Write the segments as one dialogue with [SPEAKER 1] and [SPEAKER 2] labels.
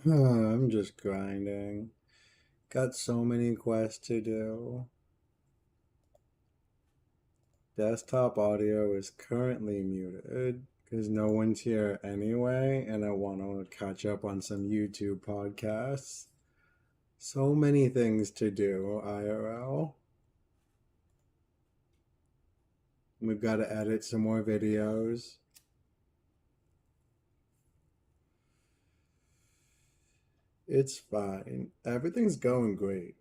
[SPEAKER 1] I'm just grinding. Got so many quests to do. Desktop audio is currently muted because no one's here anyway, and I want to catch up on some YouTube podcasts. So many things to do, IRL. We've got to edit some more videos. It's fine. Everything's going great.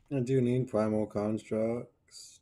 [SPEAKER 1] I do need primal constructs.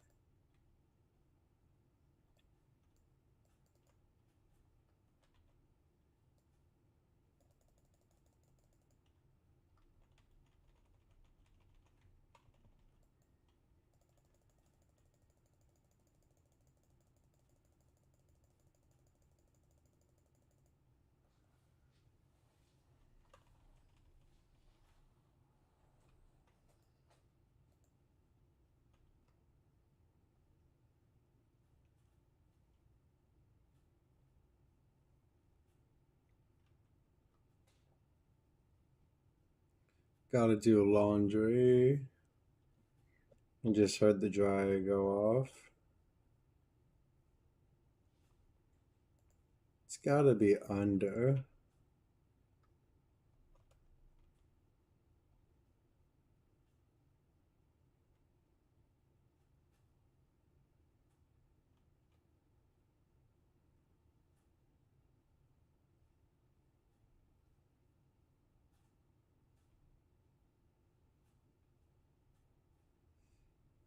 [SPEAKER 1] Gotta do laundry. I just heard the dryer go off. It's gotta be under.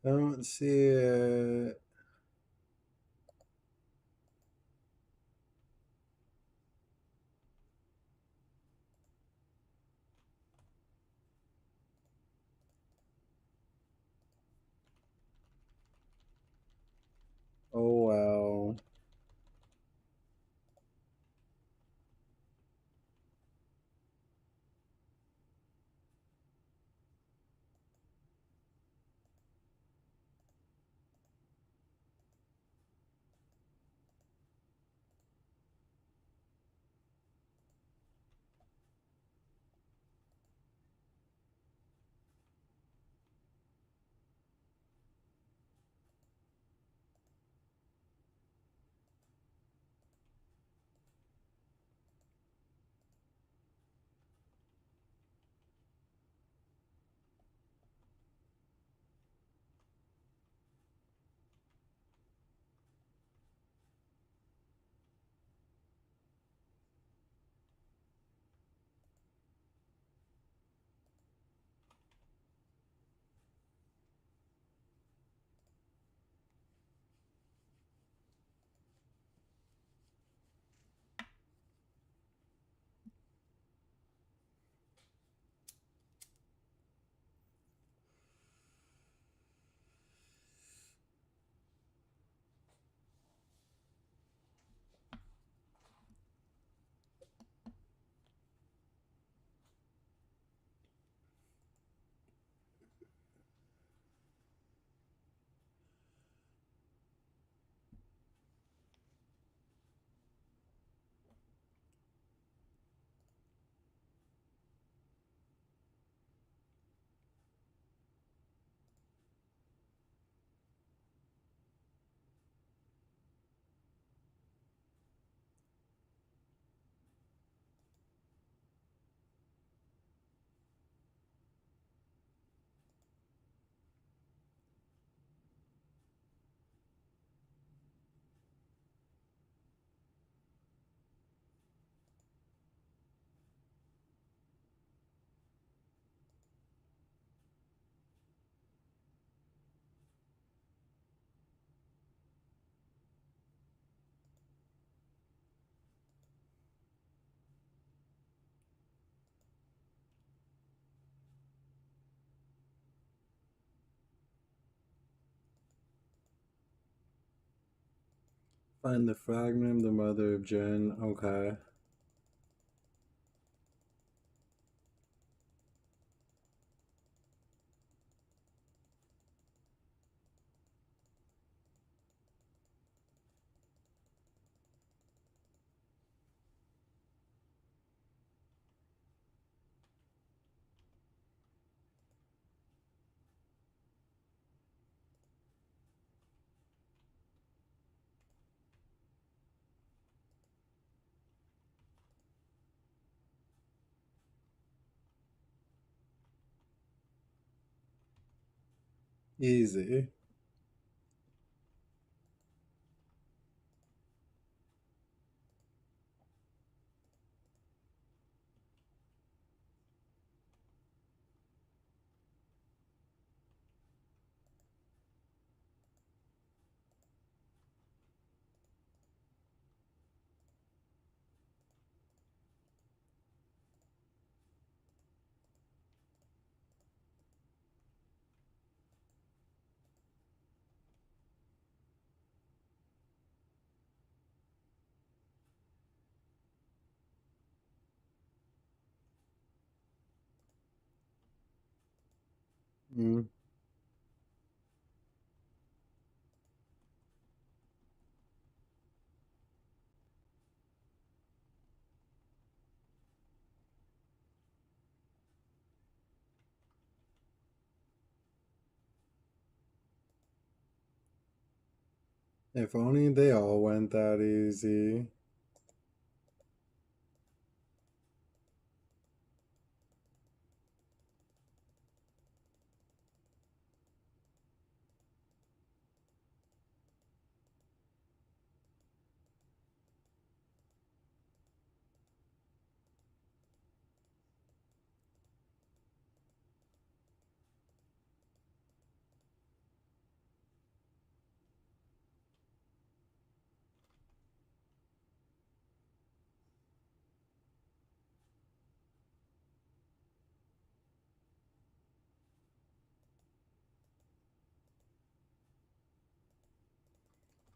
[SPEAKER 1] I don't see it. Oh well. Find the fragment of the mother of Jinn. Okay. Easy. Mm. If only they all went that easy.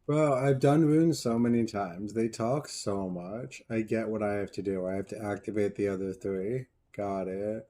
[SPEAKER 1] Bro, I've done runes so many times. They talk so much. I get what I have to do. I have to activate the other three. Got it.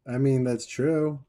[SPEAKER 1] I mean, that's true.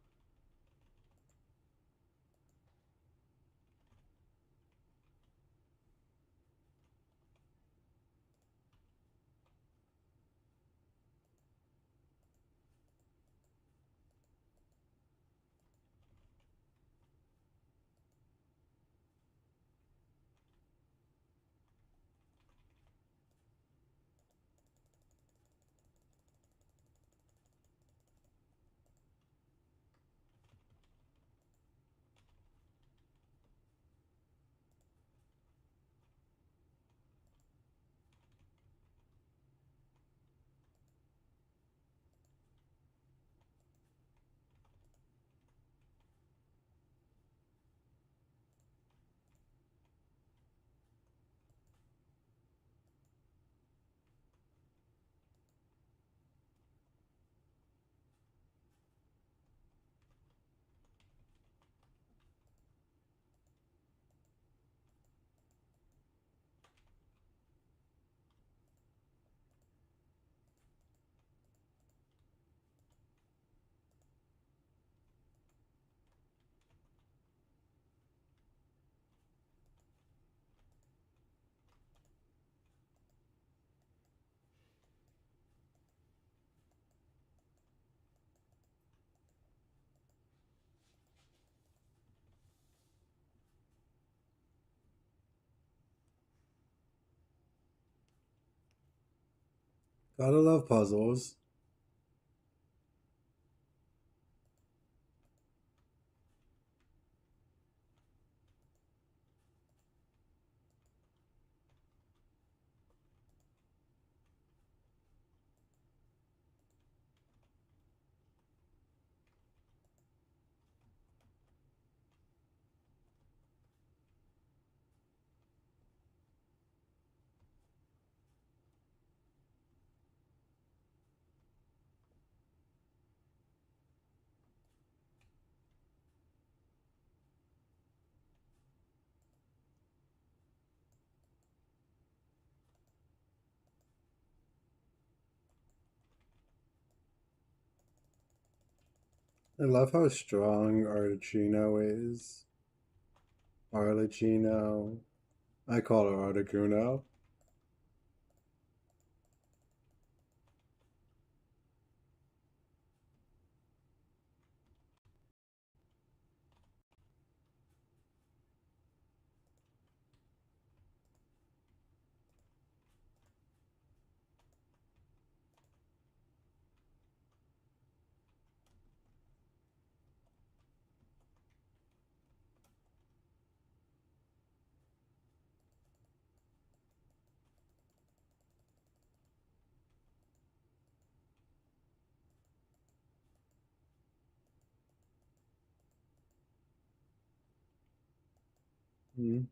[SPEAKER 1] Gotta love puzzles. I love how strong Articino is. Arlecchino. I call her Articuno. Mm.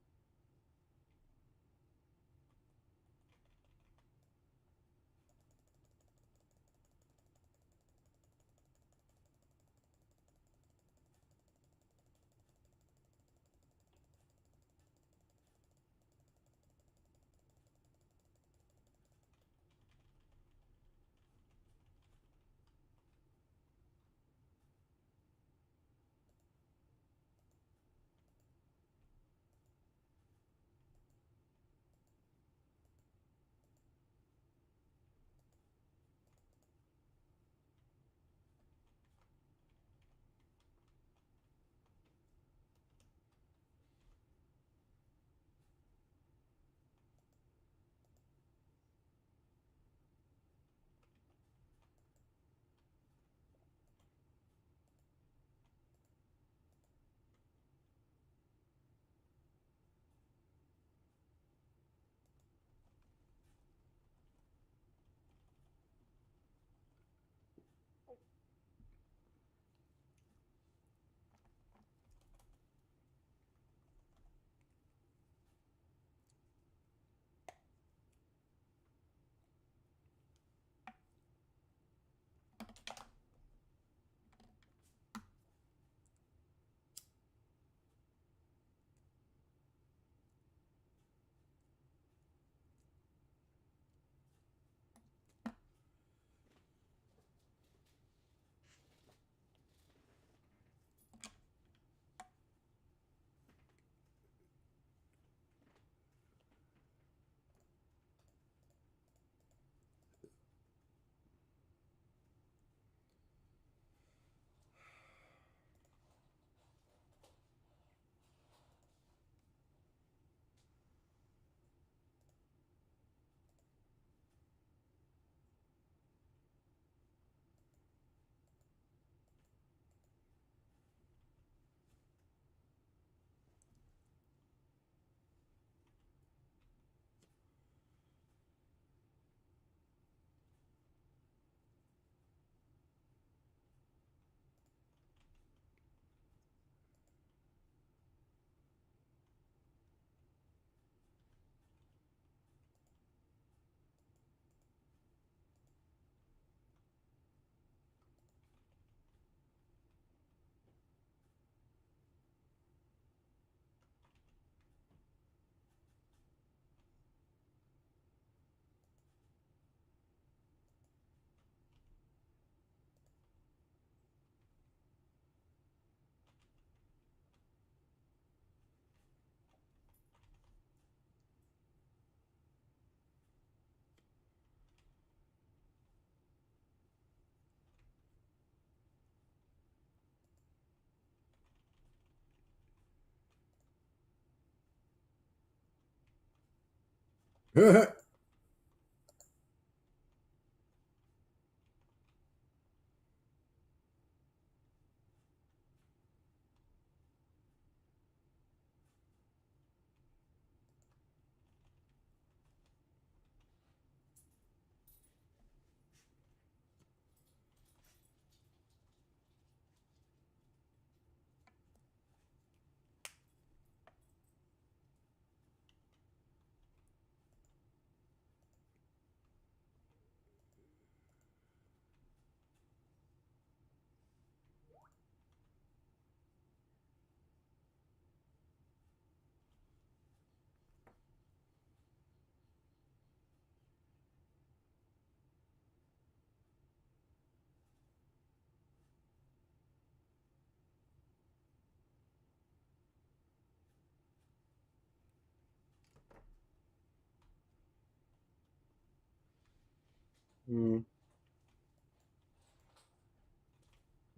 [SPEAKER 1] Mm.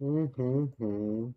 [SPEAKER 1] Mm-hmm.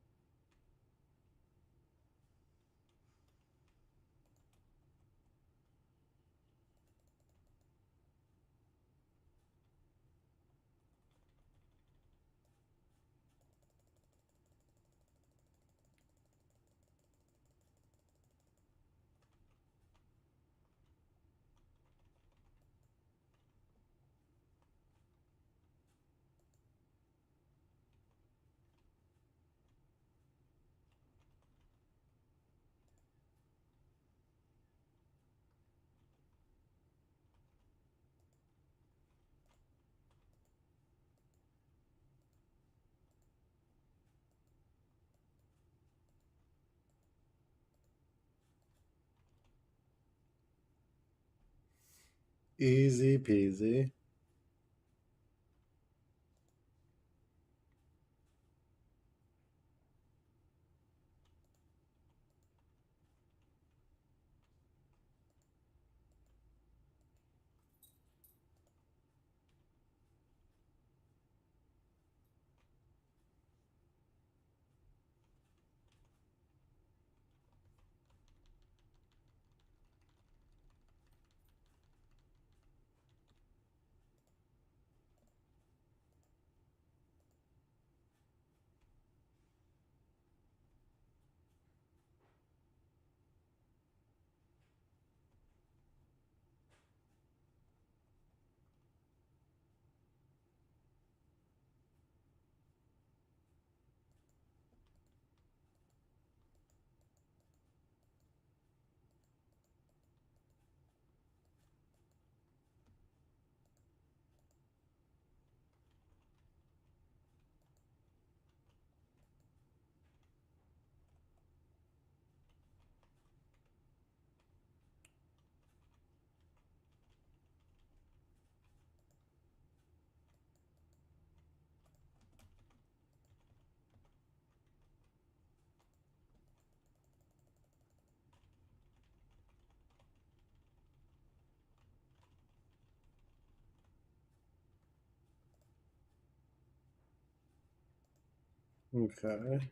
[SPEAKER 1] Easy peasy. Okay.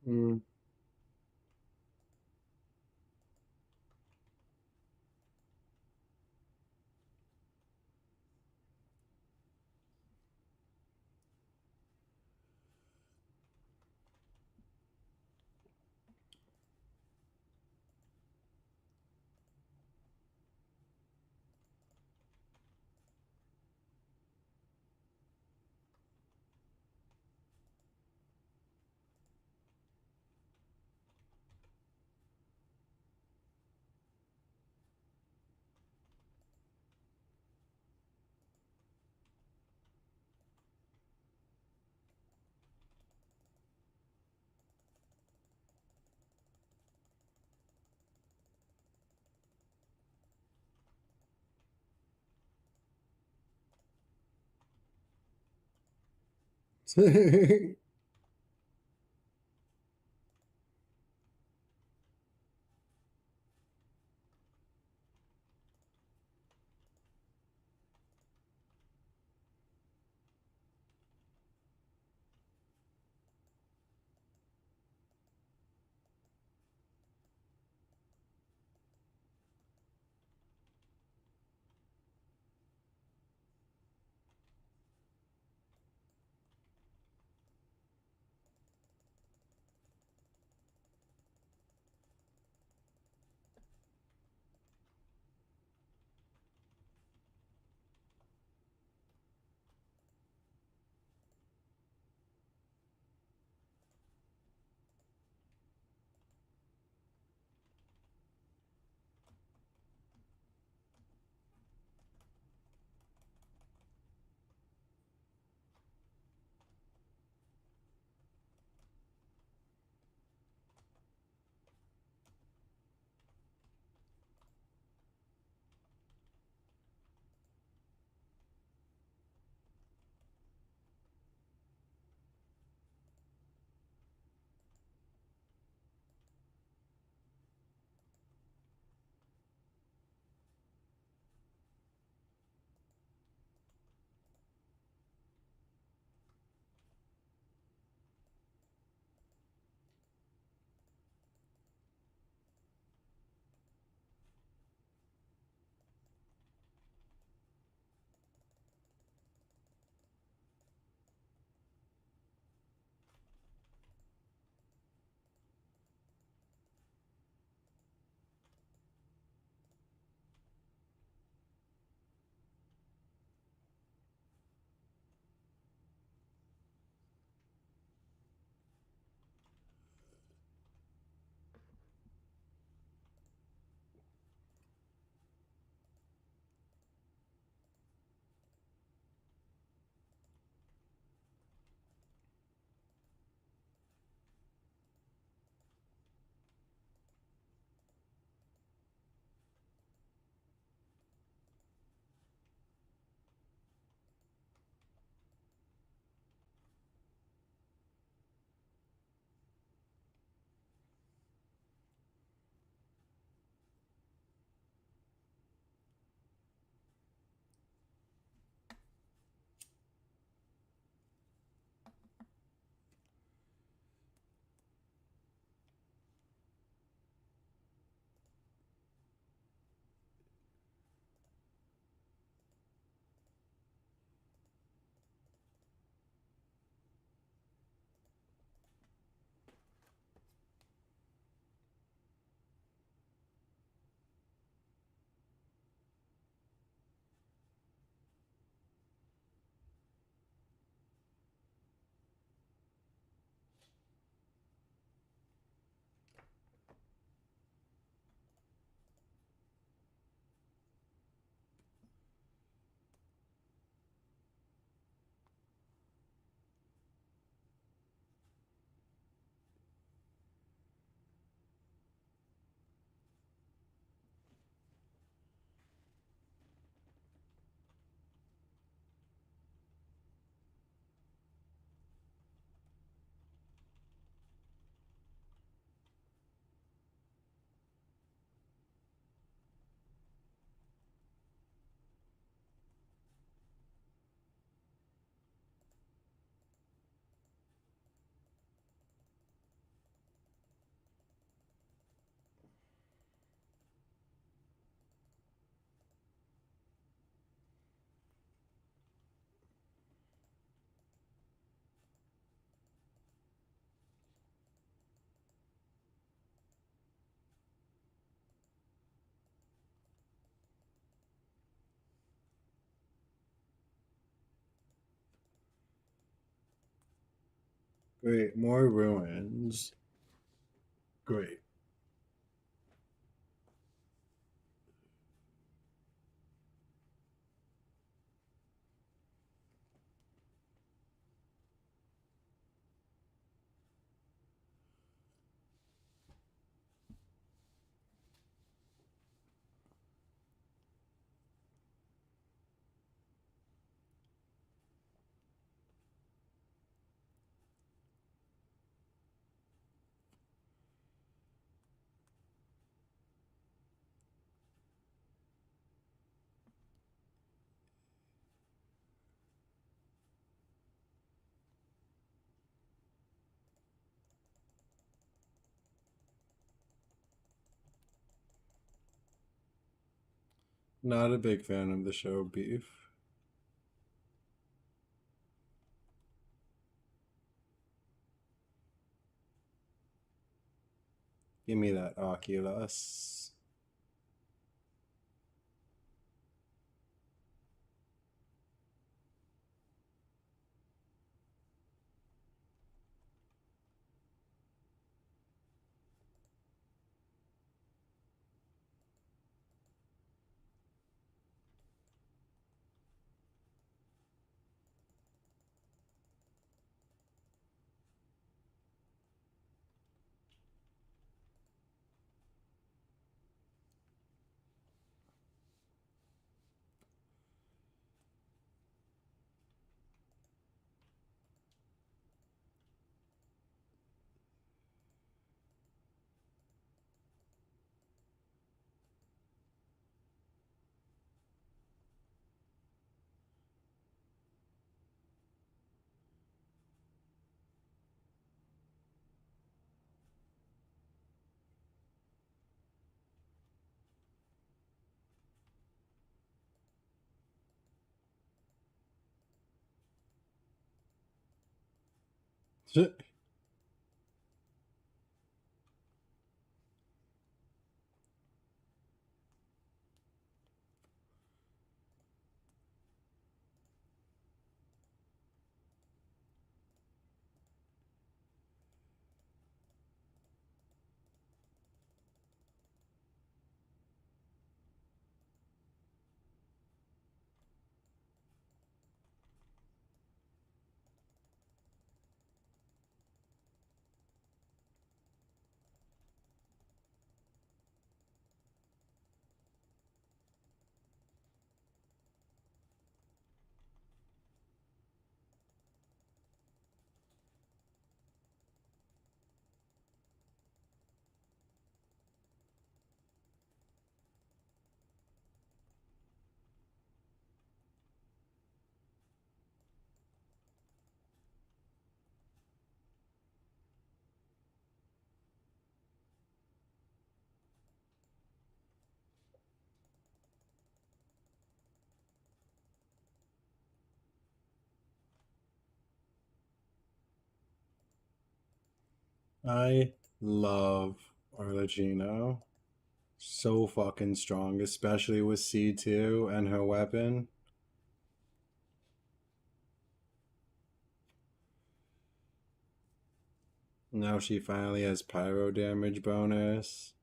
[SPEAKER 1] Mm. Great, more ruins. Great. Not a big fan of the show Beef. Give me that Oculus. I love Arlecchino. So fucking strong, especially with C2 and her weapon. Now she finally has pyro damage bonus.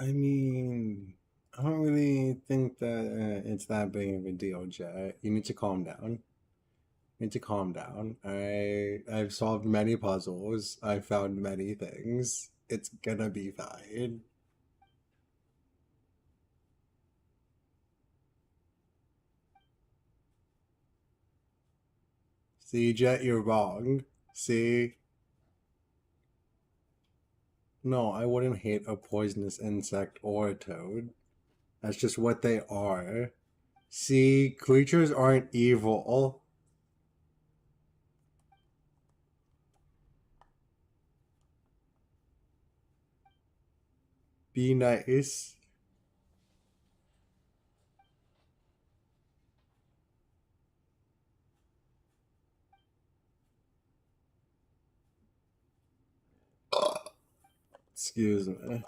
[SPEAKER 1] I mean, I don't really think that it's that big of a deal, Jet. You need to calm down. You need to calm down. I've solved many puzzles. I've found many things. It's gonna be fine. See, Jet, you're wrong. See? No, I wouldn't hate a poisonous insect or a toad. That's just what they are. See, creatures aren't evil. Be nice. Excuse me.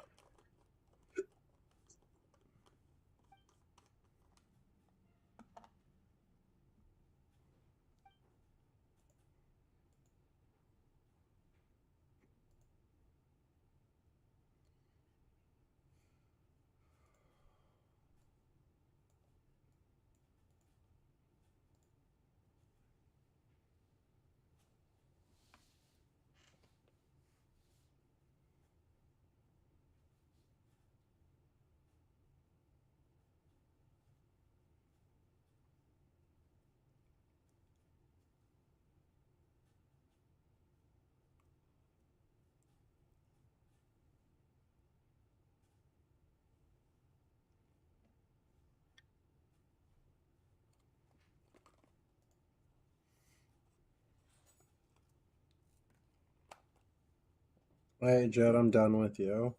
[SPEAKER 1] Hey, Jed, I'm done with you.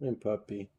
[SPEAKER 1] Hey, puppy.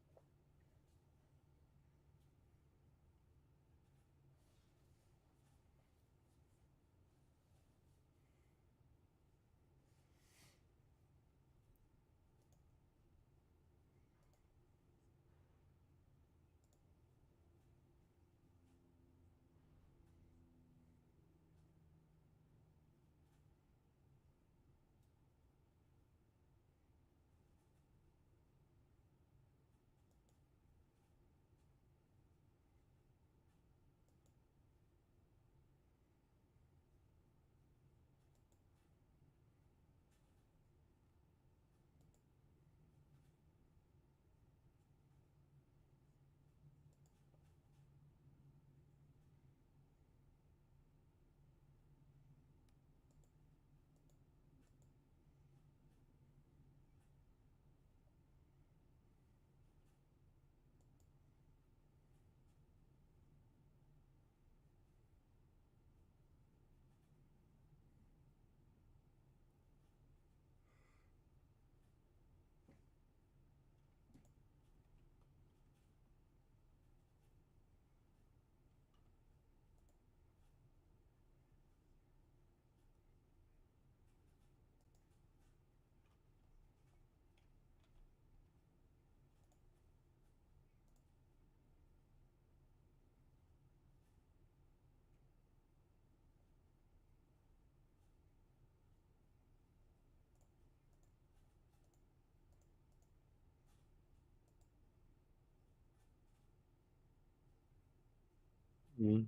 [SPEAKER 1] Mm.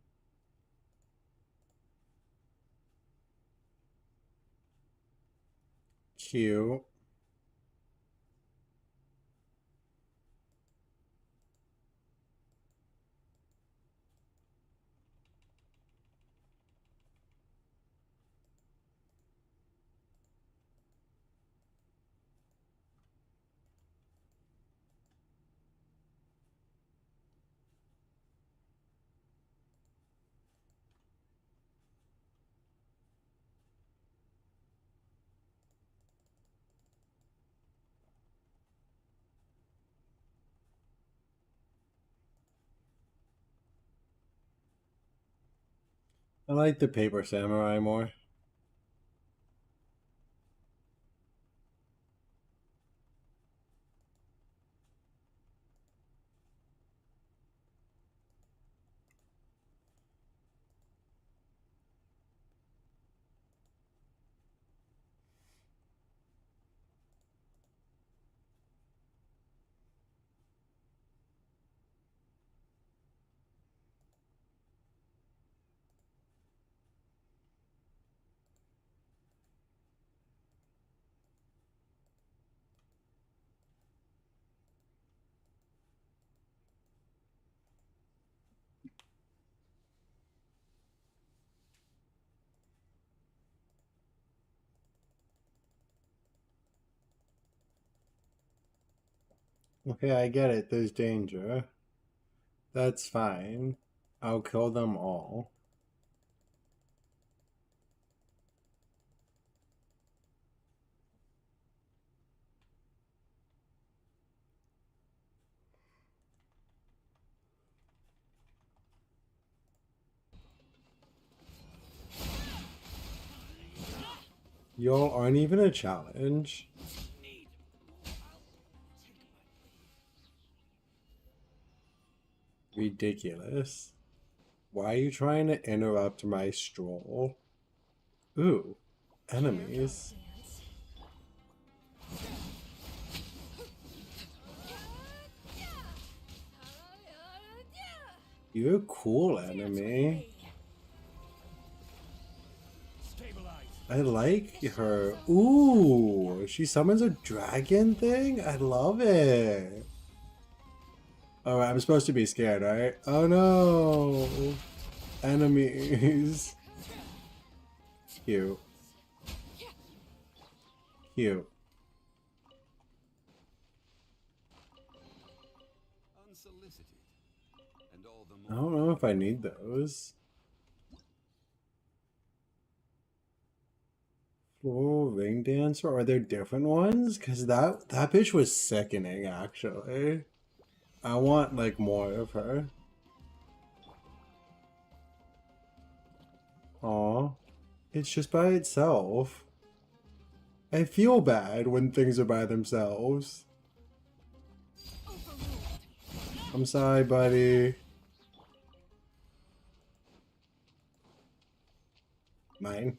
[SPEAKER 1] Cute. I like the paper samurai more. Okay, I get it. There's danger. That's fine. I'll kill them all. Y'all aren't even a challenge. Ridiculous. Why are you trying to interrupt my stroll? Ooh, enemies. You're a cool enemy. I like her. Ooh, she summons a dragon thing? I love it. Oh, I'm supposed to be scared, right? Oh no. Enemies. Cute. Cute. I don't know if I need those. Floral ring dancer? Are there different ones? Cause that bitch was sickening actually. I want like more of her. Aw. It's just by itself. I feel bad when things are by themselves. I'm sorry, buddy. Mine.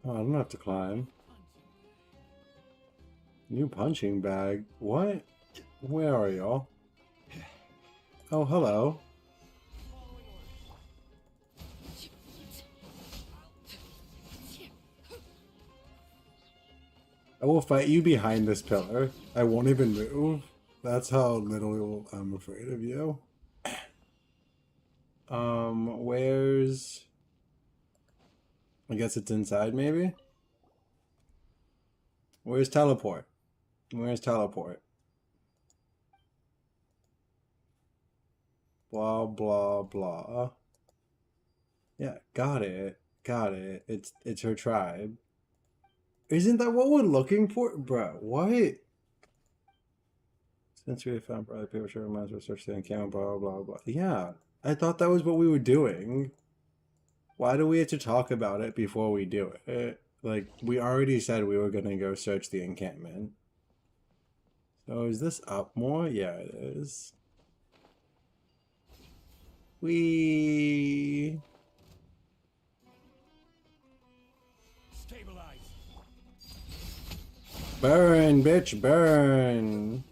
[SPEAKER 1] Oh, I don't have to climb. New punching bag. What? Where are y'all? Oh, hello. I will fight you behind this pillar. I won't even move. That's how little I'm afraid of you. Where's... I guess it's inside, maybe? Where's teleport? Where's teleport? Blah, blah, blah. Yeah, got it. Got it. It's her tribe. Isn't that what we're looking for? Bro, what? Since we have found brother paper show reminds us search the account, blah, blah, blah. Yeah, I thought that was what we were doing. Why do we have to talk about it before we do it? Like, we already said we were gonna go search the encampment. So is this up more? Yeah, it is. We burn, bitch, burn.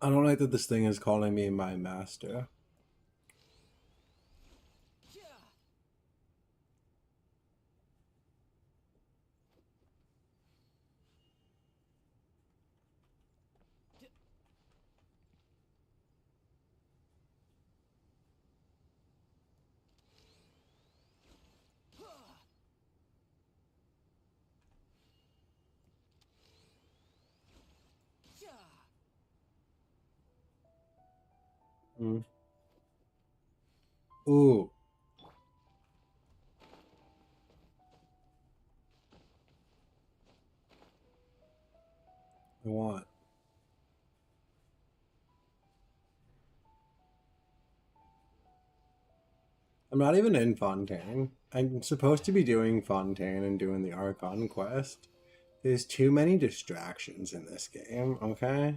[SPEAKER 1] I don't like that this thing is calling me my master. Mm. Ooh. I want. I'm not even in Fontaine. I'm supposed to be doing Fontaine and doing the Archon quest. There's too many distractions in this game, okay?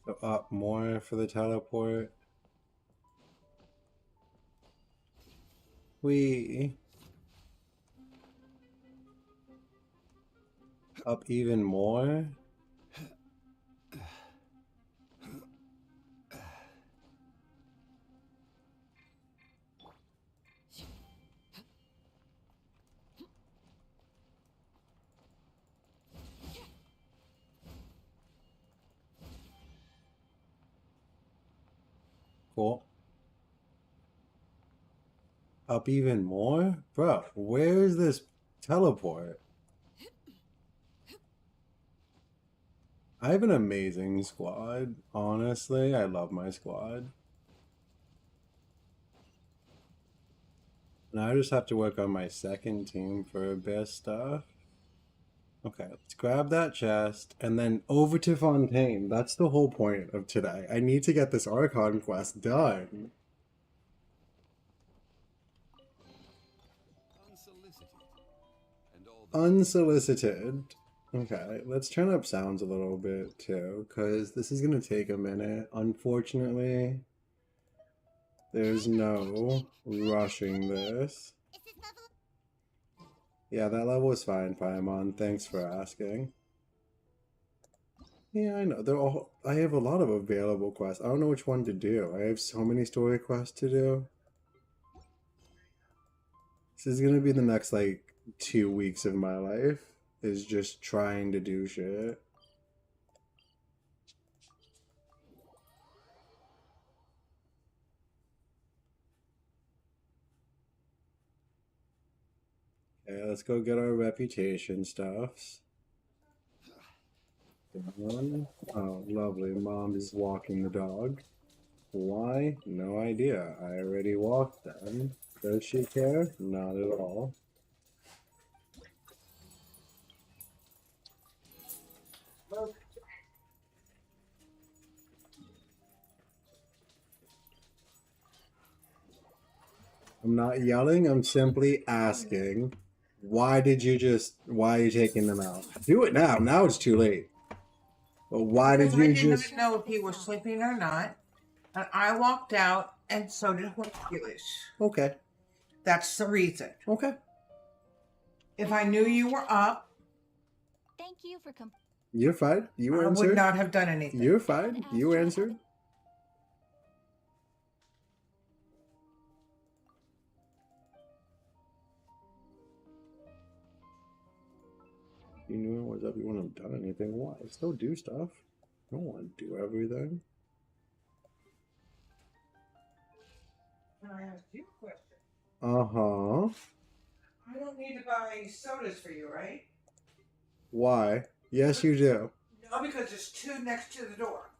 [SPEAKER 1] So up more for the teleport. We up even more. Cool. Up even more? Bro, where's this teleport? I have an amazing squad. Honestly, I love my squad. Now I just have to work on my second team for best stuff. Okay, let's grab that chest and then over to Fontaine. That's the whole point of today. I need to get this Archon quest done. Unsolicited. Okay, let's turn up sounds a little bit too, because this is going to take a minute. Unfortunately, there's no rushing this. Yeah, that level is fine, Paimon. Thanks for asking. Yeah, I know. They're all. I have a lot of available quests. I don't know which one to do. I have so many story quests to do. This is gonna be the next like 2 weeks of my life. Is just trying to do shit. Okay, let's go get our reputation stuffs. Oh, lovely. Mom is walking the dog. Why? No idea. I already walked them. Does she care? Not at all. I'm not yelling, I'm simply asking. Why are you taking them out? Do it now. Now it's too late. But why did you just...
[SPEAKER 2] I didn't know if he was sleeping or not. And I walked out, and so did Hercules.
[SPEAKER 1] Okay.
[SPEAKER 2] That's the reason.
[SPEAKER 1] Okay.
[SPEAKER 2] If I knew you were up...
[SPEAKER 3] Thank you for
[SPEAKER 1] You're fine. You answered.
[SPEAKER 2] I would not have done anything.
[SPEAKER 1] You're fine. You answered. You knew it was up. You wouldn't have done anything. Why? Still do stuff. I don't want to do everything.
[SPEAKER 2] Can I ask you a question?
[SPEAKER 1] Uh-huh.
[SPEAKER 2] I don't need to buy sodas for you, right?
[SPEAKER 1] Why? Yes, you do.
[SPEAKER 2] No, because there's two next to the door.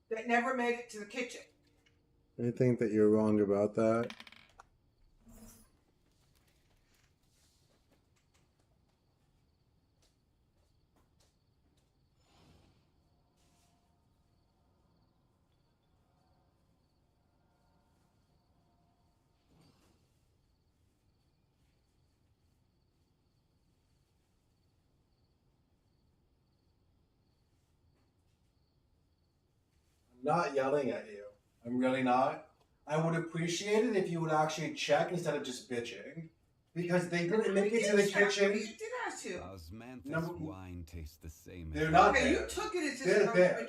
[SPEAKER 2] That never made it to the kitchen.
[SPEAKER 1] I think that you're wrong about that. Not yelling at you. I'm really not. I would appreciate it if you would actually check instead of just bitching. Because they didn't make it to the kitchen.
[SPEAKER 2] You did ask to.
[SPEAKER 4] Osmanthus wine tastes the same.
[SPEAKER 1] They're not
[SPEAKER 2] Okay,
[SPEAKER 1] there.
[SPEAKER 2] you took it as
[SPEAKER 1] They're there.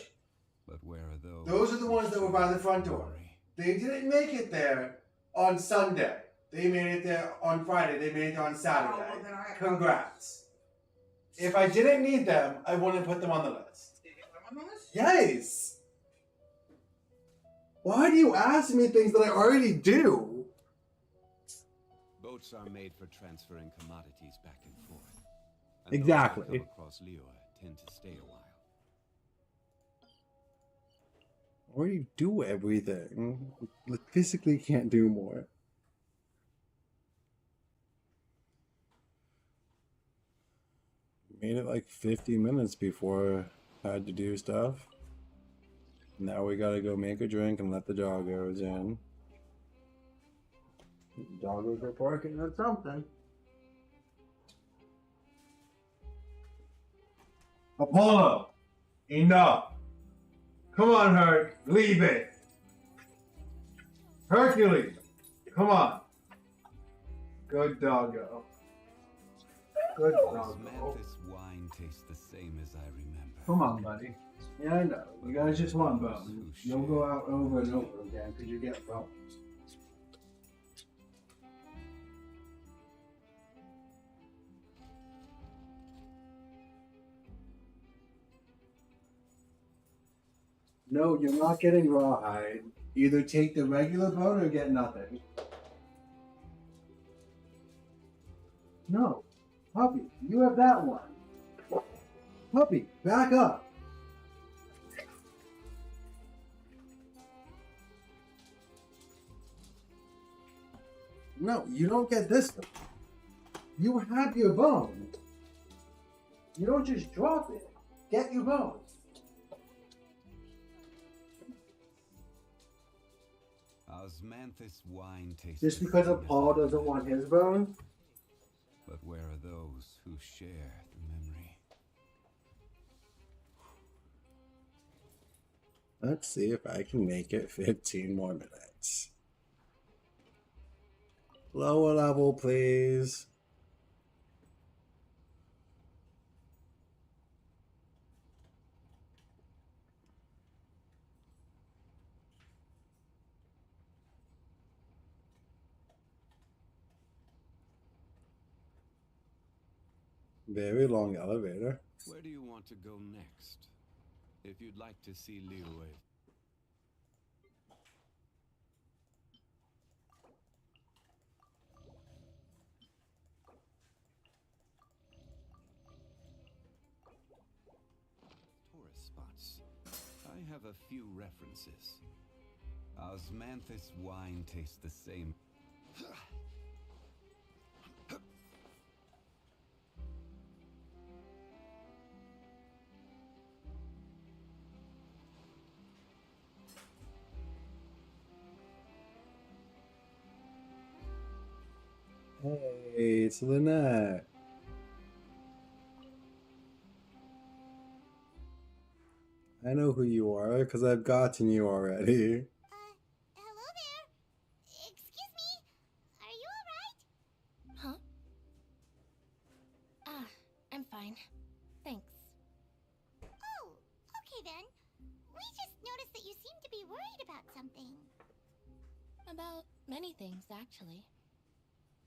[SPEAKER 4] But where are those?
[SPEAKER 1] Those are the ones that were by the front door. They didn't make it there on Sunday. They made it there on Friday. They made it there on Saturday.
[SPEAKER 2] Oh, well, then I-
[SPEAKER 1] Congrats. If I didn't need them, I wouldn't put them on the list.
[SPEAKER 2] Did you put them on the list?
[SPEAKER 1] Yes. Why do you ask me things that I already do?
[SPEAKER 4] Boats are made for transferring commodities back and forth. And
[SPEAKER 1] Exactly.
[SPEAKER 4] those that come across Lure tend to stay a while.
[SPEAKER 1] I already do everything. I physically can't do more. Made it like 50 minutes before I had to do stuff. Now we gotta go make a drink and let the doggos in. Doggos are barking at something. Apollo! Enough! Come on, Herc! Leave it! Hercules! Come on! Good doggo. Good doggo.
[SPEAKER 4] Osmanthus wine tastes the same as I remember.
[SPEAKER 1] Come on, buddy. Yeah, I know. You guys just want bones. You'll go out over and over again because you get bones. No, you're not getting rawhide. Either take the regular bone or get nothing. No. Puppy, you have that one. Puppy, back up. No, you don't get this one. You have your bone. You don't just drop it. Get your bone.
[SPEAKER 4] Osmanthus wine tastes
[SPEAKER 1] Just
[SPEAKER 4] the
[SPEAKER 1] because
[SPEAKER 4] same
[SPEAKER 1] of
[SPEAKER 4] as
[SPEAKER 1] Paul
[SPEAKER 4] our
[SPEAKER 1] doesn't want his
[SPEAKER 4] medicine.
[SPEAKER 1] bone?
[SPEAKER 4] But where are those who share the memory?
[SPEAKER 1] Let's see if I can make it 15 more minutes. Lower level, please. Very long elevator.
[SPEAKER 4] Where do you want to go next? If you'd like to see Leroy. Tourist spots. I have a few references. Osmanthus wine tastes the same.
[SPEAKER 1] Hey, it's Lynette. I know who you are because I've gotten you already.
[SPEAKER 3] Hello there. Excuse me. Are you alright? Huh? I'm fine. Thanks. Oh, okay then. We just noticed that you seem to be worried about something. About many things, actually.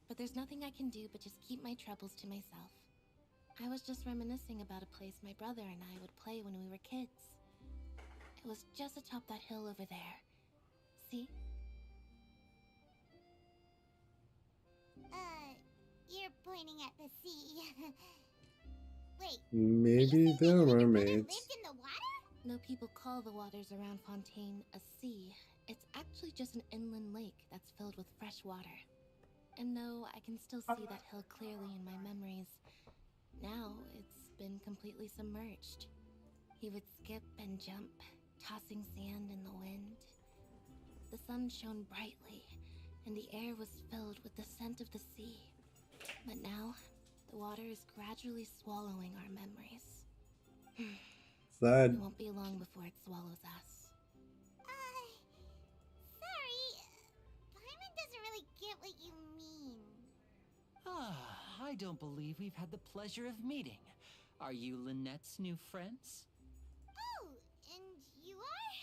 [SPEAKER 3] But there's nothing I can do but just keep my troubles to myself. I was just reminiscing about a place my brother and I would play when we were kids. It was just atop that hill over there. See? You're pointing at the sea. Wait.
[SPEAKER 1] Maybe they're mermaids.
[SPEAKER 3] Lived in the water? No people call the waters around Fontaine a sea. It's actually just an inland lake that's filled with fresh water. And though I can still see that hill clearly in my memories, now it's been completely submerged. He would skip and jump, tossing sand in the wind. The sun shone brightly, and the air was filled with the scent of the sea. But now, the water is gradually swallowing our memories.
[SPEAKER 1] Sad.
[SPEAKER 3] It won't be long before it swallows us. Sorry. Paimon doesn't really get what you mean.
[SPEAKER 5] I don't believe we've had the pleasure of meeting. Are you Lynette's new friends?
[SPEAKER 3] Oh, and you are?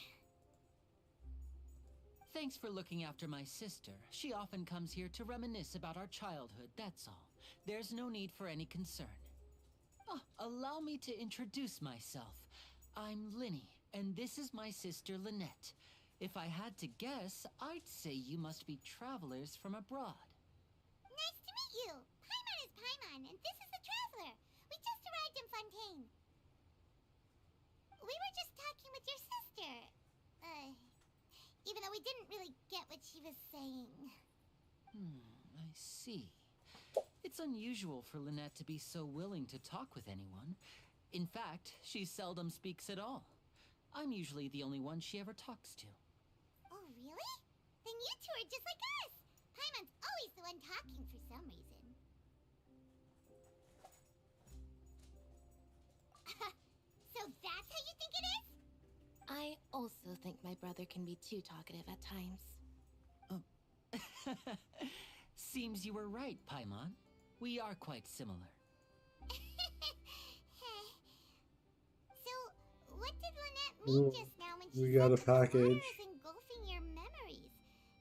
[SPEAKER 5] Thanks for looking after my sister. She often comes here to reminisce about our childhood, that's all. There's no need for any concern. Allow me to introduce myself. I'm Linny, and this is my sister Lynette. If I had to guess, I'd say you must be travelers from abroad.
[SPEAKER 3] Nice to meet you. Paimon is Paimon, and this is the Traveler. We just arrived in Fontaine. We were just talking with your sister. Even though we didn't really get what she was saying.
[SPEAKER 5] I see. It's unusual for Lynette to be so willing to talk with anyone. In fact, she seldom speaks at all. I'm usually the only one she ever talks to.
[SPEAKER 3] Oh, really? Then you two are just like us. Paimon's always the one talking for some reason. So that's how you think it is? I also think my brother can be too talkative at times.
[SPEAKER 5] Seems you were right, Paimon. We are quite similar.
[SPEAKER 3] So, what did Lynette mean just now when she
[SPEAKER 1] We
[SPEAKER 3] said
[SPEAKER 1] got a
[SPEAKER 3] that the water
[SPEAKER 1] package.
[SPEAKER 3] is engulfing your memories,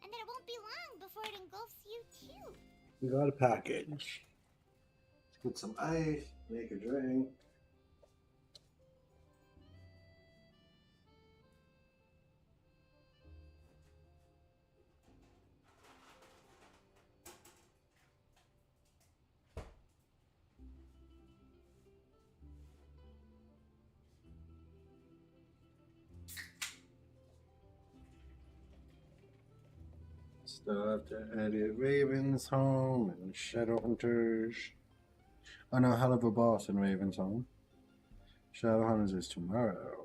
[SPEAKER 3] and that it won't be long before it engulfs you too?
[SPEAKER 1] We got a package. Let's get some ice, make a drink. Still have to edit Raven's Home and Shadowhunters. Oh no, hell of a boss in Raven's Home. Shadowhunters is tomorrow.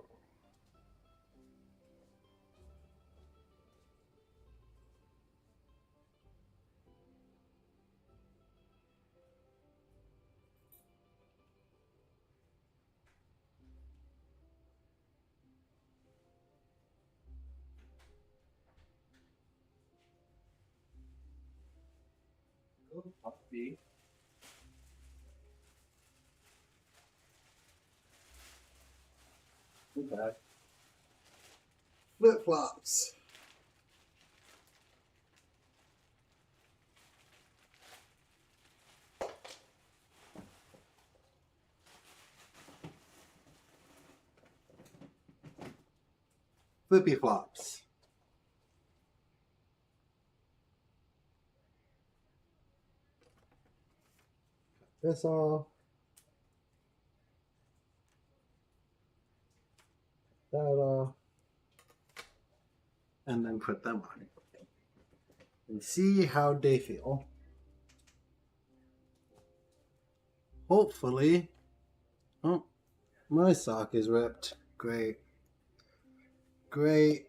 [SPEAKER 1] Good puppy. Okay. Flip flops. Flippy flops. This off. That off. And then put them on. And see how they feel. Hopefully. Oh, my sock is ripped. Great. Great.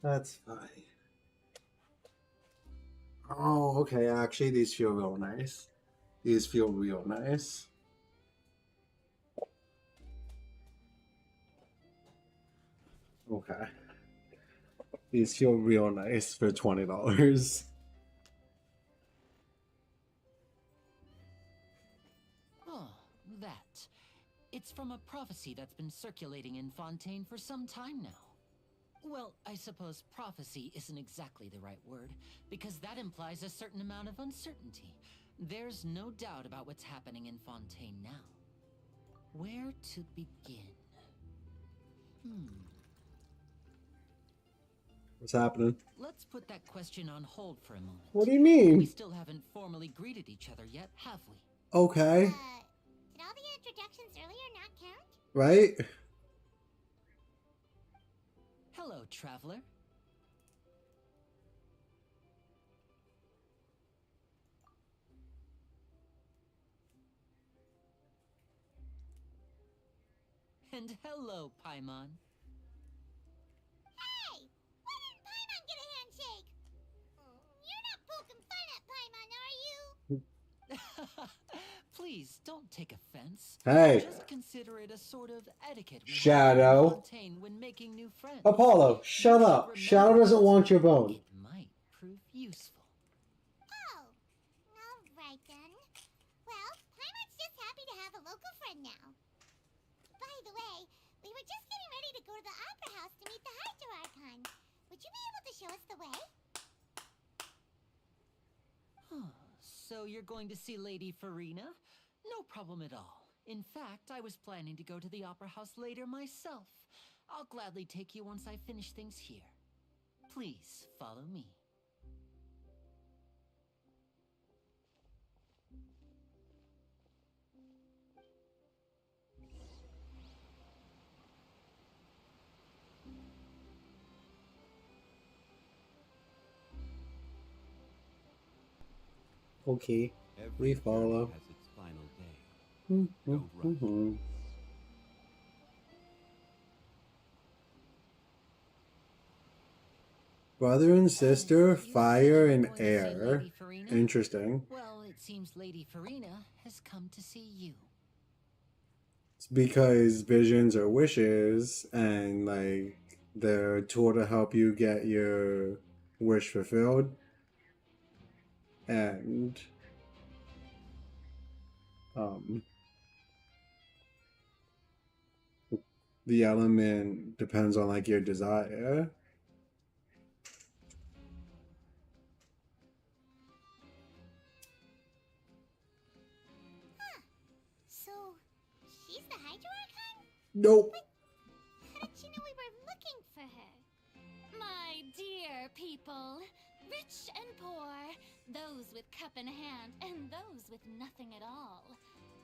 [SPEAKER 1] That's fine. Oh, okay. Actually, these feel real nice. These feel real nice. Okay. These feel real nice for $20.
[SPEAKER 5] Oh, that. It's from a prophecy that's been circulating in Fontaine for some time now. Well, I suppose prophecy isn't exactly the right word, because that implies a certain amount of uncertainty. There's no doubt about what's happening in Fontaine now. Where to begin?
[SPEAKER 1] What's happening?
[SPEAKER 5] Let's put that question on hold for a moment.
[SPEAKER 1] What do you
[SPEAKER 5] We
[SPEAKER 1] mean?
[SPEAKER 5] still haven't formally greeted each other yet, have we?
[SPEAKER 1] Okay.
[SPEAKER 3] Did all the introductions earlier not count?
[SPEAKER 1] Right?
[SPEAKER 5] Hello, traveler. And hello, Paimon.
[SPEAKER 3] Hey! Why didn't Paimon get a handshake? You're not poking fun at Paimon, are you?
[SPEAKER 5] Please don't take offense.
[SPEAKER 1] Hey.
[SPEAKER 5] Just consider it a sort of etiquette we
[SPEAKER 1] Shadow.
[SPEAKER 5] have in Fontaine when making new friends.
[SPEAKER 1] Apollo, shut
[SPEAKER 5] You should
[SPEAKER 1] up.
[SPEAKER 5] remember
[SPEAKER 1] Shadow doesn't
[SPEAKER 5] that.
[SPEAKER 1] want your bone.
[SPEAKER 5] It might prove useful.
[SPEAKER 3] Oh, all right then. Well, Paimon's just happy to have a local friend now. By the way, we were just getting ready to go to the Opera House to meet the Hydro Archon. Would you be able to show us the way?
[SPEAKER 5] So you're going to see Lady Farina? No problem at all. In fact, I was planning to go to the Opera House later myself. I'll gladly take you once I finish things here. Please follow me.
[SPEAKER 1] Okay.
[SPEAKER 4] Every
[SPEAKER 1] We
[SPEAKER 4] journey
[SPEAKER 1] follow.
[SPEAKER 4] has its final day. Don't rush.
[SPEAKER 1] Brother and sister,
[SPEAKER 5] You said
[SPEAKER 1] fire
[SPEAKER 5] you were
[SPEAKER 1] and
[SPEAKER 5] going to see
[SPEAKER 1] air.
[SPEAKER 5] Lady Farina?
[SPEAKER 1] Interesting.
[SPEAKER 5] Well, it seems Lady Farina has come to see you.
[SPEAKER 1] It's because visions are wishes, and like they're a tool to help you get your wish fulfilled. And the element depends on like your desire.
[SPEAKER 3] So, she's the Hydro Archon?
[SPEAKER 1] Nope.
[SPEAKER 3] How did she know we were looking for her? My dear people, rich and poor, those with cup in hand and those with nothing at all,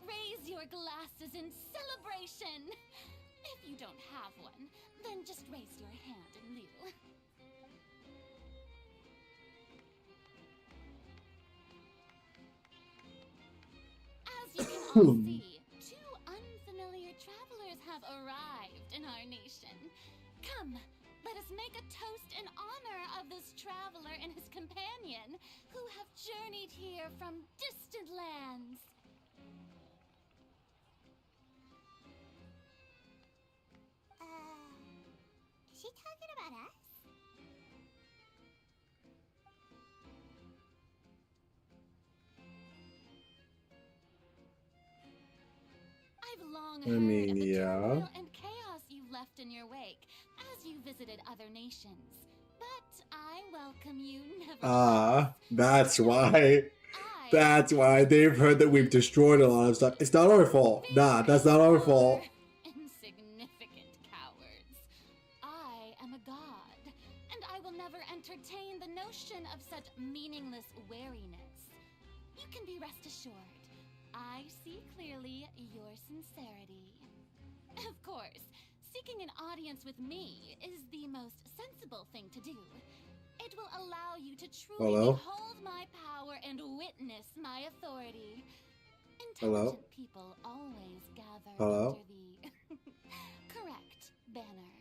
[SPEAKER 3] raise your glasses in celebration. If you don't have one, then just raise your hand in lieu. As you can all see, two unfamiliar travelers have arrived in our nation. Come, let us make a toast in honor of this traveler and his companion who have journeyed here from distant lands. Is she talking about us? I've long
[SPEAKER 1] I
[SPEAKER 3] heard
[SPEAKER 1] mean,
[SPEAKER 3] of the
[SPEAKER 1] yeah.
[SPEAKER 3] turmoil and chaos you've left in your wake as you visited other nations. But I welcome you nevertheless.
[SPEAKER 1] That's why.
[SPEAKER 3] I
[SPEAKER 1] That's why they've heard that we've destroyed a lot of stuff. It's not our fault. Nah, that's not our fault.
[SPEAKER 3] Insignificant cowards. I am a god, and I will never entertain the notion of such meaningless wariness. You can be rest assured, I see clearly your sincerity. Of course, seeking an audience with me is the most sensible thing to do. It will allow you to truly
[SPEAKER 1] Hello?
[SPEAKER 3] behold my power and witness my authority.
[SPEAKER 1] Hello?
[SPEAKER 3] Intelligent people always gather
[SPEAKER 1] Hello?
[SPEAKER 3] under the correct banner.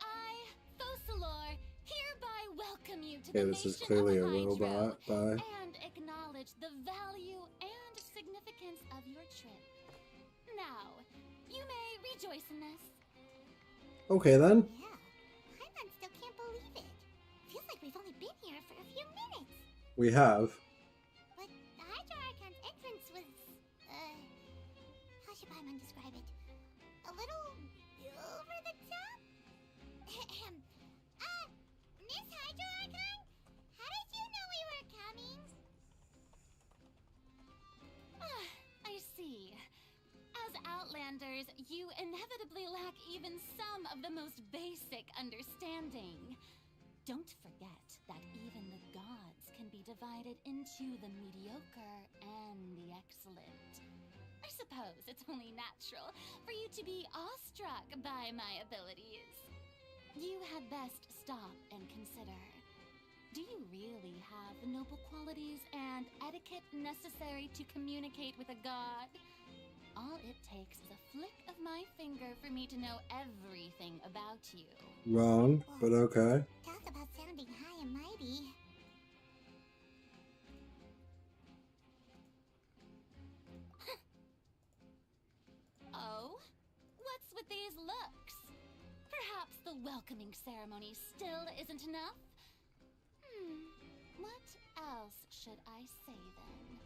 [SPEAKER 3] I, Focalor, hereby welcome you to
[SPEAKER 1] Okay,
[SPEAKER 3] the
[SPEAKER 1] this is
[SPEAKER 3] nation
[SPEAKER 1] clearly
[SPEAKER 3] of
[SPEAKER 1] a
[SPEAKER 3] Hydro
[SPEAKER 1] robot. Bye.
[SPEAKER 3] and acknowledge the value and significance of your trip. Now, you may rejoice in this.
[SPEAKER 1] Okay then.
[SPEAKER 3] Yeah, Paimon still can't believe it. Feels like we've only been here for a few minutes.
[SPEAKER 1] We have.
[SPEAKER 3] But the Hydro Archon's entrance was, how should Paimon describe it? A little over the top? Miss Hydro Archon? How did you know we were coming? I see. As Outlanders, you inevitably lack even some of the most basic understanding. Don't forget that even the gods can be divided into the mediocre and the excellent. I suppose it's only natural for you to be awestruck by my abilities. You had best stop and consider. Do you really have the noble qualities and etiquette necessary to communicate with a god? All it takes is a flick of my finger for me to know everything about you.
[SPEAKER 1] Wrong, but okay.
[SPEAKER 3] Talk about sounding high and mighty. Oh? What's with these looks? Perhaps the welcoming ceremony still isn't enough? What else should I say then?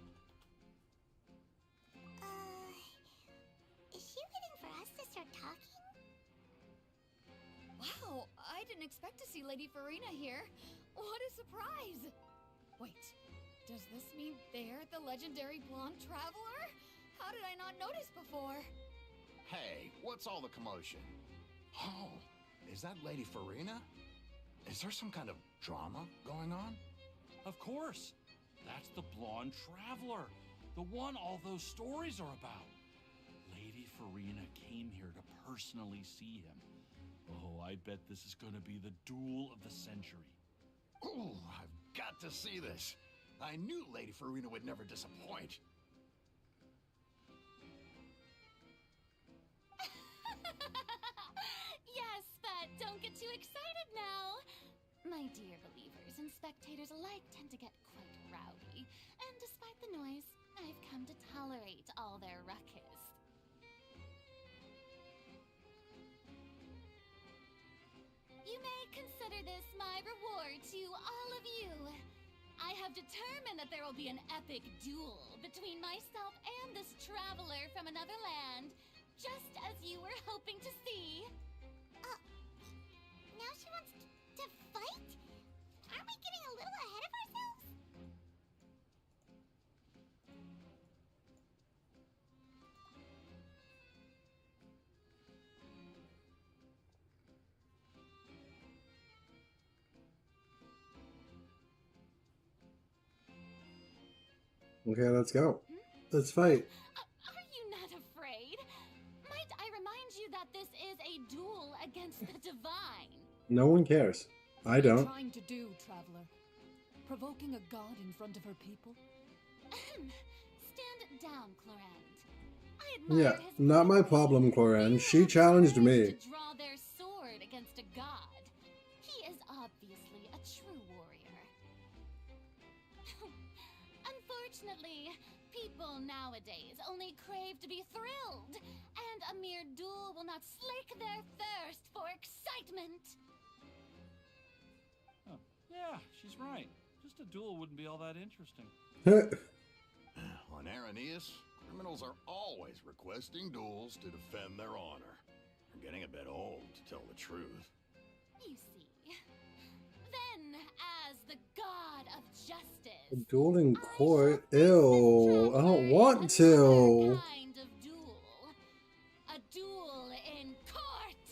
[SPEAKER 3] Is she waiting for us to start talking?
[SPEAKER 6] Wow, I didn't expect to see Lady Farina here. What a surprise! Wait, does this mean they're the legendary blonde traveler? How did I not notice before?
[SPEAKER 7] Hey, what's all the commotion? Oh, is that Lady Farina? Is there some kind of drama going on?
[SPEAKER 8] Of course. That's the blonde traveler. The one all those stories are about. Lady Farina came here to personally see him. Oh, I bet this is going to be the duel of the century.
[SPEAKER 7] Ooh, I've got to see this. I knew Lady Farina would never disappoint.
[SPEAKER 3] Yes, but don't get too excited now. My dear believers and spectators alike tend to get quite rowdy, and despite the noise, I've come to tolerate all their ruckus. You may consider this my reward to all of you. I have determined that there will be an epic duel between myself and this traveler from another land, just as you were hoping to see. Now she wants to fight? Aren't we getting a little ahead of ourselves?
[SPEAKER 1] Okay, let's go. Let's fight.
[SPEAKER 3] Are you not afraid? Might I remind you that this is
[SPEAKER 1] No one cares. I don't.
[SPEAKER 9] Trying to do, traveler? Provoking a god in front of her people?
[SPEAKER 3] Stand down, Clorand. I
[SPEAKER 1] Yeah,
[SPEAKER 3] admire his
[SPEAKER 1] not my
[SPEAKER 3] bravery.
[SPEAKER 1] problem, Cloran.
[SPEAKER 3] You
[SPEAKER 1] She
[SPEAKER 3] have
[SPEAKER 1] challenged
[SPEAKER 3] courage
[SPEAKER 1] me.
[SPEAKER 3] to draw their sword against a god. He is obviously a true warrior. Unfortunately, people nowadays only crave to be thrilled, and a mere duel will not slake their thirst for excitement.
[SPEAKER 8] Oh, yeah, she's right. Just a duel wouldn't be all that interesting.
[SPEAKER 7] On Aranias, criminals are always requesting duels to defend their honor. They're getting a bit old, to tell the truth.
[SPEAKER 3] You see. Then, as the god of justice,
[SPEAKER 1] A duel in
[SPEAKER 3] I
[SPEAKER 1] court?
[SPEAKER 3] shall face
[SPEAKER 1] Ew.
[SPEAKER 3] this
[SPEAKER 1] I don't
[SPEAKER 3] traveler
[SPEAKER 1] want
[SPEAKER 3] in
[SPEAKER 1] to.
[SPEAKER 3] another kind of duel. A duel in court.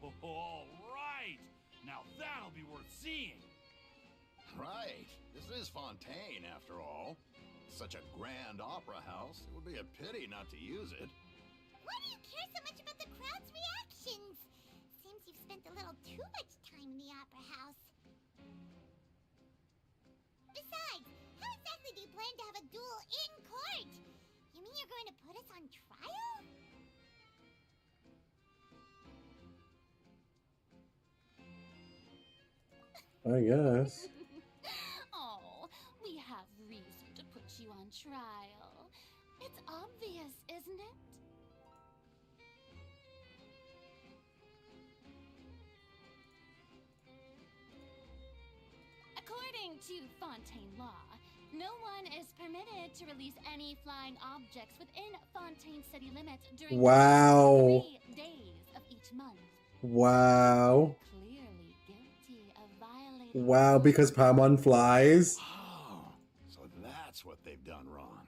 [SPEAKER 8] Oh, all right. Now that'll be worth seeing.
[SPEAKER 7] Right. This is Fontaine, after all. Such a grand opera house, it would be a pity not to use it.
[SPEAKER 6] Why do you care so much about the crowd's reactions? Seems you've spent a little too much time in the opera house. Besides, how exactly do you plan to have a duel in court? You mean you're going to put us on trial?
[SPEAKER 1] I guess.
[SPEAKER 3] Oh, we have reason to put you on trial. It's obvious, isn't it? According to Fontaine law, no one is permitted to release any flying objects within Fontaine city limits during
[SPEAKER 1] Wow.
[SPEAKER 3] 3 days of each month.
[SPEAKER 1] Wow.
[SPEAKER 3] Clearly guilty of violating.
[SPEAKER 1] Wow, because Paimon flies?
[SPEAKER 7] Oh, so that's what they've done wrong.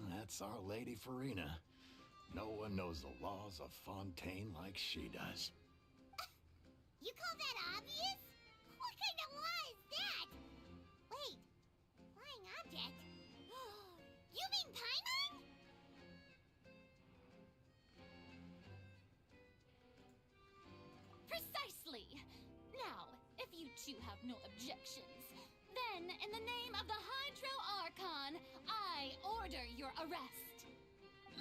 [SPEAKER 7] That's our Lady Farina. No one knows the laws of Fontaine like she does.
[SPEAKER 6] You call that obvious? What kind of law is that? Wait, flying object? You mean Paimon?
[SPEAKER 3] Precisely. Now, if you two have no objections, then in the name of the Hydro Archon, I order your arrest.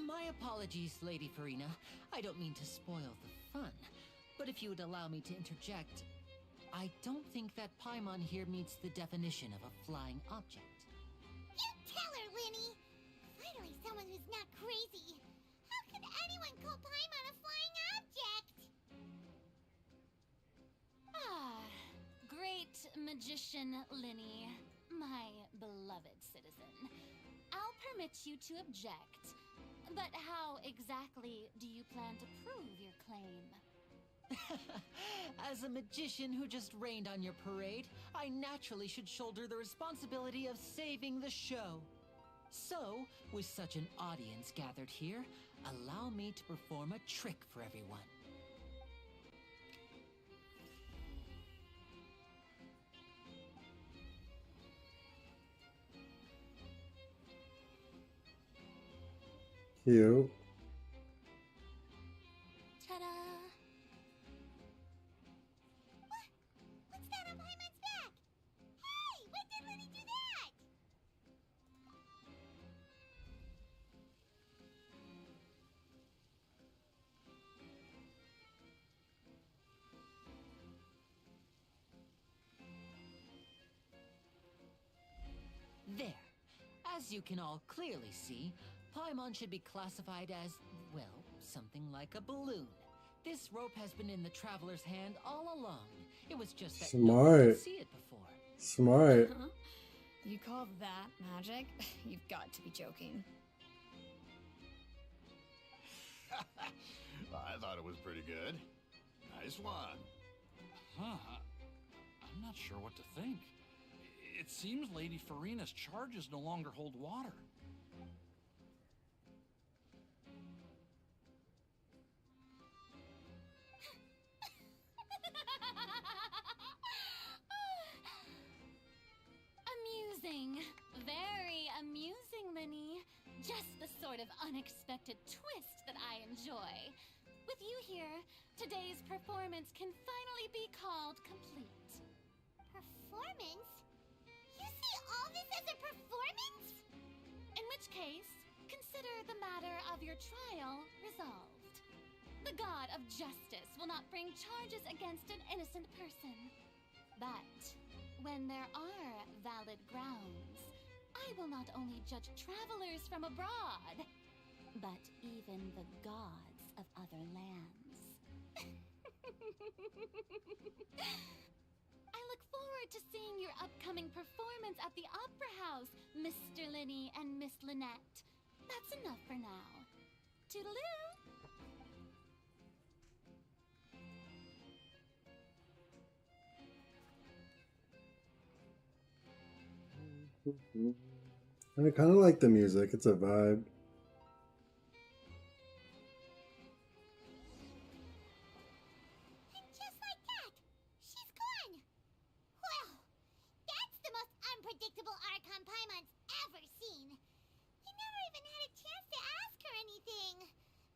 [SPEAKER 5] My apologies, Lady Farina. I don't mean to spoil the fun. But if you would allow me to interject, I don't think that Paimon here meets the definition of a flying object.
[SPEAKER 6] You tell her, Winnie! Finally someone who's not crazy. How could anyone call Paimon a flying object?
[SPEAKER 3] Ah, great magician Linny, my beloved citizen. I'll permit you to object, but how exactly do you plan to prove your claim?
[SPEAKER 5] As a magician who just rained on your parade, I naturally should shoulder the responsibility of saving the show. So, with such an audience gathered here, allow me to perform a trick for everyone.
[SPEAKER 1] Cute.
[SPEAKER 3] Ta-da!
[SPEAKER 6] What's that on Paimon's back? Hey, when did Winnie do that?
[SPEAKER 5] There. As you can all clearly see, Paimon should be classified as, well, something like a balloon. This rope has been in the traveler's hand all along. It was just that no one could
[SPEAKER 1] Smart.
[SPEAKER 5] see it before.
[SPEAKER 1] Smart.
[SPEAKER 9] Huh? You call that magic? You've got to be joking.
[SPEAKER 7] I thought it was pretty good. Nice one.
[SPEAKER 8] Huh. I'm not sure what to think. It seems Lady Farina's charges no longer hold water.
[SPEAKER 3] Amusing. Very amusing, Linny. Just the sort of unexpected twist that I enjoy. With you here, Today's performance can finally be called complete.
[SPEAKER 6] Performance? You see all this as a performance?
[SPEAKER 3] In which case, consider the matter of your trial resolved. The god of justice will not bring charges against an innocent person. But when there are valid grounds, I will not only judge travelers from abroad, but even the gods of other lands. I look forward to seeing your upcoming performance at the Opera House, Mr. Linney and Miss Lynette. That's enough for now. Toodaloo!
[SPEAKER 1] I kind of like the music. It's a vibe.
[SPEAKER 6] And just like that, she's gone. Well, that's the most unpredictable Archon Paimon's ever seen. He never even had a chance to ask her anything.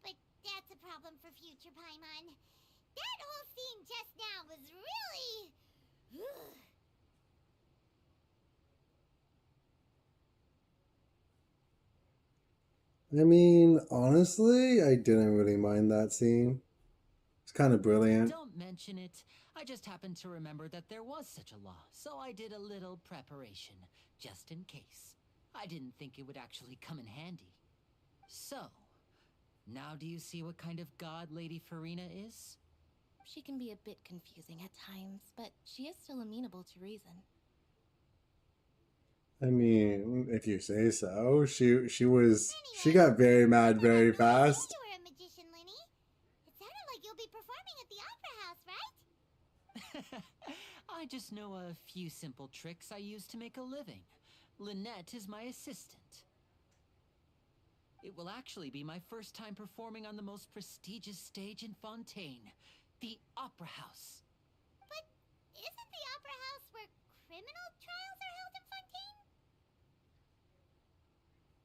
[SPEAKER 6] But that's a problem for future Paimon. That whole scene just now was really...
[SPEAKER 1] I mean, honestly, I didn't really mind that scene. It's kind of brilliant.
[SPEAKER 5] Don't mention it. I just happened to remember that there was such a law, so I did a little preparation, just in case. I didn't think it would actually come in handy. So, now do you see what kind of god Lady Farina is?
[SPEAKER 3] She can be a bit confusing at times, but she is still amenable to reason.
[SPEAKER 1] I mean, if you say so. She got very mad very fast.
[SPEAKER 6] You were a magician, Linny. It sounded like you'll be performing at the Opera House, right?
[SPEAKER 5] I just know a few simple tricks I use to make a living. Lynette is my assistant. It will actually be my first time performing on the most prestigious stage in Fontaine, the Opera House.
[SPEAKER 6] But isn't the Opera House where criminal trials are held in Fontaine?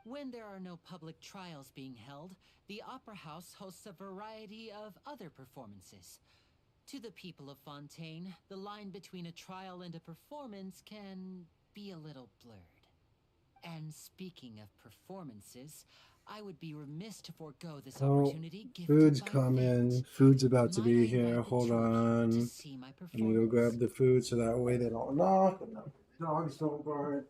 [SPEAKER 5] When there are no public trials being held, the Opera House hosts a variety of other performances. To the people of Fontaine, the line between a trial and a performance can be a little blurred. And speaking of performances, I would be remiss to forego this opportunity gifted
[SPEAKER 1] Food's
[SPEAKER 5] by
[SPEAKER 1] coming.
[SPEAKER 5] fate.
[SPEAKER 1] Food's about to
[SPEAKER 5] Might
[SPEAKER 1] be
[SPEAKER 5] I
[SPEAKER 1] here.
[SPEAKER 5] invite the
[SPEAKER 1] Hold
[SPEAKER 5] jury
[SPEAKER 1] on.
[SPEAKER 5] to see my
[SPEAKER 1] I'm gonna go grab
[SPEAKER 5] performance?
[SPEAKER 1] the food so that way they don't knock and the dogs don't bark.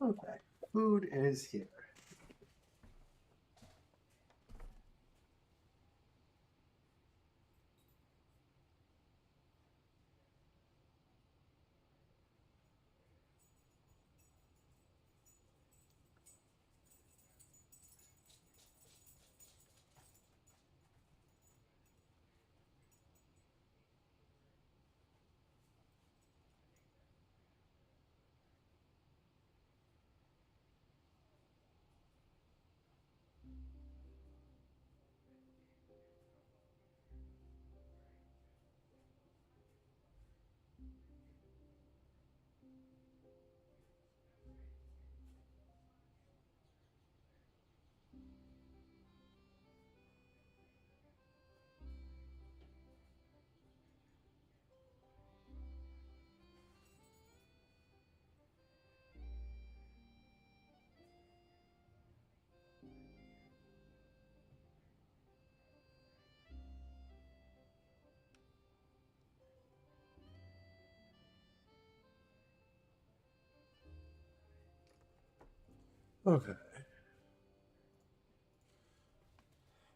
[SPEAKER 1] Okay, food is here. Okay.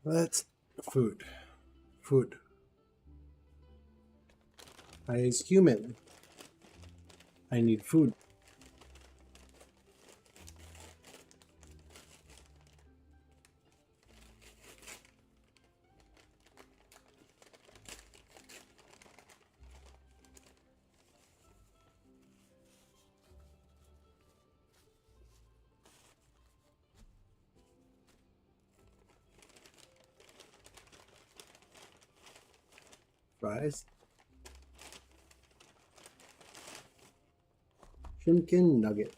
[SPEAKER 1] Let's food. Food. I is human. I need food. Fries. Shrimkin nuggets.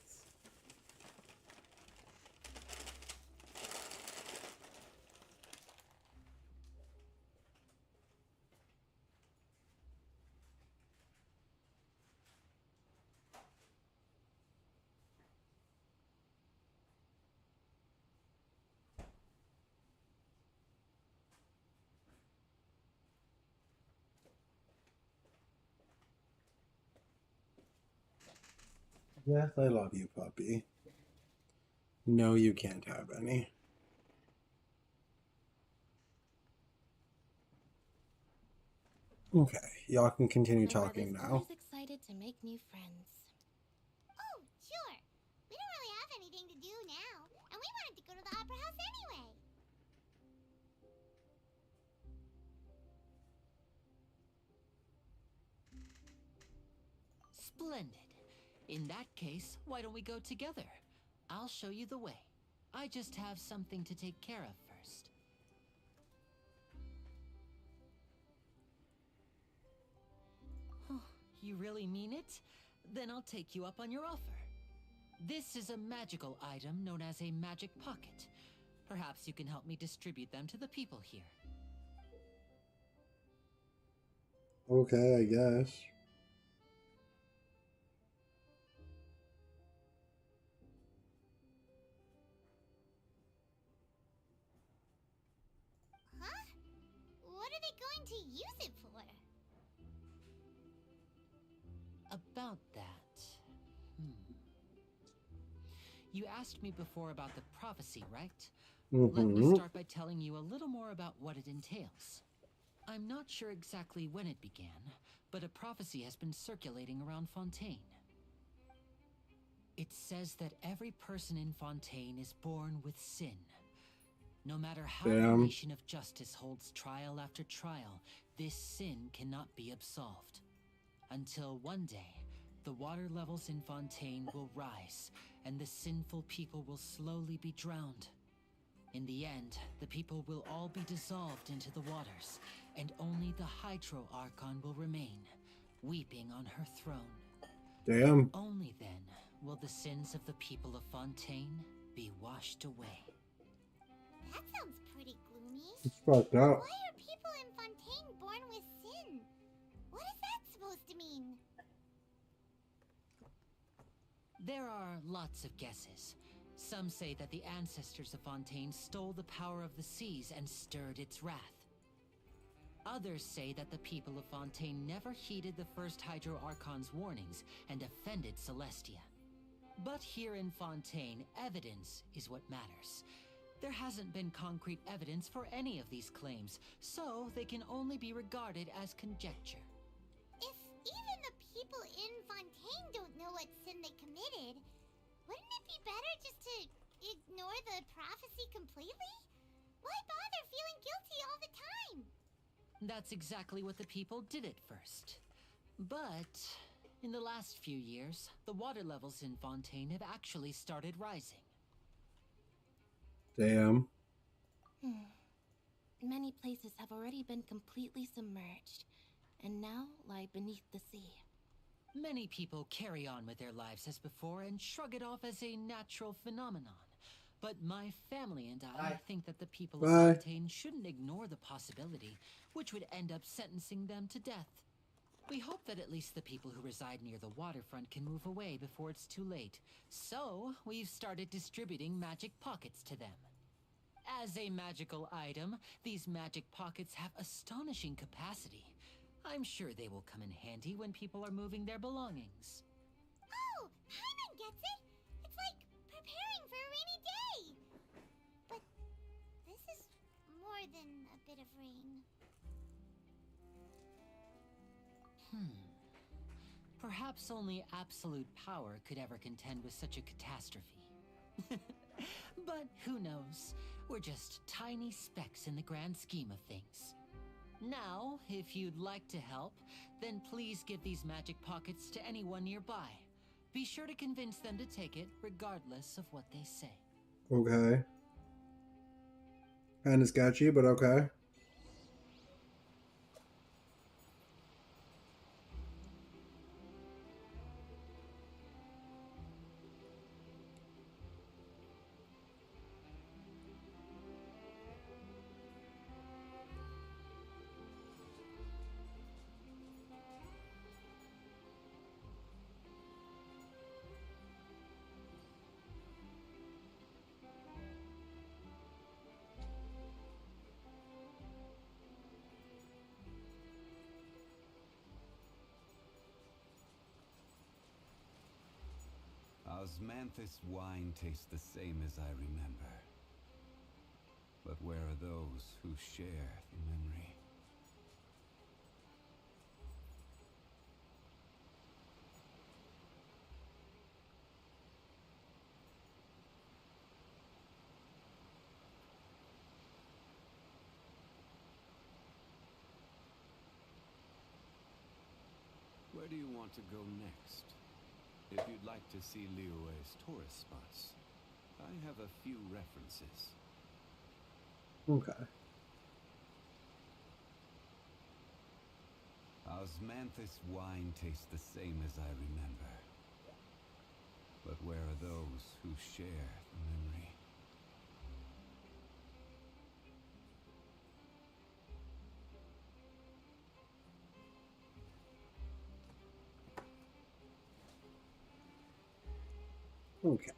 [SPEAKER 1] Yes, I love you, puppy. No, you can't have any. Okay, y'all can continue
[SPEAKER 3] My
[SPEAKER 1] talking
[SPEAKER 3] brother's
[SPEAKER 1] now.
[SPEAKER 3] always excited to make new friends.
[SPEAKER 6] Oh, sure. We don't really have anything to do now, and we wanted to go to the Opera House anyway.
[SPEAKER 5] Splendid. In that case, why don't we go together? I'll show you the way. I just have something to take care of first. You really mean it? Then I'll take you up on your offer. This is a magical item known as a magic pocket. Perhaps you can help me distribute them to the people here.
[SPEAKER 1] Okay, I guess.
[SPEAKER 6] Huh? What are they going to use it for?
[SPEAKER 5] About that. You asked me before about the prophecy, right? Let me start by telling you a little more about what it entails. I'm not sure exactly when it began, but a prophecy has been circulating around Fontaine. It says that every person in Fontaine is born with sin. No matter how the nation of justice holds trial after trial, this sin cannot be absolved. Until one day, the water levels in Fontaine will rise, and the sinful people will slowly be drowned. In the end, the people will all be dissolved into the waters, and only the Hydro Archon will remain, weeping on her throne.
[SPEAKER 1] Damn.
[SPEAKER 5] Only then will the sins of the people of Fontaine be washed away.
[SPEAKER 6] That sounds pretty gloomy.
[SPEAKER 1] It's fucked up.
[SPEAKER 6] Why are people in Fontaine born with sin? What is that supposed to mean?
[SPEAKER 5] There are lots of guesses. Some say that the ancestors of Fontaine stole the power of the seas and stirred its wrath. Others say that the people of Fontaine never heeded the first Hydro Archon's warnings and offended Celestia. But here in Fontaine, evidence is what matters. There hasn't been concrete evidence for any of these claims, so they can only be regarded as conjecture.
[SPEAKER 6] If even the people in Fontaine don't know what sin they committed, wouldn't it be better just to ignore the prophecy completely? Why bother feeling guilty all the time?
[SPEAKER 5] That's exactly what the people did at first. But in the last few years, the water levels in Fontaine have actually started rising.
[SPEAKER 1] Damn.
[SPEAKER 3] Many places have already been completely submerged, and now lie beneath the sea.
[SPEAKER 5] Many people carry on with their lives as before and shrug it off as a natural phenomenon. But my family and I think that the people of Fontaine shouldn't ignore the possibility, which would end up sentencing them to death. We hope that at least the people who reside near the waterfront can move away before it's too late. So, we've started distributing magic pockets to them. As a magical item, these magic pockets have astonishing capacity. I'm sure they will come in handy when people are moving their belongings.
[SPEAKER 6] Oh, Paimon gets it! It's like preparing for a rainy bit of rain.
[SPEAKER 5] Perhaps only absolute power could ever contend with such a catastrophe. But who knows? We're just tiny specks in the grand scheme of things. Now, if you'd like to help, then please give these magic pockets to anyone nearby. Be sure to convince them to take it, regardless of what they say.
[SPEAKER 1] Okay. Kinda sketchy, but okay.
[SPEAKER 4] Osmanthus wine tastes the same as I remember. But where are those who share the memory? Where do you want to go next? If you'd like to see Liyue's tourist spots, I have a few references.
[SPEAKER 1] Okay.
[SPEAKER 4] Osmanthus wine tastes the same as I remember. But where are those who share the memory?
[SPEAKER 1] Okay.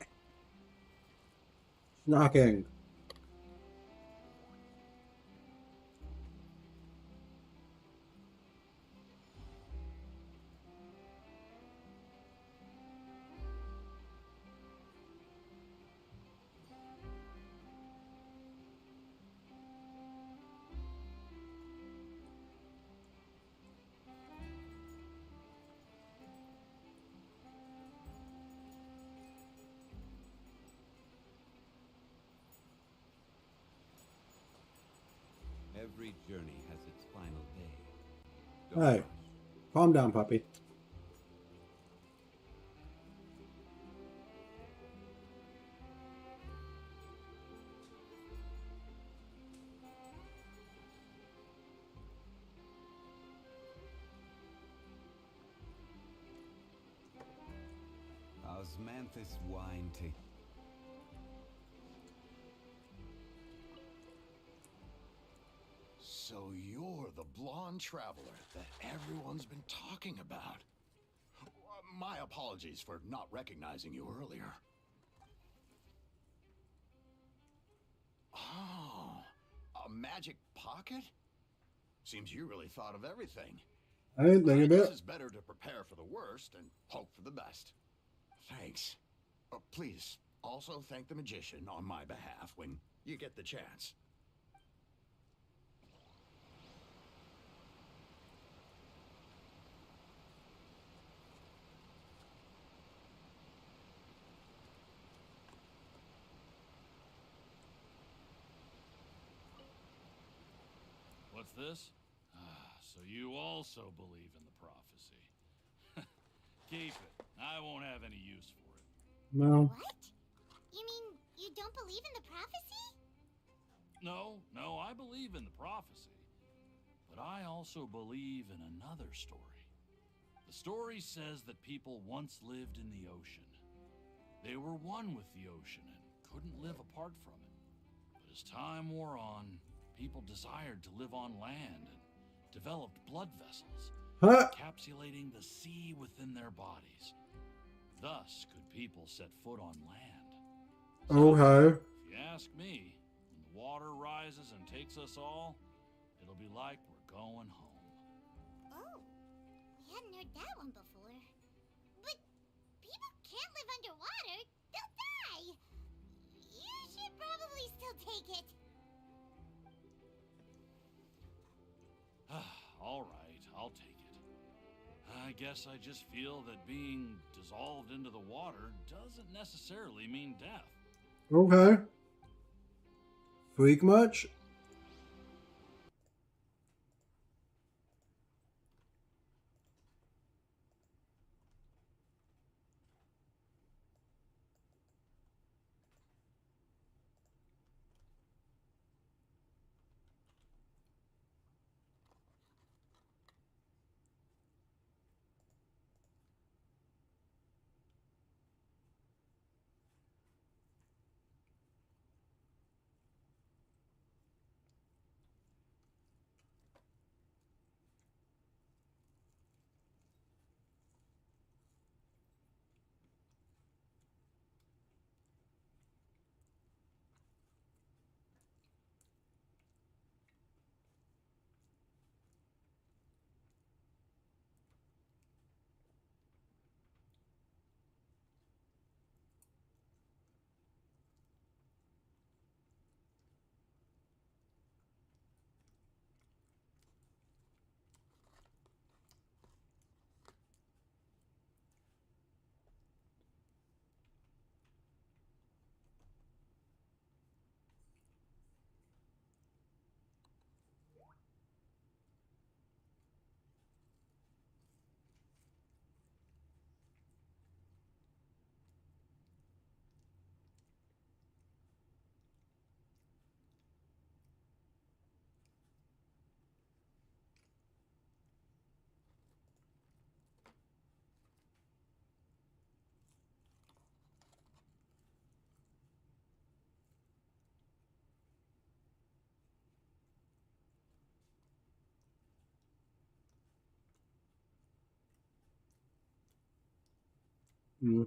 [SPEAKER 1] Knocking.
[SPEAKER 4] Every journey has its final day.
[SPEAKER 1] Hey,
[SPEAKER 4] rush.
[SPEAKER 1] calm down, puppy.
[SPEAKER 4] Osmanthus wine tastes.
[SPEAKER 7] So you're the blonde traveler that everyone's been talking about. My apologies for not recognizing you earlier. Oh, a magic pocket? Seems you really thought of everything.
[SPEAKER 1] I didn't think
[SPEAKER 7] I
[SPEAKER 1] of
[SPEAKER 7] guess
[SPEAKER 1] it.
[SPEAKER 7] it's better to prepare for the worst and hope for the best. Thanks. Please, also thank the magician on my behalf when you get the chance.
[SPEAKER 8] What's this? So you also believe in the prophecy. Keep it. I won't have any use for it.
[SPEAKER 1] No.
[SPEAKER 6] What? You mean you don't believe in the prophecy?
[SPEAKER 8] No, I believe in the prophecy. But I also believe in another story. The story says that people once lived in the ocean. They were one with the ocean and couldn't live apart from it. But as time wore on, people desired to live on land and developed blood vessels,
[SPEAKER 1] Huh?
[SPEAKER 8] encapsulating the sea within their bodies. Thus could people set foot on land.
[SPEAKER 1] Okay.
[SPEAKER 8] If you ask me, when the water rises and takes us all, it'll be like we're going home.
[SPEAKER 6] Oh, we hadn't heard that one before. But people can't live underwater. They'll die. You should probably still take it.
[SPEAKER 8] I'll take it. I guess I just feel that being dissolved into the water doesn't necessarily mean death.
[SPEAKER 1] Okay. Freak much? Mm.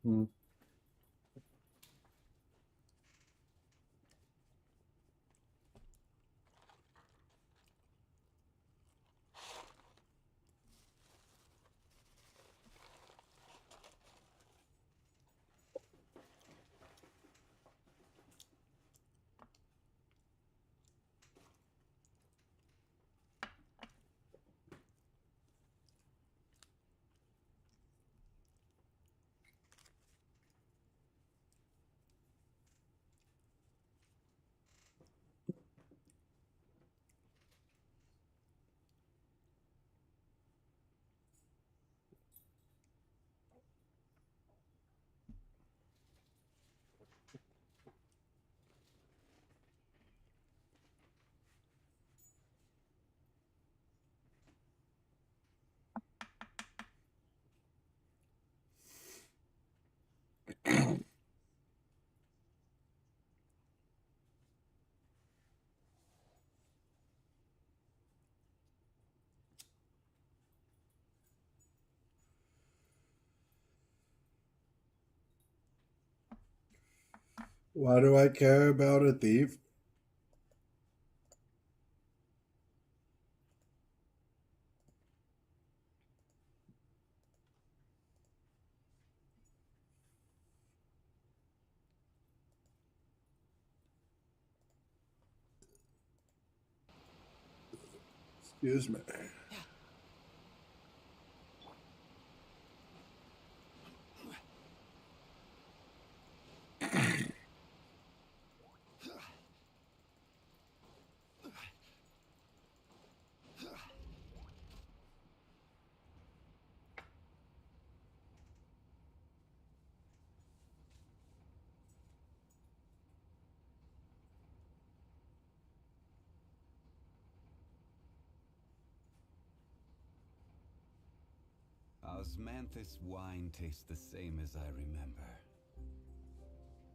[SPEAKER 1] Mm. Why do I care about a thief? Excuse me.
[SPEAKER 4] Osmanthus wine tastes the same as I remember.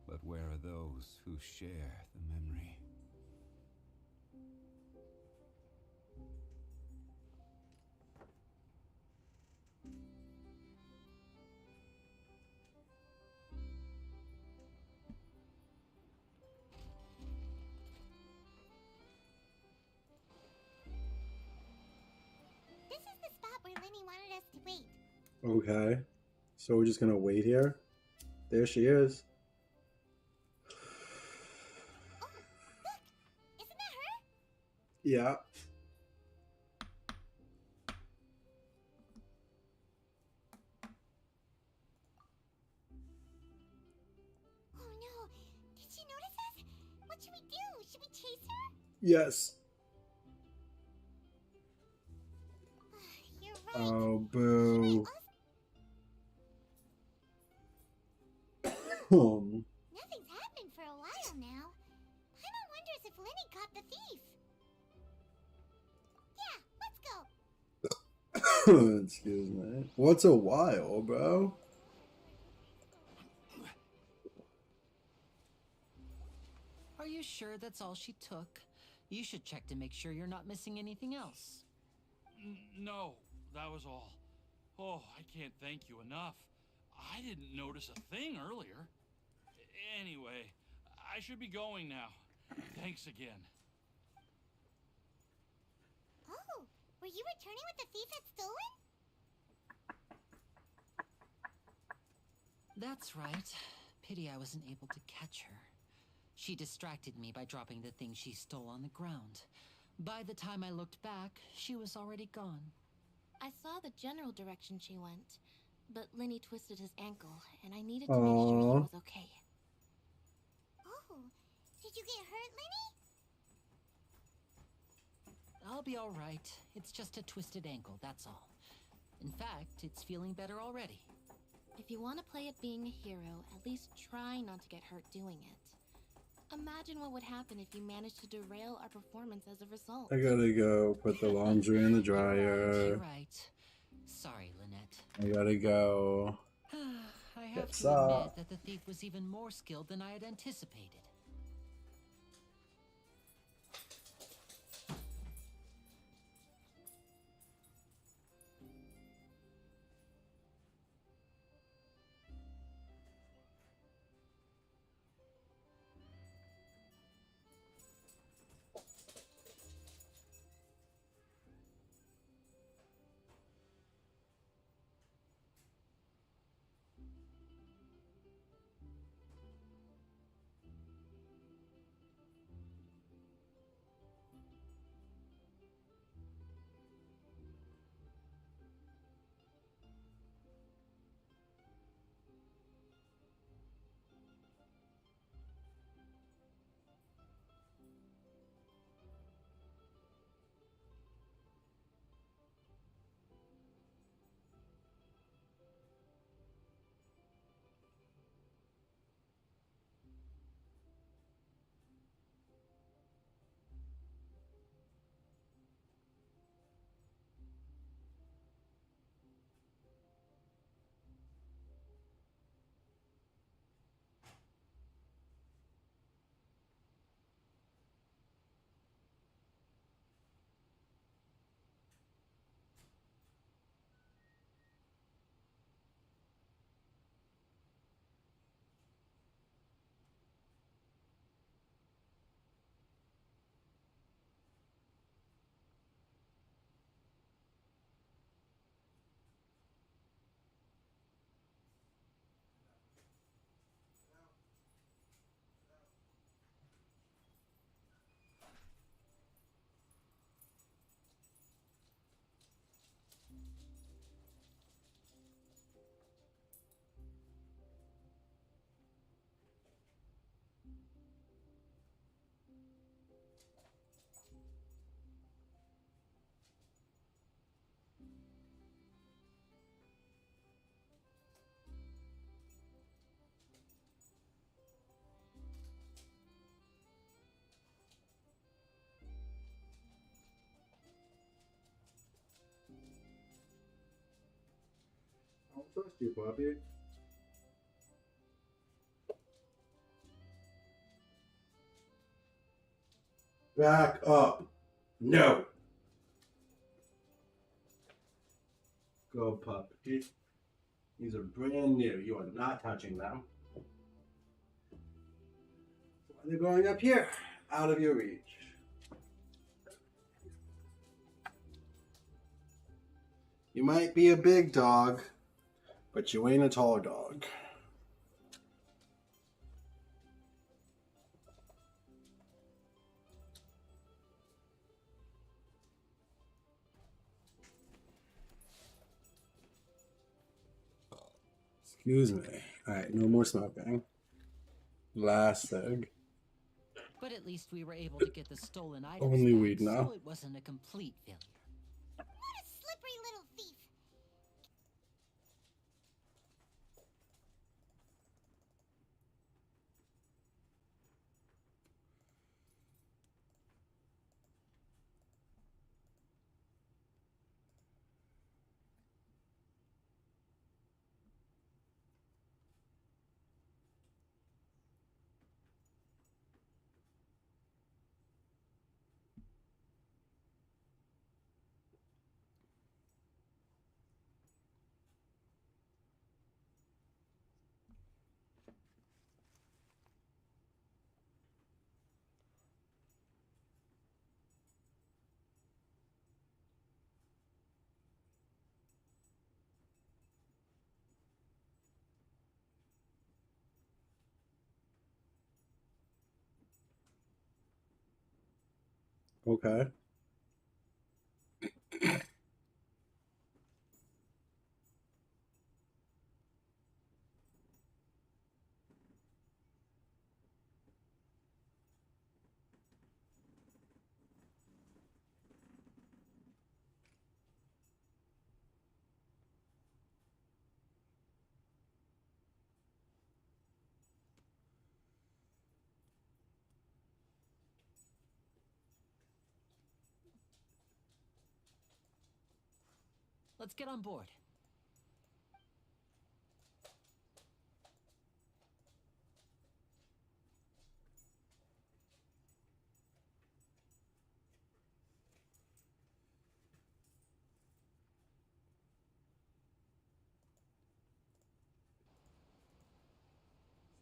[SPEAKER 4] But where are those who share the memory?
[SPEAKER 6] This is the spot where Lenny wanted us to wait.
[SPEAKER 1] Okay. So we're just gonna wait here? There she is.
[SPEAKER 6] Oh, look! Isn't that her?
[SPEAKER 1] Yeah.
[SPEAKER 6] Oh no! Did she notice us? What should we do? Should we chase her?
[SPEAKER 1] Yes.
[SPEAKER 6] You're right.
[SPEAKER 1] Oh,
[SPEAKER 6] Should
[SPEAKER 1] boo.
[SPEAKER 6] Nothing's happened for a while now. Paimon wonders if Lenny caught the thief. Yeah, let's go.
[SPEAKER 1] Excuse me. What's a while, bro?
[SPEAKER 5] Are you sure that's all she took? You should check to make sure you're not missing anything else.
[SPEAKER 8] No, that was all. Oh, I can't thank you enough. I didn't notice a thing earlier. Anyway, I should be going now. Thanks again.
[SPEAKER 6] Oh, were you returning what the thief had stolen?
[SPEAKER 5] That's right. Pity I wasn't able to catch her. She distracted me by dropping the thing she stole on the ground. By the time I looked back, she was already gone.
[SPEAKER 3] I saw the general direction she went, but Lenny twisted his ankle, and I needed to make sure he
[SPEAKER 1] Aww.
[SPEAKER 3] was okay.
[SPEAKER 6] Oh, did you get hurt, Lenny?
[SPEAKER 5] I'll be all right. It's just a twisted ankle, that's all. In fact, it's feeling better already.
[SPEAKER 3] If you want to play at being a hero, at least try not to get hurt doing it. Imagine what would happen if you managed to derail our performance as a result.
[SPEAKER 1] I gotta go put the laundry in the
[SPEAKER 5] You're
[SPEAKER 1] dryer.
[SPEAKER 5] right. Sorry, Lynette.
[SPEAKER 1] I gotta go.
[SPEAKER 5] I have
[SPEAKER 1] Get
[SPEAKER 5] to admit
[SPEAKER 1] up.
[SPEAKER 5] that the thief was even more skilled than I had anticipated.
[SPEAKER 1] trust you, puppy. Back up. No. Go, puppy. These are brand new. You are not touching them. Why are they going up here? Out of your reach. You might be a big dog, but you ain't a tall dog. Excuse me. Alright, no more smoking. Last thing.
[SPEAKER 5] But at least we were able to get the stolen items
[SPEAKER 1] Only
[SPEAKER 5] back,
[SPEAKER 1] weed now.
[SPEAKER 5] so it wasn't a complete failure.
[SPEAKER 6] What a slippery little thief!
[SPEAKER 1] Okay.
[SPEAKER 5] Let's get on board.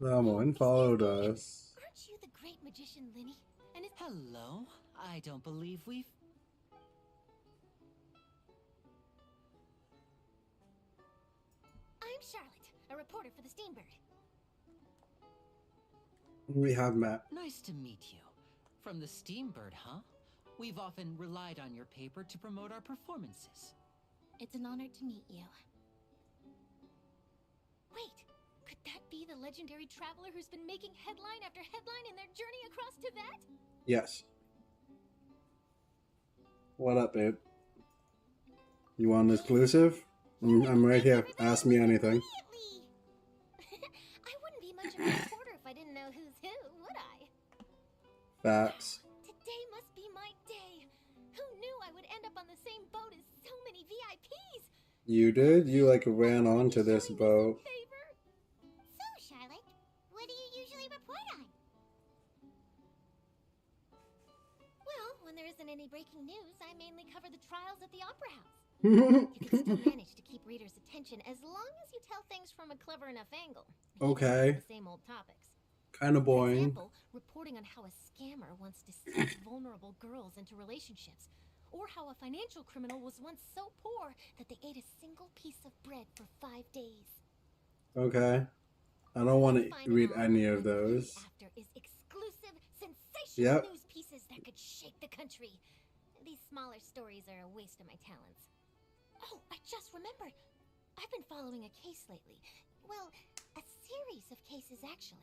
[SPEAKER 1] Someone followed us.
[SPEAKER 6] Aren't you the great magician, Linny? And it's
[SPEAKER 5] Hello? I don't believe we've...
[SPEAKER 6] I'm Charlotte, a reporter for the Steambird.
[SPEAKER 1] We have met.
[SPEAKER 5] Nice to meet you. From the Steambird, huh? We've often relied on your paper to promote our performances.
[SPEAKER 3] It's an honor to meet you.
[SPEAKER 6] Wait, could that be the legendary traveler who's been making headline after headline in their journey across Tibet?
[SPEAKER 1] Yes. What up, babe? You want an exclusive? I'm right here. Ask me anything.
[SPEAKER 6] Immediately. I wouldn't be much of a reporter if I didn't know who's who, would I?
[SPEAKER 1] Facts.
[SPEAKER 6] Today must be my day. Who knew I would end up on the same boat as so many VIPs?
[SPEAKER 1] You did? You like ran onto this boat.
[SPEAKER 6] Favor? So, Charlotte, what do you usually report on? Well, when there isn't any breaking news, I mainly cover the trials at the Opera House. You can still manage to keep readers' attention as long as you tell things from a clever enough angle.
[SPEAKER 1] Okay.
[SPEAKER 6] The same old topics.
[SPEAKER 1] Kind of
[SPEAKER 6] For
[SPEAKER 1] boring.
[SPEAKER 6] example, reporting on how a scammer once deceived vulnerable girls into relationships, or how a financial criminal was once so poor that they ate a single piece of bread for 5 days.
[SPEAKER 1] Okay. I don't want to
[SPEAKER 6] Finding
[SPEAKER 1] read
[SPEAKER 6] out
[SPEAKER 1] any
[SPEAKER 6] what
[SPEAKER 1] of
[SPEAKER 6] comes
[SPEAKER 1] those.
[SPEAKER 6] After is exclusive, sensational
[SPEAKER 1] Yep.
[SPEAKER 6] news pieces that could shake the country. These smaller stories are a waste of my talents. Oh, I just remembered. I've been following a case lately. Well, a series of cases, actually.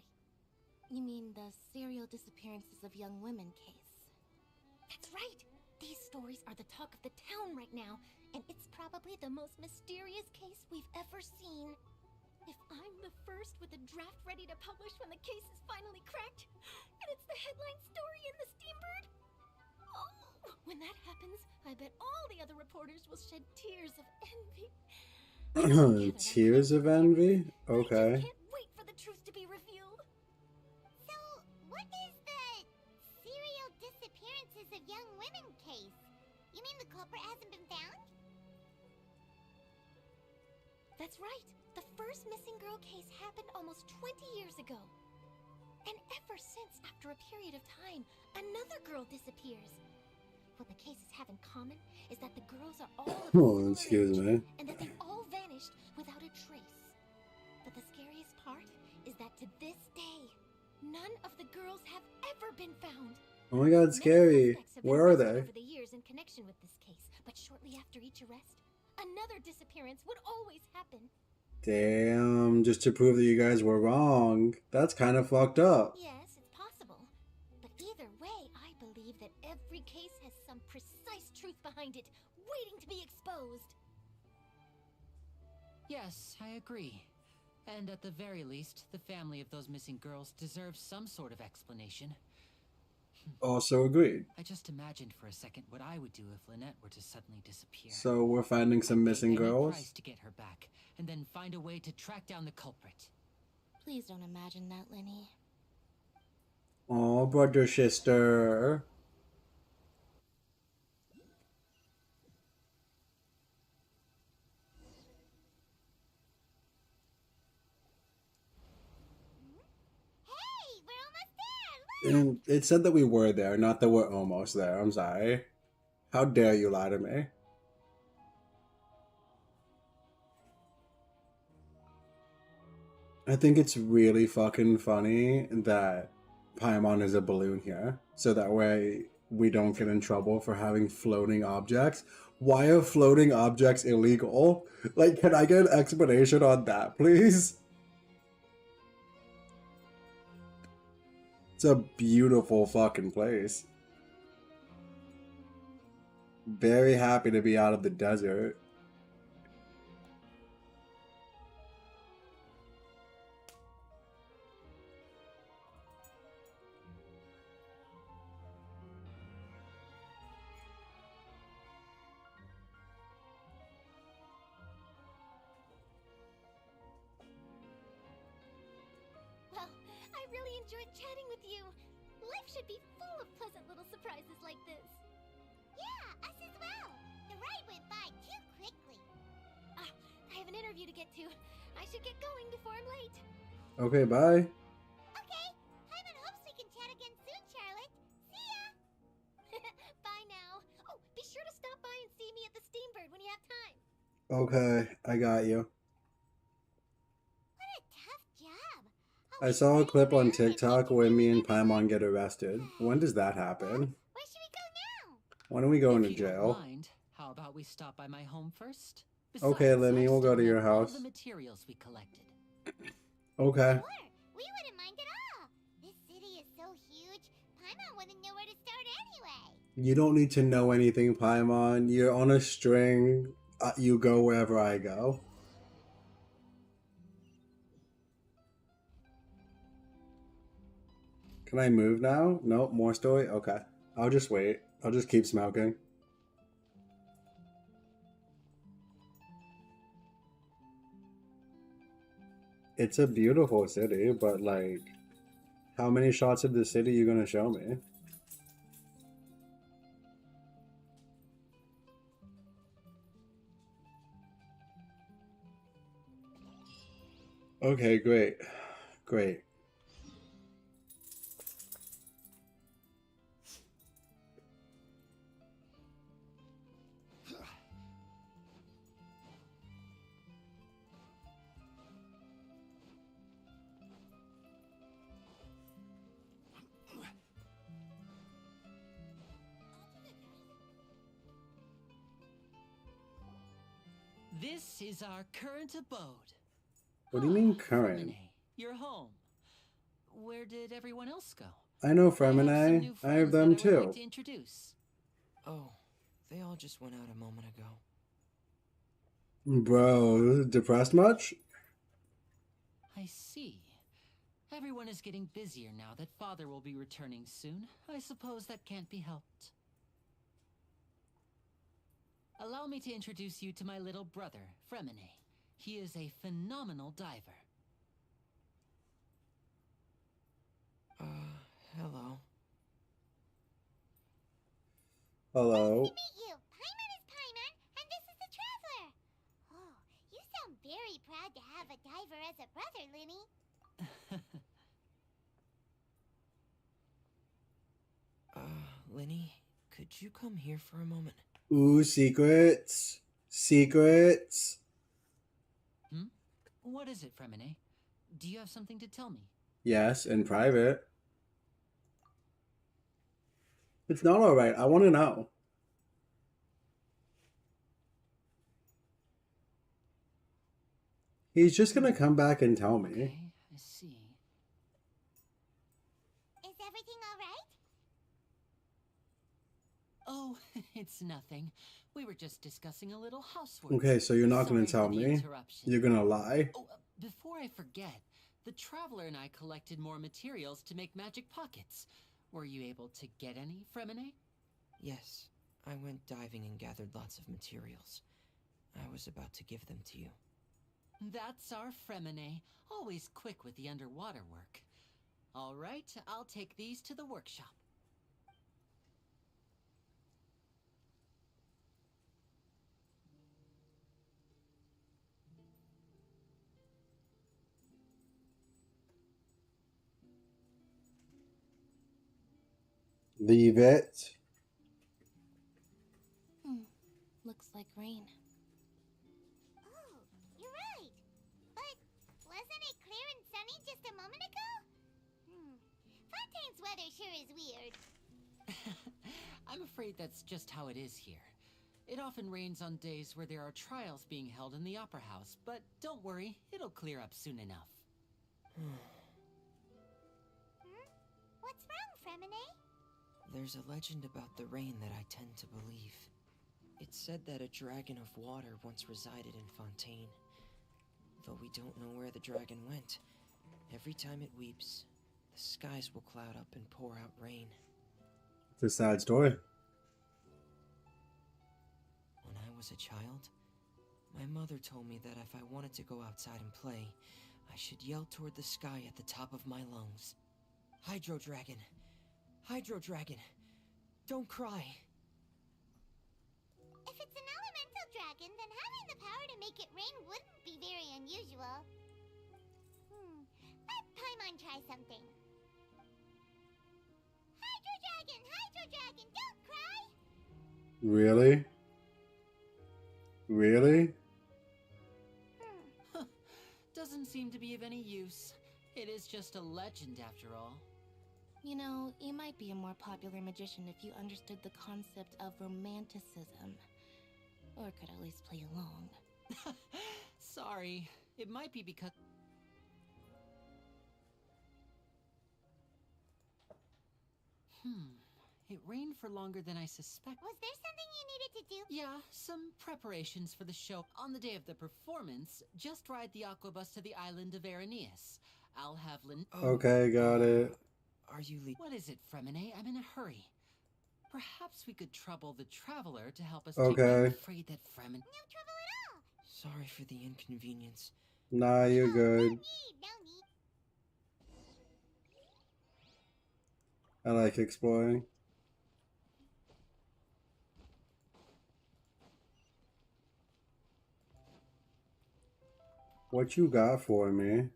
[SPEAKER 3] You mean the serial disappearances of young women case?
[SPEAKER 6] That's right. These stories are the talk of the town right now, and it's probably the most mysterious case we've ever seen. If I'm the first with a draft ready to publish when the case is finally cracked, and it's the headline story in the Steambird, oh, when that happens, I bet all the other reporters will shed tears of envy.
[SPEAKER 1] Tears of envy? Okay.
[SPEAKER 6] Can't wait for the truth to be revealed. So, what is the serial disappearances of young women case? You mean the culprit hasn't been found?
[SPEAKER 3] That's right. The first missing girl case happened almost 20 years ago. And ever since, after a period of time, another girl disappears. What the cases have in common is that the girls are all of a
[SPEAKER 1] Oh,
[SPEAKER 3] similar
[SPEAKER 1] excuse
[SPEAKER 3] age,
[SPEAKER 1] me.
[SPEAKER 3] and that they've all vanished without a trace. But the scariest part is that to this day, none of the girls have ever been found.
[SPEAKER 1] Oh my god,
[SPEAKER 3] Many
[SPEAKER 1] scary.
[SPEAKER 3] suspects have been
[SPEAKER 1] Where are
[SPEAKER 3] arrested
[SPEAKER 1] they?
[SPEAKER 3] over the years in connection with this case, but shortly after each arrest, another disappearance would always happen.
[SPEAKER 1] Damn, just to prove that you guys were wrong. That's kind of fucked up.
[SPEAKER 3] Yes, it's possible. But either way, I believe that every case has some precise truth behind it, waiting to be exposed.
[SPEAKER 5] Yes, I agree. And at the very least, the family of those missing girls deserves some sort of explanation.
[SPEAKER 1] Also agreed.
[SPEAKER 5] I just imagined for a second what I would do if Lynette were to suddenly disappear.
[SPEAKER 1] So we're finding some missing
[SPEAKER 5] I'd pay any
[SPEAKER 1] girls?
[SPEAKER 5] price to get her back, and then find a way to track down the culprit.
[SPEAKER 3] Please don't imagine that, Lenny.
[SPEAKER 1] Oh, brother, sister.
[SPEAKER 6] Hey, we're almost there! Look!
[SPEAKER 1] And it said that we were there, not that we're almost there. I'm sorry. How dare you lie to me? I think it's really fucking funny that Paimon is a balloon here, so that way we don't get in trouble for having floating objects. Why are floating objects illegal? Like, can I get an explanation on that, please? It's a beautiful fucking place. Very happy to be out of the desert.
[SPEAKER 6] Well, I really enjoyed chatting with you. Life should be full of pleasant little surprises like this. Yeah, us as well. The ride went by too quickly.
[SPEAKER 3] I have an interview to get to. I should get going before I'm late.
[SPEAKER 1] Okay, bye.
[SPEAKER 6] Okay, Hyman hopes we can chat again soon, Charlotte. See ya!
[SPEAKER 3] Bye now. Oh, be sure to stop by and see me at the Steambird when you have time.
[SPEAKER 1] Okay, I got you.
[SPEAKER 6] What a tough job.
[SPEAKER 1] I saw a clip on TikTok where me and Paimon get arrested. When does that happen?
[SPEAKER 6] Where should we go now?
[SPEAKER 1] When are we going to
[SPEAKER 5] If you don't
[SPEAKER 1] jail?
[SPEAKER 5] mind, how about we stop by my home first?
[SPEAKER 1] Okay,
[SPEAKER 5] Besides,
[SPEAKER 1] Lenny,
[SPEAKER 5] I
[SPEAKER 1] we'll go
[SPEAKER 5] still
[SPEAKER 1] to your
[SPEAKER 5] have all
[SPEAKER 1] house.
[SPEAKER 5] the materials we collected.
[SPEAKER 1] Okay.
[SPEAKER 6] Sure, we wouldn't mind at all. This city is so huge, Paimon wouldn't know where to start anyway.
[SPEAKER 1] You don't need to know anything, Paimon. You're on a string. You go wherever I go. Can I move now? Nope, more story? Okay. I'll just wait. I'll just keep smoking. It's a beautiful city, but like, how many shots of the city are you gonna show me? Okay, great. Great.
[SPEAKER 5] This is our current abode.
[SPEAKER 1] What do you mean
[SPEAKER 5] Ah,
[SPEAKER 1] current?
[SPEAKER 5] Fremine, you're home. Where did everyone else go?
[SPEAKER 1] I know
[SPEAKER 5] I have some
[SPEAKER 1] Fremine.
[SPEAKER 5] new
[SPEAKER 1] I have
[SPEAKER 5] friends
[SPEAKER 1] them
[SPEAKER 5] that I would
[SPEAKER 1] too.
[SPEAKER 5] like to introduce.
[SPEAKER 10] Oh, they all just went out a moment ago.
[SPEAKER 1] Bro, depressed much?
[SPEAKER 5] I see. Everyone is getting busier now that Father will be returning soon. I suppose that can't be helped. Allow me to introduce you to my little brother, Fremine. He is a phenomenal diver.
[SPEAKER 10] Hello.
[SPEAKER 1] Hello.
[SPEAKER 6] Nice to meet you. Paimon is Paimon, and this is the Traveler. Oh, you sound very proud to have a diver as a brother, Linny.
[SPEAKER 10] Linny, could you come here for a moment?
[SPEAKER 1] Ooh, secrets. Secrets.
[SPEAKER 5] What is it, Fremine? Do you have something to tell me?
[SPEAKER 1] Yes, in private. It's not alright. I want to know. He's just gonna come back and tell me.
[SPEAKER 5] Okay, I see.
[SPEAKER 6] Is everything all right?
[SPEAKER 5] Oh, it's nothing. We were just discussing a little housework.
[SPEAKER 1] Okay, so you're not
[SPEAKER 5] Sorry
[SPEAKER 1] gonna tell
[SPEAKER 5] for the
[SPEAKER 1] me?
[SPEAKER 5] interruption.
[SPEAKER 1] You're gonna lie?
[SPEAKER 5] Oh, before I forget, the Traveler and I collected more materials to make magic pockets. Were you able to get any, Fremine?
[SPEAKER 10] Yes, I went diving and gathered lots of materials. I was about to give them to you.
[SPEAKER 5] That's our Fremine, always quick with the underwater work. All right, I'll take these to the workshop.
[SPEAKER 1] Leave it.
[SPEAKER 3] Looks like rain.
[SPEAKER 6] Oh, you're right. But wasn't it clear and sunny just a moment ago? Fontaine's weather sure is weird.
[SPEAKER 5] I'm afraid that's just how it is here. It often rains on days where there are trials being held in the Opera House, but don't worry, it'll clear up soon enough.
[SPEAKER 6] What's wrong, Fremine?
[SPEAKER 10] There's a legend about the rain that I tend to believe. It's said that a dragon of water once resided in Fontaine. Though we don't know where the dragon went, every time it weeps, the skies will cloud up and pour out rain.
[SPEAKER 1] It's a sad story.
[SPEAKER 10] When I was a child, my mother told me that if I wanted to go outside and play, I should yell toward the sky at the top of my lungs. Hydro Dragon! Hydro Dragon! Don't cry!
[SPEAKER 6] If it's an elemental dragon, then having the power to make it rain wouldn't be very unusual. Let Paimon try something. Hydro Dragon, don't cry!
[SPEAKER 1] Really? Really?
[SPEAKER 5] Doesn't seem to be of any use. It is just a legend after all.
[SPEAKER 3] You know, you might be a more popular magician if you understood the concept of romanticism. Or could at least play along.
[SPEAKER 5] Sorry, it might be because... It rained for longer than I suspected.
[SPEAKER 6] Was there something you needed to do?
[SPEAKER 5] Yeah, some preparations for the show. On the day of the performance, just ride the aquabus to the island of Araneus. I'll have
[SPEAKER 1] Okay, got it.
[SPEAKER 10] Are you
[SPEAKER 5] What is it, Fremine? I'm in a hurry. Perhaps we could trouble the Traveler to help us.
[SPEAKER 1] Okay.
[SPEAKER 5] I'm afraid that Fremine...
[SPEAKER 6] No trouble at all.
[SPEAKER 10] Sorry for the inconvenience.
[SPEAKER 1] Nah, you're good.
[SPEAKER 6] No need.
[SPEAKER 1] I like exploring. What you got for me?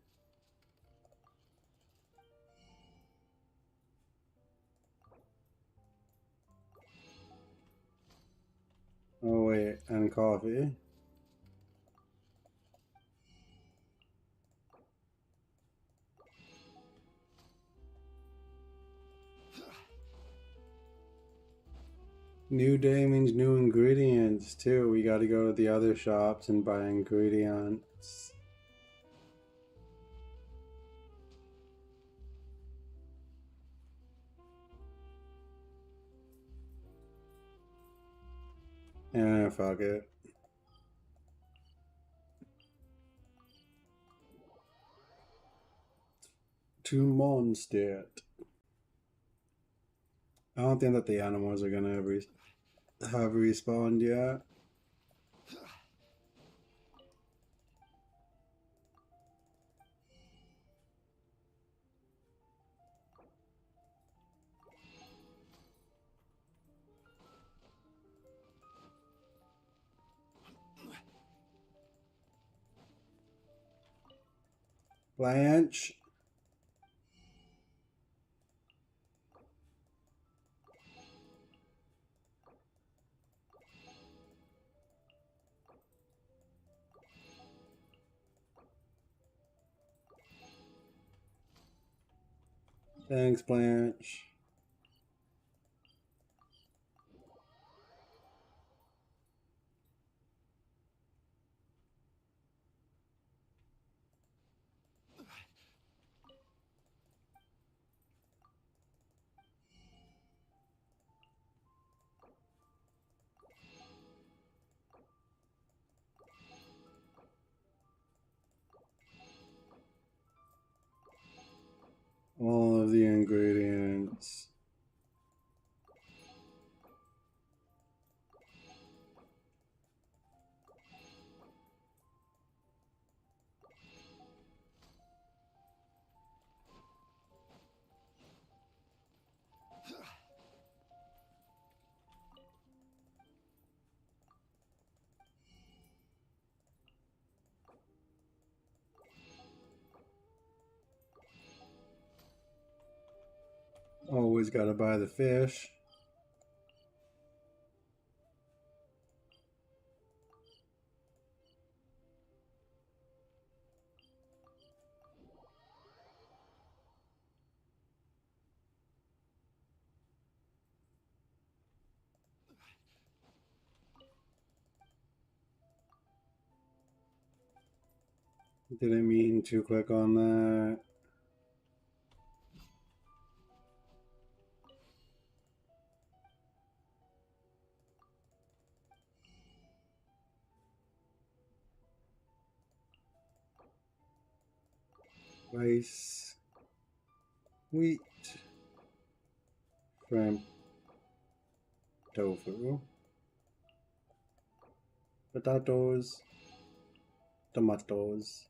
[SPEAKER 1] Oh wait, and coffee. New day means new ingredients too. We gotta go to the other shops and buy ingredients. Fuck it. To Mondstadt. I don't think that the animals are gonna have respawned yet. Blanche. Thanks, Blanche. All of the ingredients. Always gotta buy the fish. Didn't mean to click on that. Rice, wheat, shrimp, tofu, potatoes, tomatoes,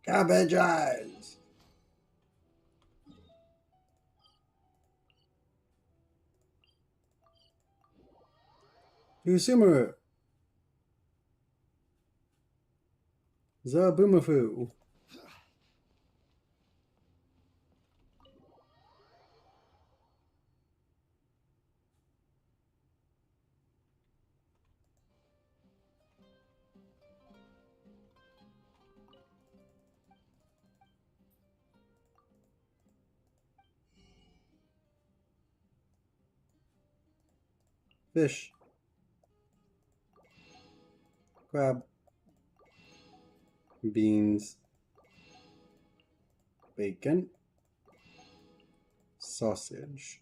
[SPEAKER 1] cabbage eyes. Yusumu, Zabumafu. Fish, crab, beans, bacon, sausage.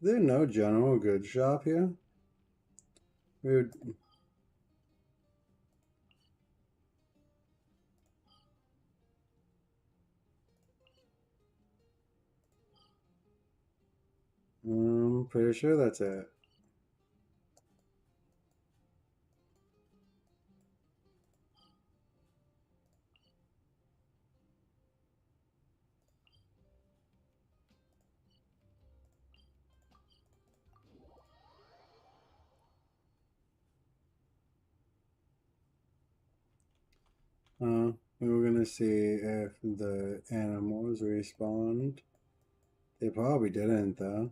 [SPEAKER 1] Is there no general goods shop here? Weird. I'm pretty sure that's it. We were gonna see if the animals respawned. They probably didn't, though.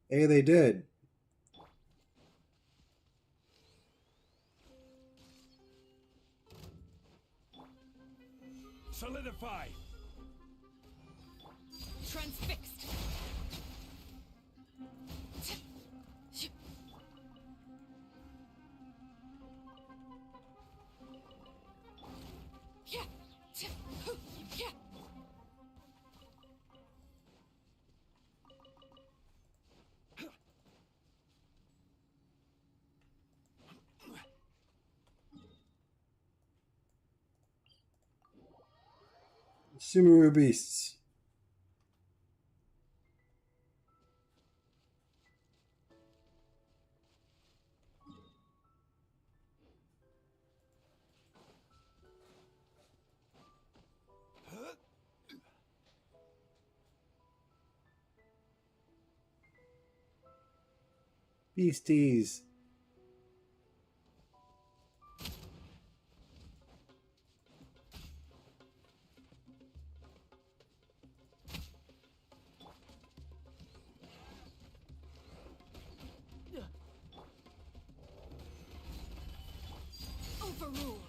[SPEAKER 1] Hey, they did.
[SPEAKER 8] Solidify!
[SPEAKER 9] Transfixed.
[SPEAKER 1] Sumeru beasts. Beasties.
[SPEAKER 9] Overruled.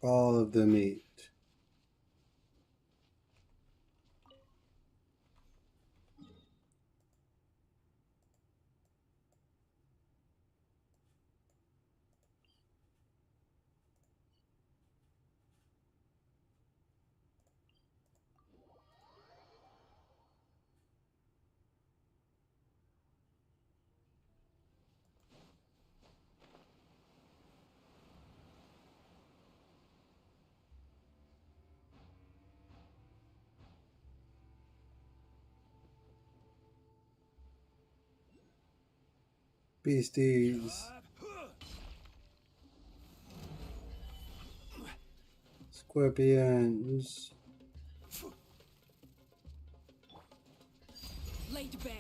[SPEAKER 1] All of the meat. Beasties. Scorpions.
[SPEAKER 9] Laid bare.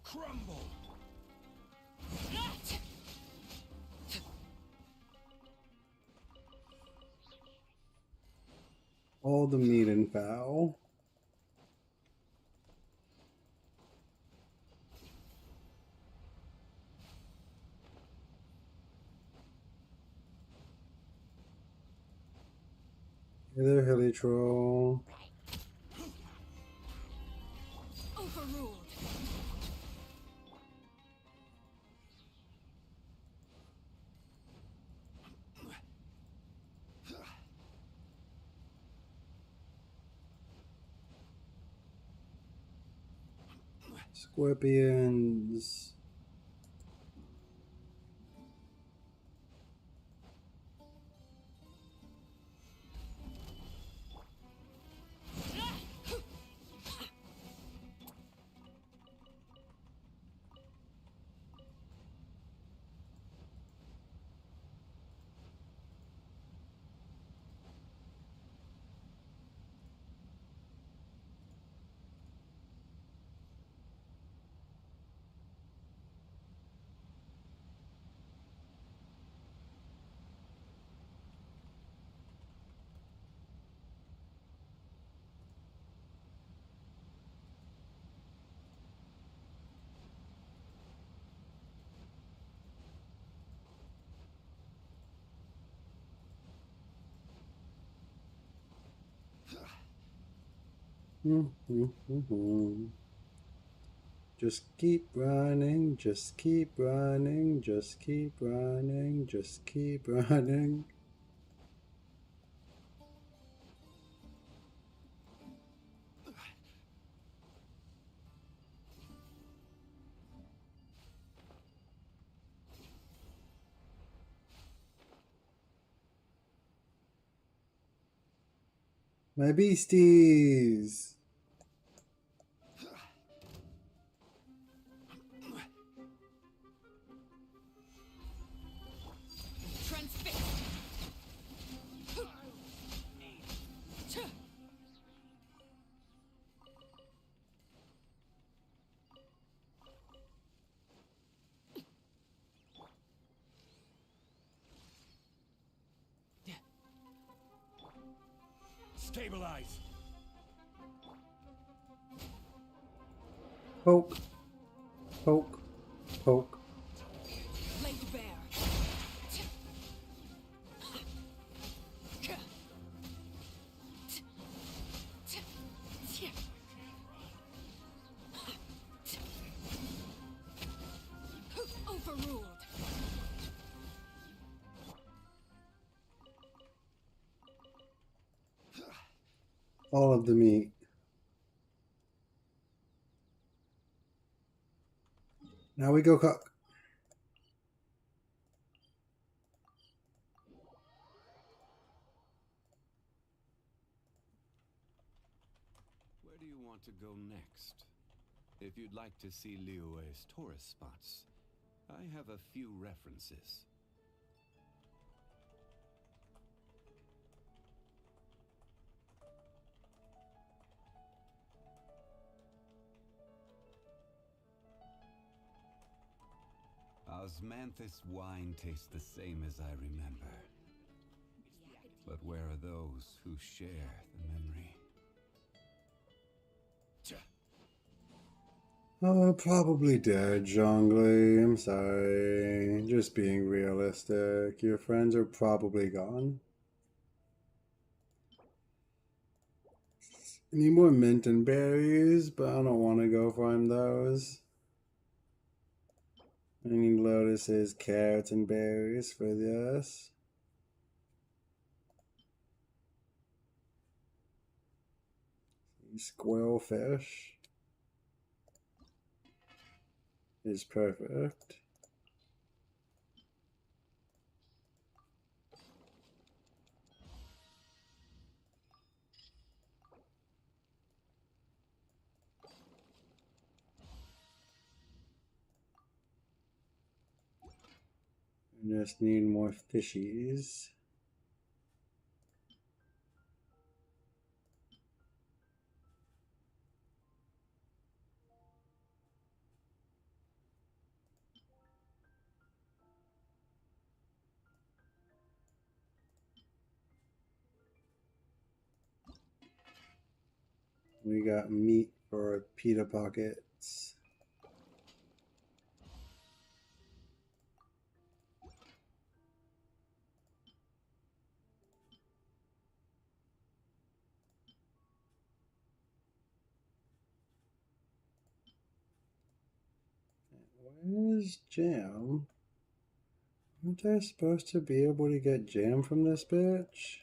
[SPEAKER 8] Crumble!
[SPEAKER 1] All the meat and fowl. Hey there, hilly troll.
[SPEAKER 9] Overruled.
[SPEAKER 1] Scorpions. Just keep running, just keep running, just keep running, just keep running. My beasties!
[SPEAKER 9] Transfixed.
[SPEAKER 8] Stabilize!
[SPEAKER 1] Poke, poke, poke.
[SPEAKER 9] Laid bare. Overruled.
[SPEAKER 1] All of the meat. Now we go cook.
[SPEAKER 4] Where do you want to go next? If you'd like to see Liyue's tourist spots, I have a few references. Osmanthus wine tastes the same as I remember. But where are those who share the memory?
[SPEAKER 1] Oh, probably dead, Zhongli. I'm sorry. Just being realistic. Your friends are probably gone. I need more mint and berries, but I don't want to go find those. I need lotuses, carrots, and berries for this. Squirrel fish is perfect. I just need more fishies. We got meat for pita pockets. Where's jam? Aren't I supposed to be able to get jam from this bitch?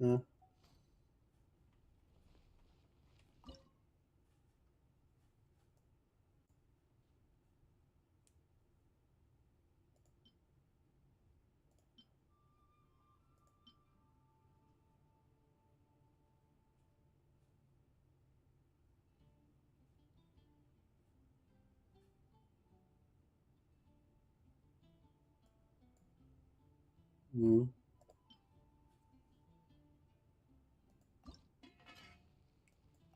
[SPEAKER 1] Huh? Hmm.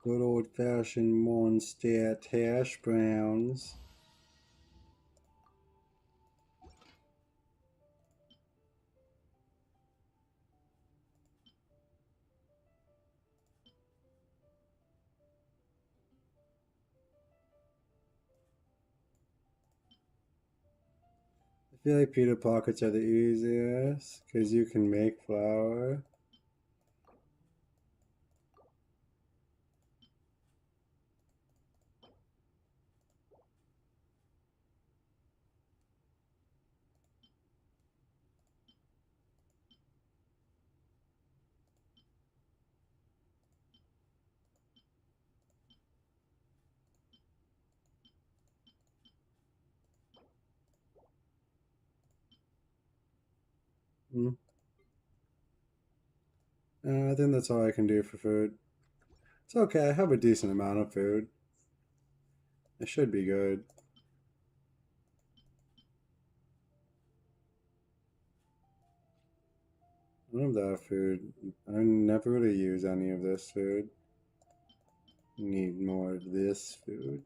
[SPEAKER 1] Good old-fashioned Mondstadt hash browns. I feel like pita pockets are the easiest because you can make flour. Hmm. I think that's all I can do for food. It's okay, I have a decent amount of food. It should be good. I love that food. I never really use any of this food. Need more of this food.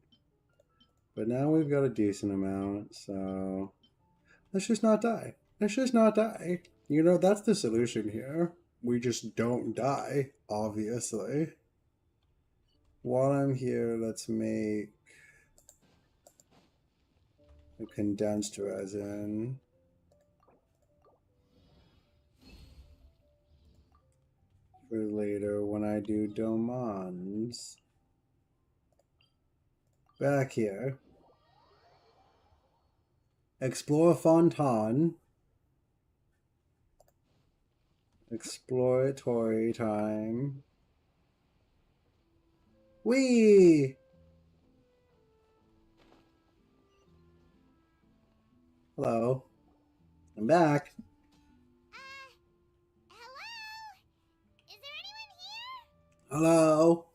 [SPEAKER 1] But now we've got a decent amount, so let's just not die. Let's just not die. You know, that's the solution here. We just don't die, obviously. While I'm here, let's make a condensed resin. For later when I do domans. Back here. Explore Fontaine. Exploratory time. Whee! Hello. I'm back.
[SPEAKER 6] Hello? Is there anyone here?
[SPEAKER 1] Hello.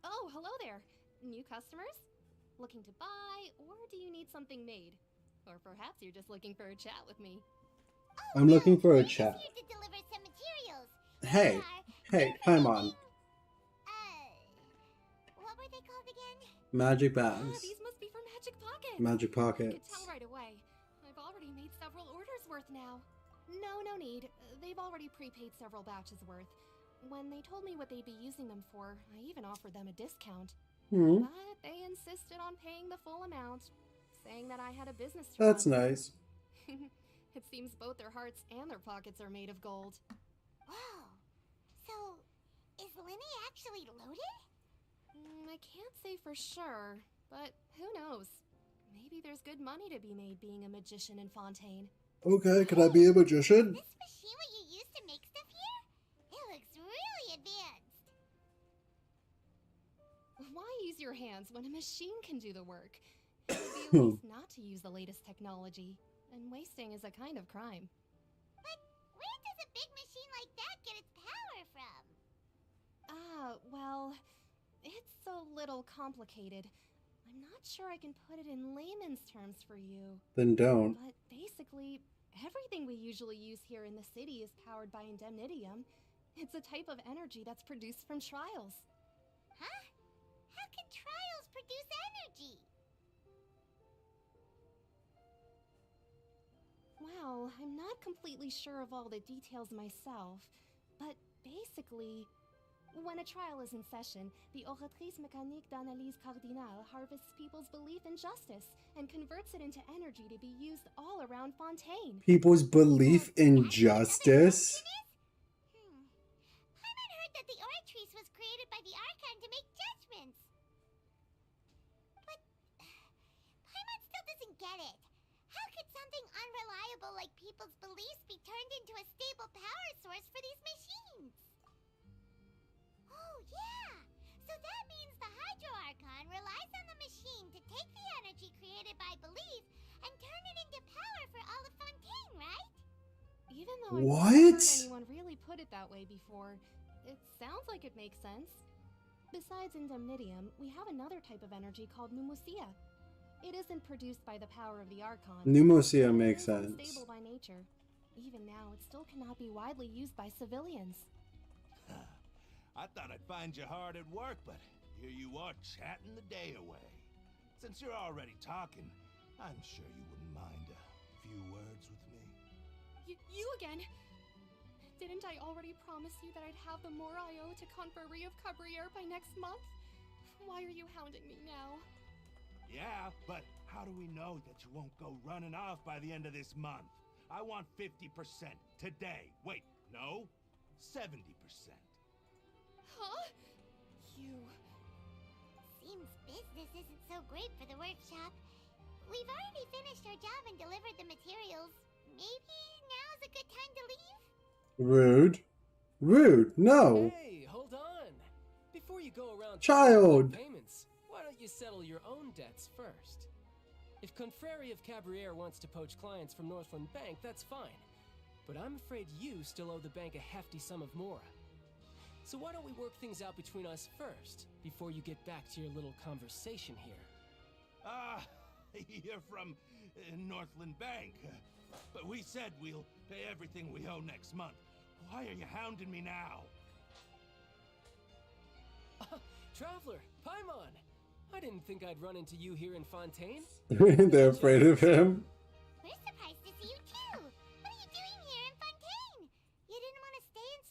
[SPEAKER 11] Oh, hello there. New customers? Looking to buy, or do you need something made? Or perhaps you're just looking for a chat with me.
[SPEAKER 6] Oh,
[SPEAKER 1] I'm looking for a
[SPEAKER 6] we're just
[SPEAKER 1] chat.
[SPEAKER 6] here to deliver some materials.
[SPEAKER 1] Hey. Hey, Paimon.
[SPEAKER 6] What were they called again?
[SPEAKER 1] Magic
[SPEAKER 11] Ah,
[SPEAKER 1] bags.
[SPEAKER 11] these must be for Magic Pockets.
[SPEAKER 1] Magic
[SPEAKER 11] I could
[SPEAKER 1] pockets.
[SPEAKER 11] tell right away. I've already made several orders worth now. No need. They've already prepaid several batches worth. When they told me what they'd be using them for, I even offered them a discount. But they insisted on paying the full amount, saying that I had a business to
[SPEAKER 1] That's
[SPEAKER 11] run.
[SPEAKER 1] nice.
[SPEAKER 11] It seems both their hearts and their pockets are made of gold.
[SPEAKER 6] Wow. So, is Linny actually loaded?
[SPEAKER 11] I can't say for sure, but who knows? Maybe there's good money to be made being a magician in Fontaine.
[SPEAKER 1] Okay, can I be a magician?
[SPEAKER 6] This machine what you use to make stuff here? It looks really advanced.
[SPEAKER 11] Why use your hands when a machine can do the work? It would be a waste not to use the latest technology, and wasting is a kind of crime.
[SPEAKER 6] But where does a big machine like that get its power from?
[SPEAKER 11] Well, it's a little complicated. I'm not sure I can put it in layman's terms for you.
[SPEAKER 1] Then don't.
[SPEAKER 11] But basically, everything we usually use here in the city is powered by indemnitium. It's a type of energy that's produced from trials.
[SPEAKER 6] Huh? How can trials produce energy?
[SPEAKER 11] Well, I'm not completely sure of all the details myself, but basically, when a trial is in session, the oratrice mécanique d'analyse cardinale harvests people's belief in justice and converts it into energy to be used all around Fontaine.
[SPEAKER 1] People's belief in justice?
[SPEAKER 6] Paimon heard that the oratrice was created by the Archon to make judgments. But Paimon still doesn't get it. How could something unreliable like people's beliefs be turned into a stable power source for these machines? Oh, yeah! So that means the Hydro Archon relies on the machine to take the energy created by belief and turn it into power for all of Fontaine, right?
[SPEAKER 11] Even though I've
[SPEAKER 1] What?
[SPEAKER 11] never heard anyone really put it that way before, it sounds like it makes sense. Besides indemnitium, we have another type of energy called pneumosia. It isn't produced by the power of the Archon.
[SPEAKER 1] Pneumosia
[SPEAKER 11] but
[SPEAKER 1] makes
[SPEAKER 11] it is
[SPEAKER 1] sense.
[SPEAKER 11] unstable by nature. Even now, it still cannot be widely used by civilians.
[SPEAKER 12] I thought I'd find you hard at work, but here you are chatting the day away. Since you're already talking, I'm sure you wouldn't mind a few words with me.
[SPEAKER 11] You again? Didn't I already promise you that I'd have the Moraio to Conferrie of Cabriere by next month? Why are you hounding me now?
[SPEAKER 12] Yeah, but how do we know that you won't go running off by the end of this month? I want 50% today. Wait, no, 70%.
[SPEAKER 11] Huh? You...
[SPEAKER 6] Seems business isn't so great for the workshop. We've already finished our job and delivered the materials. Maybe now's a good time to leave?
[SPEAKER 1] Rude. Rude. No.
[SPEAKER 13] Hey, hold on. Before you go around
[SPEAKER 1] Child.
[SPEAKER 13] payments, why don't you settle your own debts first? If Confrere of Cabriere wants to poach clients from Northland Bank, that's fine. But I'm afraid you still owe the bank a hefty sum of mora. So why don't we work things out between us first, before you get back to your little conversation here?
[SPEAKER 12] You're from Northland Bank. But we said we'll pay everything we owe next month. Why are you hounding me now?
[SPEAKER 13] Traveler, Paimon! I didn't think I'd run into you here in Fontaine.
[SPEAKER 1] They're afraid of him.
[SPEAKER 6] We're surprised to see you too. What are you doing here in Fontaine? You didn't want to stay in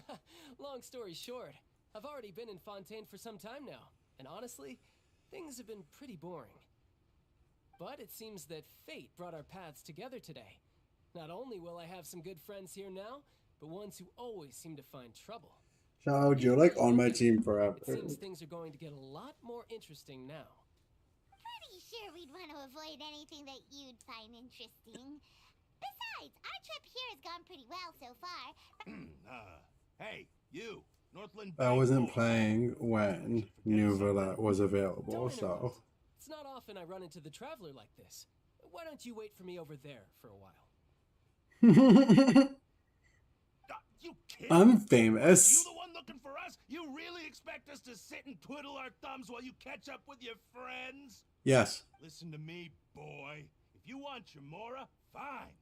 [SPEAKER 6] Snezhnaya?
[SPEAKER 13] Long story short, I've already been in Fontaine for some time now, and honestly, things have been pretty boring. But it seems that fate brought our paths together today. Not only will I have some good friends here now, but ones who always seem to find trouble.
[SPEAKER 1] Child, you're like on my team forever.
[SPEAKER 13] It seems things are going to get a lot more interesting now.
[SPEAKER 6] Pretty sure we'd want to avoid anything that you'd find interesting. Besides, our trip here has gone pretty well so far.
[SPEAKER 12] Hey, you, Northland
[SPEAKER 1] I
[SPEAKER 12] Bank
[SPEAKER 1] wasn't
[SPEAKER 12] boy.
[SPEAKER 1] playing when Nuvela was available,
[SPEAKER 13] Don't
[SPEAKER 1] so.
[SPEAKER 13] interrupt. It's not often I run into the Traveler like this. Why don't you wait for me over there for a while?
[SPEAKER 12] You kidding?
[SPEAKER 1] I'm
[SPEAKER 12] You
[SPEAKER 1] famous.
[SPEAKER 12] the one looking for us? You really expect us to sit and twiddle our thumbs while you catch up with your friends?
[SPEAKER 1] Yes.
[SPEAKER 12] Listen to me, boy. If you want Chamora, fine.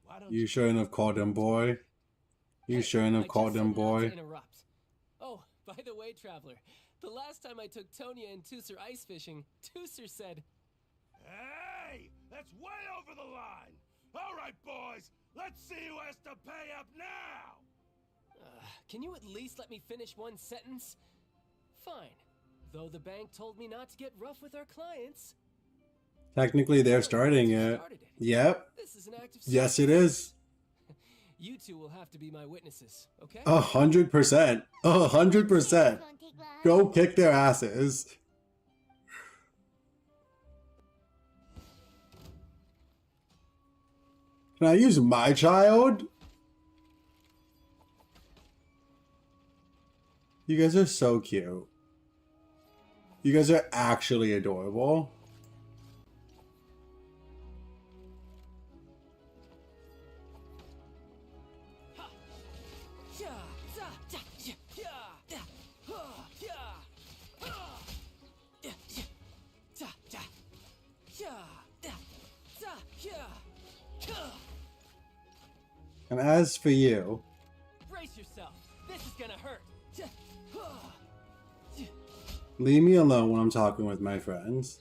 [SPEAKER 12] Why don't
[SPEAKER 1] You shouldn't have called him boy. You shouldn't have called him boy.
[SPEAKER 13] Interrupt. Oh, by the way, Traveler, the last time I took Tonya and Tooser ice fishing, Tooser said,
[SPEAKER 12] Hey, that's way over the line. All right, boys, let's see who has to pay up now.
[SPEAKER 13] can you at least let me finish one sentence? Fine. Though the bank told me not to get rough with our clients.
[SPEAKER 1] Technically, they're starting it. Yep.
[SPEAKER 13] This is an act of
[SPEAKER 1] Yes, it is.
[SPEAKER 13] You two will have to be my witnesses, okay?
[SPEAKER 1] 100%. 100%. Go kick their asses. Can I use my child? You guys are so cute. You guys are actually adorable. And as for you,
[SPEAKER 13] brace yourself. This is gonna hurt.
[SPEAKER 1] leave me alone when I'm talking with my friends.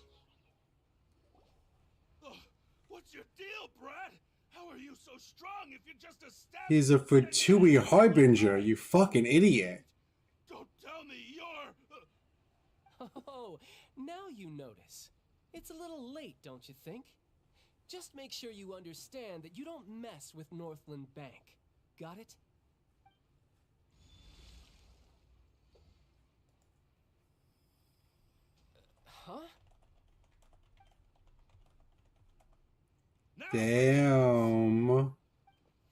[SPEAKER 12] What's your deal, Brad? How are you so strong if you're just a stab?
[SPEAKER 1] He's a Fatui Harbinger, you fucking idiot.
[SPEAKER 12] Don't tell me you're...
[SPEAKER 13] Oh, now you notice. It's a little late, don't you think? Just make sure you understand that you don't mess with Northland Bank. Got it? Huh?
[SPEAKER 1] Damn.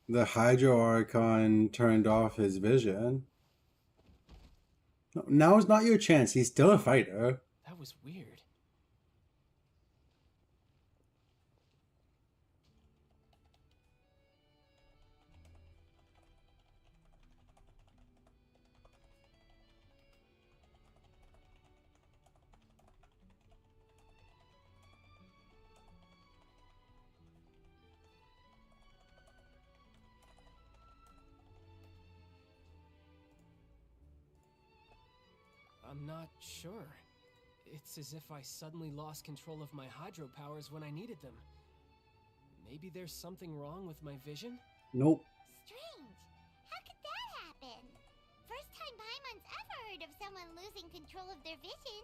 [SPEAKER 1] The Hydro Archon turned off his vision. No, now is not your chance. He's still a fighter.
[SPEAKER 13] That was weird. I'm not sure. It's as if I suddenly lost control of my hydro powers when I needed them. Maybe there's something wrong with my vision?
[SPEAKER 1] Nope.
[SPEAKER 6] Strange. How could that happen? First time Paimon's ever heard of someone losing control of their vision.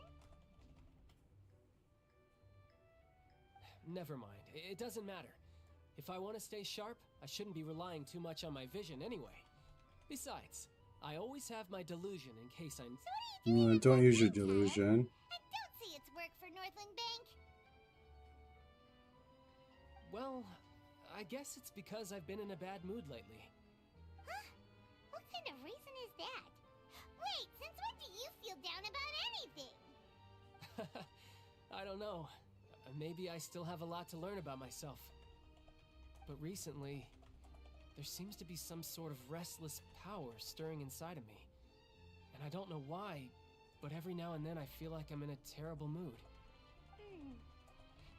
[SPEAKER 13] Never mind. It doesn't matter. If I want to stay sharp, I shouldn't be relying too much on my vision anyway. Besides, I always have my delusion in case I'm...
[SPEAKER 1] Don't use your delusion.
[SPEAKER 6] I don't see its work for Northland Bank.
[SPEAKER 13] Well, I guess it's because I've been in a bad mood lately.
[SPEAKER 6] Huh? What kind of reason is that? Wait, since when do you feel down about anything?
[SPEAKER 13] I don't know. Maybe I still have a lot to learn about myself. But recently, there seems to be some sort of restless power stirring inside of me. And I don't know why, but every now and then I feel like I'm in a terrible mood.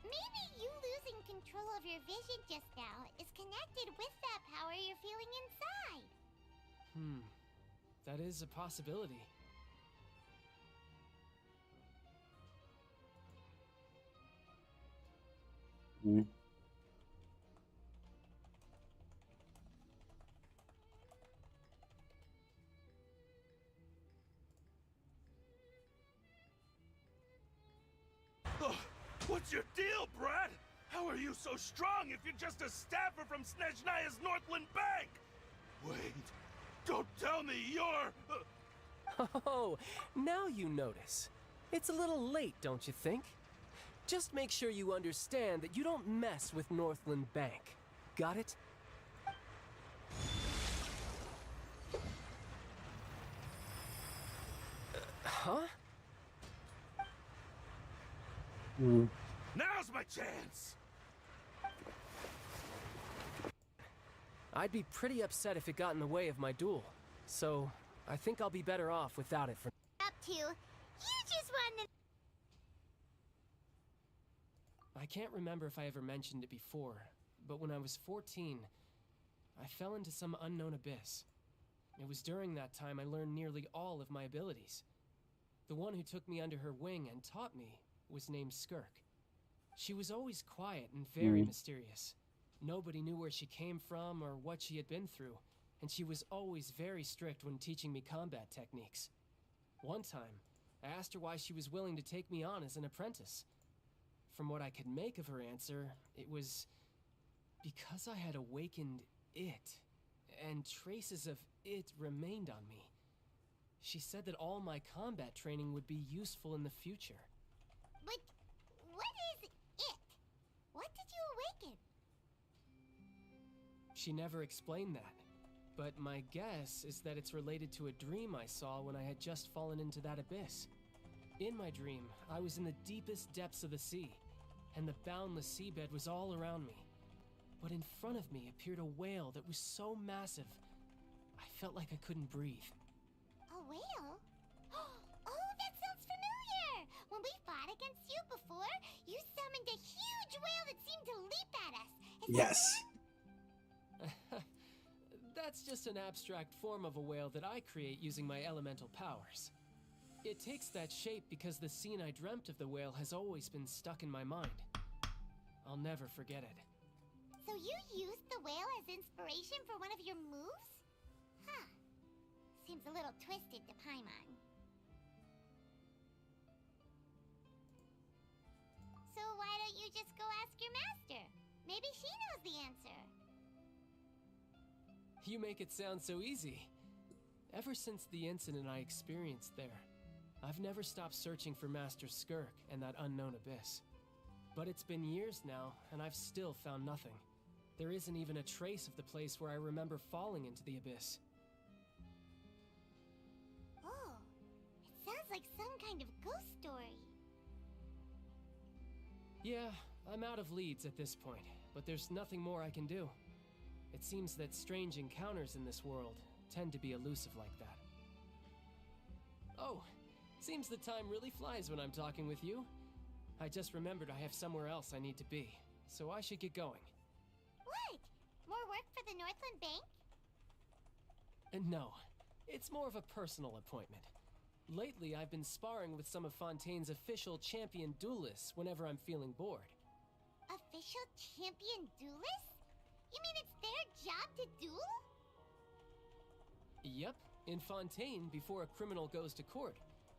[SPEAKER 6] Maybe you losing control of your vision just now is connected with that power you're feeling inside.
[SPEAKER 13] That is a possibility.
[SPEAKER 12] What's your deal, Brad? How are you so strong if you're just a staffer from Snezhnaya's Northland Bank? Wait, don't tell me you're...
[SPEAKER 13] Oh, now you notice. It's a little late, don't you think? Just make sure you understand that you don't mess with Northland Bank. Got it? Huh?
[SPEAKER 12] Now's my chance!
[SPEAKER 13] I'd be pretty upset if it got in the way of my duel. So, I think I'll be better off without it for...
[SPEAKER 6] Up to. You just won the...
[SPEAKER 13] I can't remember if I ever mentioned it before, but when I was 14, I fell into some unknown abyss. It was during that time I learned nearly all of my abilities. The one who took me under her wing and taught me was named Skirk. She was always quiet and very mysterious. Nobody knew where she came from or what she had been through, and she was always very strict when teaching me combat techniques. One time, I asked her why she was willing to take me on as an apprentice. From what I could make of her answer, it was because I had awakened it, and traces of it remained on me. She said that all my combat training would be useful in the future.
[SPEAKER 6] But what is it? What did you awaken?
[SPEAKER 13] She never explained that, but my guess is that it's related to a dream I saw when I had just fallen into that abyss. In my dream, I was in the deepest depths of the sea, and the boundless seabed was all around me. But in front of me appeared a whale that was so massive, I felt like I couldn't breathe.
[SPEAKER 6] A whale? Oh, that sounds familiar! When we fought against you before, you summoned a huge whale that seemed to leap at us. Is
[SPEAKER 1] Yes.
[SPEAKER 13] That's just an abstract form of a whale that I create using my elemental powers. It takes that shape because the scene I dreamt of the whale has always been stuck in my mind. I'll never forget it.
[SPEAKER 6] So you used the whale as inspiration for one of your moves? Huh. Seems a little twisted to Paimon. So why don't you just go ask your master? Maybe she knows the answer.
[SPEAKER 13] You make it sound so easy. Ever since the incident I experienced there, I've never stopped searching for Master Skirk and that unknown abyss. But it's been years now, and I've still found nothing. There isn't even a trace of the place where I remember falling into the abyss.
[SPEAKER 6] Oh, it sounds like some kind of ghost story.
[SPEAKER 13] Yeah, I'm out of leads at this point, but there's nothing more I can do. It seems that strange encounters in this world tend to be elusive like that. Oh, seems the time really flies when I'm talking with you. I just remembered I have somewhere else I need to be, so I should get going.
[SPEAKER 6] What? More work for the Northland Bank?
[SPEAKER 13] No, it's more of a personal appointment. Lately, I've been sparring with some of Fontaine's official champion duelists whenever I'm feeling bored.
[SPEAKER 6] Official champion duelists? You mean it's their job to duel?
[SPEAKER 13] Yep, in Fontaine, before a criminal goes to court,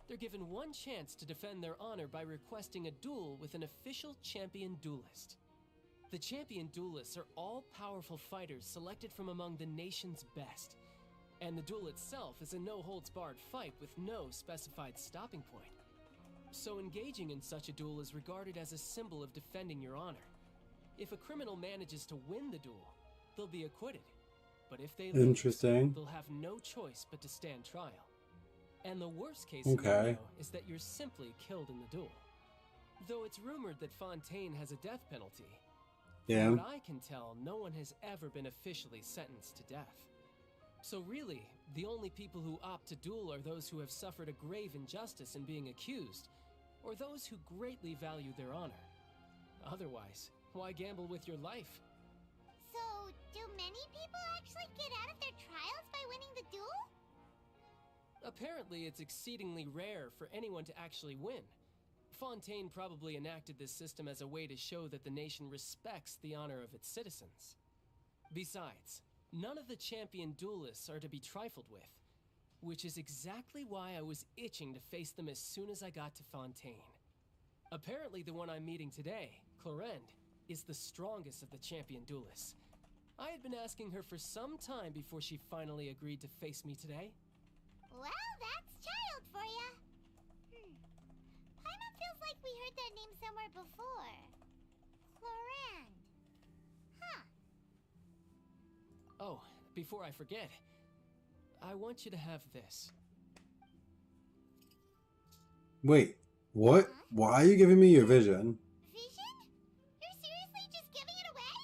[SPEAKER 13] they're given one chance to defend their honor by requesting a duel with an official champion duelist. The champion duelists are all powerful fighters selected from among the nation's best, and the duel itself is a no-holds-barred fight with no specified stopping point. So engaging in such a duel is regarded as a symbol of defending your honor. If a criminal manages to win the duel, they'll be acquitted. But if they lose,
[SPEAKER 1] Interesting.
[SPEAKER 13] they'll have no choice but to stand trial. And the worst case scenario is that you're simply killed in the duel. Though it's rumored that Fontaine has a death penalty, from what I can tell, no one has ever been officially sentenced to death. So really, the only people who opt to duel are those who have suffered a grave injustice in being accused, or those who greatly value their honor. Otherwise, why gamble with your life?
[SPEAKER 6] So, do many people actually get out of their trials by winning the duel?
[SPEAKER 13] Apparently, it's exceedingly rare for anyone to actually win. Fontaine probably enacted this system as a way to show that the nation respects the honor of its citizens. Besides, none of the champion duelists are to be trifled with, which is exactly why I was itching to face them as soon as I got to Fontaine. Apparently, the one I'm meeting today, Clorinde, is the strongest of the champion duelists. I had been asking her for some time before she finally agreed to face me today.
[SPEAKER 6] Well, that's for ya? Paimon feels like we heard that name somewhere before. Floran. Huh.
[SPEAKER 13] Oh, before I forget, I want you to have this.
[SPEAKER 1] Wait, what? Why are you giving me your vision?
[SPEAKER 6] Vision? You're seriously just giving it away?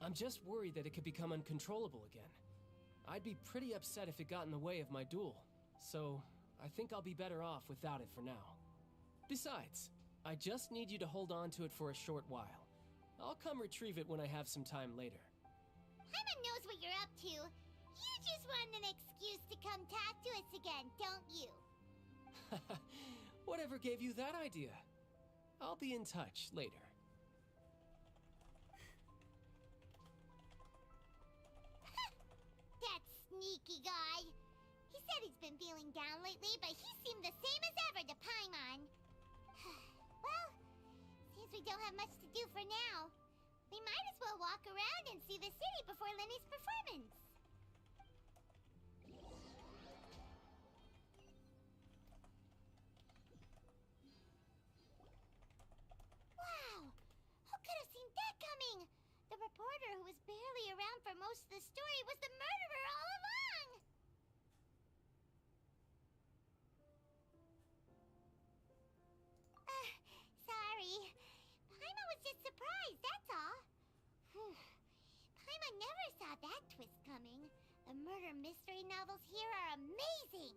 [SPEAKER 13] I'm just worried that it could become uncontrollable again. I'd be pretty upset if it got in the way of my duel, so I think I'll be better off without it for now. Besides, I just need you to hold on to it for a short while. I'll come retrieve it when I have some time later.
[SPEAKER 6] Paimon knows what you're up to. You just want an excuse to come talk to us again, don't you?
[SPEAKER 13] Whatever gave you that idea? I'll be in touch later.
[SPEAKER 6] That sneaky guy. He said he's been feeling down lately, but he seemed the same as ever to Paimon. Well, seems we don't have much to do for now. We might as well walk around and see the city before Lenny's performance. Wow! Who could have seen that coming? The reporter who was barely around for most of the story was the murderer all along! Sorry. Paimon was just surprised, that's all. Paimon never saw that twist coming. The murder mystery novels here are amazing!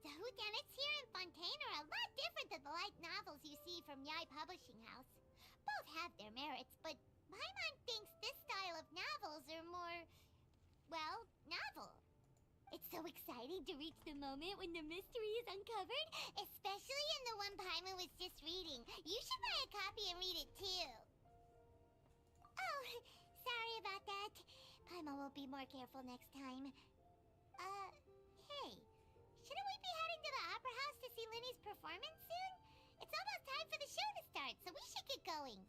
[SPEAKER 6] The whodunits here in Fontaine are a lot different than the light novels you see from Yai Publishing House. Both have their merits, but Paimon thinks this style of novels are more, well, novel. It's so exciting to reach the moment when the mystery is uncovered, especially in the one Paimon was just reading. You should buy a copy and read it too. Oh, sorry about that. Paimon will be more careful next time. Hey, shouldn't we be heading to the Opera House to see Linny's performance soon? It's almost time for the show to start, so we should get going.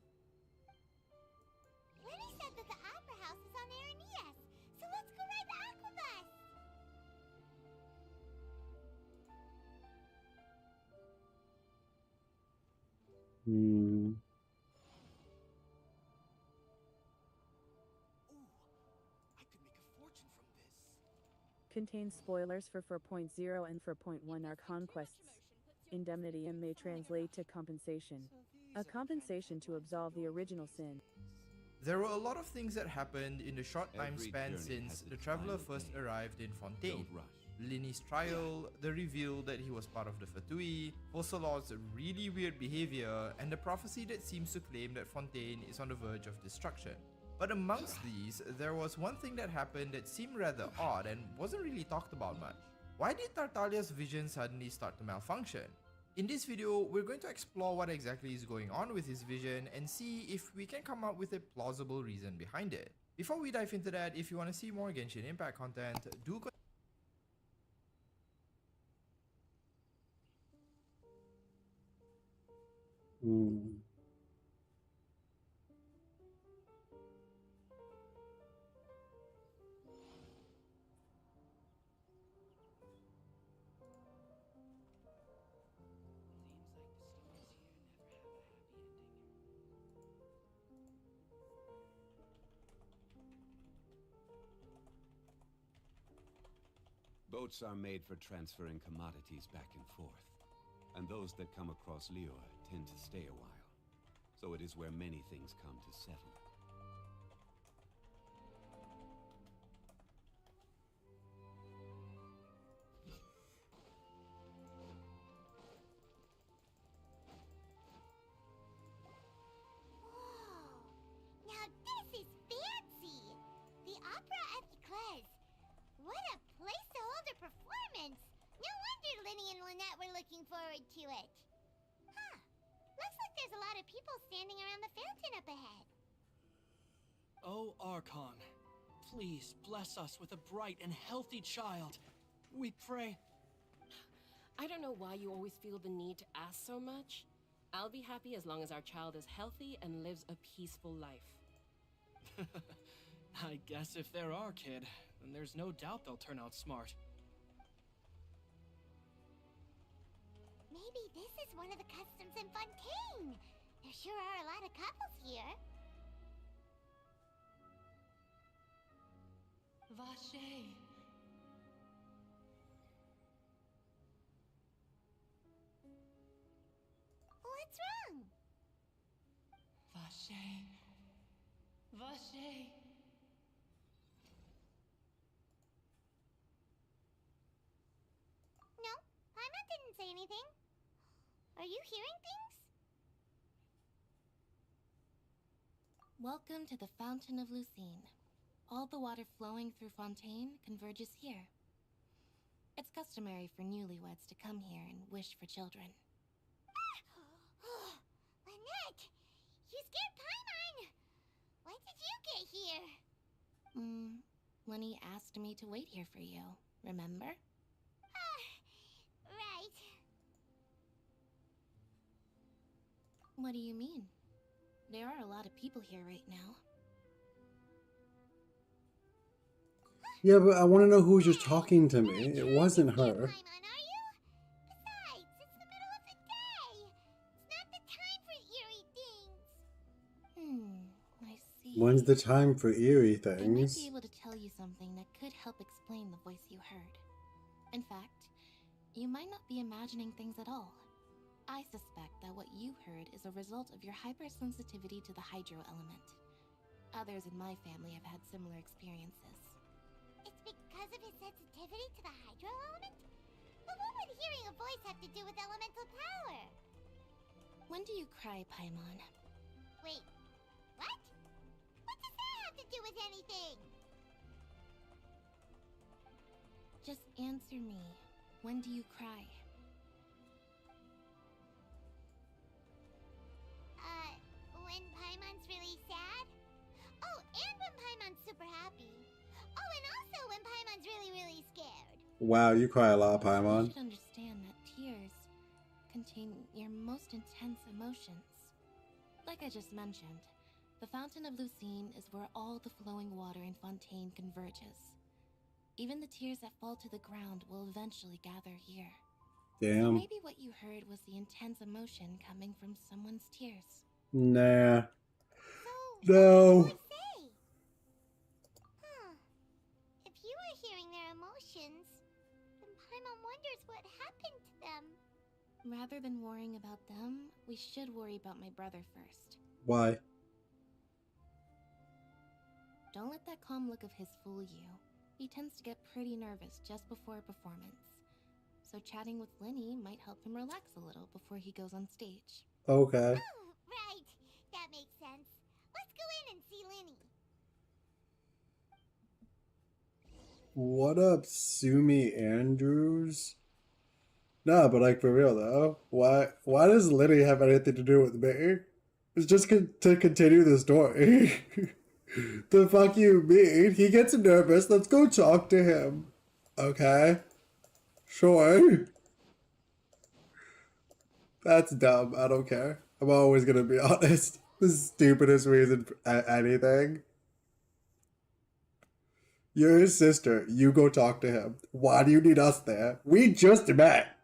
[SPEAKER 6] Linny said that the Opera House is on Aranias, so let's go ride the Aquabus!
[SPEAKER 14] Contains spoilers for 4.0 and 4.1 are conquests. Indemnity may translate to compensation. A compensation to absolve the original sin.
[SPEAKER 15] There were a lot of things that happened in the short time
[SPEAKER 4] Every
[SPEAKER 15] span
[SPEAKER 4] journey
[SPEAKER 15] since
[SPEAKER 4] has
[SPEAKER 15] the
[SPEAKER 4] its
[SPEAKER 15] traveler
[SPEAKER 4] final
[SPEAKER 15] first
[SPEAKER 4] day.
[SPEAKER 15] arrived in Fontaine.
[SPEAKER 4] Don't rush.
[SPEAKER 15] Linny's trial, the reveal that he was part of the Fatui, Fossalot's really weird behavior, and the prophecy that seems to claim that Fontaine is on the verge of destruction. But amongst these, there was one thing that happened that seemed rather odd and wasn't really talked about much. Why did Tartaglia's vision suddenly start to malfunction? In this video, we're going to explore what exactly is going on with his vision and see if we can come up with a plausible reason behind it. Before we dive into that, if you want to see more Genshin Impact content, do
[SPEAKER 4] Boats are made for transferring commodities back and forth, and those that come across Liyue tend to stay a while. So it is where many things come to settle.
[SPEAKER 6] Whoa! Now this is fancy! The Opera at Eclairs. What a place to hold a performance! No wonder Linny and Lynette were looking forward to it. Huh. Looks like there's a lot of people standing around the fountain up ahead.
[SPEAKER 8] Oh, Archon, please bless us with a bright and healthy child. We pray.
[SPEAKER 16] I don't know why you always feel the need to ask so much. I'll be happy as long as our child is healthy and lives a peaceful life.
[SPEAKER 8] I guess if there are, kid,
[SPEAKER 13] then there's no doubt they'll turn out smart.
[SPEAKER 6] Maybe this is one of the customs in Fontaine. There sure are a lot of couples here.
[SPEAKER 17] Vache.
[SPEAKER 6] What's wrong?
[SPEAKER 17] Vache. Vache.
[SPEAKER 6] No, Paimon didn't say anything. Are you hearing things?
[SPEAKER 3] Welcome to the Fountain of Lucine. All the water flowing through Fontaine converges here. It's customary for newlyweds to come here and wish for children.
[SPEAKER 6] Lynette! You scared Paimon! When did you get here?
[SPEAKER 3] Lenny asked me to wait here for you, remember?
[SPEAKER 6] Right.
[SPEAKER 3] What do you mean? There are a lot of people here right now.
[SPEAKER 1] Yeah, but I want to know who's just talking to me. It wasn't her.
[SPEAKER 6] Paimon, are you? Besides, it's the middle of the day. It's not the time for eerie things.
[SPEAKER 3] I see.
[SPEAKER 1] When's the time for eerie
[SPEAKER 3] I might
[SPEAKER 1] things?
[SPEAKER 3] be able to tell you something that could help explain the voice you heard. In fact, you might not be imagining things at all. I suspect that what you heard is a result of your hypersensitivity to the hydro element. Others in my family have had similar experiences.
[SPEAKER 6] It's because of his sensitivity to the hydro element? But what would hearing a voice have to do with elemental power?
[SPEAKER 3] When do you cry, Paimon?
[SPEAKER 6] Wait, what? What does that have to do with anything?
[SPEAKER 3] Just answer me. When do you cry?
[SPEAKER 6] When Paimon's really sad? Oh, and when Paimon's super happy. Oh, and also when Paimon's really scared.
[SPEAKER 1] Wow, you cry a lot,
[SPEAKER 3] You
[SPEAKER 1] Paimon.
[SPEAKER 3] should understand that tears contain your most intense emotions. Like I just mentioned, the Fountain of Lucine is where all the flowing water in Fontaine converges. Even the tears that fall to the ground will eventually gather here. So
[SPEAKER 1] Damn.
[SPEAKER 3] maybe what you heard was the intense emotion coming from someone's tears.
[SPEAKER 1] Nah.
[SPEAKER 6] So,
[SPEAKER 1] No.
[SPEAKER 6] if you were hearing their emotions, then Paimon wonders what happened to them.
[SPEAKER 3] Rather than worrying about them, we should worry about my brother first.
[SPEAKER 1] Why?
[SPEAKER 3] Don't let that calm look of his fool you. He tends to get pretty nervous just before a performance. So chatting with Lenny might help him relax a little before he goes on stage.
[SPEAKER 1] Okay.
[SPEAKER 6] Oh, right. That makes sense. Let's go in and see Lenny.
[SPEAKER 1] What up, Sumi Andrews? Nah, but like for real though, why does Liddy have anything to do with me? It's just to continue the story. The fuck you mean? He gets nervous. Let's go talk to him. Okay. Sure. That's dumb. I don't care. I'm always gonna be honest. The stupidest reason for anything. You're his sister. You go talk to him. Why do you need us there? We just met.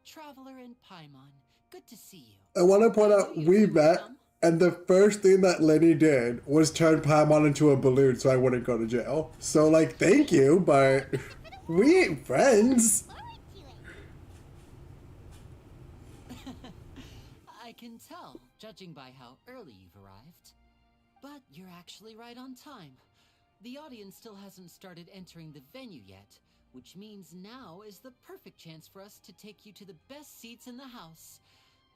[SPEAKER 5] Traveler in Paimon, good to see you.
[SPEAKER 1] I want to point out we met, and the first thing that Lenny did was turn Paimon into a balloon so I wouldn't go to jail. So, like, thank you, but we ain't friends.
[SPEAKER 5] I can tell, judging by how early you've arrived. But you're actually right on time. The audience still hasn't started entering the venue yet, which means now is the perfect chance for us to take you to the best seats in the house.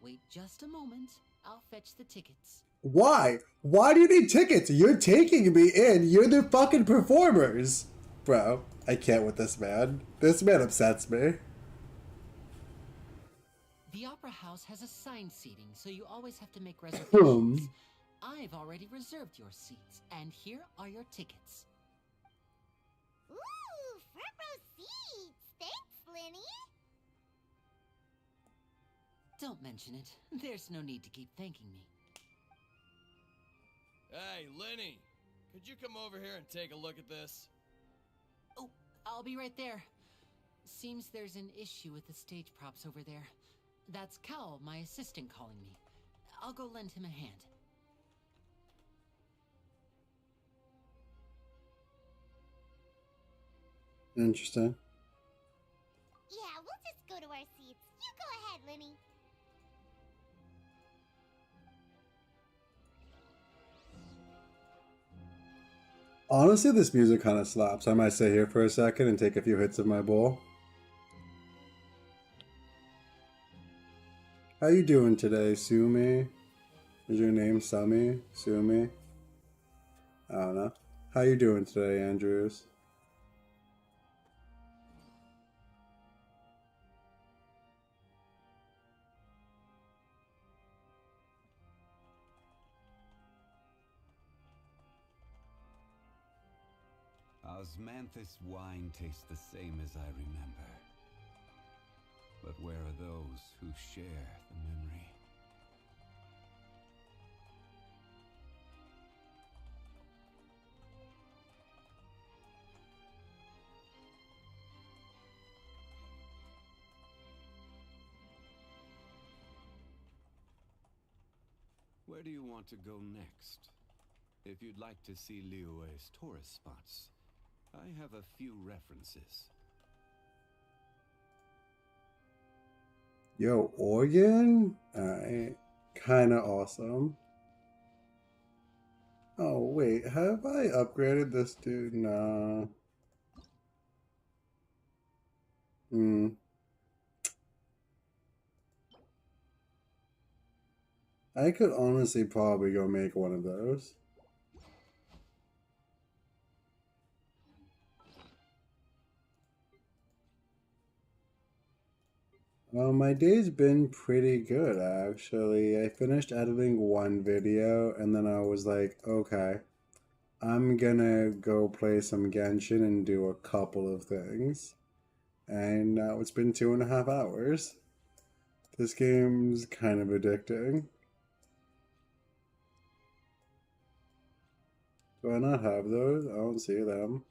[SPEAKER 5] Wait just a moment. I'll fetch the tickets.
[SPEAKER 1] Why? Why do you need tickets? You're taking me in. You're the fucking performers. Bro, I can't with this man. This man upsets me.
[SPEAKER 5] The Opera House has assigned seating, so you always have to make reservations. I've already reserved your seats, and here are your tickets.
[SPEAKER 6] Ooh, front row seats. Thanks, Lenny.
[SPEAKER 5] Don't mention it. There's no need to keep thanking me.
[SPEAKER 12] Hey, Lenny.
[SPEAKER 18] could you come over here and take a look at this?
[SPEAKER 5] Oh, I'll be right there. Seems there's an issue with the stage props over there. That's Cal, my assistant, calling me. I'll go lend him a hand.
[SPEAKER 1] Interesting.
[SPEAKER 6] Yeah, we'll just go to our seats. You go ahead, Lenny.
[SPEAKER 1] Honestly, this music kind of slaps. I might stay here for a second and take a few hits of my bowl. How you doing today, Sumi? Is your name Sumi? Sumi? I don't know. How you doing today, Andrews?
[SPEAKER 4] Osmanthus wine tastes the same as I remember. But where are those who share the memory? Where do you want to go next? If you'd like to see Liyue's tourist spots, I have a few references.
[SPEAKER 1] Yo, Oregon? Alright. Kinda awesome. Oh, wait. Have I upgraded this dude? Nah. I could honestly probably go make one of those. My day's been pretty good, actually. I finished editing one video, and then I was like, okay, I'm gonna go play some Genshin and do a couple of things. And now it's been 2.5 hours. This game's kind of addicting. Do I not have those? I don't see them.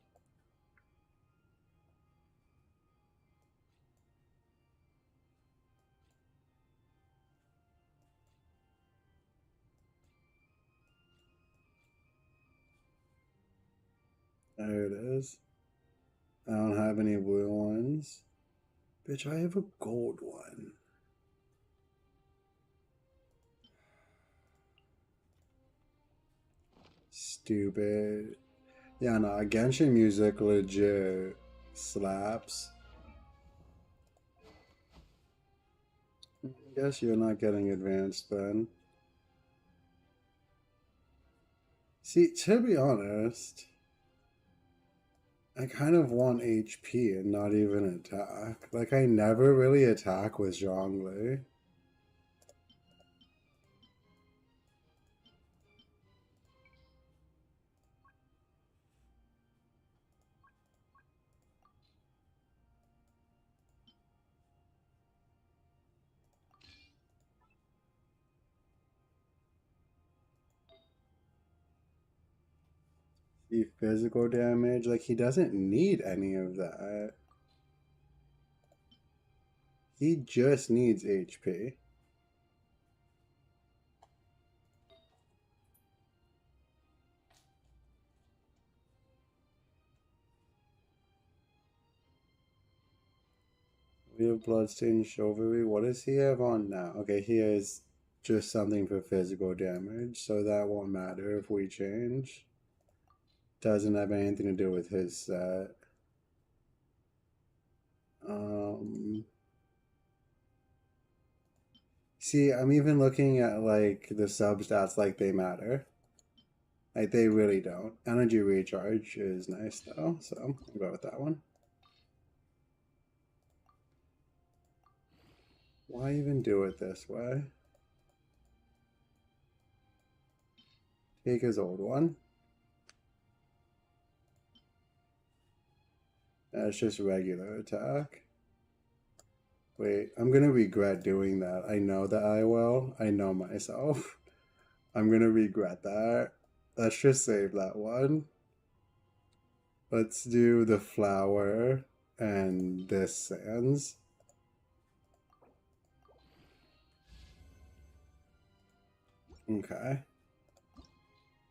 [SPEAKER 1] There it is. I don't have any blue ones. Bitch, I have a gold one. Stupid. Yeah, no, Genshin music legit slaps. I guess you're not getting advanced then. See, to be honest, I kind of want HP and not even attack. Like, I never really attack with Zhongli. See, physical damage, like, he doesn't need any of that. He just needs HP. We have Bloodstained Chivalry. What does he have on now? Okay, he has just something for physical damage, so that won't matter if we change. Doesn't have anything to do with his set. See, I'm even looking at, like, the substats like they matter. Like, they really don't. Energy recharge is nice, though, so I'll go with that one. Why even do it this way? Take his old one. That's just regular attack. Wait, I'm gonna regret doing that. I know that I will. I know myself. I'm gonna regret that. Let's just save that one. Let's do the flower and this sands. Okay.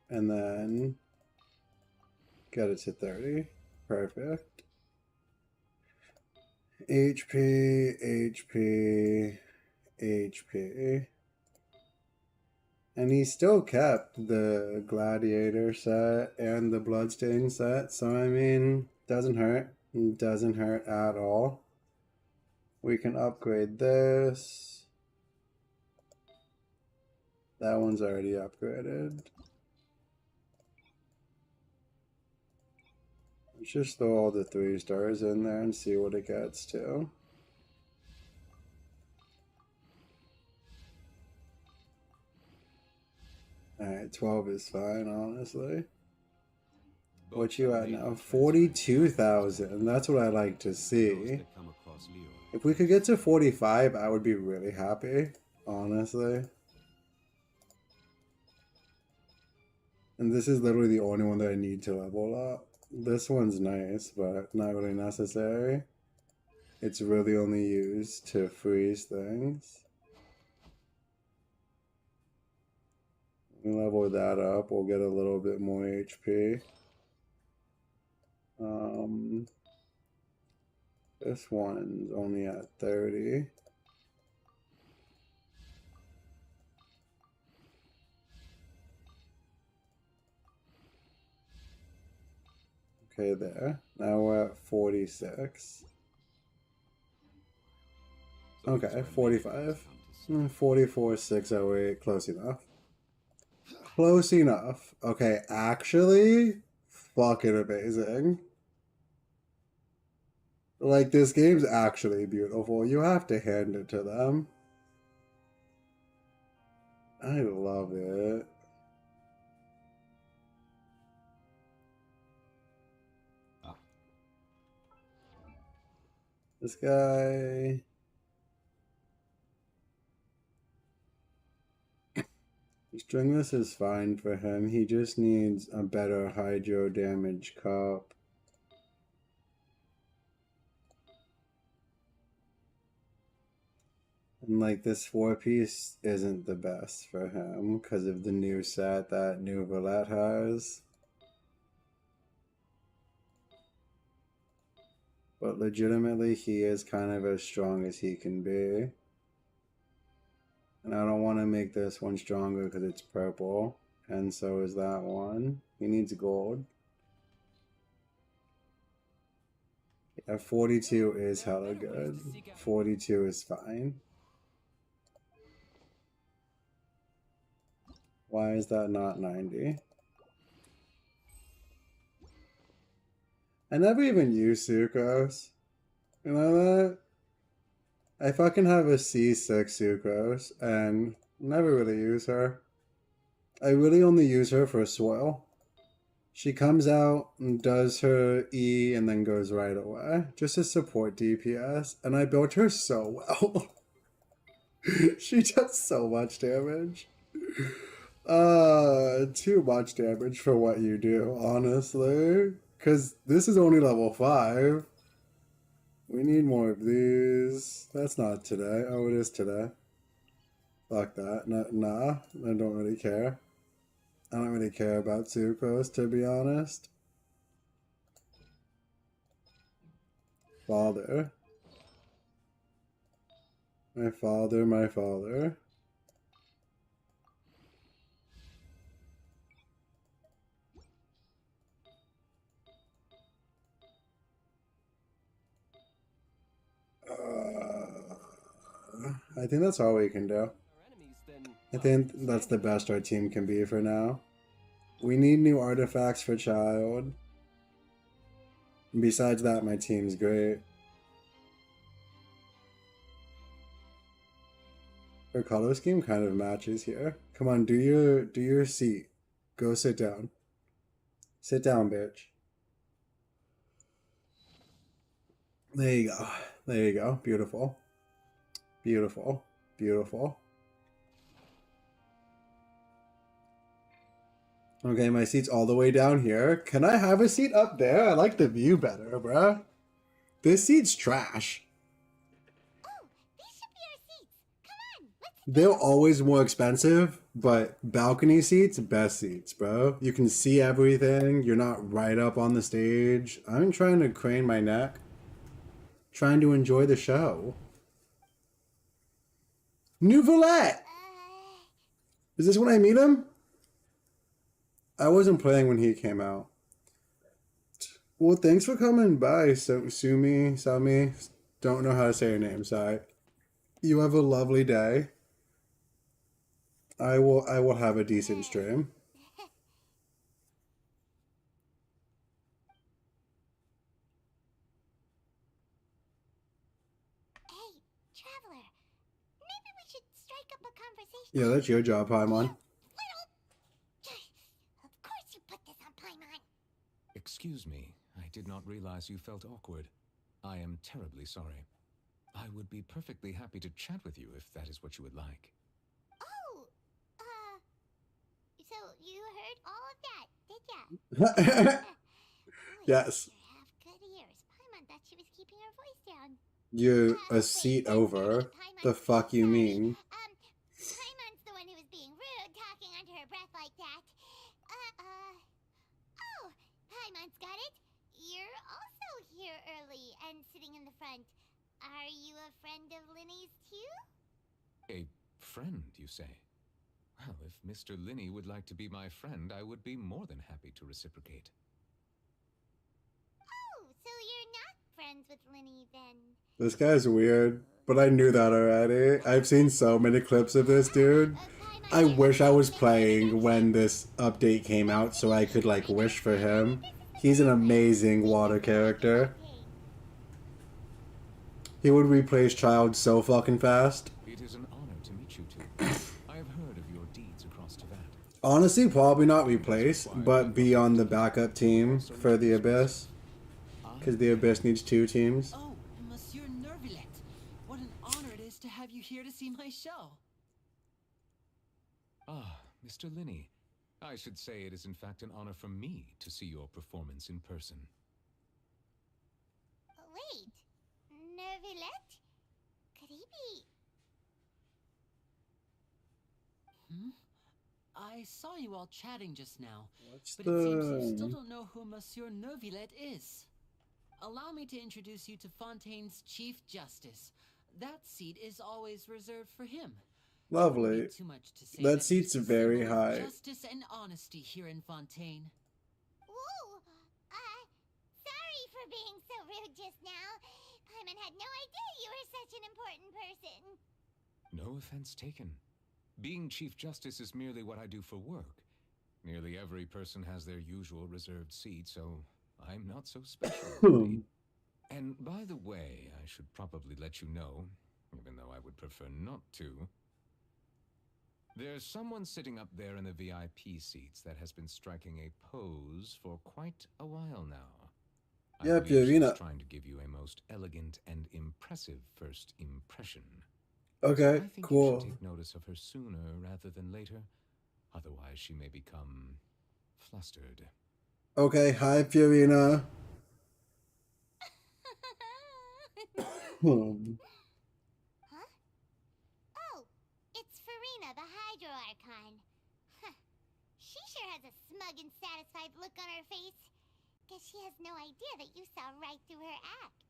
[SPEAKER 1] And then get it to 30. Perfect. HP, HP, HP. And he still kept the Gladiator set and the Bloodstain set, so I mean, doesn't hurt. Doesn't hurt at all. We can upgrade this. That one's already upgraded. Let's just throw all the 3 stars in there and see what it gets to. Alright, 12 is fine, honestly. What you at now? 42,000. That's what I like to see. If we could get to 45, I would be really happy, honestly. And this is literally the only one that I need to level up. This one's nice, but not really necessary. It's really only used to freeze things. Level that up, we'll get a little bit more HP. This one's only at 30. Okay, there. Now we're at 46. Okay, 45. 44, 608, close enough. Close enough. Okay, actually, fucking amazing. Like, this game's actually beautiful. You have to hand it to them. I love it. This guy... Stringless is fine for him. He just needs a better hydro damage cup. And like this 4-piece isn't the best for him because of the new set that New Valette has. But legitimately he is kind of as strong as he can be. And I don't want to make this one stronger because it's purple. And so is that one. He needs gold. Yeah, 42 is hella good. 42 is fine. Why is that not 90? I never even use sucrose. You know that? I fucking have a C6 sucrose and never really use her. I really only use her for soil. She comes out and does her E and then goes right away. Just to support DPS. And I built her so well. She does so much damage. Too much damage for what you do, honestly. Because this is only level 5. We need more of these. That's not today. Oh, it is today. Fuck that. Nah, I don't really care. I don't really care about sucrose, to be honest. Father. My father, my father. I think that's all we can do. I think that's the best our team can be for now. We need new artifacts for Child. Besides that, my team's great. Her color scheme kind of matches here. Come on, do your seat. Go sit down. Sit down, bitch. There you go. There you go. Beautiful. Beautiful. Beautiful. Okay, my seat's all the way down here. Can I have a seat up there? I like the view better, bruh. This seat's trash. They're always more expensive, but balcony seats, best seats, bro. You can see everything. You're not right up on the stage. I'm trying to crane my neck. Trying to enjoy the show. New Valette! Is this when I meet him? I wasn't playing when he came out. Well, thanks for coming by, Sumi. Don't know how to say your name, sorry. You have a lovely day. I will have a decent stream.
[SPEAKER 6] Hey, traveler. Maybe we should strike up a conversation.
[SPEAKER 1] Yeah, that's your job, Paimon.
[SPEAKER 6] Of course you put this on Paimon.
[SPEAKER 4] Excuse me, I did not realize you felt awkward. I am terribly sorry. I would be perfectly happy to chat with you if that is what you would like.
[SPEAKER 6] Oh, so you heard all of that, did ya?
[SPEAKER 1] Yes.
[SPEAKER 6] You have good ears. Paimon thought she was keeping her voice down.
[SPEAKER 1] You're a seat over. The fuck you mean?
[SPEAKER 6] Paimon's the one who was being rude, talking under her breath like that. Oh, Paimon's got it. You're also here early and sitting in the front. Are you a friend of Linny's too?
[SPEAKER 4] A friend, you say? Well, if Mr. Linney would like to be my friend, I would be more than happy to reciprocate.
[SPEAKER 6] Oh, so you're not friends with Linny then?
[SPEAKER 1] This guy's weird, but I knew that already. I've seen so many clips of this dude. I wish I was playing when this update came out so I could, like, wish for him. He's an amazing water character. He would replace Child so fucking fast.
[SPEAKER 4] It is an honor to meet you two. I have heard of your deeds across Teyvat.
[SPEAKER 1] Honestly, probably not replace, but be on the backup team for the Abyss. Because the Abyss needs 2 teams.
[SPEAKER 5] Oh, Monsieur Nervillet. What an honor it is to have you here to see my show.
[SPEAKER 4] Ah, Mr. Linney. I should say it is in fact an honor for me to see your performance in person.
[SPEAKER 6] Wait, Nervillet? Could he be...
[SPEAKER 5] I saw you all chatting just now, but
[SPEAKER 1] the-
[SPEAKER 5] it seems you still don't know who Monsieur Nervillet is. Allow me to introduce you to Fontaine's Chief Justice. That seat is always reserved for him.
[SPEAKER 1] Lovely. That seat's very high.
[SPEAKER 5] Justice and honesty here in Fontaine.
[SPEAKER 6] Whoa! Sorry for being so rude just now. Paimon had no idea you were such an important person.
[SPEAKER 4] No offense taken. Being Chief Justice is merely what I do for work. Nearly every person has their usual reserved seat, so I'm not so special. Really. And by the way, I should probably let you know, even though I would prefer not to. There's someone sitting up there in the VIP seats that has been striking a pose for quite a while now.
[SPEAKER 1] Yeah,
[SPEAKER 4] I believe
[SPEAKER 1] Fiorina.
[SPEAKER 4] she's trying to give you a most elegant and impressive first impression.
[SPEAKER 1] Okay,
[SPEAKER 4] I think
[SPEAKER 1] cool.
[SPEAKER 4] you should take notice of her sooner rather than later. Otherwise, she may become flustered.
[SPEAKER 1] Okay, hi, Fiorina.
[SPEAKER 6] Huh? Oh, it's Farina, the Hydro Archon. Huh. She sure has a smug and satisfied look on her face. Guess she has no idea that you saw right through her act.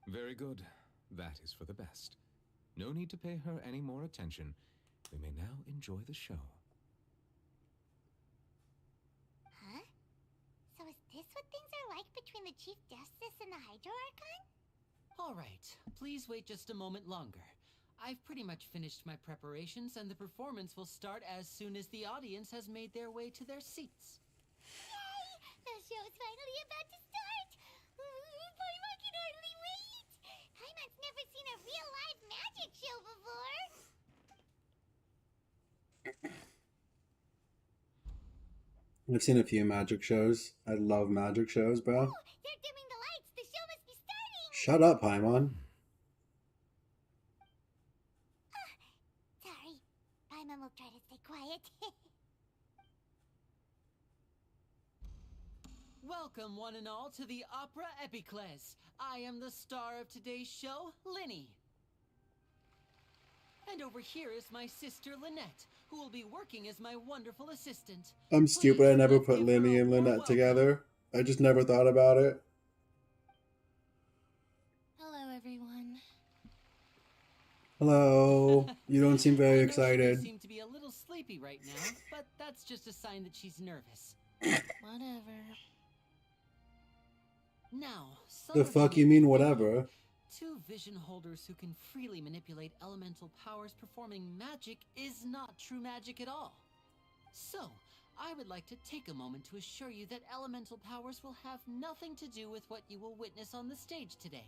[SPEAKER 4] Very good. That is for the best. No need to pay her any more attention. We may now enjoy the show.
[SPEAKER 6] Huh? So is this what things are like between the Chief Justice and the Hydro Archon?
[SPEAKER 5] All right, please wait just a moment longer. I've pretty much finished my preparations, and the performance will start as soon as the audience has made their way to their seats.
[SPEAKER 6] Yay! The show's finally about to start! Paimon can hardly wait! Paimon's never seen a real live magic show before!
[SPEAKER 1] I've seen a few magic shows. I love magic shows, bro.
[SPEAKER 6] Oh, they're dimming the lights! The show must be starting!
[SPEAKER 1] Shut up, Paimon.
[SPEAKER 6] Sorry. Paimon will try to stay quiet.
[SPEAKER 5] Welcome, one and all, to the Opera Epiclese. I am the star of today's show, Linny. And over here is my sister, Lynette, who will be working as my wonderful assistant.
[SPEAKER 1] I'm stupid. I never put Linny and Lynette together. I just never thought about it.
[SPEAKER 3] Hello, everyone.
[SPEAKER 1] Hello. You don't seem very
[SPEAKER 5] You
[SPEAKER 1] excited.
[SPEAKER 5] seem to be a little sleepy right now, but that's just a sign that she's nervous.
[SPEAKER 3] Whatever.
[SPEAKER 5] Now, some
[SPEAKER 1] The
[SPEAKER 5] of
[SPEAKER 1] fuck
[SPEAKER 5] may
[SPEAKER 1] you
[SPEAKER 5] be
[SPEAKER 1] mean
[SPEAKER 5] thinking,
[SPEAKER 1] whatever?
[SPEAKER 5] Two vision holders who can freely manipulate elemental powers performing magic is not true magic at all. So, I would like to take a moment to assure you that elemental powers will have nothing to do with what you will witness on the stage today.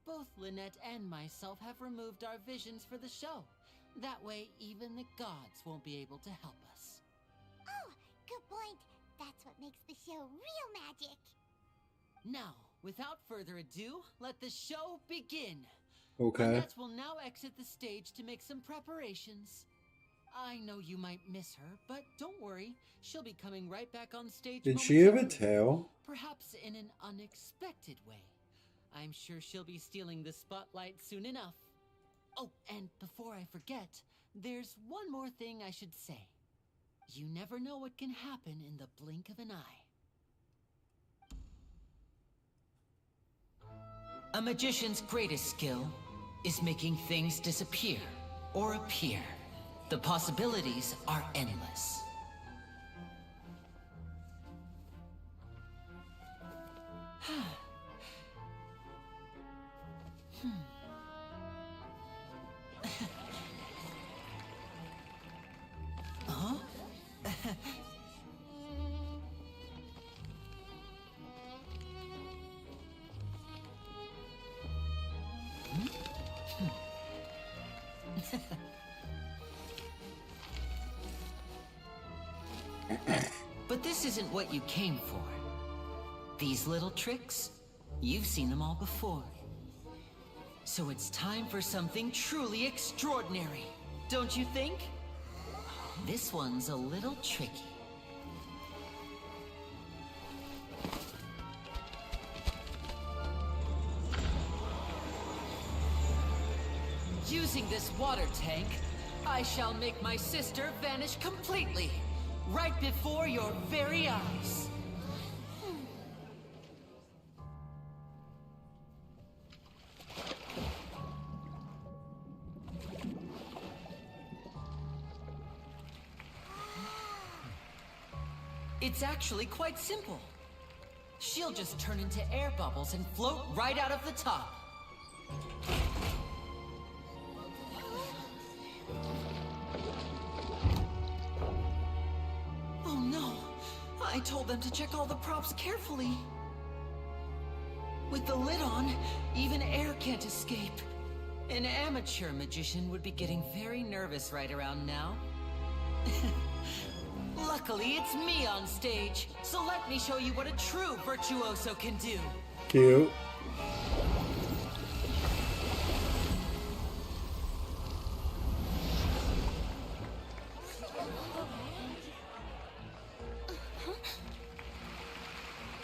[SPEAKER 5] Both Lynette and myself have removed our visions for the show. That way, even the gods won't be able to help us.
[SPEAKER 6] Oh, good point. That's what makes the show real magic.
[SPEAKER 5] Now, without further ado, let the show begin.
[SPEAKER 1] Okay.
[SPEAKER 5] Lynette will now exit the stage to make some preparations. I know you might miss her, but don't worry. She'll be coming right back on stage.
[SPEAKER 1] Did she have a
[SPEAKER 5] momentarily,
[SPEAKER 1] tail?
[SPEAKER 5] Perhaps in an unexpected way. I'm sure she'll be stealing the spotlight soon enough. Oh, and before I forget, there's one more thing I should say. You never know what can happen in the blink of an eye. A magician's greatest skill is making things disappear or appear. The possibilities are endless. Huh? But this isn't what you came for. These little tricks, you've seen them all before. So it's time for something truly extraordinary, don't you think? This one's a little tricky. Using this water tank, I shall make my sister vanish completely, right before your very eyes. It's actually quite simple. She'll just turn into air bubbles and float right out of the top. Oh no! I told them to check all the props carefully. With the lid on, even air can't escape. An amateur magician would be getting very nervous right around now. Luckily, it's me on stage, so let me show you what a true virtuoso can do.
[SPEAKER 1] Cute.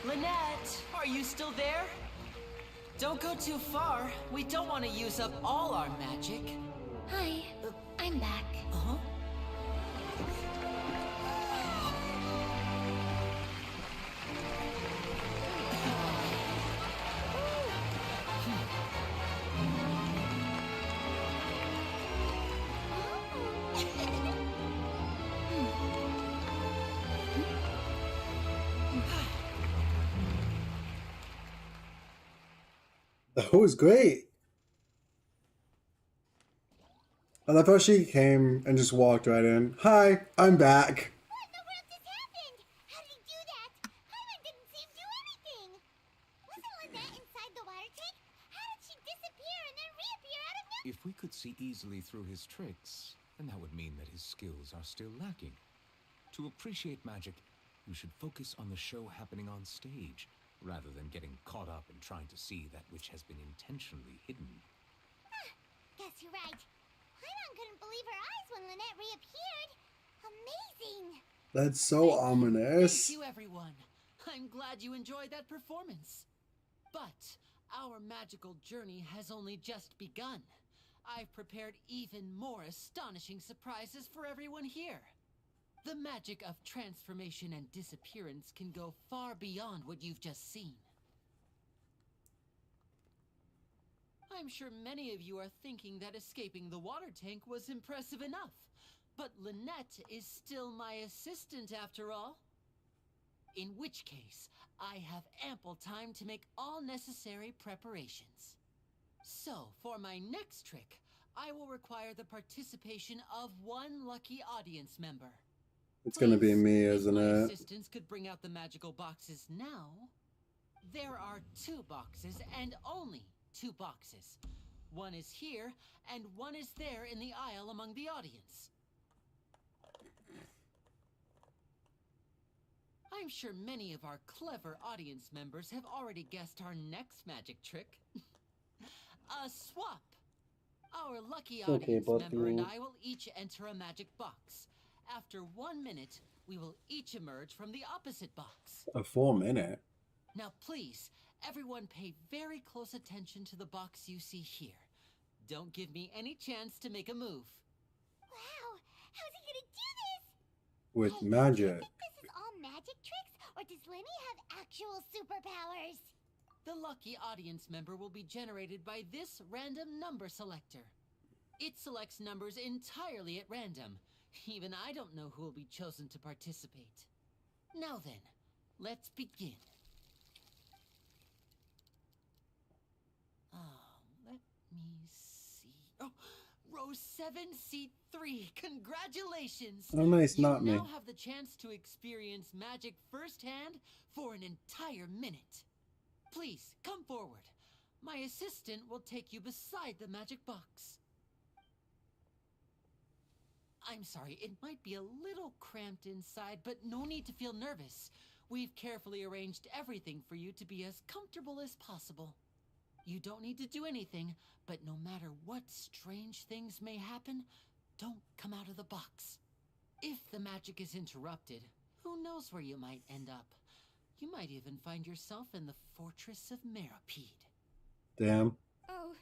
[SPEAKER 5] Lynette, are you still there? Don't go too far. We don't want to use up all our magic.
[SPEAKER 3] Hi, I'm back.
[SPEAKER 5] Uh-huh.
[SPEAKER 1] That was great. I love how she came and just walked right in. Hi, I'm back.
[SPEAKER 6] What in the world just happened? How did he do that? Hyman didn't see him do anything. Wasn't Lynette inside the water tank? How did she disappear and then reappear out of nowhere?
[SPEAKER 4] If we could see easily through his tricks, then that would mean that his skills are still lacking. To appreciate magic, you should focus on the show happening on stage, rather than getting caught up in trying to see that which has been intentionally hidden.
[SPEAKER 6] Guess you're right. Hyman couldn't believe her eyes when Lynette reappeared. Amazing!
[SPEAKER 1] That's so ominous.
[SPEAKER 5] Thank you, everyone. I'm glad you enjoyed that performance. But our magical journey has only just begun. I've prepared even more astonishing surprises for everyone here. The magic of transformation and disappearance can go far beyond what you've just seen. I'm sure many of you are thinking that escaping the water tank was impressive enough. But Lynette is still my assistant after all. In which case, I have ample time to make all necessary preparations. So, for my next trick, I will require the participation of one lucky audience member.
[SPEAKER 1] It's gonna be me,
[SPEAKER 5] If
[SPEAKER 1] isn't
[SPEAKER 5] my
[SPEAKER 1] it?
[SPEAKER 5] assistants could bring out the magical boxes now. There are 2 boxes and only 2 boxes. One is here and one is there in the aisle among the audience. I'm sure many of our clever audience members have already guessed our next magic trick. A swap! Our lucky audience member and I will each enter a magic box. After 1 minute, we will each emerge from the opposite box.
[SPEAKER 1] A 4-minute.
[SPEAKER 5] Now please, everyone pay very close attention to the box you see here. Don't give me any chance to make a move.
[SPEAKER 6] Wow! How's he gonna do this?
[SPEAKER 1] With
[SPEAKER 6] Hey,
[SPEAKER 1] magic.
[SPEAKER 6] Do you think this is all magic tricks, or does Lenny have actual superpowers?
[SPEAKER 5] The lucky audience member will be generated by this random number selector. It selects numbers entirely at random. Even I don't know who will be chosen to participate. Now then, let's begin. Let me see. Oh, row 7, seat 3. Congratulations!
[SPEAKER 1] Oh, nice,
[SPEAKER 5] you
[SPEAKER 1] not me.
[SPEAKER 5] now have the chance to experience magic firsthand for an entire minute. Please, come forward. My assistant will take you beside the magic box. I'm sorry, it might be a little cramped inside, but no need to feel nervous. We've carefully arranged everything for you to be as comfortable as possible. You don't need to do anything, but no matter what strange things may happen, don't come out of the box. If the magic is interrupted, who knows where you might end up? You might even find yourself in the Fortress of Meripede.
[SPEAKER 1] Damn.
[SPEAKER 11] Oh,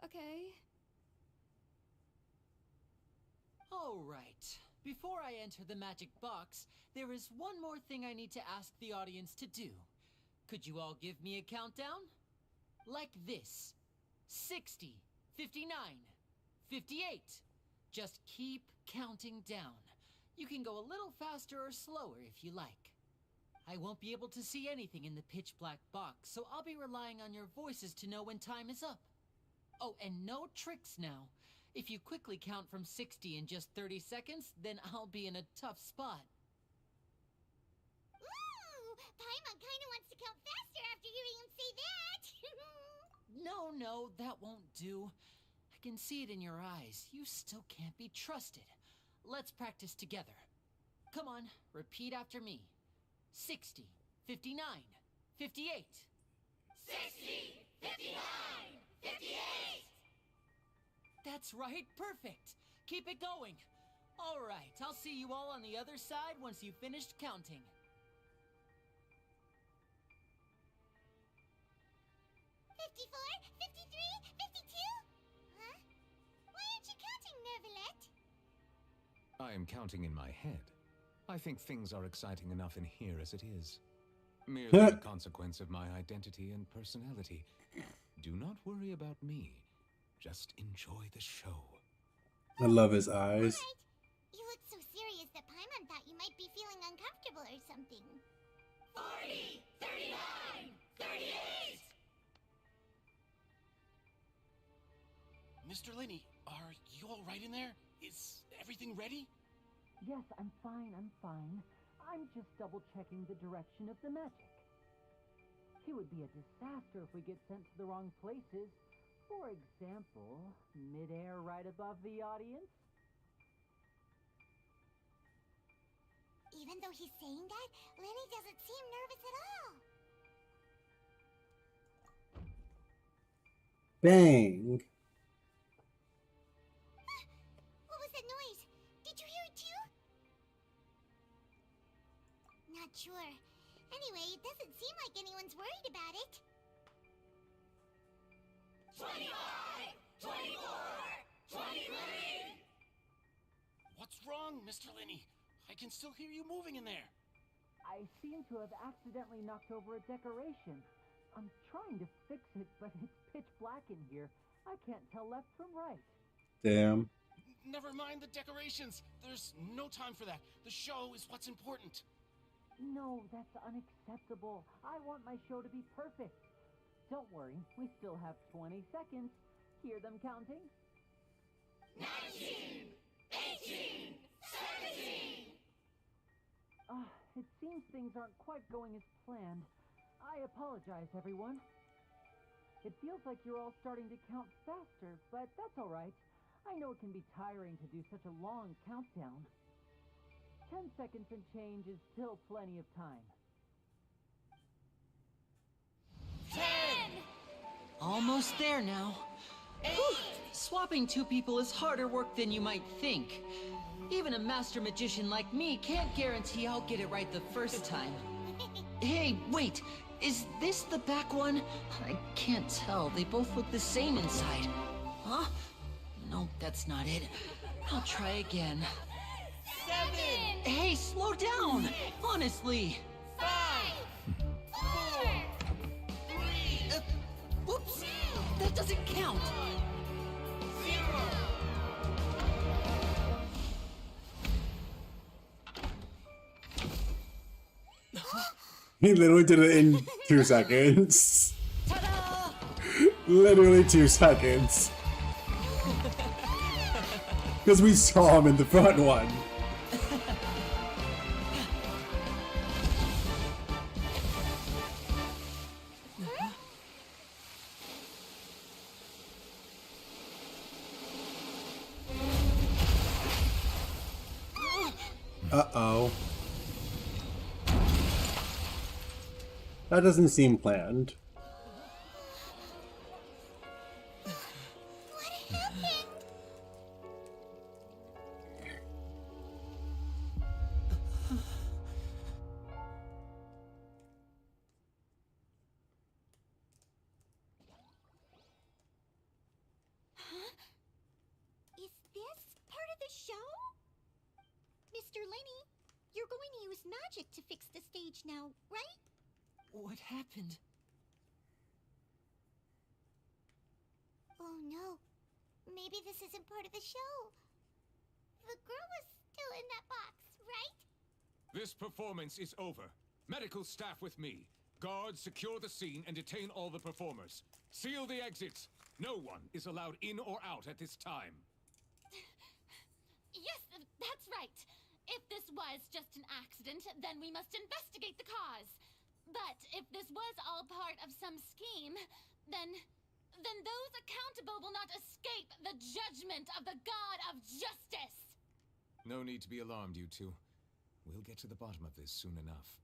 [SPEAKER 11] okay.
[SPEAKER 5] All right. Before I enter the magic box, there is one more thing I need to ask the audience to do. Could you all give me a countdown? Like this. 60, 59, 58. Just keep counting down. You can go a little faster or slower if you like. I won't be able to see anything in the pitch black box, so I'll be relying on your voices to know when time is up. Oh, and no tricks now. If you quickly count from 60 in just 30 seconds, then I'll be in a tough spot.
[SPEAKER 6] Ooh! Paimon kinda wants to count faster after hearing him say that!
[SPEAKER 5] No, that won't do. I can see it in your eyes. You still can't be trusted. Let's practice together. Come on, repeat after me. 60, 59, 58.
[SPEAKER 6] 60, 59, 58!
[SPEAKER 5] That's right, perfect. Keep it going. All right, I'll see you all on the other side once you've finished counting.
[SPEAKER 6] 54, 53, 52? Huh? Why aren't you counting, Nervalet?
[SPEAKER 4] I am counting in my head. I think things are exciting enough in here as it is. Merely a consequence of my identity and personality. Do not worry about me. Just enjoy the show.
[SPEAKER 1] I love his eyes.
[SPEAKER 6] Alright. You look so serious that Paimon thought you might be feeling uncomfortable or something. 40, 39, 38!
[SPEAKER 8] Mr. Linney, are you all right in there? Is everything ready?
[SPEAKER 5] Yes, I'm fine. I'm just double-checking the direction of the magic. It would be a disaster if we get sent to the wrong places. For example, mid-air right above the audience.
[SPEAKER 6] Even though he's saying that, Lenny doesn't seem nervous at all.
[SPEAKER 1] Bang.
[SPEAKER 6] What was that noise? Did you hear it too? not sure. Anyway, it doesn't seem like anyone's worried about it.
[SPEAKER 8] 25! 24! 23! What's wrong, Mr. Linney? I can still hear you moving in there.
[SPEAKER 5] I seem to have accidentally knocked over a decoration. I'm trying to fix it, but it's pitch black in here. I can't tell left from right.
[SPEAKER 1] Damn.
[SPEAKER 8] Never mind the decorations. There's no time for that. The show is what's important.
[SPEAKER 5] No, that's unacceptable. I want my show to be perfect. Don't worry, we still have 20 seconds. Hear them counting?
[SPEAKER 8] 19! 18! 17!
[SPEAKER 5] It seems things aren't quite going as planned. I apologize, everyone. It feels like you're all starting to count faster, but that's all right. I know it can be tiring to do such a long countdown. 10 seconds and change is still plenty of time. 10!
[SPEAKER 10] Almost there now. Whew. Swapping two people is harder work than you might think. Even a master magician like me can't guarantee I'll get it right the first time. Hey, wait! Is this the back one? I can't tell. They both look the same inside. Huh? No, that's not it. I'll try again.
[SPEAKER 8] 7!
[SPEAKER 10] Hey, slow down! Honestly!
[SPEAKER 8] 5! 4! 3!
[SPEAKER 10] Whoops! That doesn't count!
[SPEAKER 8] 0!
[SPEAKER 1] He literally did it in 2 seconds. Literally 2 seconds. Because we saw him in the front one. Uh-oh. That doesn't seem planned.
[SPEAKER 6] What happened? Huh? Is this part of the show? Mr. Linney, you're going to use magic to fix the stage now, right?
[SPEAKER 10] What happened?
[SPEAKER 6] Oh no. Maybe this isn't part of the show. The girl was still in that box, right?
[SPEAKER 4] This performance is over. Medical staff with me. Guards, secure the scene and detain all the performers. Seal the exits. No one is allowed in or out at this time.
[SPEAKER 11] Yes, that's right. If this was just an accident, then we must investigate the cause. But if this was all part of some scheme, then those accountable will not escape the judgment of the God of Justice.
[SPEAKER 4] No need to be alarmed, you two. We'll get to the bottom of this soon enough.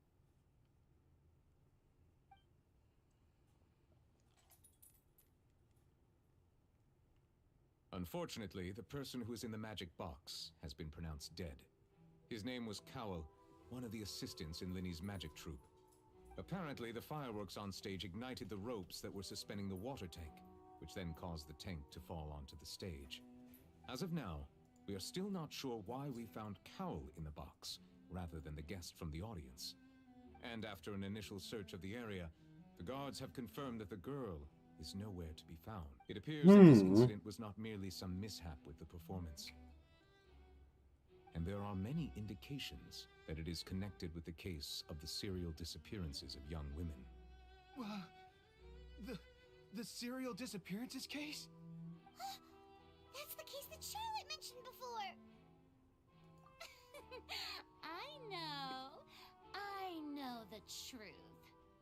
[SPEAKER 4] Unfortunately, the person who is in the magic box has been pronounced dead. His name was Cowell, one of the assistants in Linney's magic troupe. Apparently, the fireworks on stage ignited the ropes that were suspending the water tank, which then caused the tank to fall onto the stage. As of now, we are still not sure why we found Cowell in the box, rather than the guest from the audience. And after an initial search of the area, the guards have confirmed that the girl is nowhere to be found. It appears that this incident was not merely some mishap with the performance. And there are many indications that it is connected with the case of the serial disappearances of young women.
[SPEAKER 19] The serial disappearances case?
[SPEAKER 6] That's the case that Charlotte mentioned before.
[SPEAKER 11] I know the truth.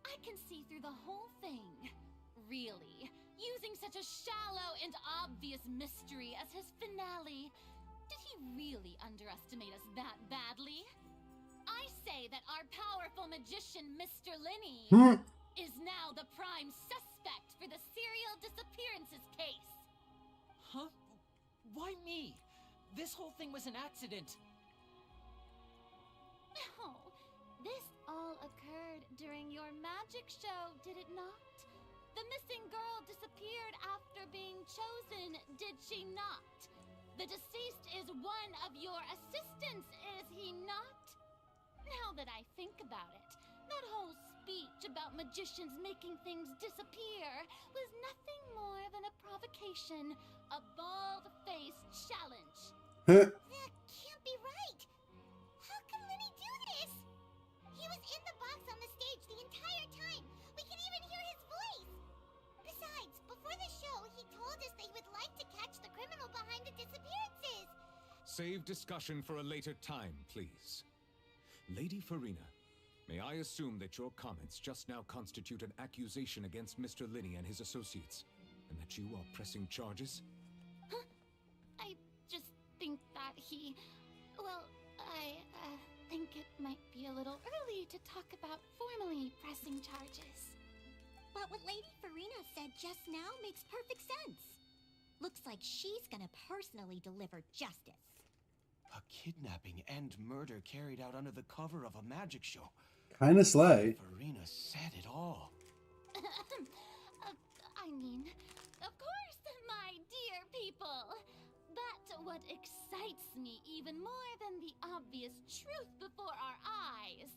[SPEAKER 11] I can see through the whole thing. Really, using such a shallow and obvious mystery as his finale. Did he really underestimate us that badly? I say that our powerful magician, Mr. Linney, is now the prime suspect for the serial disappearances case.
[SPEAKER 10] Huh? Why me? This whole thing was an accident.
[SPEAKER 11] No, this
[SPEAKER 6] during your magic show, did it not? The missing girl disappeared after being chosen, did she not? The deceased is one of your assistants, is he not? Now that I think about it, that whole speech about magicians making things disappear was nothing more than a provocation, a bald-faced challenge. That can't be right. How can Lenny do this? He was in the box on the stage the entire time. We can even hear his voice. Besides, before the show, he told us that he would like to catch the criminal behind the disappearances.
[SPEAKER 4] Save discussion for a later time, please. Lady Farina, may I assume that your comments just now constitute an accusation against Mr. Linney and his associates, and that you are pressing charges?
[SPEAKER 6] Huh? I just think that he... Well, I think it might be a little early to talk about formally pressing charges.
[SPEAKER 20] But what Lady Farina said just now makes perfect sense. Looks like she's gonna personally deliver justice.
[SPEAKER 19] A kidnapping and murder carried out under the cover of a magic show.
[SPEAKER 1] Kinda slay.
[SPEAKER 19] Farina said it all.
[SPEAKER 6] I mean, of course, my dear people. But what excites me even more than the obvious truth before our eyes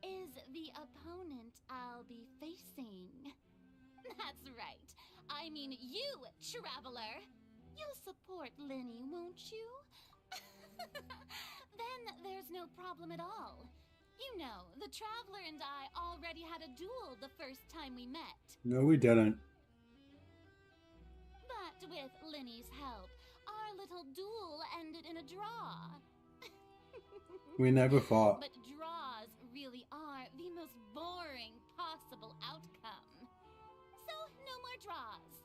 [SPEAKER 6] is the opponent I'll be facing. That's right. I mean you, Traveler. You'll support Lenny, won't you? Then there's no problem at all. You know, the Traveler and I already had a duel the first time we met.
[SPEAKER 1] No, we didn't.
[SPEAKER 6] But with Lenny's help, our little duel ended in a draw.
[SPEAKER 1] We never fought.
[SPEAKER 6] But draws really are the most boring possible outcome. So, no more draws.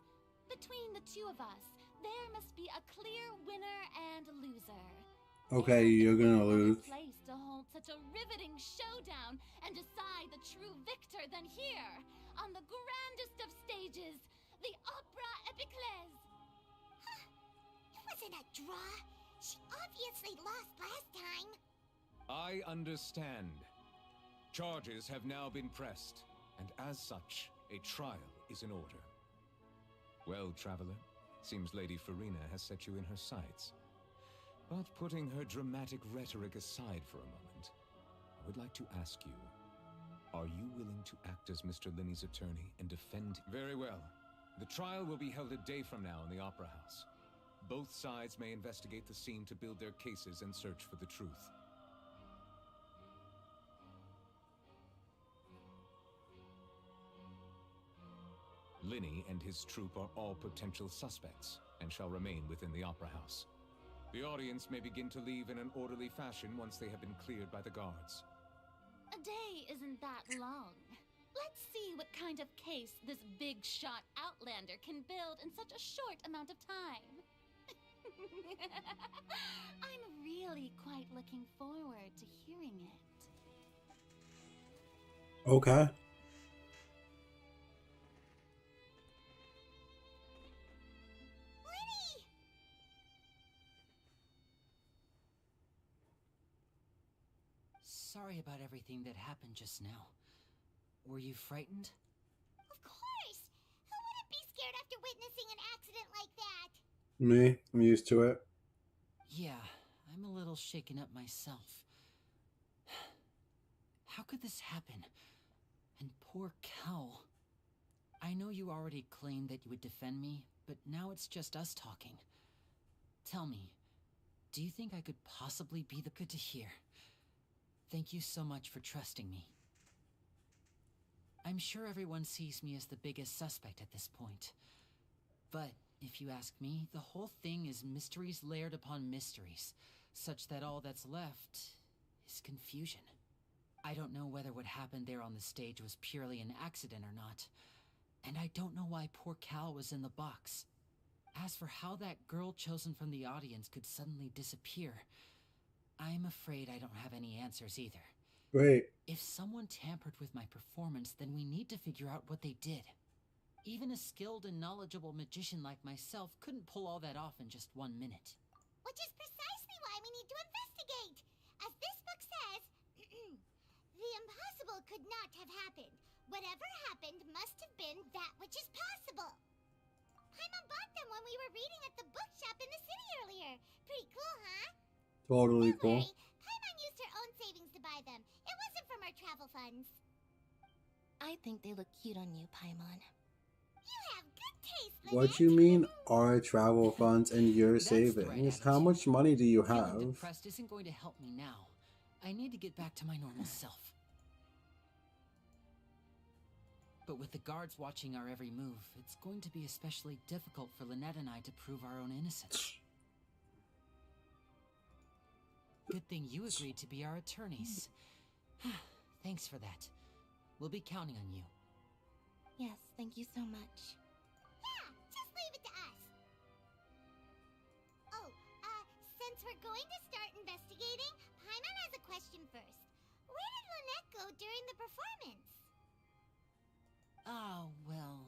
[SPEAKER 6] Between the two of us, there must be a clear winner and loser.
[SPEAKER 1] Okay, you're gonna lose.
[SPEAKER 6] Place to hold such a riveting showdown and decide the true victor than here, on the grandest of stages, the Opera Epiclese.
[SPEAKER 20] It wasn't a draw. She obviously lost last time.
[SPEAKER 4] I understand. Charges have now been pressed, and as such, a trial is in order. Well, Traveler, seems Lady Farina has set you in her sights. But putting her dramatic rhetoric aside for a moment, I would like to ask you, are you willing to act as Mr. Linney's attorney and defend... Very well. The trial will be held a day from now in the Opera House. Both sides may investigate the scene to build their cases and search for the truth. Linney and his troupe are all potential suspects and shall remain within the Opera House. The audience may begin to leave in an orderly fashion once they have been cleared by the guards.
[SPEAKER 6] A day isn't that long. Let's see what kind of case this big shot Outlander can build in such a short amount of time. I'm really quite looking forward to hearing it.
[SPEAKER 1] Okay.
[SPEAKER 5] Sorry about everything that happened just now. Were you frightened?
[SPEAKER 20] Of course! Who wouldn't be scared after witnessing an accident like that?
[SPEAKER 1] Me? I'm used to it.
[SPEAKER 5] Yeah, I'm a little shaken up myself. How could this happen? And poor Cal. I know you already claimed that you would defend me, but now it's just us talking. Tell me, do you think I could possibly be the good to hear? Thank you so much for trusting me. I'm sure everyone sees me as the biggest suspect at this point. But, if you ask me, the whole thing is mysteries layered upon mysteries, such that all that's left is confusion. I don't know whether what happened there on the stage was purely an accident or not, and I don't know why poor Cal was in the box. As for how that girl chosen from the audience could suddenly disappear, I'm afraid I don't have any answers either.
[SPEAKER 1] Wait.
[SPEAKER 5] If someone tampered with my performance, then we need to figure out what they did. Even a skilled and knowledgeable magician like myself couldn't pull all that off in just 1 minute.
[SPEAKER 20] Which is precisely why we need to investigate. As this book says,
[SPEAKER 6] The impossible could not have happened. Whatever happened must have been that which is possible. Paimon bought them when we were reading at the bookshop in the city earlier. Pretty cool, huh?
[SPEAKER 1] Totally
[SPEAKER 6] Don't
[SPEAKER 1] cool.
[SPEAKER 6] worry, Paimon used her own savings to buy them. It wasn't from our travel funds.
[SPEAKER 3] I think they look cute on you, Paimon.
[SPEAKER 6] You have good taste,
[SPEAKER 1] What you mean our travel funds and your
[SPEAKER 5] That's the right
[SPEAKER 1] savings?
[SPEAKER 5] attitude.
[SPEAKER 1] How much money do you
[SPEAKER 5] Feeling
[SPEAKER 1] have?
[SPEAKER 5] depressed isn't going to help me now. I need to get back to my normal self. But with the guards watching our every move, it's going to be especially difficult for Lynette and I to prove our own innocence. Good thing you agreed to be our attorneys. Thanks for that. We'll be counting on you.
[SPEAKER 3] Yes, thank you so much.
[SPEAKER 6] Yeah, just leave it to us. Oh, since we're going to start investigating, Paimon has a question first. Where did Lynette go during the performance?
[SPEAKER 5] Oh, well,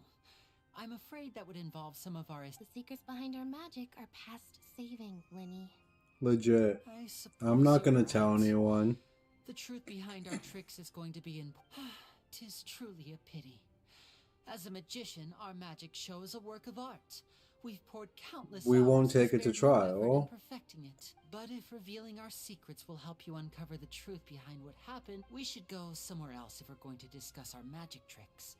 [SPEAKER 5] I'm afraid that would involve some of our...
[SPEAKER 3] The secrets behind our magic are past saving, Linny.
[SPEAKER 1] Legit.
[SPEAKER 5] I suppose
[SPEAKER 1] I'm not gonna
[SPEAKER 5] you're
[SPEAKER 1] tell
[SPEAKER 5] right.
[SPEAKER 1] anyone.
[SPEAKER 5] The truth behind our tricks is going to be in... 'Tis truly a pity. As a magician, our magic show is a work of art. We've poured countless
[SPEAKER 1] We
[SPEAKER 5] hours
[SPEAKER 1] won't
[SPEAKER 5] and
[SPEAKER 1] take it to
[SPEAKER 5] spared no effort
[SPEAKER 1] trial.
[SPEAKER 5] in perfecting it. But if revealing our secrets will help you uncover the truth behind what happened, we should go somewhere else if we're going to discuss our magic tricks.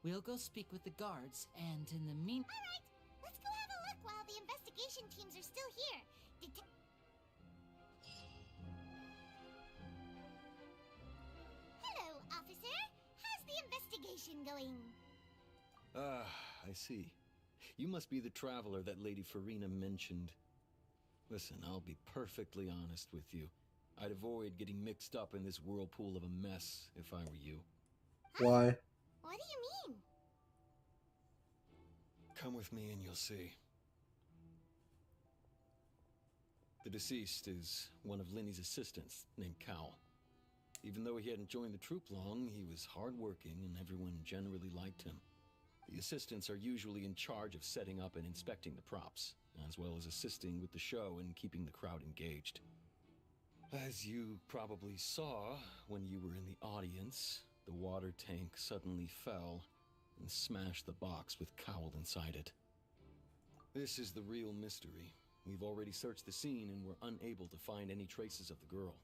[SPEAKER 5] We'll go speak with the guards, and in the meantime...
[SPEAKER 6] Alright, let's go have a look while the investigation teams are still here. Hello, officer. How's the investigation going?
[SPEAKER 7] Ah, I see. You must be the traveler that Lady Farina mentioned. Listen, I'll be perfectly honest with you. I'd avoid getting mixed up in this whirlpool of a mess if I were you.
[SPEAKER 1] Why?
[SPEAKER 6] What do you mean?
[SPEAKER 7] Come with me and you'll see. The deceased is one of Linny's assistants, named Cal. Even though he hadn't joined the troupe long, he was hardworking and everyone generally liked him. The assistants are usually in charge of setting up and inspecting the props, as well as assisting with the show and keeping the crowd engaged. As you probably saw when you were in the audience, the water tank suddenly fell and smashed the box with Cowl inside it. This is the real mystery. We've already searched the scene and were unable to find any traces of the girl.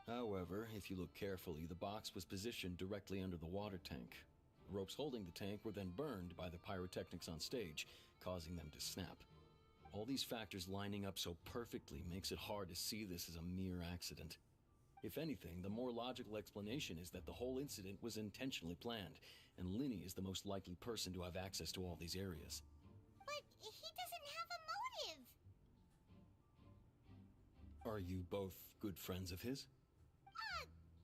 [SPEAKER 7] However, if you look carefully, the box was positioned directly under the water tank. The ropes holding the tank were then burned by the pyrotechnics on stage, causing them to snap. All these factors lining up so perfectly makes it hard to see this as a mere accident. If anything, the more logical explanation is that the whole incident was intentionally planned, and Linny is the most likely person to have access to all these areas.
[SPEAKER 6] But he doesn't have a motive.
[SPEAKER 7] Are you both good friends of his?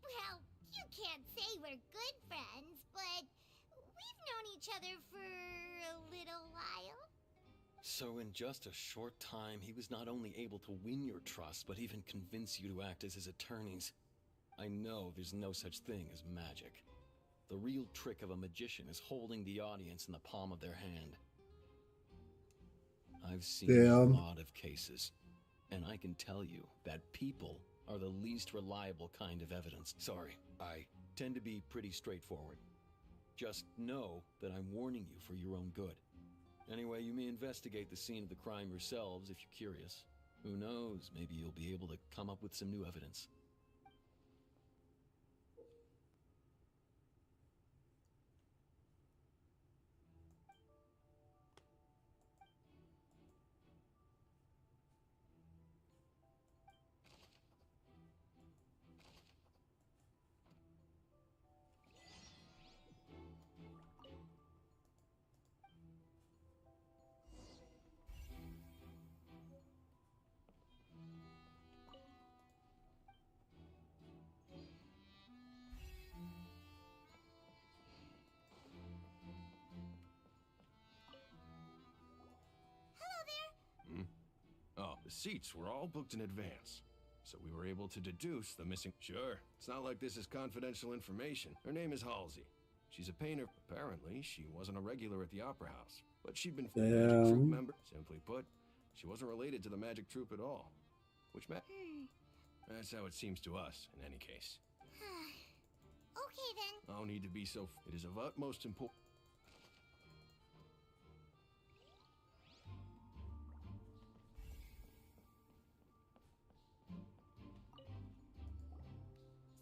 [SPEAKER 6] Well, you can't say we're good friends, but we've known each other for a little while.
[SPEAKER 7] So in just a short time, he was not only able to win your trust, but even convince you to act as his attorneys. I know there's no such thing as magic. The real trick of a magician is holding the audience in the palm of their hand. I've seen a lot of cases, and I can tell you that people are the least reliable kind of evidence. Sorry, I tend to be pretty straightforward. Just know that I'm warning you for your own good. Anyway, you may investigate the scene of the crime yourselves if you're curious. Who knows, maybe you'll be able to come up with some new evidence.
[SPEAKER 12] Oh, the seats were all booked in advance, so we were able to deduce the missing... Sure, it's not like this is confidential information. Her name is Halsey. She's a painter. Apparently, she wasn't a regular at the Opera House, but she'd been a magic troupe member. Simply put, she wasn't related to the magic troupe at all. Which That's how it seems to us, in any case.
[SPEAKER 19] No need to be so... It is of utmost importance.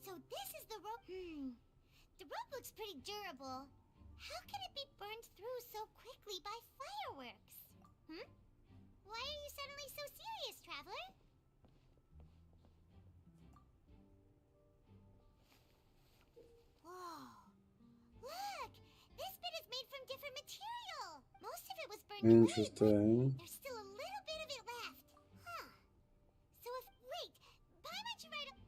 [SPEAKER 6] So this is the rope. The rope looks pretty durable. How can it be burned through so quickly by fireworks? Why are you suddenly so serious, Traveler? Whoa. Look! This bit is made from different material. Most of it was burned away, but
[SPEAKER 1] Interesting.
[SPEAKER 6] there's still a little bit of it left. Huh. So if... Wait! Why might you write a...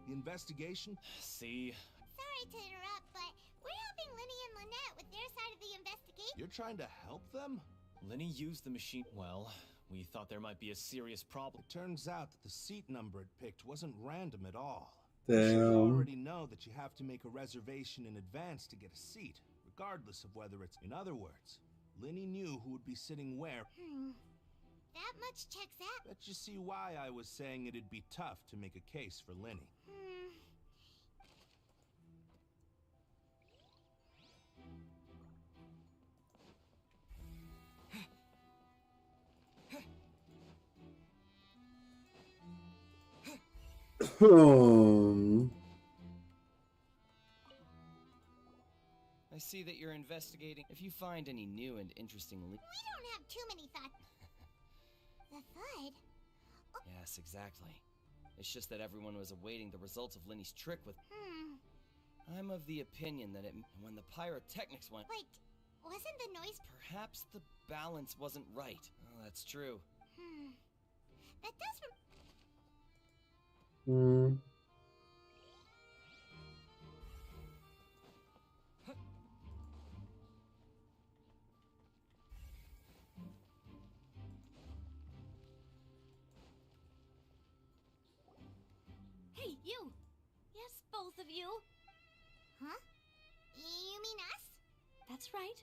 [SPEAKER 12] The investigation?
[SPEAKER 18] See?
[SPEAKER 6] Sorry to interrupt, but we're helping Linny and Lynette with their side of the investigation.
[SPEAKER 12] You're trying to help them?
[SPEAKER 18] Lenny used the machine. Well, we thought there might be a serious problem.
[SPEAKER 12] It turns out that the seat number it picked wasn't random at all. I'm sure you
[SPEAKER 1] Damn.
[SPEAKER 12] already know that you have to make a reservation in advance to get a seat, regardless of whether it's... In other words, Linny knew who would be sitting where.
[SPEAKER 6] That much checks out.
[SPEAKER 12] Bet you see why I was saying it'd be tough to make a case for Linny.
[SPEAKER 18] I see that you're investigating. If you find any new and interesting
[SPEAKER 6] We don't have too many thoughts. The thud?
[SPEAKER 18] Yes, exactly. It's just that everyone was awaiting the results of Linny's trick with... I'm of the opinion that when the pyrotechnics went...
[SPEAKER 6] Wait, wasn't the noise...
[SPEAKER 18] Perhaps the balance wasn't right. Oh, that's true.
[SPEAKER 6] That does...
[SPEAKER 20] Hey, you! Yes, both of you.
[SPEAKER 6] Huh? You mean us?
[SPEAKER 20] That's right.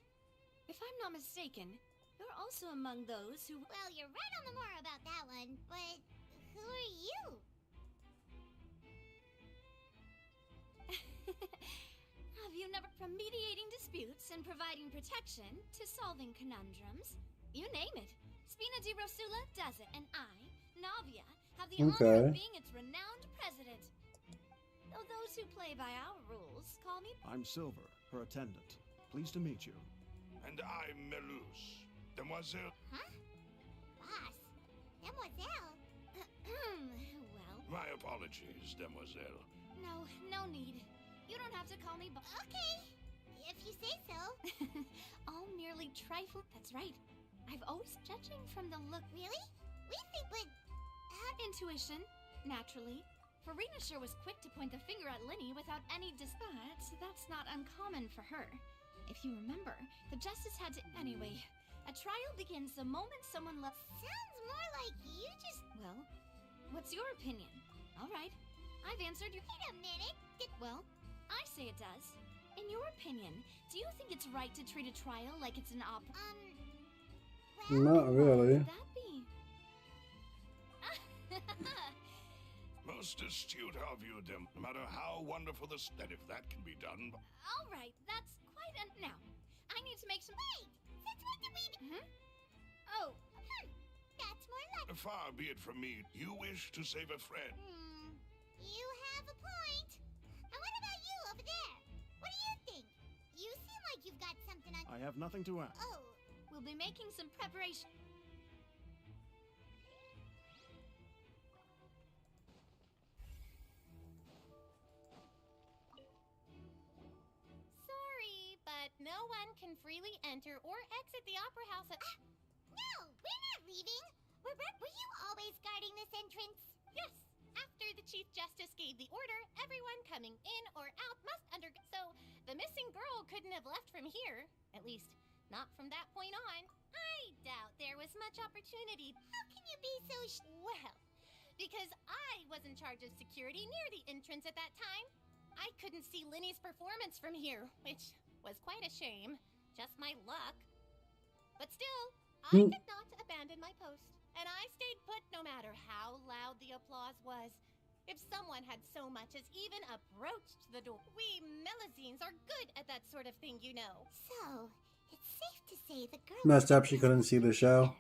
[SPEAKER 20] If I'm not mistaken, you're also among those who...
[SPEAKER 6] Well, you're right on the more about that one, but who are you?
[SPEAKER 20] Have you never... From mediating disputes and providing protection to solving conundrums, you name it. Spina di Rosula does it, and I, Navia, have the honor of being its renowned president. Though those who play by our rules call me...
[SPEAKER 21] I'm Silver, her attendant. Pleased to meet you.
[SPEAKER 22] And I'm Melus. Demoiselle...
[SPEAKER 6] Huh? Boss? Demoiselle? Well...
[SPEAKER 22] My apologies, Demoiselle.
[SPEAKER 20] No need. You don't have to call me
[SPEAKER 6] Okay, if you say so.
[SPEAKER 20] All merely trifle. That's right. I've always judging from the look.
[SPEAKER 6] Really? We think, but...
[SPEAKER 20] Intuition, naturally. Farina sure was quick to point the finger at Linny without any but that's not uncommon for her. If you remember, the justice had to... Anyway, a trial begins the moment someone left...
[SPEAKER 6] Sounds more like you just...
[SPEAKER 20] Well, what's your opinion? All right, I've answered your...
[SPEAKER 6] Wait a minute.
[SPEAKER 20] Well, I say it does. In your opinion, do you think it's right to treat a trial like it's an
[SPEAKER 6] well...
[SPEAKER 1] Not really.
[SPEAKER 20] What would that be?
[SPEAKER 22] Most astute of you, Dem. No matter how wonderful the that if that can be done.
[SPEAKER 20] All right, that's quite a... Now, I need to make some...
[SPEAKER 6] Wait! Since when did we...
[SPEAKER 20] Oh.
[SPEAKER 6] That's more like...
[SPEAKER 22] Far be it from me. You wish to save a friend.
[SPEAKER 6] You have a point. And what about you over there? What do you think? You seem like you've got something on...
[SPEAKER 21] I have nothing to add.
[SPEAKER 6] Oh.
[SPEAKER 20] We'll be making some preparation.
[SPEAKER 11] Sorry, but no one can freely enter or exit the Opera House at...
[SPEAKER 6] No, we're not leaving. Were you always guarding this entrance?
[SPEAKER 11] Yes. After the Chief Justice gave the order, everyone coming in or out must undergo... So, the missing girl couldn't have left from here. At least, not from that point on. I doubt there was much opportunity.
[SPEAKER 6] How can you be so
[SPEAKER 11] Well, because I was in charge of security near the entrance at that time. I couldn't see Linny's performance from here, which was quite a shame. Just my luck. But still, I did not abandon my post, and I stayed put no matter how loud the applause was. If someone had so much as even approached the door. We Melazines are good at that sort of thing, you know.
[SPEAKER 6] So, it's safe to say the girl...
[SPEAKER 1] Messed up she couldn't see the show.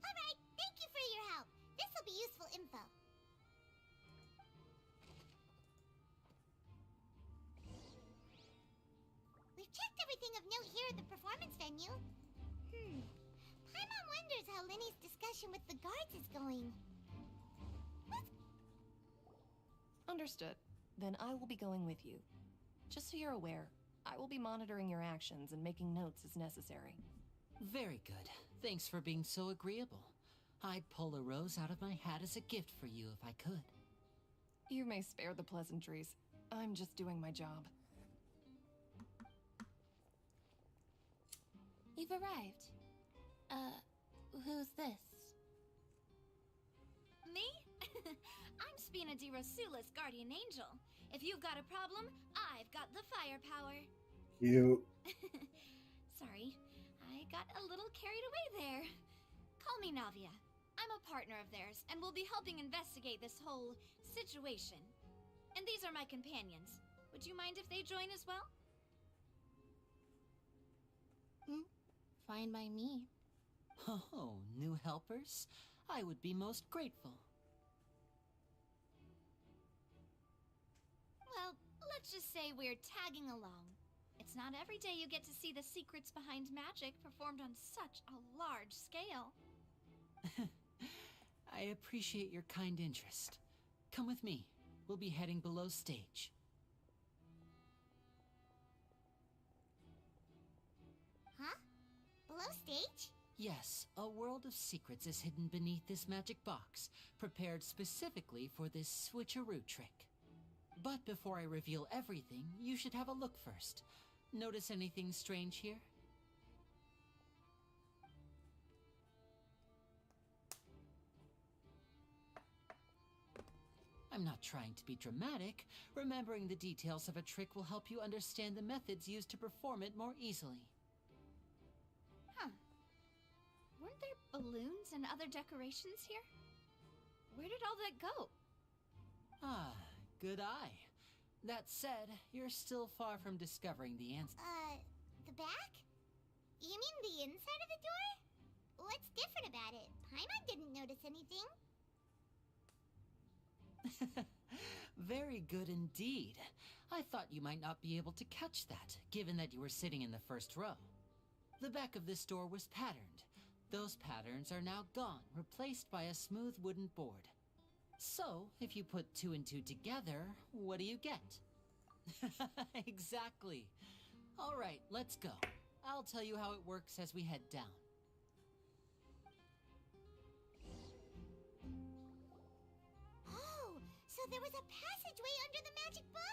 [SPEAKER 6] Alright, thank you for your help. This'll be useful info. We've checked everything of note here at the performance venue. Paimon wonders how Linny's discussion with the guards is going.
[SPEAKER 2] Understood. Then I will be going with you. Just so you're aware, I will be monitoring your actions and making notes as necessary.
[SPEAKER 5] Very good. Thanks for being so agreeable. I'd pull a rose out of my hat as a gift for you if I could.
[SPEAKER 2] You may spare the pleasantries. I'm just doing my job.
[SPEAKER 3] You've arrived. Who's this?
[SPEAKER 20] Me? I'm Spina di Rosula's guardian angel. If you've got a problem, I've got the firepower.
[SPEAKER 1] You.
[SPEAKER 20] Sorry, I got a little carried away there. Call me Navia. I'm a partner of theirs, and will be helping investigate this whole situation. And these are my companions. Would you mind if they join as well?
[SPEAKER 3] Fine by me.
[SPEAKER 5] Oh, new helpers? I would be most grateful.
[SPEAKER 20] Well, let's just say we're tagging along. It's not every day you get to see the secrets behind magic performed on such a large scale.
[SPEAKER 5] I appreciate your kind interest. Come with me. We'll be heading below stage.
[SPEAKER 6] Huh? Below stage?
[SPEAKER 5] Yes, a world of secrets is hidden beneath this magic box, prepared specifically for this switcheroo trick. But before I reveal everything, you should have a look first. Notice anything strange here? I'm not trying to be dramatic. Remembering the details of a trick will help you understand the methods used to perform it more easily.
[SPEAKER 20] Huh. Weren't there balloons and other decorations here? Where did all that go?
[SPEAKER 5] Ah, good eye. That said, you're still far from discovering the answer.
[SPEAKER 6] The back? You mean the inside of the door? What's different about it? Paimon didn't notice anything.
[SPEAKER 5] Very good indeed. I thought you might not be able to catch that, given that you were sitting in the first row. The back of this door was patterned. Those patterns are now gone, replaced by a smooth wooden board. So, if you put 2 and 2 together, what do you get? Exactly. All right, let's go. I'll tell you how it works as we head down.
[SPEAKER 6] Oh, so there was a passageway under the magic box!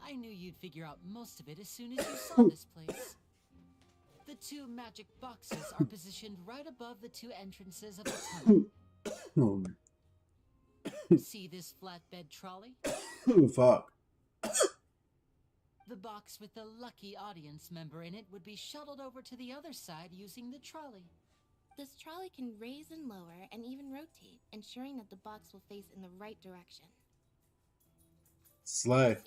[SPEAKER 5] I knew you'd figure out most of it as soon as you saw this place. The 2 magic boxes are positioned right above the 2 entrances of the tunnel. See this flatbed trolley?
[SPEAKER 1] Oh, fuck.
[SPEAKER 5] The box with the lucky audience member in it would be shuttled over to the other side using the trolley.
[SPEAKER 3] This trolley can raise and lower and even rotate, ensuring that the box will face in the right direction.
[SPEAKER 1] Slay.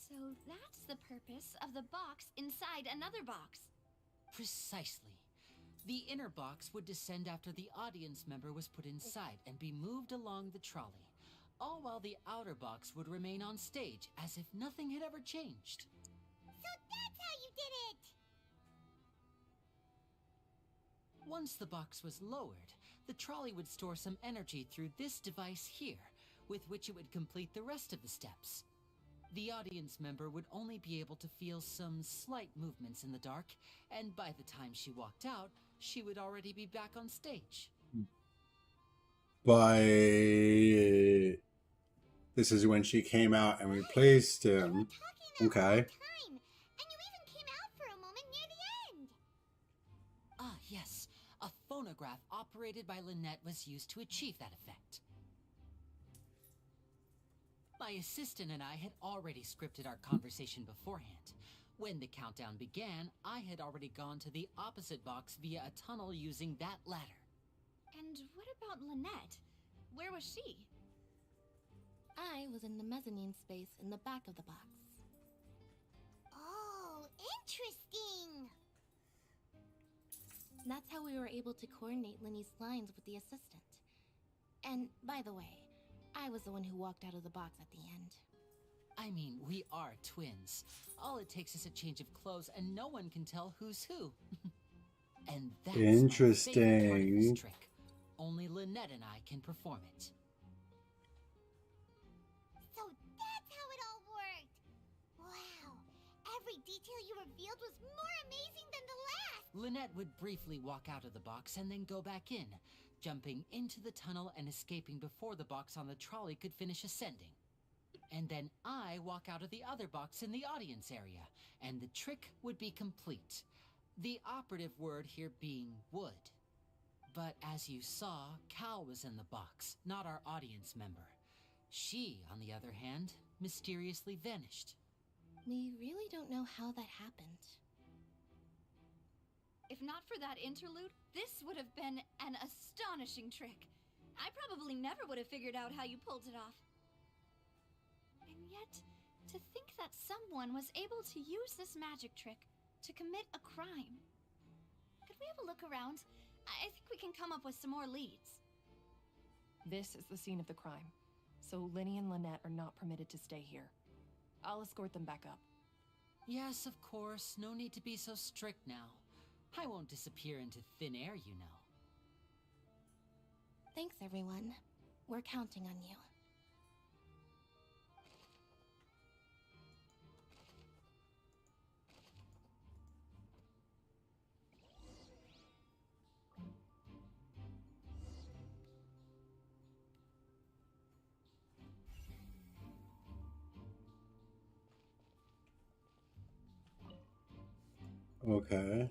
[SPEAKER 20] So that's the purpose of the box inside another box.
[SPEAKER 5] Precisely. The inner box would descend after the audience member was put inside and be moved along the trolley, all while the outer box would remain on stage as if nothing had ever changed.
[SPEAKER 6] So that's how you did it!
[SPEAKER 5] Once the box was lowered, the trolley would store some energy through this device here, with which it would complete the rest of the steps. The audience member would only be able to feel some slight movements in the dark, and by the time she walked out, she would already be back on stage.
[SPEAKER 1] This is when she came out and replaced him. Okay.
[SPEAKER 6] And you even came out for a moment near the end!
[SPEAKER 5] Ah, yes. A phonograph holograph operated by Lynette was used to achieve that effect. My assistant and I had already scripted our conversation beforehand. When the countdown began, I had already gone to the opposite box via a tunnel using that ladder.
[SPEAKER 20] And what about Lynette? Where was she?
[SPEAKER 3] I was in the mezzanine space in the back of the box.
[SPEAKER 6] Oh, interesting!
[SPEAKER 3] That's how we were able to coordinate Linny's lines with the assistant. And, by the way, I was the one who walked out of the box at the end.
[SPEAKER 5] I mean, we are twins. All it takes is a change of clothes and no one can tell who's who. And that's my favorite part of this trick. Only Lynette and I can perform it.
[SPEAKER 6] So that's how it all worked! Wow! Every detail you revealed was more amazing than the last!
[SPEAKER 5] Lynette would briefly walk out of the box and then go back in, jumping into the tunnel and escaping before the box on the trolley could finish ascending. And then I walk out of the other box in the audience area, and the trick would be complete. The operative word here being would. But as you saw, Cal was in the box, not our audience member. She, on the other hand, mysteriously vanished.
[SPEAKER 3] We really don't know how that happened.
[SPEAKER 20] If not for that interlude, this would have been an astonishing trick. I probably never would have figured out how you pulled it off. And yet, to think that someone was able to use this magic trick to commit a crime. Could we have a look around? I think we can come up with some more leads.
[SPEAKER 2] This is the scene of the crime, so Linny and Lynette are not permitted to stay here. I'll escort them back up.
[SPEAKER 5] Yes, of course. No need to be so strict now. I won't disappear into thin air, you know.
[SPEAKER 3] Thanks, everyone. We're counting on you.
[SPEAKER 1] Okay.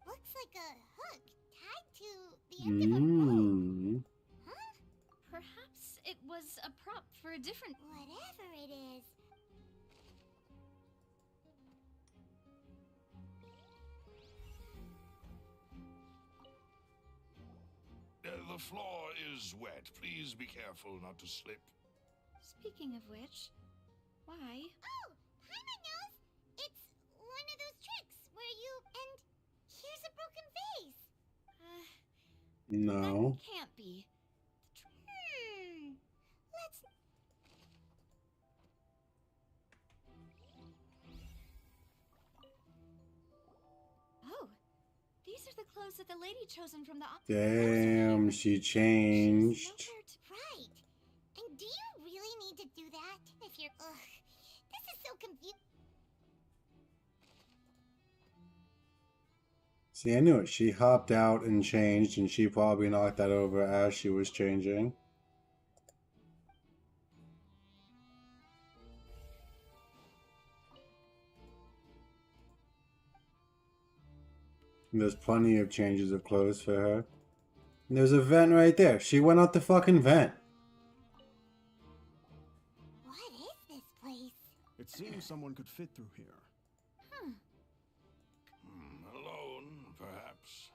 [SPEAKER 6] Looks like a hook tied to the end of a rope. Huh?
[SPEAKER 20] Perhaps it was a prop for a different...
[SPEAKER 6] Whatever it is.
[SPEAKER 22] The floor is wet. Please be careful not to slip.
[SPEAKER 20] Speaking of which, why?
[SPEAKER 6] Oh, Paimon knows! It's one of those tricks where you... And here's a broken vase.
[SPEAKER 1] No.
[SPEAKER 20] That can't be.
[SPEAKER 6] Let's...
[SPEAKER 20] Oh, these are the clothes that the lady chosen from the...
[SPEAKER 1] Damn, she changed.
[SPEAKER 6] Right. And do you really need to do that? If you're... Ugh. This is so confusing.
[SPEAKER 1] See, I knew it. She hopped out and changed, and she probably knocked that over as she was changing. There's plenty of changes of clothes for her. And there's a vent right there. She went out the fucking vent.
[SPEAKER 6] What is this place?
[SPEAKER 21] It seems someone could fit through here.
[SPEAKER 22] Alone, perhaps.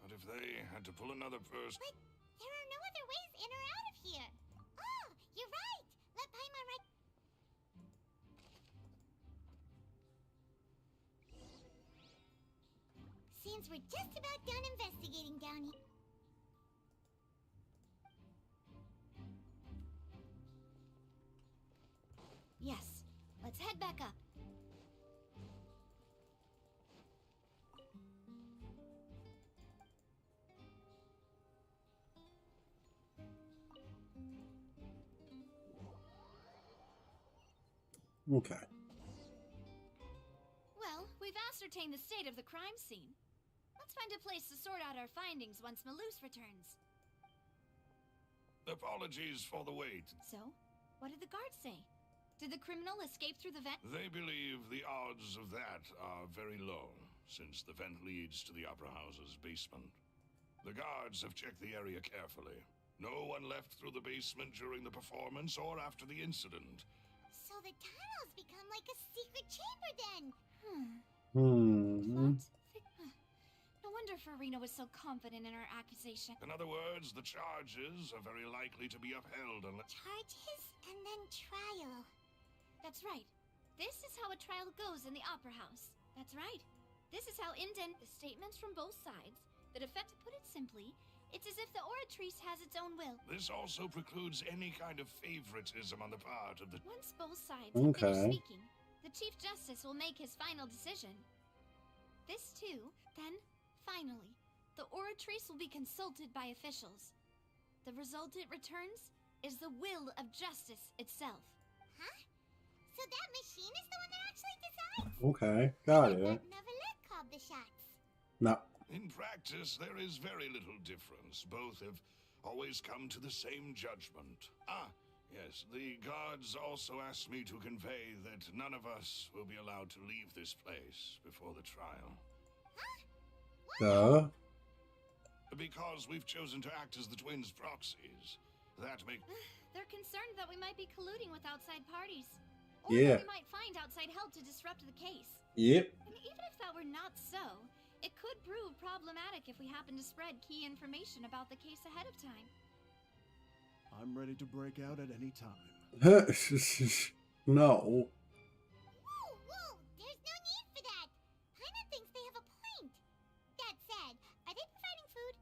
[SPEAKER 22] But if they had to pull another person...
[SPEAKER 6] But there are no other ways in or out of here. Oh, you're right. Let Paimon right... Seems we're just about done investigating down here.
[SPEAKER 20] Yes, let's head back up.
[SPEAKER 1] Okay.
[SPEAKER 20] Well, ascertain the state of the crime scene. Let's find a place to sort out our findings once Malus returns.
[SPEAKER 22] Apologies for the wait.
[SPEAKER 20] So, what did the guards say? Did the criminal escape through the vent?
[SPEAKER 22] They believe the odds of that are very low, since the vent leads to the Opera House's basement. The guards have checked the area carefully. No one left through the basement during the performance or after the incident.
[SPEAKER 6] So the tunnels become like a secret chamber then.
[SPEAKER 20] No wonder Farina was so confident in her accusation.
[SPEAKER 22] In other words, the charges are very likely to be upheld unless...
[SPEAKER 6] Charges and then trial.
[SPEAKER 20] That's right. This is how a trial goes in the Opera House. That's right. This is how the statements from both sides. The defense, to put it simply, it's as if the oratrice has its own will.
[SPEAKER 22] This also precludes any kind of favoritism on the part of the...
[SPEAKER 20] Once both sides have finished speaking, the Chief Justice will make his final decision. This too, then, finally, the oratrice will be consulted by officials. The result it returns is the will of justice itself.
[SPEAKER 6] Huh? So that machine is the one that actually decides?
[SPEAKER 1] Okay, got it.
[SPEAKER 6] Neverlet called the shots.
[SPEAKER 1] No.
[SPEAKER 22] In practice, there is very little difference. Both have always come to the same judgment. Ah, yes, the guards also asked me to convey that none of us will be allowed to leave this place before the trial.
[SPEAKER 1] Duh.
[SPEAKER 22] Because we've chosen to act as the twins' proxies. That makes...
[SPEAKER 20] They're concerned that we might be colluding with outside parties. Or
[SPEAKER 1] Yeah.
[SPEAKER 20] that we might find outside help to disrupt the case.
[SPEAKER 1] Yep.
[SPEAKER 20] And even if that were not so, it could prove problematic if we happen to spread key information about the case ahead of time.
[SPEAKER 21] I'm ready to break out at any time.
[SPEAKER 1] No.
[SPEAKER 6] Whoa, there's no need for that. Paimon thinks they have a point. That said, are they providing food?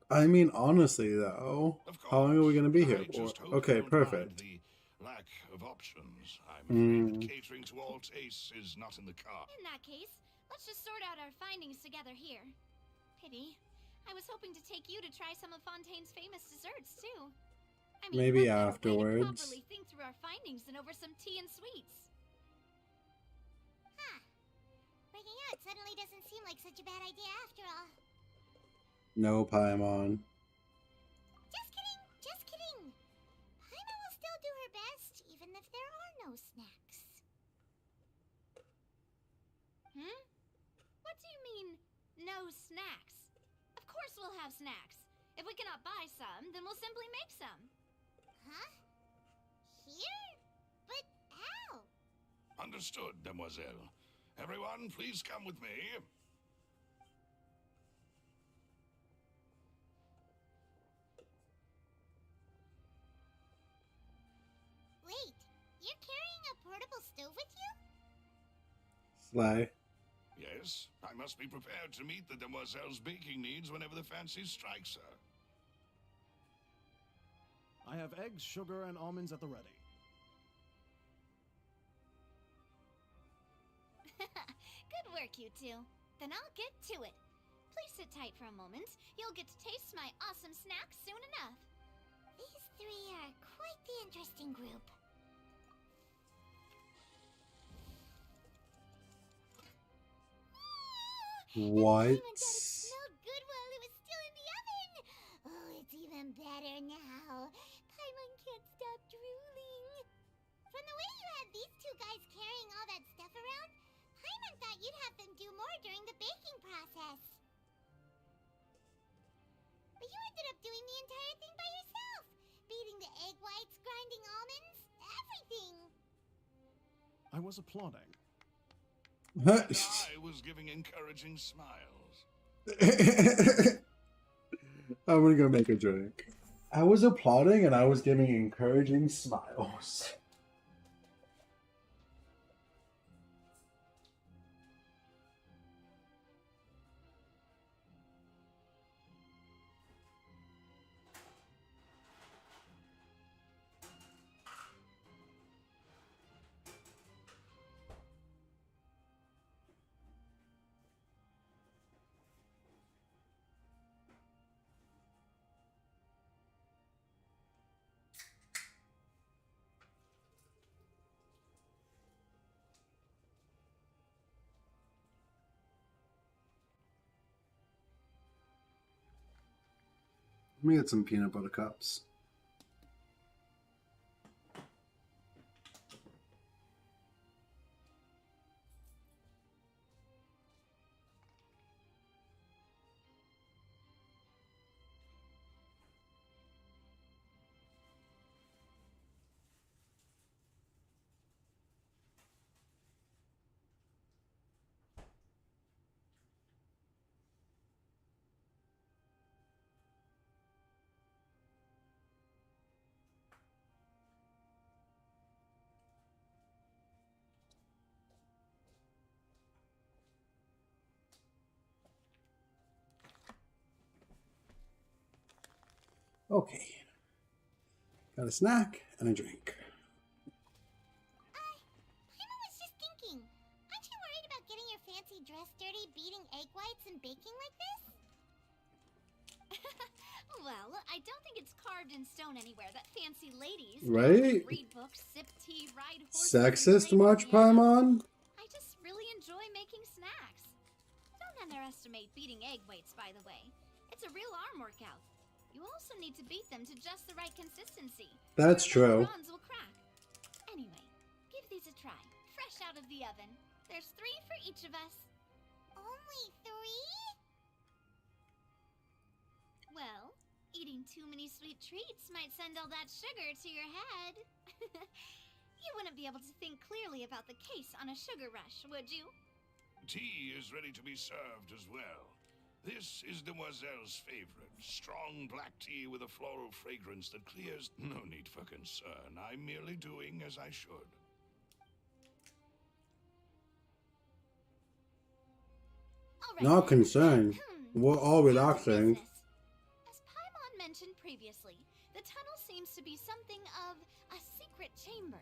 [SPEAKER 1] I mean, honestly, though, how long are we going to be here for? Okay, perfect.
[SPEAKER 22] The lack of options. I'm afraid that catering to all tastes is not in the cards.
[SPEAKER 20] In that case, let's just sort out our findings together here. Pity. I was hoping to take you to try some of Fontaine's famous desserts, too. I mean,
[SPEAKER 1] Maybe
[SPEAKER 20] what better way to
[SPEAKER 1] afterwards.
[SPEAKER 20] properly think through our findings than over some tea and sweets.
[SPEAKER 6] Huh. Breaking out suddenly doesn't seem like such a bad idea after all.
[SPEAKER 1] No, Paimon.
[SPEAKER 6] Just kidding. Paimon will still do her best, even if there are no snacks.
[SPEAKER 20] What do you mean, no snacks? Of course we'll have snacks. If we cannot buy some, then we'll simply make some.
[SPEAKER 6] Huh? Here? But how?
[SPEAKER 22] Understood, demoiselle. Everyone, please come with me.
[SPEAKER 6] Wait, you're carrying a portable stove with you?
[SPEAKER 1] Slay.
[SPEAKER 22] Yes, I must be prepared to meet the demoiselle's baking needs whenever the fancy strikes her.
[SPEAKER 21] I have eggs, sugar, and almonds at the ready.
[SPEAKER 20] Good work, you two. Then I'll get to it. Please sit tight for a moment. You'll get to taste my awesome snacks soon enough.
[SPEAKER 6] These three are quite the interesting group.
[SPEAKER 1] What?
[SPEAKER 6] Smelled good while it was still in the oven. Oh, it's even better now. Paimon can't stop drooling. From the way you had these two guys carrying all that stuff around, Paimon thought you'd have them do more during the baking process. But you ended up doing the entire thing by yourself. Beating the egg whites, grinding almonds, everything.
[SPEAKER 21] I was applauding.
[SPEAKER 22] I was giving encouraging smiles.
[SPEAKER 1] I'm gonna go make a drink. I was applauding and I was giving encouraging smiles. Let me get some peanut butter cups. Okay. Got a snack and a drink.
[SPEAKER 6] Paimon was just thinking, aren't you worried about getting your fancy dress dirty beating egg whites and baking like this?
[SPEAKER 20] Well, I don't think it's carved in stone anywhere that fancy ladies
[SPEAKER 1] Right?
[SPEAKER 20] read books, sip tea, ride horses,
[SPEAKER 1] Sexist
[SPEAKER 20] and play
[SPEAKER 1] much,
[SPEAKER 20] piano.
[SPEAKER 1] Paimon?
[SPEAKER 20] I just really enjoy making snacks. Don't underestimate beating egg whites, by the way. It's a real arm workout. You also need to beat them to just the right consistency.
[SPEAKER 1] That's true.
[SPEAKER 20] Macarons will crack. Anyway, give these a try. Fresh out of the oven. There's 3 for each of us.
[SPEAKER 6] Only 3?
[SPEAKER 20] Well, eating too many sweet treats might send all that sugar to your head. You wouldn't be able to think clearly about the case on a sugar rush, would you?
[SPEAKER 22] Tea is ready to be served as well. This is Demoiselle's favorite. Strong black tea with a floral fragrance that clears. No need for concern. I'm merely doing as I should.
[SPEAKER 1] Not concerned. We're all relaxing.
[SPEAKER 20] As Paimon mentioned previously, the tunnel seems to be something of a secret chamber.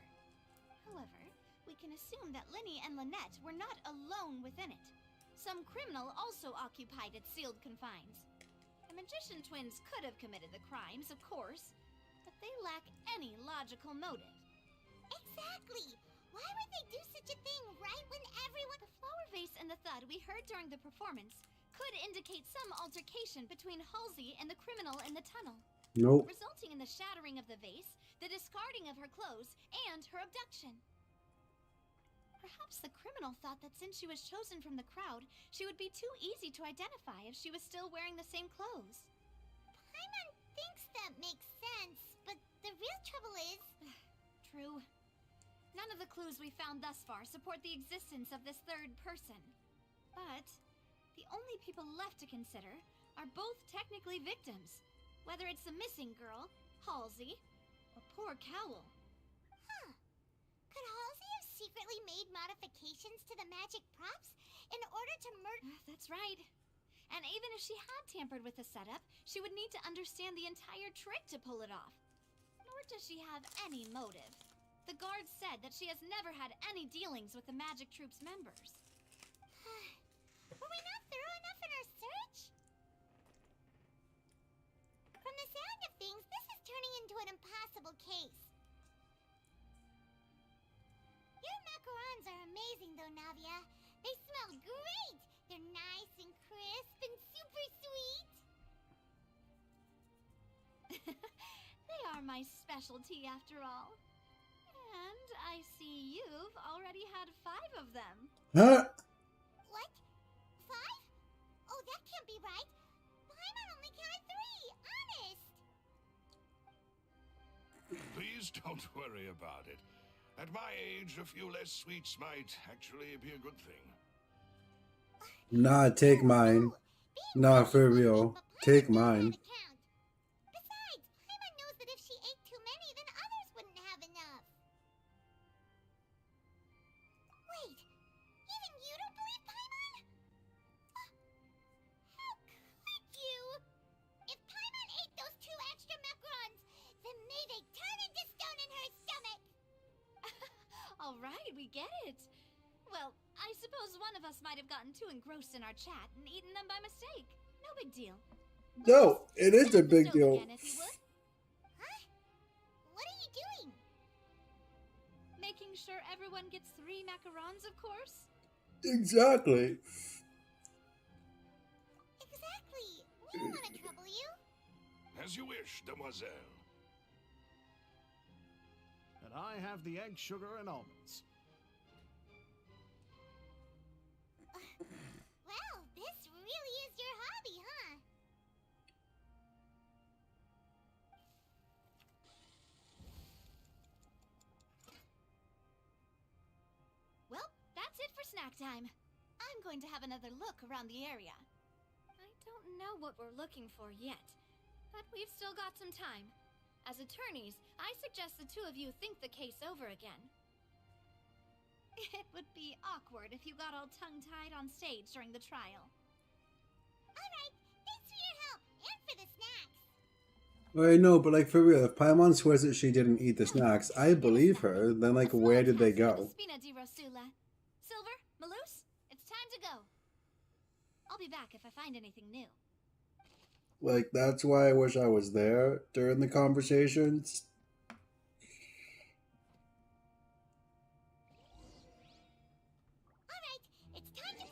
[SPEAKER 20] However, we can assume that Linny and Lynette were not alone within it. Some criminal also occupied its sealed confines. The magician twins could have committed the crimes, of course, but they lack any logical motive.
[SPEAKER 6] Exactly! Why would they do such a thing right when everyone...
[SPEAKER 20] The flower vase and the thud we heard during the performance could indicate some altercation between Halsey and the criminal in the tunnel.
[SPEAKER 1] Nope.
[SPEAKER 20] Resulting in the shattering of the vase, the discarding of her clothes, and her abduction. Perhaps the criminal thought that since she was chosen from the crowd, she would be too easy to identify if she was still wearing the same clothes.
[SPEAKER 6] Paimon thinks that makes sense, but the real trouble is...
[SPEAKER 20] True. None of the clues we found thus far support the existence of this third person. But the only people left to consider are both technically victims, whether it's the missing girl, Halsey, or poor Cowl.
[SPEAKER 6] Huh. Could Halsey have secretly made modifications to the magic props in order to murder...
[SPEAKER 20] That's right. And even if she had tampered with the setup, she would need to understand the entire trick to pull it off. Nor does she have any motive. The guard said that she has never had any dealings with the Magic Troop's members.
[SPEAKER 6] Were we not thorough enough in our search? From the sound of things, this is turning into an impossible case. Your macarons are amazing though, Navia. They smell great! They're nice and crisp and super sweet!
[SPEAKER 20] They are my specialty after all. And I see you've already had 5 of them.
[SPEAKER 1] Huh?
[SPEAKER 6] What? 5? Oh, that can't be right. Paimon only counted 3, honest.
[SPEAKER 22] Please don't worry about it. At my age, a few less sweets might actually be a good thing.
[SPEAKER 1] Nah, take mine. Nah, for real. Take mine.
[SPEAKER 6] Besides, Paimon knows that if she ate too many, then others wouldn't have enough. Wait, even you don't believe Paimon? How could you? If Paimon ate those 2 extra macarons, then may they turn into stone in her stomach!
[SPEAKER 20] All right, we get it. Well, I suppose one of us might have gotten too engrossed in our chat and eaten them by mistake. No big deal.
[SPEAKER 1] No, it is a big deal.
[SPEAKER 20] Again, if you would.
[SPEAKER 6] Huh? What are you doing?
[SPEAKER 20] Making sure everyone gets 3 macarons, of course.
[SPEAKER 1] Exactly.
[SPEAKER 6] Exactly. We don't want to trouble you.
[SPEAKER 22] As you wish, demoiselle.
[SPEAKER 21] And I have the egg, sugar, and almonds.
[SPEAKER 6] Well, this really is your hobby, huh? Well, that's it for snack time. I'm going to have another look around the area. I don't know what we're looking for yet, but we've still got some time. As attorneys, I suggest the two of you think the case over again. It would be awkward if you got all tongue-tied on stage during the trial. Alright, thanks for your help, and for the snacks.
[SPEAKER 1] Wait, no, but like for real, if Paimon swears that she didn't eat the snacks, I believe her. Then like, where did they go?
[SPEAKER 6] Spina di Rosula. Silver, Malus, it's time to go. I'll be back if I find anything new.
[SPEAKER 1] Like, that's why I wish I was there during the conversations.
[SPEAKER 6] Alright, it's time to...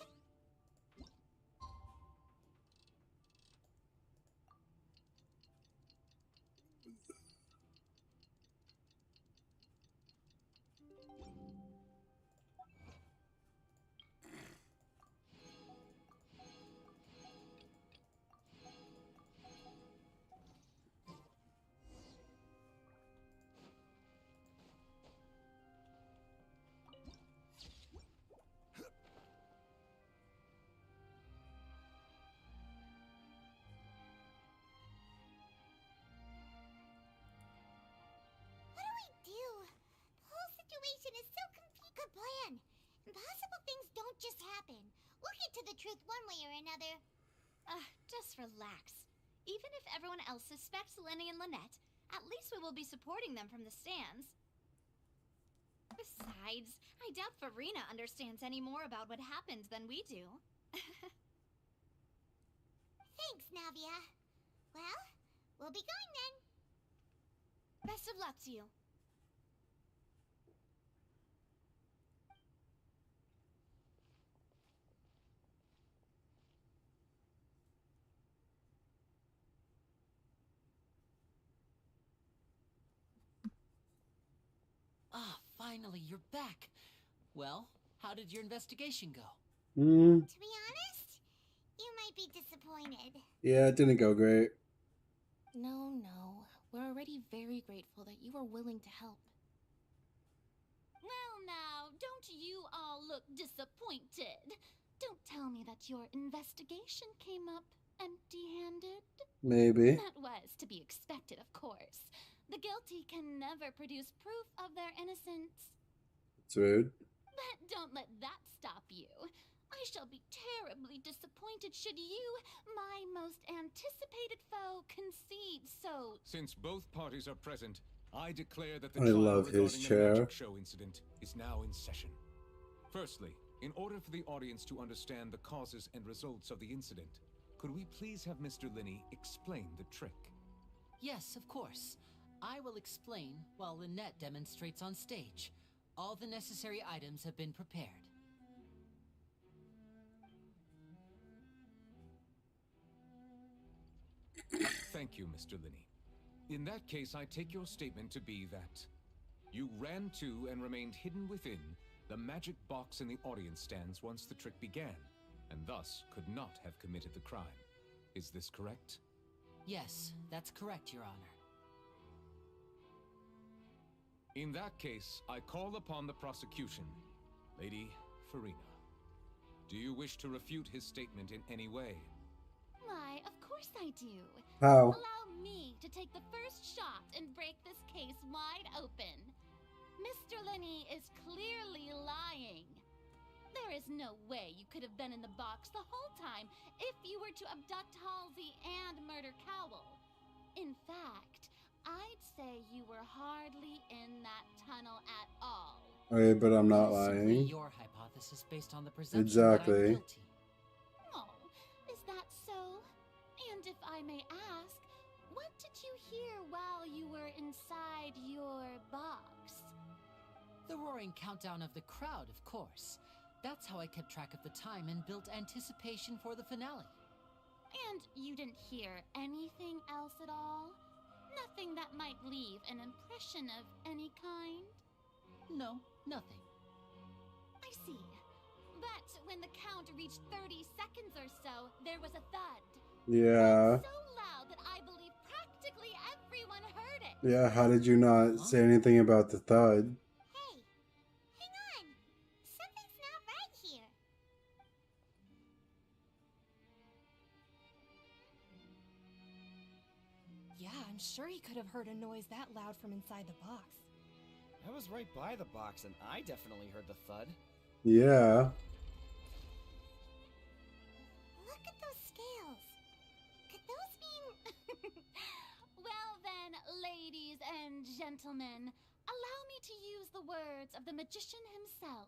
[SPEAKER 6] Is so complete. Good plan. Impossible things don't just happen. We'll get to the truth one way or another. Just relax. Even if everyone else suspects Lenny and Lynette, at least we will be supporting them from the stands. Besides, I doubt Farina understands any more about what happened than we do. Thanks, Navia. Well, we'll be going then. Best of luck to you.
[SPEAKER 5] Ah, finally, you're back. Well, how did your investigation go?
[SPEAKER 6] To be honest, you might be disappointed.
[SPEAKER 1] Yeah, it didn't go great.
[SPEAKER 3] No. We're already very grateful that you were willing to help.
[SPEAKER 6] Well now, don't you all look disappointed. Don't tell me that your investigation came up empty-handed.
[SPEAKER 1] Maybe.
[SPEAKER 6] That was to be expected, of course. The guilty can never produce proof of their innocence.
[SPEAKER 1] It's rude.
[SPEAKER 6] But don't let that stop you. I shall be terribly disappointed should you, my most anticipated foe, concede so...
[SPEAKER 4] Since both parties are present, I declare that the
[SPEAKER 1] I
[SPEAKER 4] trial
[SPEAKER 1] love his
[SPEAKER 4] regarding
[SPEAKER 1] chair.
[SPEAKER 4] the magic show incident is now in session. Firstly, in order for the audience to understand the causes and results of the incident, could we please have Mr. Linney explain the trick?
[SPEAKER 5] Yes, of course. I will explain while Lynette demonstrates on stage. All the necessary items have been prepared.
[SPEAKER 4] Thank you, Mr. Linney. In that case, I take your statement to be that you ran to and remained hidden within the magic box in the audience stands once the trick began, and thus could not have committed the crime. Is this correct?
[SPEAKER 5] Yes, that's correct, Your Honor.
[SPEAKER 4] In that case, I call upon the prosecution. Lady Farina, do you wish to refute his statement in any way?
[SPEAKER 6] Why, of course I do.
[SPEAKER 1] How?
[SPEAKER 6] Allow me to take the first shot and break this case wide open. Mr. Linney is clearly lying. There is no way you could have been in the box the whole time if you were to abduct Halsey and murder Cowell. In fact, I'd say you were hardly in that tunnel at all.
[SPEAKER 1] Okay, but I'm not
[SPEAKER 5] Simply
[SPEAKER 1] lying.
[SPEAKER 5] your hypothesis based on the presumption
[SPEAKER 1] Exactly.
[SPEAKER 5] that I'm guilty.
[SPEAKER 6] Oh, is that so? And if I may ask, what did you hear while you were inside your box?
[SPEAKER 5] The roaring countdown of the crowd, of course. That's how I kept track of the time and built anticipation for the finale.
[SPEAKER 20] And you didn't hear anything else at all? Nothing that might leave an impression of any kind?
[SPEAKER 5] No, nothing.
[SPEAKER 20] I see. But when the count reached 30 seconds or so, there was a thud.
[SPEAKER 1] Yeah.
[SPEAKER 20] So loud that I believe practically everyone heard it.
[SPEAKER 1] Yeah, how did you not say anything about the thud?
[SPEAKER 6] Hey, hang on. Something's not right here.
[SPEAKER 11] Yeah, I'm sure he could have heard a noise that loud from inside the box.
[SPEAKER 18] I was right by the box, and I definitely heard the thud.
[SPEAKER 1] Yeah.
[SPEAKER 6] Look at those scales. Could those mean...
[SPEAKER 20] Well then, ladies and gentlemen, allow me to use the words of the magician himself.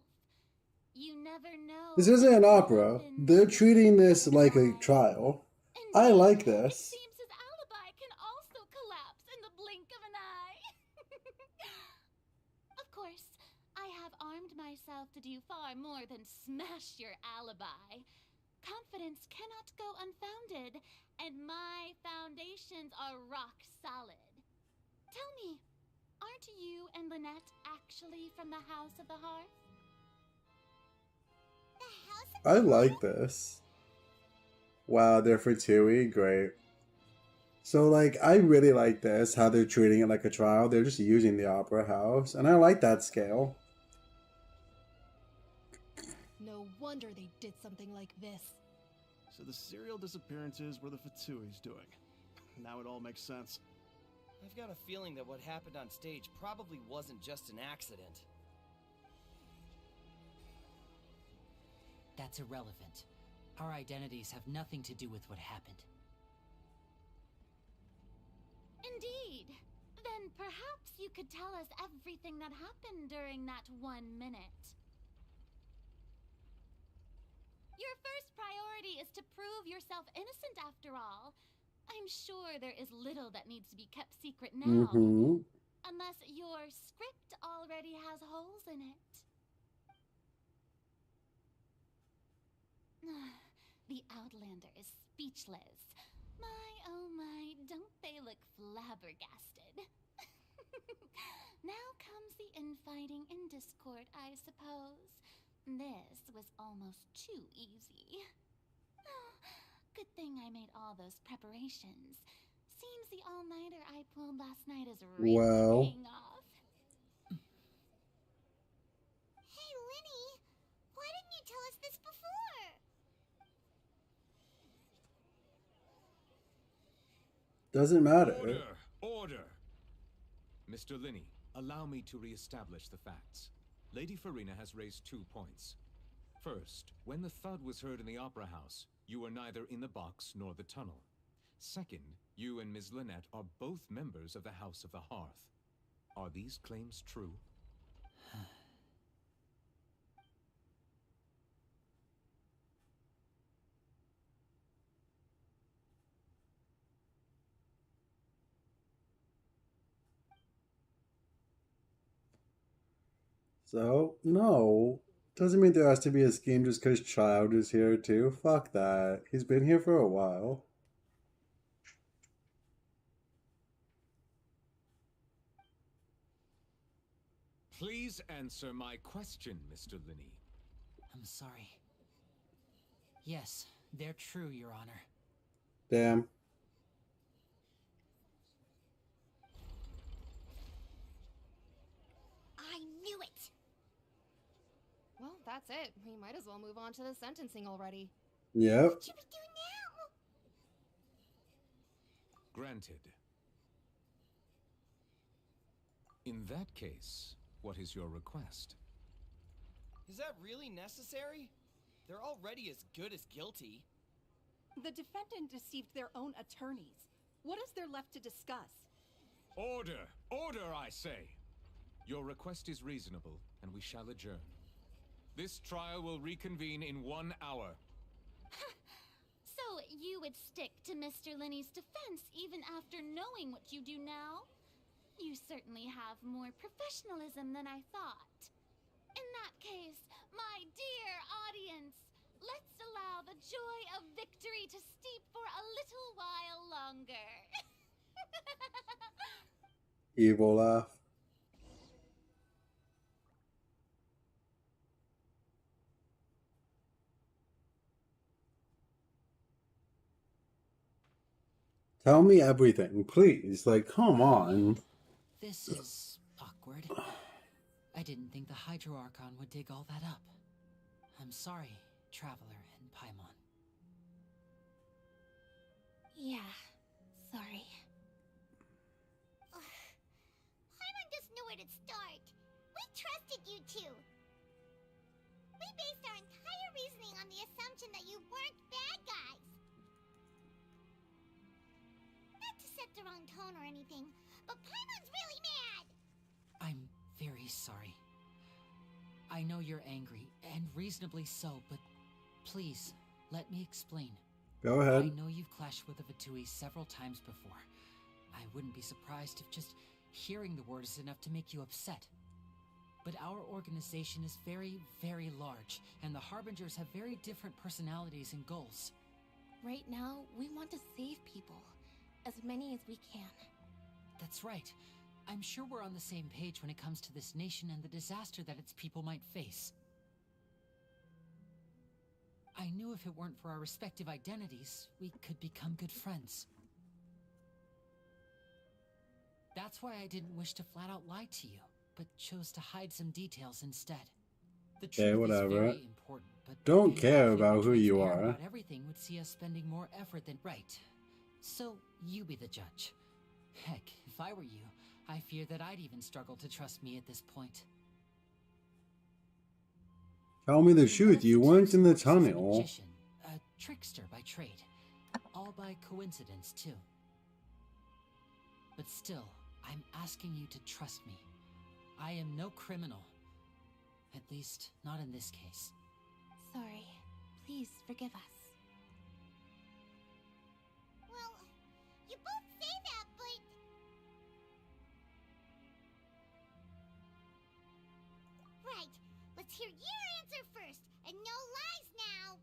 [SPEAKER 20] You never know.
[SPEAKER 1] This isn't an opera. They're treating this like a trial. I like this.
[SPEAKER 20] Seems his alibi can also collapse in the blink of an eye. Of course, I have armed myself to do far more than smash your alibi. Confidence cannot go unfounded, and my foundations are rock solid. Tell me, aren't you and Lynette actually from the House of the Hearth?
[SPEAKER 1] I like this. Wow, they're for Tui. Great. So, like, I really like this, how they're treating it like a trial. They're just using the opera house, and I like that scale.
[SPEAKER 11] No wonder they did something like this.
[SPEAKER 21] So the serial disappearances were the Fatui's doing. Now it all makes sense.
[SPEAKER 18] I've got a feeling that what happened on stage probably wasn't just an accident.
[SPEAKER 5] That's irrelevant. Our identities have nothing to do with what happened.
[SPEAKER 20] Indeed. Then perhaps you could tell us everything that happened during that 1 minute. Your first priority is to prove yourself innocent after all. I'm sure there is little that needs to be kept secret now. Unless your script already has holes in it. The Outlander is speechless. My, oh my, don't they look flabbergasted? Now comes the infighting and discord, I suppose. This was almost too easy. Good thing I made all those preparations. Seems the all-nighter I pulled last night is really paying off.
[SPEAKER 6] Hey, Linny, why didn't you tell us this before?
[SPEAKER 1] Doesn't matter.
[SPEAKER 4] Order! Mr. Linney, allow me to re-establish the facts. Lady Farina has raised 2 points. First, when the thud was heard in the Opera House, you were neither in the box nor the tunnel. Second, you and Ms. Lynette are both members of the House of the Hearth. Are these claims true?
[SPEAKER 1] So, no. Doesn't mean there has to be a scheme just because Child is here too. Fuck that. He's been here for a while.
[SPEAKER 4] Please answer my question, Mr. Linney.
[SPEAKER 5] I'm sorry. Yes, they're true, Your Honor.
[SPEAKER 1] Damn.
[SPEAKER 6] I knew it!
[SPEAKER 11] Well, that's it. We might as well move on to the sentencing already.
[SPEAKER 1] Yep.
[SPEAKER 6] What should we do now?
[SPEAKER 4] Granted. In that case, what is your request?
[SPEAKER 18] Is that really necessary? They're already as good as guilty.
[SPEAKER 9] The defendant deceived their own attorneys. What is there left to discuss?
[SPEAKER 4] Order! Order, I say! Your request is reasonable, and we shall adjourn. This trial will reconvene in 1 hour.
[SPEAKER 20] So you would stick to Mr. Linney's defense even after knowing what you do now? You certainly have more professionalism than I thought. In that case, my dear audience, let's allow the joy of victory to steep for a little while longer.
[SPEAKER 1] Evil laugh. Tell me everything, please. Like, come on.
[SPEAKER 5] This is awkward. I didn't think the Hydro Archon would dig all that up. I'm sorry, Traveler and Paimon.
[SPEAKER 3] Yeah, sorry.
[SPEAKER 6] Paimon doesn't know where to start. We trusted you two. We based our entire reasoning on the assumption that you weren't bad guys. Not to set the wrong tone or anything, but Paimon's really mad!
[SPEAKER 5] I'm very sorry. I know you're angry, and reasonably so, but please, let me explain.
[SPEAKER 1] Go ahead.
[SPEAKER 5] I know you've clashed with the Fatui several times before. I wouldn't be surprised if just hearing the word is enough to make you upset. But our organization is very, very large, and the Harbingers have very different personalities and goals.
[SPEAKER 3] Right now, we want to save people. As many as we can.
[SPEAKER 5] That's right. I'm sure we're on the same page when it comes to this nation and the disaster that its people might face. I knew if it weren't for our respective identities, we could become good friends. That's why I didn't wish to flat out lie to you, but chose to hide some details instead. The truth is very important, but
[SPEAKER 1] don't care about who you are.
[SPEAKER 5] About everything would see us spending more effort than right. So you be the judge. Heck, if I were you, I fear that I'd even struggle to trust me at this point.
[SPEAKER 1] Tell me the truth, you weren't in the tunnel.
[SPEAKER 5] A magician, a trickster by trade. All by coincidence, too. But still, I'm asking you to trust me. I am no criminal. At least, not in this case.
[SPEAKER 3] Sorry. Please forgive us.
[SPEAKER 6] Well, you both say that, but... Right. Let's hear your answer first, and no lies now!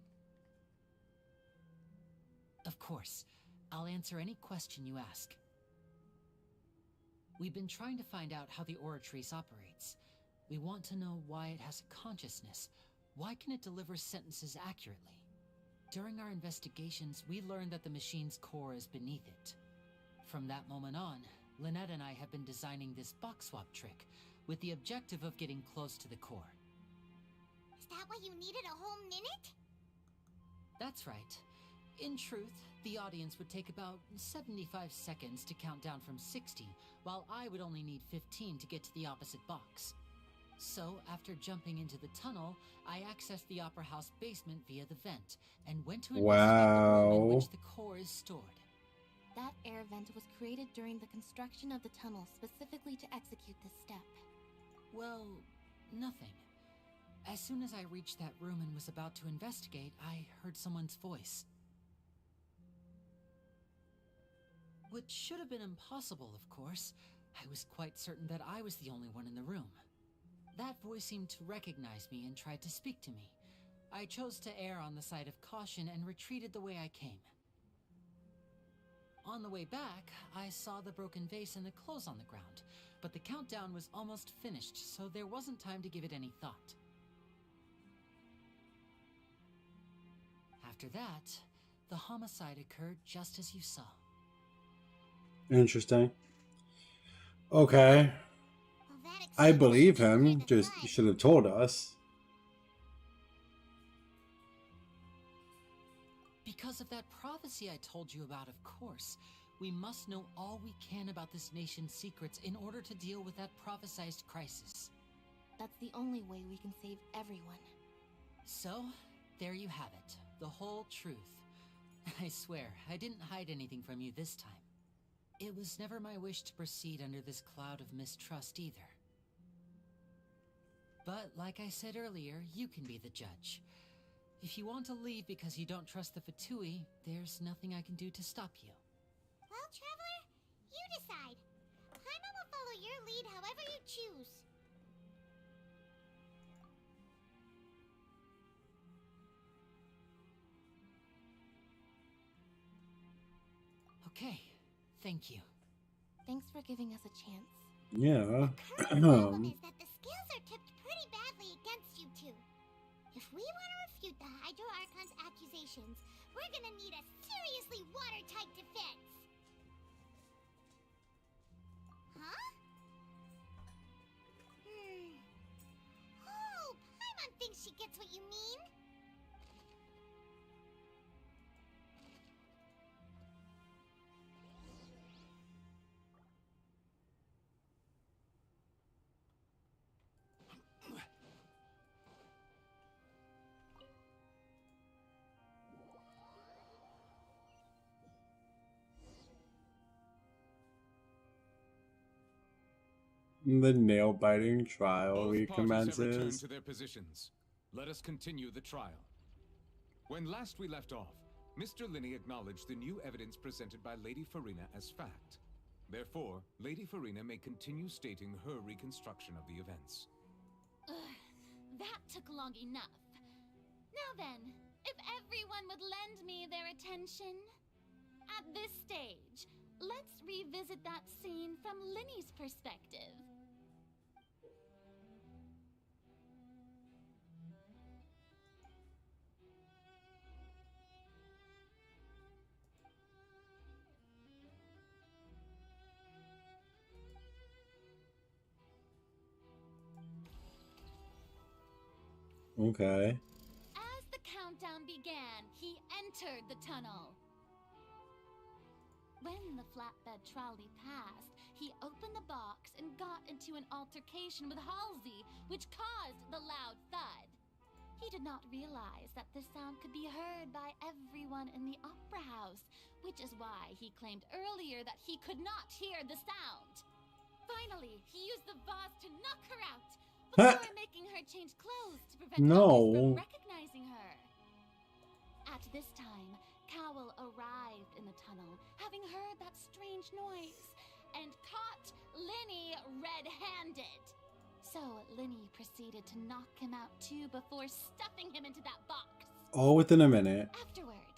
[SPEAKER 5] Of course. I'll answer any question you ask. We've been trying to find out how the Oratrice operates. We want to know why it has a consciousness. Why can it deliver sentences accurately? During our investigations, we learned that the machine's core is beneath it. From that moment on, Lynette and I have been designing this box swap trick with the objective of getting close to the core.
[SPEAKER 6] Is that why you needed a whole minute?
[SPEAKER 5] That's right. In truth, the audience would take about 75 seconds to count down from 60, while I would only need 15 to get to the opposite box. So, after jumping into the tunnel, I accessed the Opera House basement via the vent, and went to investigate the room in which the core is stored.
[SPEAKER 3] That air vent was created during the construction of the tunnel specifically to execute this step.
[SPEAKER 5] Well, nothing. As soon as I reached that room and was about to investigate, I heard someone's voice. Which should have been impossible, of course. I was quite certain that I was the only one in the room. That voice seemed to recognize me and tried to speak to me. I chose to err on the side of caution and retreated the way I came. On the way back, I saw the broken vase and the clothes on the ground, but the countdown was almost finished, so there wasn't time to give it any thought. After that, the homicide occurred just as you saw.
[SPEAKER 1] Interesting. Okay. I believe him, just you should have told us.
[SPEAKER 5] Because of that prophecy I told you about, of course. We must know all we can about this nation's secrets in order to deal with that prophesized crisis.
[SPEAKER 3] That's the only way we can save everyone.
[SPEAKER 5] So, there you have it. The whole truth. I swear, I didn't hide anything from you this time. It was never my wish to proceed under this cloud of mistrust either. But, like I said earlier, you can be the judge. If you want to leave because you don't trust the Fatui, there's nothing I can do to stop you.
[SPEAKER 6] Well, Traveler, you decide. Paimon will follow your lead however you choose.
[SPEAKER 5] Okay, thank you.
[SPEAKER 3] Thanks for giving us a chance.
[SPEAKER 1] Yeah.
[SPEAKER 6] Problem is that the scales are tipped pretty badly against you two. If we want to refute the Hydro Archon's accusations, we're gonna need a seriously watertight defense. Huh? Oh, Paimon thinks she gets what you mean.
[SPEAKER 1] The nail-biting trial
[SPEAKER 4] Both parties have returned
[SPEAKER 1] recommences.
[SPEAKER 4] to their positions. Let us continue the trial. When last we left off, Mr. Linney acknowledged the new evidence presented by Lady Farina as fact. Therefore, Lady Farina may continue stating her reconstruction of the events.
[SPEAKER 20] That took long enough. Now then, if everyone would lend me their attention. At this stage, let's revisit that scene from Linney's perspective.
[SPEAKER 1] Okay.
[SPEAKER 20] As the countdown began, he entered the tunnel. When the flatbed trolley passed, he opened the box and got into an altercation with Halsey, which caused the loud thud. He did not realize that the sound could be heard by everyone in the opera house, which is why he claimed earlier that he could not hear the sound. Finally, he used the vase to knock her out, before making her change clothes to prevent others from recognizing her. At this time, Cowell arrived in the tunnel, having heard that strange noise, and caught Linney red-handed. So Linney proceeded to knock him out too before stuffing him into that box.
[SPEAKER 1] All within a minute.
[SPEAKER 20] Afterward,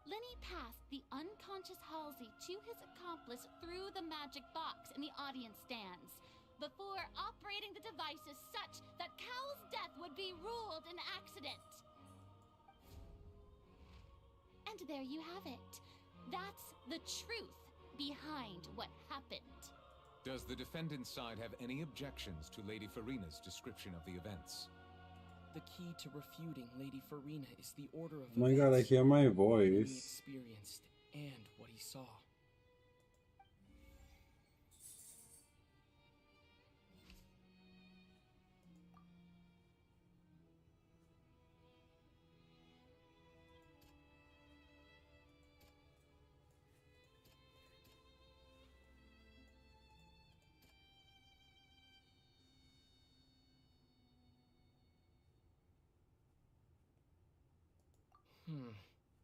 [SPEAKER 20] Linney passed the unconscious Halsey to his accomplice through the magic box in the audience stands, before operating the devices such that Cowell's death would be ruled an accident. And there you have it. That's the truth behind what happened.
[SPEAKER 4] Does the defendant's side have any objections to Lady Farina's description of the events?
[SPEAKER 10] The key to refuting Lady Farina is the order of
[SPEAKER 1] Oh my god, I hear my
[SPEAKER 10] He
[SPEAKER 1] voice.
[SPEAKER 10] experienced and what he saw.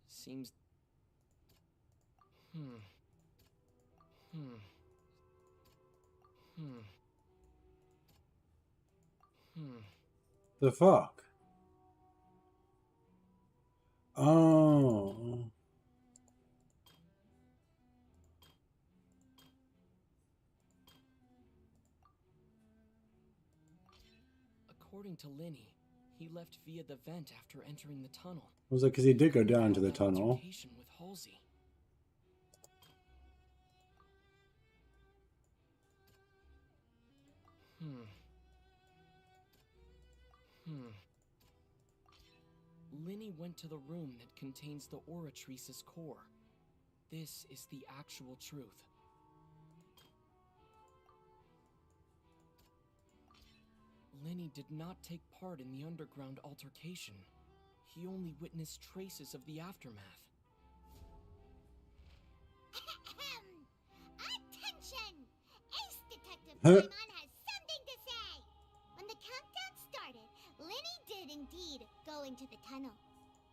[SPEAKER 10] Seems...
[SPEAKER 1] The fuck? Oh.
[SPEAKER 10] According to Linney, he left via the vent after entering the tunnel.
[SPEAKER 1] I was like, because he did go down to the tunnel.
[SPEAKER 10] Altercation with Halsey. Linney went to the room that contains the Oratrice's core. This is the actual truth. Linney did not take part in the underground altercation. He only witnessed traces of the aftermath.
[SPEAKER 6] Attention! Ace Detective Paimon has something to say! When the countdown started, Linney did indeed go into the tunnel.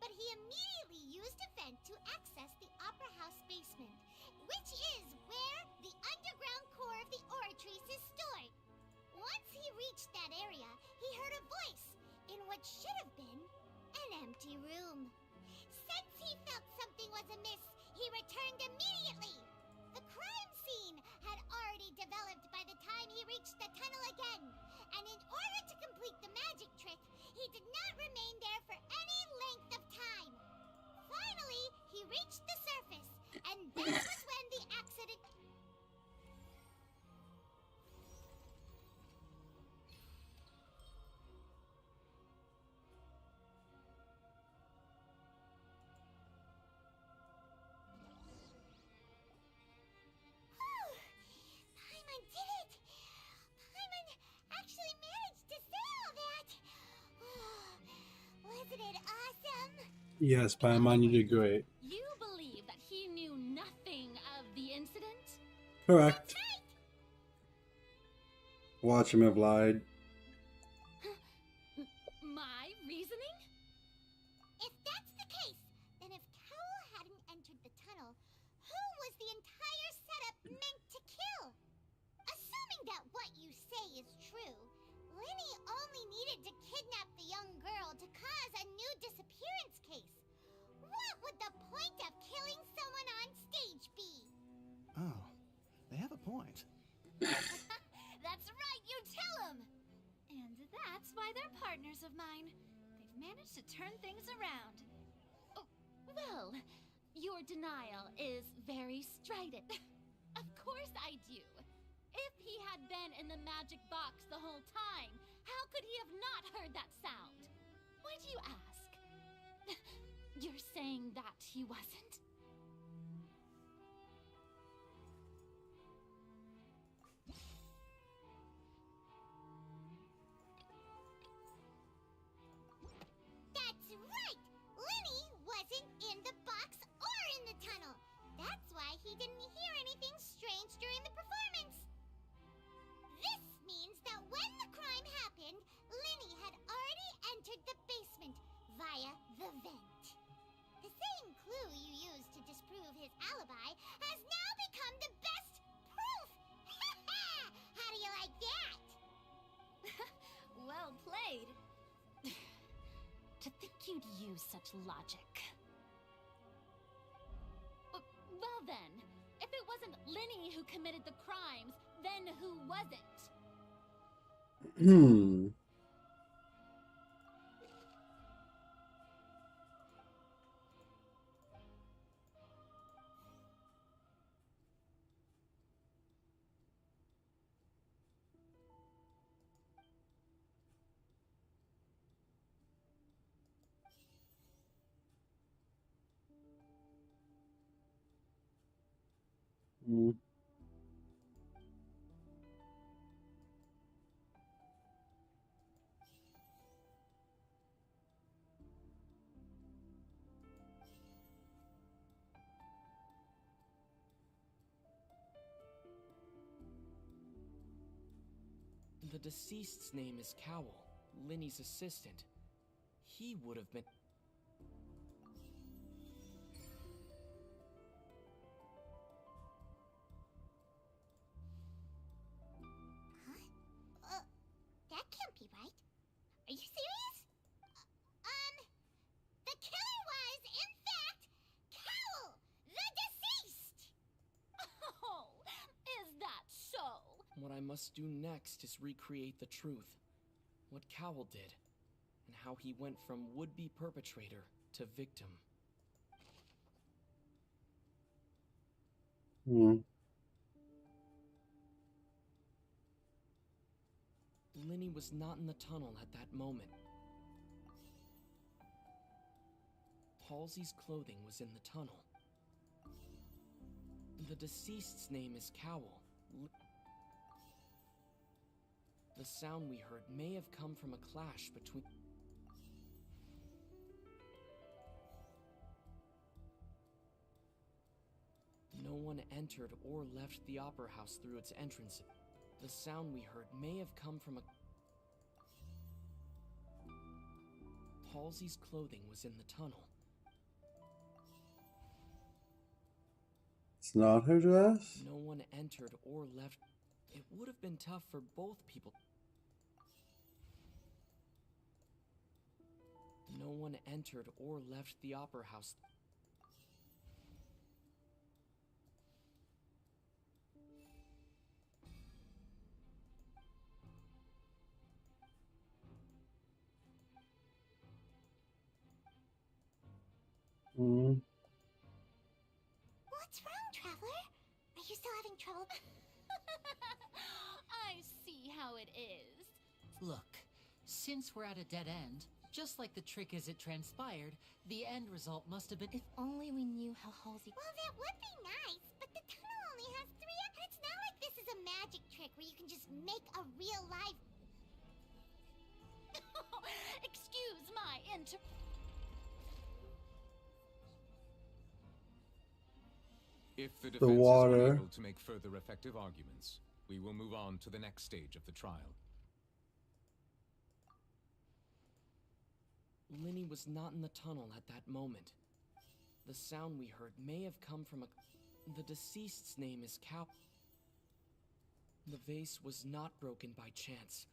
[SPEAKER 6] But he immediately used a vent to access the Opera House basement, which is where the underground core of the Oratrice is stored. Once he reached that area, he heard a voice in what should have been an empty room. Since he felt something was amiss, he returned immediately. reached the tunnel again, and in order to complete the magic trick, he did not remain there for any length of time. Finally, he reached the surface, and that was when the accident... Paimon did it! Paimon actually managed to say all that! Wasn't it awesome?
[SPEAKER 1] Yes, Paimon, you did great.
[SPEAKER 20] You believe that he knew nothing of the incident?
[SPEAKER 1] Correct. Watch him have lied.
[SPEAKER 20] My reasoning?
[SPEAKER 6] If that's the case, then if Cowell hadn't entered the tunnel, who was the entire setup meant to kill? Assuming that what you say is true, Linny only needed to kidnap the young girl to cause a new disappearance case. What would the point of killing someone on stage be?
[SPEAKER 21] Oh, they have a point.
[SPEAKER 20] That's right, you tell him! And that's why they're partners of mine. They've managed to turn things around. Oh, well, your denial is very strident. Of course I do. If he had been in the magic box the whole time, how could he have not heard that sound? Why do you ask? You're saying that he wasn't?
[SPEAKER 6] That's right! Linny wasn't in the box or in the tunnel. That's why he didn't hear anything strange during the performance. This means that when the crime happened, Linny had already entered the basement via the vent. The same clue you used to disprove his alibi has now become the best proof! How do you like that?
[SPEAKER 20] Well played. To think you'd use such logic. Well then, if it wasn't Linny who committed the crimes, then who was it?
[SPEAKER 10] The deceased's name is Cowell, Linny's assistant. He would have been...
[SPEAKER 6] That can't be right. Are you serious? The killer was, in fact, Cowell, the deceased!
[SPEAKER 20] Oh, is that so?
[SPEAKER 10] What I must do next is recreate the truth. What Cowell did, and how he went from would-be perpetrator to victim. Linny was not in the tunnel at that moment. Halsey's clothing was in the tunnel. The deceased's name is Cowell. The sound we heard may have come from a clash between... No one entered or left the Opera House through its entrance. The sound we heard may have come from a... Halsey's clothing was in the tunnel.
[SPEAKER 1] It's not her dress?
[SPEAKER 10] No one entered or left. It would have been tough for both people. No one entered or left the Opera House.
[SPEAKER 1] Mm.
[SPEAKER 6] What's wrong, Traveler? Are you still having trouble?
[SPEAKER 20] I see how it is.
[SPEAKER 5] Look, since we're at a dead end, just like the trick as it transpired, the end result must have been—
[SPEAKER 3] If only we knew how Halsey...
[SPEAKER 6] Well, that would be nice, but the tunnel only has 3 and it's not like this is a magic trick where you can just make a real life...
[SPEAKER 20] Excuse my
[SPEAKER 4] If the
[SPEAKER 1] The
[SPEAKER 4] defense
[SPEAKER 1] water.
[SPEAKER 4] is unable to make further effective arguments, we will move on to the next stage of the trial.
[SPEAKER 10] Linny was not in the tunnel at that moment. The sound we heard may have come from a... The deceased's name is Cal. The vase was not broken by chance.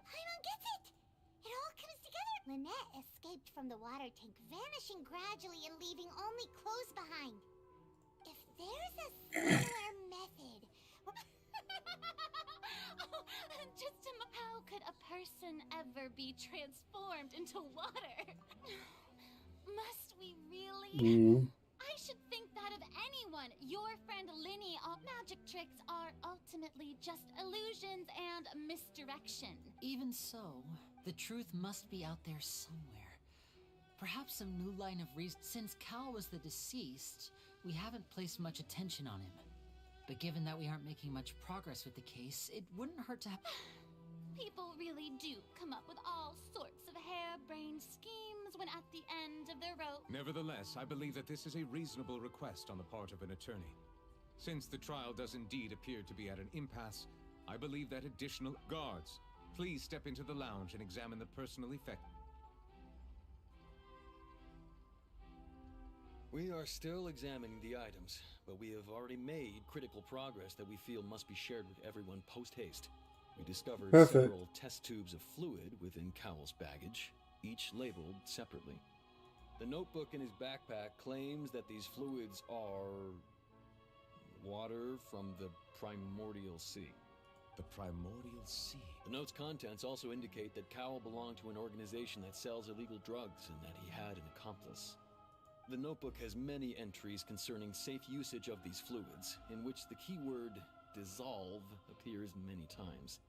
[SPEAKER 6] Paimon gets it! It all comes together! Lynette escaped from the water tank, vanishing gradually and leaving only clothes behind. If there's a similar method...
[SPEAKER 20] How could a person ever be transformed into water? Must we really?
[SPEAKER 1] Mm.
[SPEAKER 20] I should think that of anyone. Your friend Linny, all magic tricks are ultimately just illusions and misdirection.
[SPEAKER 5] Even so, the truth must be out there somewhere. Perhaps some new line of reason. Since Cal was the deceased, we haven't placed much attention on him. But given that we aren't making much progress with the case, it wouldn't hurt to have...
[SPEAKER 20] People really do come up with all sorts of harebrained schemes when at the end of their rope.
[SPEAKER 4] Nevertheless, I believe that this is a reasonable request on the part of an attorney. Since the trial does indeed appear to be at an impasse, I believe that additional guards, please step into the lounge and examine the personal effect.
[SPEAKER 7] We are still examining the items, but we have already made critical progress that we feel must be shared with everyone post-haste. We discovered
[SPEAKER 1] Perfect.
[SPEAKER 7] several test tubes of fluid within Cowell's baggage, each labeled separately. The notebook in his backpack claims that these fluids are... water from the primordial sea.
[SPEAKER 4] The primordial sea?
[SPEAKER 7] The note's contents also indicate that Cowell belonged to an organization that sells illegal drugs and that he had an accomplice. The notebook has many entries concerning safe usage of these fluids, in which the keyword dissolve appears many times.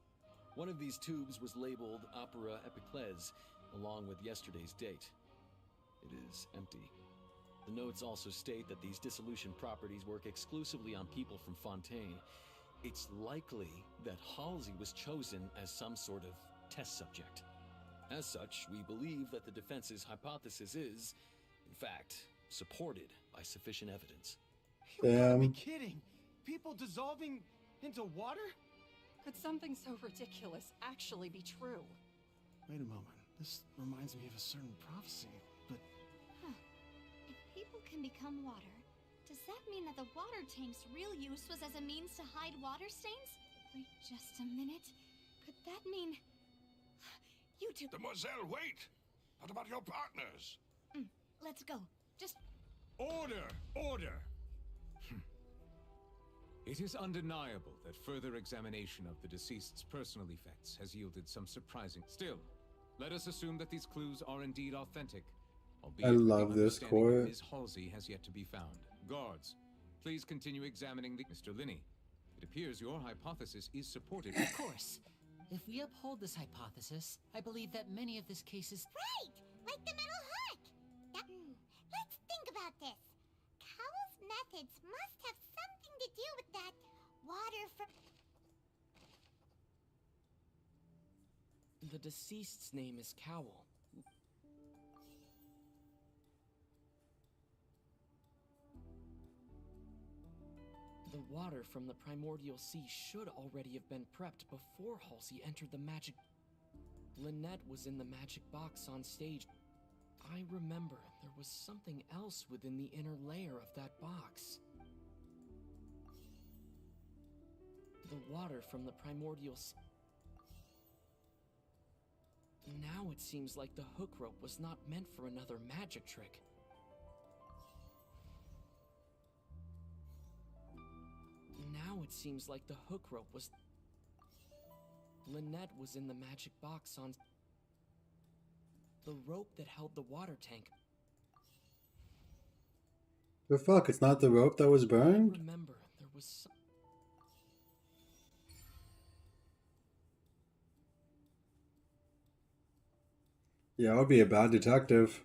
[SPEAKER 7] One of these tubes was labeled Opera Epiclese, along with yesterday's date. It is empty. The notes also state that these dissolution properties work exclusively on people from Fontaine. It's likely that Halsey was chosen as some sort of test subject. As such, we believe that the defense's hypothesis is, in fact, supported by sufficient evidence.
[SPEAKER 21] You gotta be
[SPEAKER 1] Damn.
[SPEAKER 21] kidding! People dissolving into water?
[SPEAKER 9] Could something so ridiculous actually be true?
[SPEAKER 21] Wait a moment. This reminds me of a certain prophecy, but...
[SPEAKER 20] Huh. If people can become water, does that mean that the water tank's real use was as a means to hide water stains? Wait just a minute. Could that mean... You two...
[SPEAKER 22] Demoiselle, wait! What about your partners?
[SPEAKER 20] Let's go. Just...
[SPEAKER 4] Order! Order! It is undeniable that further examination of the deceased's personal effects has yielded some surprising... Still, let us assume that these clues are indeed authentic, albeit
[SPEAKER 1] I
[SPEAKER 4] with the
[SPEAKER 1] love this
[SPEAKER 4] understanding that
[SPEAKER 1] court.
[SPEAKER 4] Ms. Halsey has yet to be found. Guards, please continue examining the... Mr. Linney, it appears your hypothesis is supported...
[SPEAKER 5] Of course. If we uphold this hypothesis, I believe that many of this case is...
[SPEAKER 6] Right! Like the metal hook! Let's think about this. Cowell's methods must have something to do with that water from...
[SPEAKER 10] The deceased's name is Cowell. The water from the primordial sea should already have been prepped before Halsey entered the magic... Lynette was in the magic box on stage. I remember there was something else within the inner layer of that box. The water from the primordial sea... Now it seems like the hook rope was not meant for another magic trick. Now Now it seems like the hook rope was... Lynette was in the magic box on... the rope that held the water tank.
[SPEAKER 1] The fuck, it's not the rope that was burned?
[SPEAKER 10] I remember there was some...
[SPEAKER 1] Yeah, I would be a bad detective.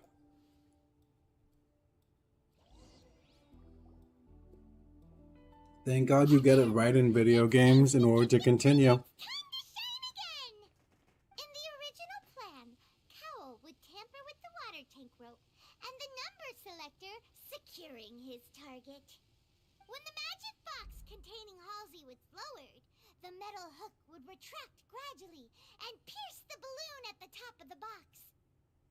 [SPEAKER 1] Thank God you get it right in video games in order to continue.
[SPEAKER 6] In the original plan, Cowl would tamper with the water tank rope and the number selector securing his target. When the magic box containing Halsey was lowered, the metal hook would retract gradually and pierce the balloon at the top of the box.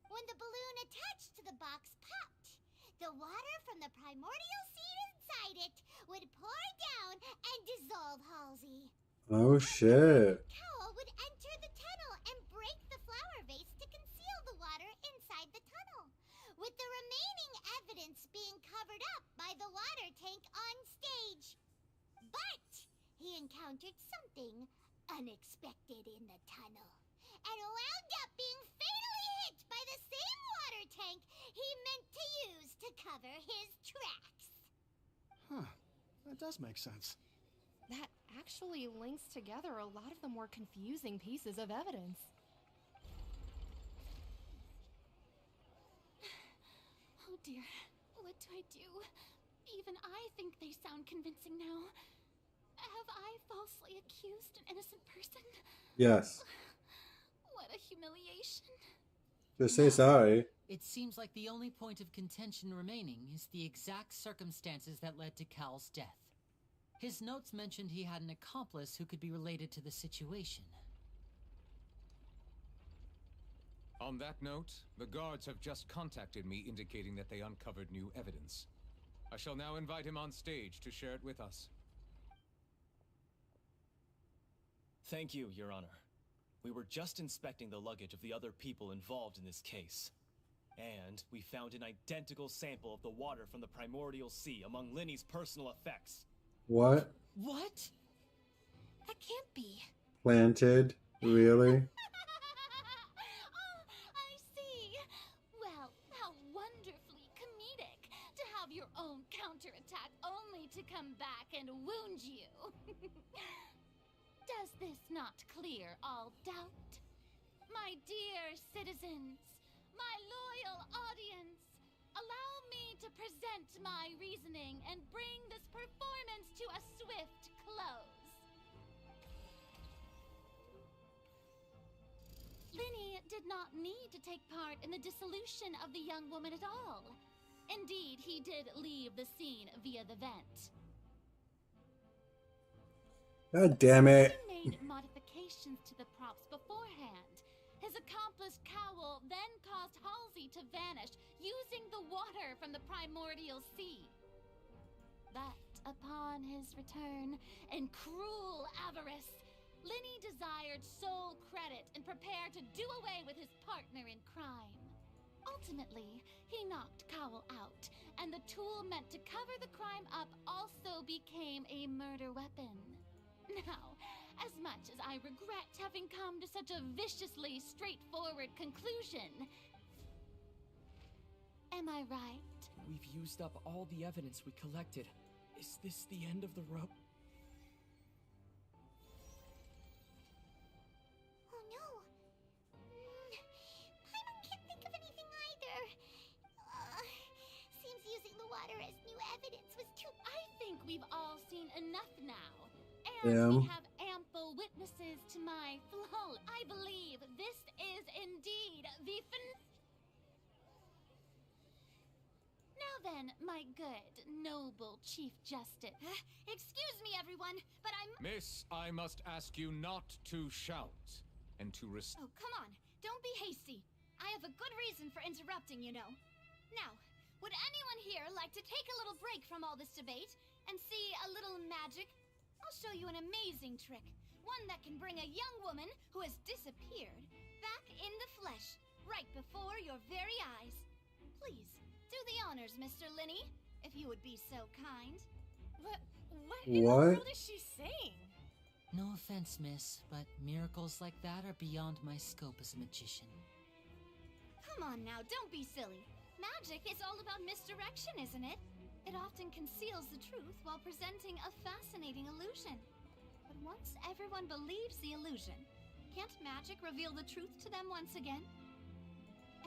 [SPEAKER 6] When the balloon attached to the box popped, the water from the primordial seed inside it would pour down and dissolve Halsey.
[SPEAKER 1] Oh shit.
[SPEAKER 6] Cowl would enter the tunnel and break the flower vase to conceal the water inside the tunnel, with the remaining evidence being covered up by the water tank on stage. But he encountered something unexpected in the tunnel, and wound up being fatally hit by the same water tank he meant to use to cover his tracks.
[SPEAKER 21] Huh. That does make sense.
[SPEAKER 11] That actually links together a lot of the more confusing pieces of evidence.
[SPEAKER 3] Oh dear, what do I do? Even I think they sound convincing now. Have I falsely accused an innocent person?
[SPEAKER 1] Yes.
[SPEAKER 3] What a humiliation.
[SPEAKER 1] Just say sorry.
[SPEAKER 5] It seems like the only point of contention remaining is the exact circumstances that led to Cal's death. His notes mentioned he had an accomplice who could be related to the situation.
[SPEAKER 4] On that note, the guards have just contacted me indicating that they uncovered new evidence. I shall now invite him on stage to share it with us.
[SPEAKER 14] Thank you, Your Honor. We were just inspecting the luggage of the other people involved in this case. And we found an identical sample of the water from the primordial sea among Linny's personal effects.
[SPEAKER 1] What?
[SPEAKER 3] What? That can't be.
[SPEAKER 1] Planted? Really?
[SPEAKER 3] Oh, I see. Well, how wonderfully comedic to have your own counterattack only to come back and wound you. Does this not clear all doubt? My dear citizens, my loyal audience, allow me to present my reasoning and bring this performance to a swift close. Linny did not need to take part in the dissolution of the young woman at all. Indeed, he did leave the scene via the vent.
[SPEAKER 1] God damn it.
[SPEAKER 3] He made modifications to the props beforehand. His accomplice Cowl then caused Halsey to vanish using the water from the primordial sea. But upon his return, in cruel avarice, Linny desired sole credit and prepared to do away with his partner in crime. Ultimately, he knocked Cowl out, and the tool meant to cover the crime up also became a murder weapon. Now, as much as I regret having come to such a viciously straightforward conclusion, am I right?
[SPEAKER 10] We've used up all the evidence we collected. Is this the end of the rope?
[SPEAKER 6] Oh no. Paimon can't think of anything either. Seems using the water as new evidence was too...
[SPEAKER 3] I think we've all seen enough now.
[SPEAKER 1] Damn.
[SPEAKER 3] We have ample witnesses to my flaw. I believe this is indeed the Now then, my good, noble Chief Justice.
[SPEAKER 6] Excuse me, everyone, but I'm...
[SPEAKER 4] Miss, I must ask you not to shout and to
[SPEAKER 6] Oh, come on. Don't be hasty. I have a good reason for interrupting, you know. Now, would anyone here like to take a little break from all this debate and see a little magic? I'll show you an amazing trick. One that can bring a young woman who has disappeared back in the flesh, right before your very eyes. Please, do the honors, Mr. Linny, if you would be so kind.
[SPEAKER 11] What in the world is she saying?
[SPEAKER 5] No offense, miss, but miracles like that are beyond my scope as a magician.
[SPEAKER 20] Come on now, don't be silly. Magic is all about misdirection, isn't it? It often conceals the truth while presenting a fascinating illusion. But once everyone believes the illusion, can't magic reveal the truth to them once again?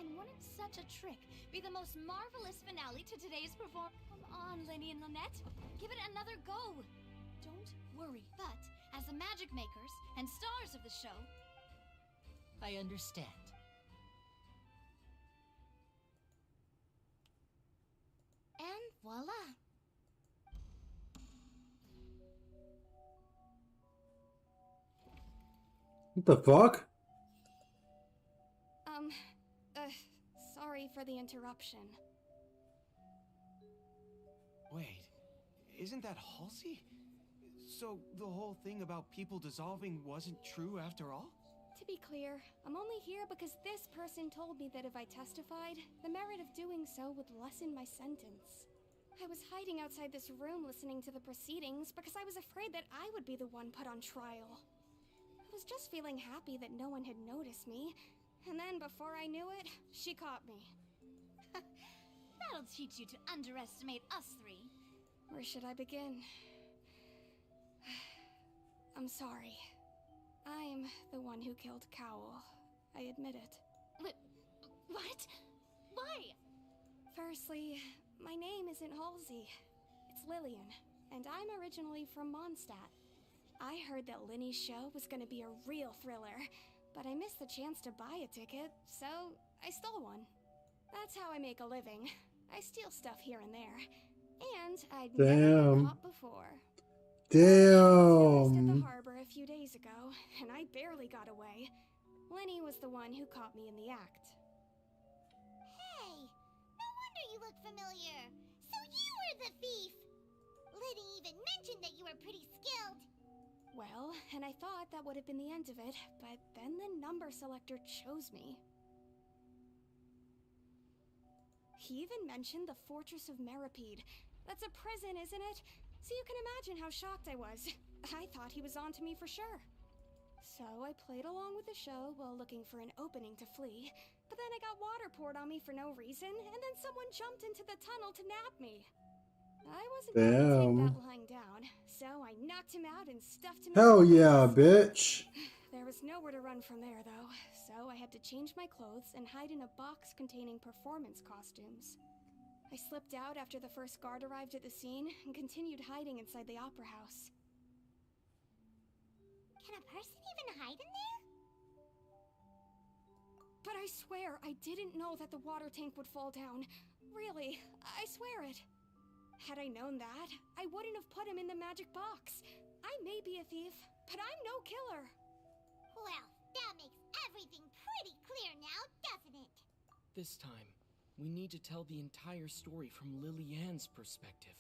[SPEAKER 20] And wouldn't such a trick be the most marvelous finale to today's performance? Come on, Linny and Lynette, give it another go. Don't worry, but as the magic makers and stars of the show,
[SPEAKER 5] I understand.
[SPEAKER 3] And voila.
[SPEAKER 1] What the fuck?
[SPEAKER 11] Sorry for the interruption.
[SPEAKER 19] Wait, isn't that Halsey? So the whole thing about people dissolving wasn't true after all?
[SPEAKER 11] To be clear, I'm only here because this person told me that if I testified, the merit of doing so would lessen my sentence. I was hiding outside this room listening to the proceedings because I was afraid that I would be the one put on trial. I was just feeling happy that no one had noticed me, and then before I knew it, she caught me.
[SPEAKER 20] that'll teach you to underestimate us three.
[SPEAKER 11] Where should I begin? I'm sorry. I'm the one who killed Cowl. I admit it.
[SPEAKER 20] What? Why?
[SPEAKER 11] Firstly, my name isn't Halsey. It's Lillian, and I'm originally from Mondstadt. I heard that Linny's show was gonna be a real thriller, but I missed the chance to buy a ticket, so I stole one. That's how I make a living. I steal stuff here and there, and I'd never been caught before.
[SPEAKER 1] Damn.
[SPEAKER 11] I was at the harbor a few days ago, and I barely got away. Linny was the one who caught me in the act.
[SPEAKER 6] Hey, no wonder you look familiar. So you were the thief. Liddy even mentioned that you were pretty skilled.
[SPEAKER 11] Well, and I thought that would have been the end of it, but then the number selector chose me. He even mentioned the Fortress of Meripede. That's a prison, isn't it? So you can imagine how shocked I was. I thought he was onto me for sure. So I played along with the show while looking for an opening to flee, but then I got water poured on me for no reason, and then someone jumped into the tunnel to nab me. I wasn't going to take that lying down, so I knocked him out and stuffed him in
[SPEAKER 1] Hell
[SPEAKER 11] my
[SPEAKER 1] yeah,
[SPEAKER 11] pants.
[SPEAKER 1] bitch.
[SPEAKER 11] There was nowhere to run from there, though, so I had to change my clothes and hide in a box containing performance costumes. I slipped out after the first guard arrived at the scene and continued hiding inside the opera house.
[SPEAKER 6] Can a person even hide in there?
[SPEAKER 11] But I swear I didn't know that the water tank would fall down. Really, I swear it. Had I known that, I wouldn't have put him in the magic box. I may be a thief, but I'm no killer.
[SPEAKER 6] Well, that makes everything pretty clear now, doesn't it?
[SPEAKER 10] This time, we need to tell the entire story from Lily-Ann's perspective.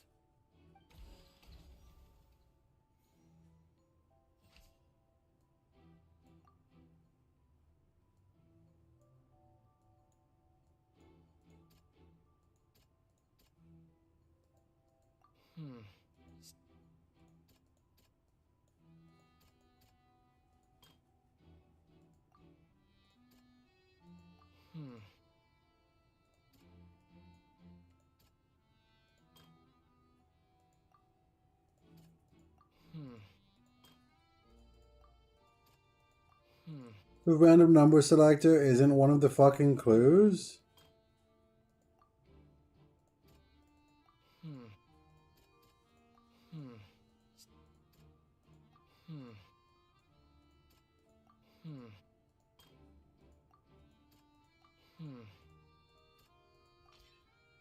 [SPEAKER 1] The random number selector isn't one of the fucking clues?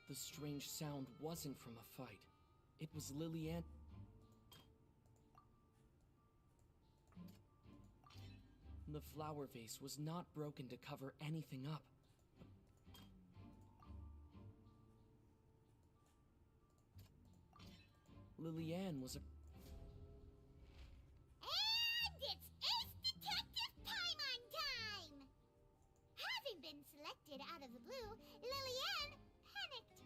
[SPEAKER 10] The strange sound wasn't from a fight. It was Lily-Ann. The flower vase was not broken to cover anything up. Lily-Ann was a...
[SPEAKER 6] And it's Ace Detective Paimon time! Having been selected out of the blue, Lily-Ann panicked.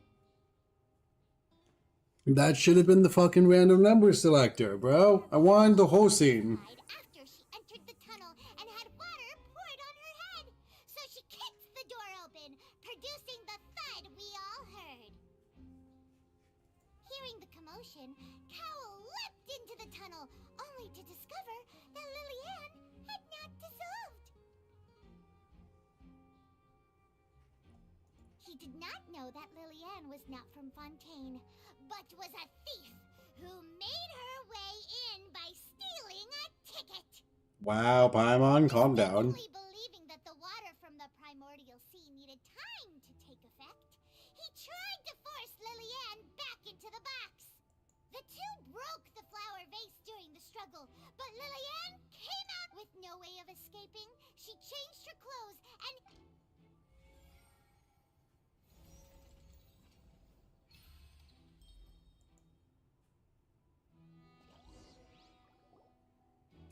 [SPEAKER 1] That should have been the fucking random number selector, bro. I wanted the whole scene.
[SPEAKER 6] After she entered the tunnel and had water poured on her head. So she kicked the door open, producing the thud we all heard. Hearing the commotion, Cowl leapt into the tunnel, only to discover that Lillian had not dissolved. He did not know that Lillian was not from Fontaine, but was a thief who made her way in by stealing a ticket.
[SPEAKER 1] Wow, Paimon, calm down.
[SPEAKER 6] Believing that the water from the primordial sea needed time to take effect, he tried to force Lillian back into the box. The two broke the flower vase during the struggle, but Lillian came out with no way of escaping. She changed her clothes and...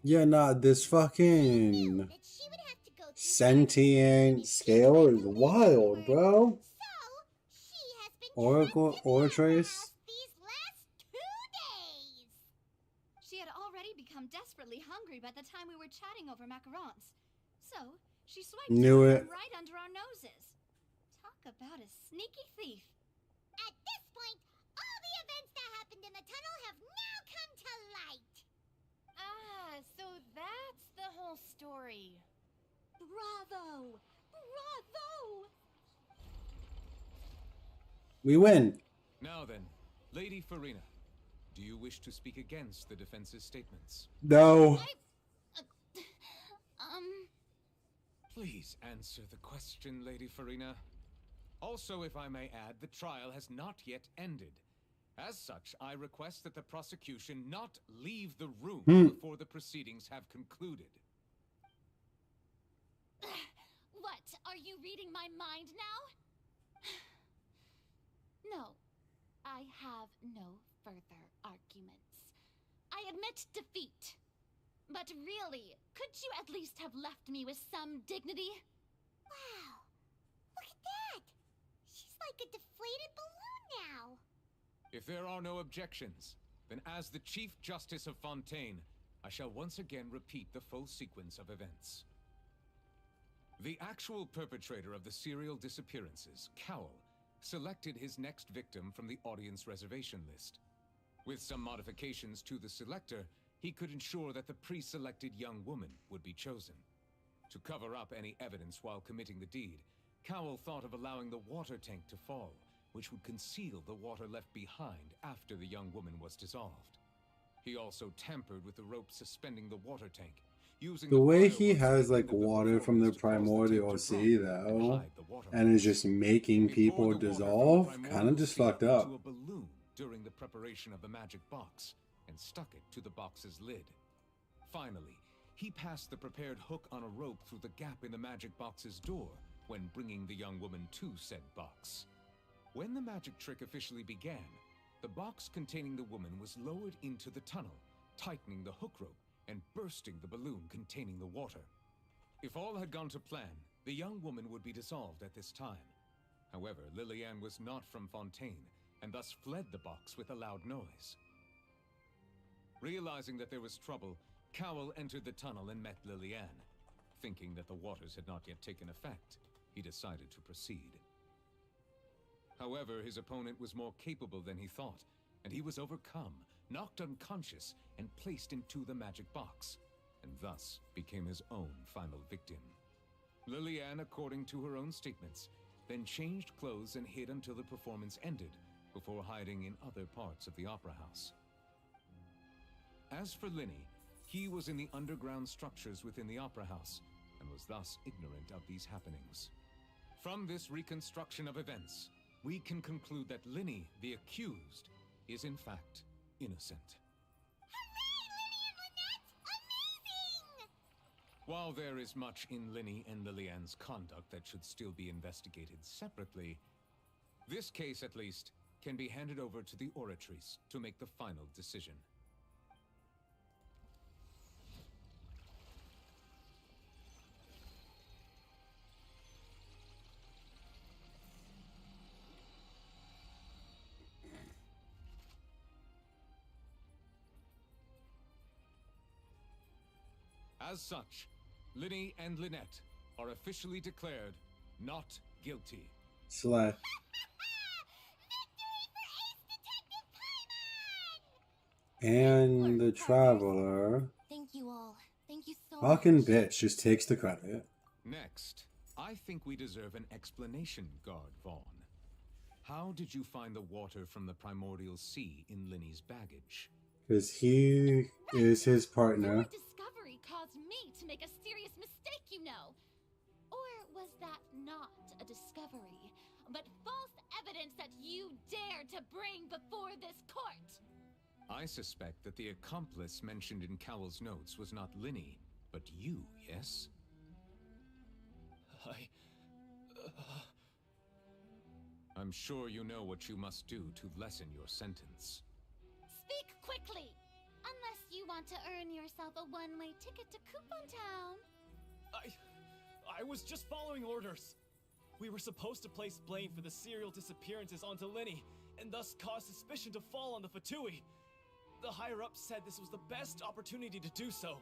[SPEAKER 1] Yeah, nah, this fucking sentient scale is wild, bro. Oracle, Oratrace.
[SPEAKER 15] She had already become desperately hungry by the time we were chatting over macarons. So, she swiped
[SPEAKER 1] Knew
[SPEAKER 15] some
[SPEAKER 1] it.
[SPEAKER 15] right under our noses. Talk about a sneaky thief.
[SPEAKER 6] At this point, all the events that happened in the tunnel have now come to light.
[SPEAKER 11] Ah, so that's the whole story.
[SPEAKER 9] Bravo! Bravo!
[SPEAKER 1] We win.
[SPEAKER 4] Now then, Lady Farina, do you wish to speak against the defense's statements?
[SPEAKER 1] No.
[SPEAKER 4] Please answer the question, Lady Farina. Also, if I may add, the trial has not yet ended. As such, I request that the prosecution not leave the room before the proceedings have concluded.
[SPEAKER 20] What? Are you reading my mind now? No. I have no further arguments. I admit defeat. But really, could you at least have left me with some dignity?
[SPEAKER 6] Wow. Look at that. She's like a deflated balloon now.
[SPEAKER 4] If there are no objections, then as the Chief Justice of Fontaine, I shall once again repeat the full sequence of events. The actual perpetrator of the serial disappearances, Cowl, selected his next victim from the audience reservation list. With some modifications to the selector, he could ensure that the pre-selected young woman would be chosen. To cover up any evidence while committing the deed, Cowl thought of allowing the water tank to fall, which would conceal the water left behind after the young woman was dissolved. He also tampered with the rope suspending the water tank, using
[SPEAKER 1] The way he has like water from the primordial sea though, and is just making people dissolve, kind of just fucked up.
[SPEAKER 4] To a balloon during the preparation of the magic box, and stuck it to the box's lid. Finally, he passed the prepared hook on a rope through the gap in the magic box's door when bringing the young woman to said box. When the magic trick officially began, the box containing the woman was lowered into the tunnel, tightening the hook rope and bursting the balloon containing the water. If all had gone to plan, the young woman would be dissolved at this time. However, Lillian was not from Fontaine, and thus fled the box with a loud noise. Realizing that there was trouble, Cowl entered the tunnel and met Lillian. Thinking that the waters had not yet taken effect, he decided to proceed. However, his opponent was more capable than he thought, and he was overcome, knocked unconscious, and placed into the magic box, and thus became his own final victim. Lillian, according to her own statements, then changed clothes and hid until the performance ended, before hiding in other parts of the opera house. As for Linny, he was in the underground structures within the opera house, and was thus ignorant of these happenings. From this reconstruction of events, we can conclude that Linny, the accused, is in fact innocent. While there is much in Linny and Lillian's conduct that should still be investigated separately, this case, at least, can be handed over to the Oratrice to make the final decision. As such, Linny and Lynette are officially declared not guilty.
[SPEAKER 1] Slay. And the Traveler.
[SPEAKER 3] Thank you all. Thank you so
[SPEAKER 1] Fucking
[SPEAKER 3] much.
[SPEAKER 1] bitch just takes the credit.
[SPEAKER 4] Next, I think we deserve an explanation, Guard Vaughn. How did you find the water from the primordial sea in Linny's baggage?
[SPEAKER 1] Because he is his partner.
[SPEAKER 15] Your discovery caused me to make a serious mistake, you know. Or was that not a discovery, but false evidence that you dare to bring before this court?
[SPEAKER 4] I suspect that the accomplice mentioned in Cowell's notes was not Linny, but you, yes? I'm sure you know what you must do to lessen your sentence.
[SPEAKER 15] Speak quickly! Unless you want to earn yourself a one-way ticket to Coupon Town.
[SPEAKER 14] I was just following orders. We were supposed to place blame for the serial disappearances onto Linny, and thus cause suspicion to fall on the Fatui. The higher-ups said this was the best opportunity to do so.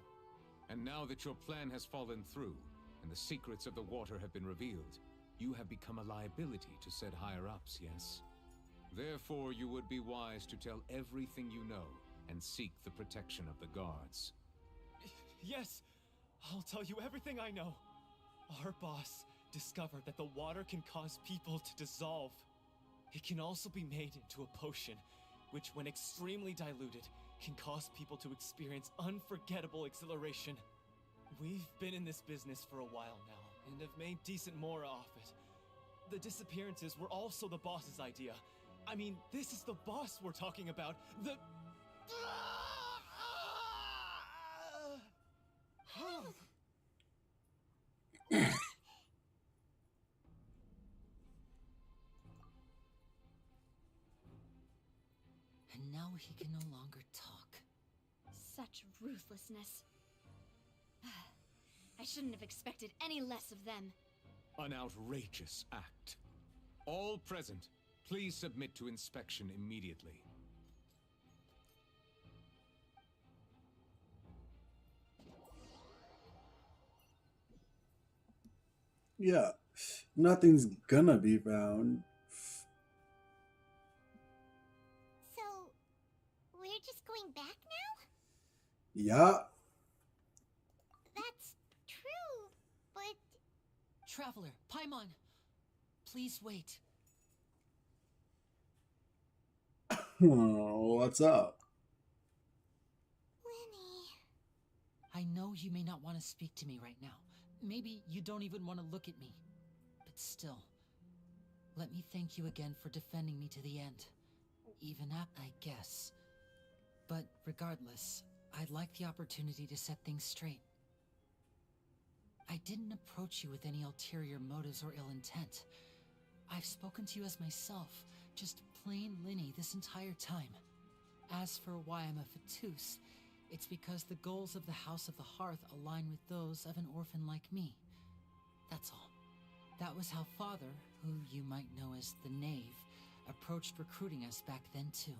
[SPEAKER 4] And now that your plan has fallen through, and the secrets of the water have been revealed, you have become a liability to said higher-ups, yes? Therefore, you would be wise to tell everything you know, and seek the protection of the guards.
[SPEAKER 14] Yes, I'll tell you everything I know. Our boss discovered that the water can cause people to dissolve. It can also be made into a potion, which when extremely diluted, can cause people to experience unforgettable exhilaration. We've been in this business for a while now, and have made decent more off it. The disappearances were also the boss's idea. I mean, this is the boss we're talking about.
[SPEAKER 5] And now he can no longer talk.
[SPEAKER 15] Such ruthlessness. I shouldn't have expected any less of them.
[SPEAKER 4] An outrageous act. All present, please submit to inspection immediately.
[SPEAKER 1] Yeah, nothing's gonna be found.
[SPEAKER 6] So, we're just going back now?
[SPEAKER 1] Yeah.
[SPEAKER 6] That's true, but...
[SPEAKER 5] Traveler, Paimon, please wait.
[SPEAKER 1] What's up?
[SPEAKER 5] I know you may not want to speak to me right now. Maybe you don't even want to look at me. But still, let me thank you again for defending me to the end. Even up, I guess. But regardless, I'd like the opportunity to set things straight. I didn't approach you with any ulterior motives or ill intent. I've spoken to you as myself, just plain Linny this entire time. As for why I'm a Fatus, it's because the goals of the House of the Hearth align with those of an orphan like me. That's all. That was how Father, who you might know as the Knave, approached recruiting us back then too.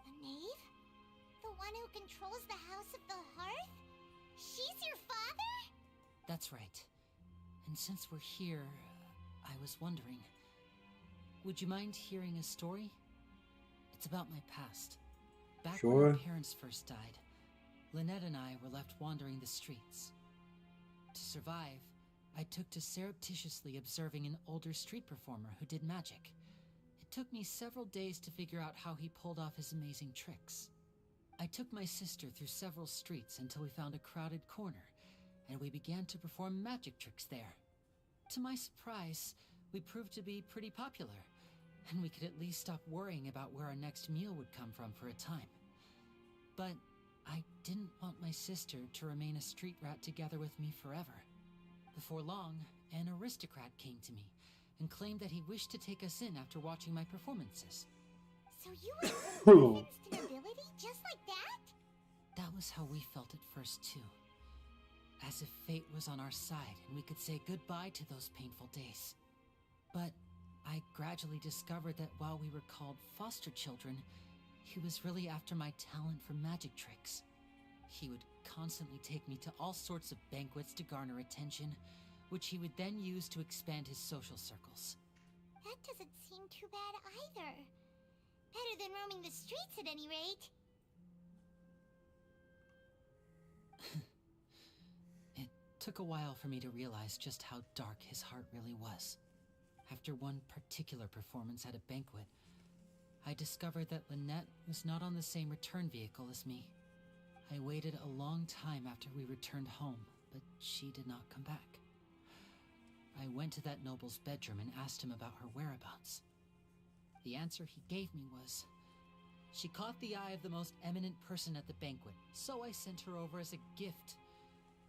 [SPEAKER 6] The Knave? The one who controls the House of the Hearth? She's your father?
[SPEAKER 5] That's right. And since we're here, I was wondering, would you mind hearing a story? It's about my past. Back when our parents first died, Lynette and I were left wandering the streets. To survive, I took to surreptitiously observing an older street performer who did magic. It took me several days to figure out how he pulled off his amazing tricks. I took my sister through several streets until we found a crowded corner, and we began to perform magic tricks there. To my surprise, we proved to be pretty popular, and we could at least stop worrying about where our next meal would come from for a time. But I didn't want my sister to remain a street rat together with me forever. Before long, an aristocrat came to me and claimed that he wished to take us in after watching my performances.
[SPEAKER 6] So you were orphans to nobility just like that?
[SPEAKER 5] That was how we felt at first too. As if fate was on our side and we could say goodbye to those painful days. But I gradually discovered that while we were called foster children, he was really after my talent for magic tricks. He would constantly take me to all sorts of banquets to garner attention, which he would then use to expand his social circles.
[SPEAKER 6] That doesn't seem too bad either. Better than roaming the streets at any rate.
[SPEAKER 5] It took a while for me to realize just how dark his heart really was. After one particular performance at a banquet, I discovered that Lynette was not on the same return vehicle as me. I waited a long time after we returned home, but she did not come back. I went to that noble's bedroom and asked him about her whereabouts. The answer he gave me was, she caught the eye of the most eminent person at the banquet, so I sent her over as a gift.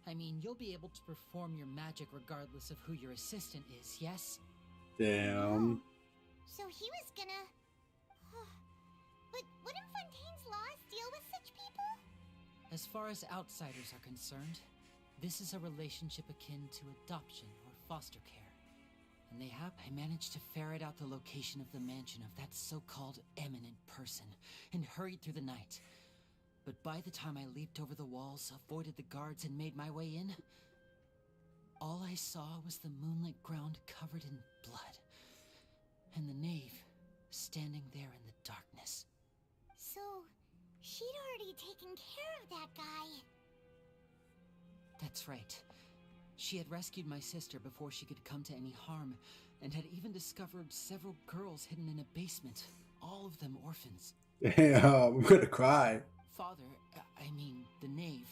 [SPEAKER 5] I mean, you'll be able to perform your magic regardless of who your assistant is, yes?
[SPEAKER 1] Damn.
[SPEAKER 6] So he was gonna... But wouldn't Fontaine's laws deal with such people?
[SPEAKER 5] As far as outsiders are concerned, this is a relationship akin to adoption or foster care. And I managed to ferret out the location of the mansion of that so-called eminent person and hurried through the night. But by the time I leaped over the walls, avoided the guards, and made my way in, all I saw was the moonlit ground covered in blood, and the knave standing there in the darkness.
[SPEAKER 6] So, she'd already taken care of that guy.
[SPEAKER 5] That's right. She had rescued my sister before she could come to any harm, and had even discovered several girls hidden in a basement, all of them orphans.
[SPEAKER 1] Damn, I'm gonna cry.
[SPEAKER 5] Father, I mean, the knave,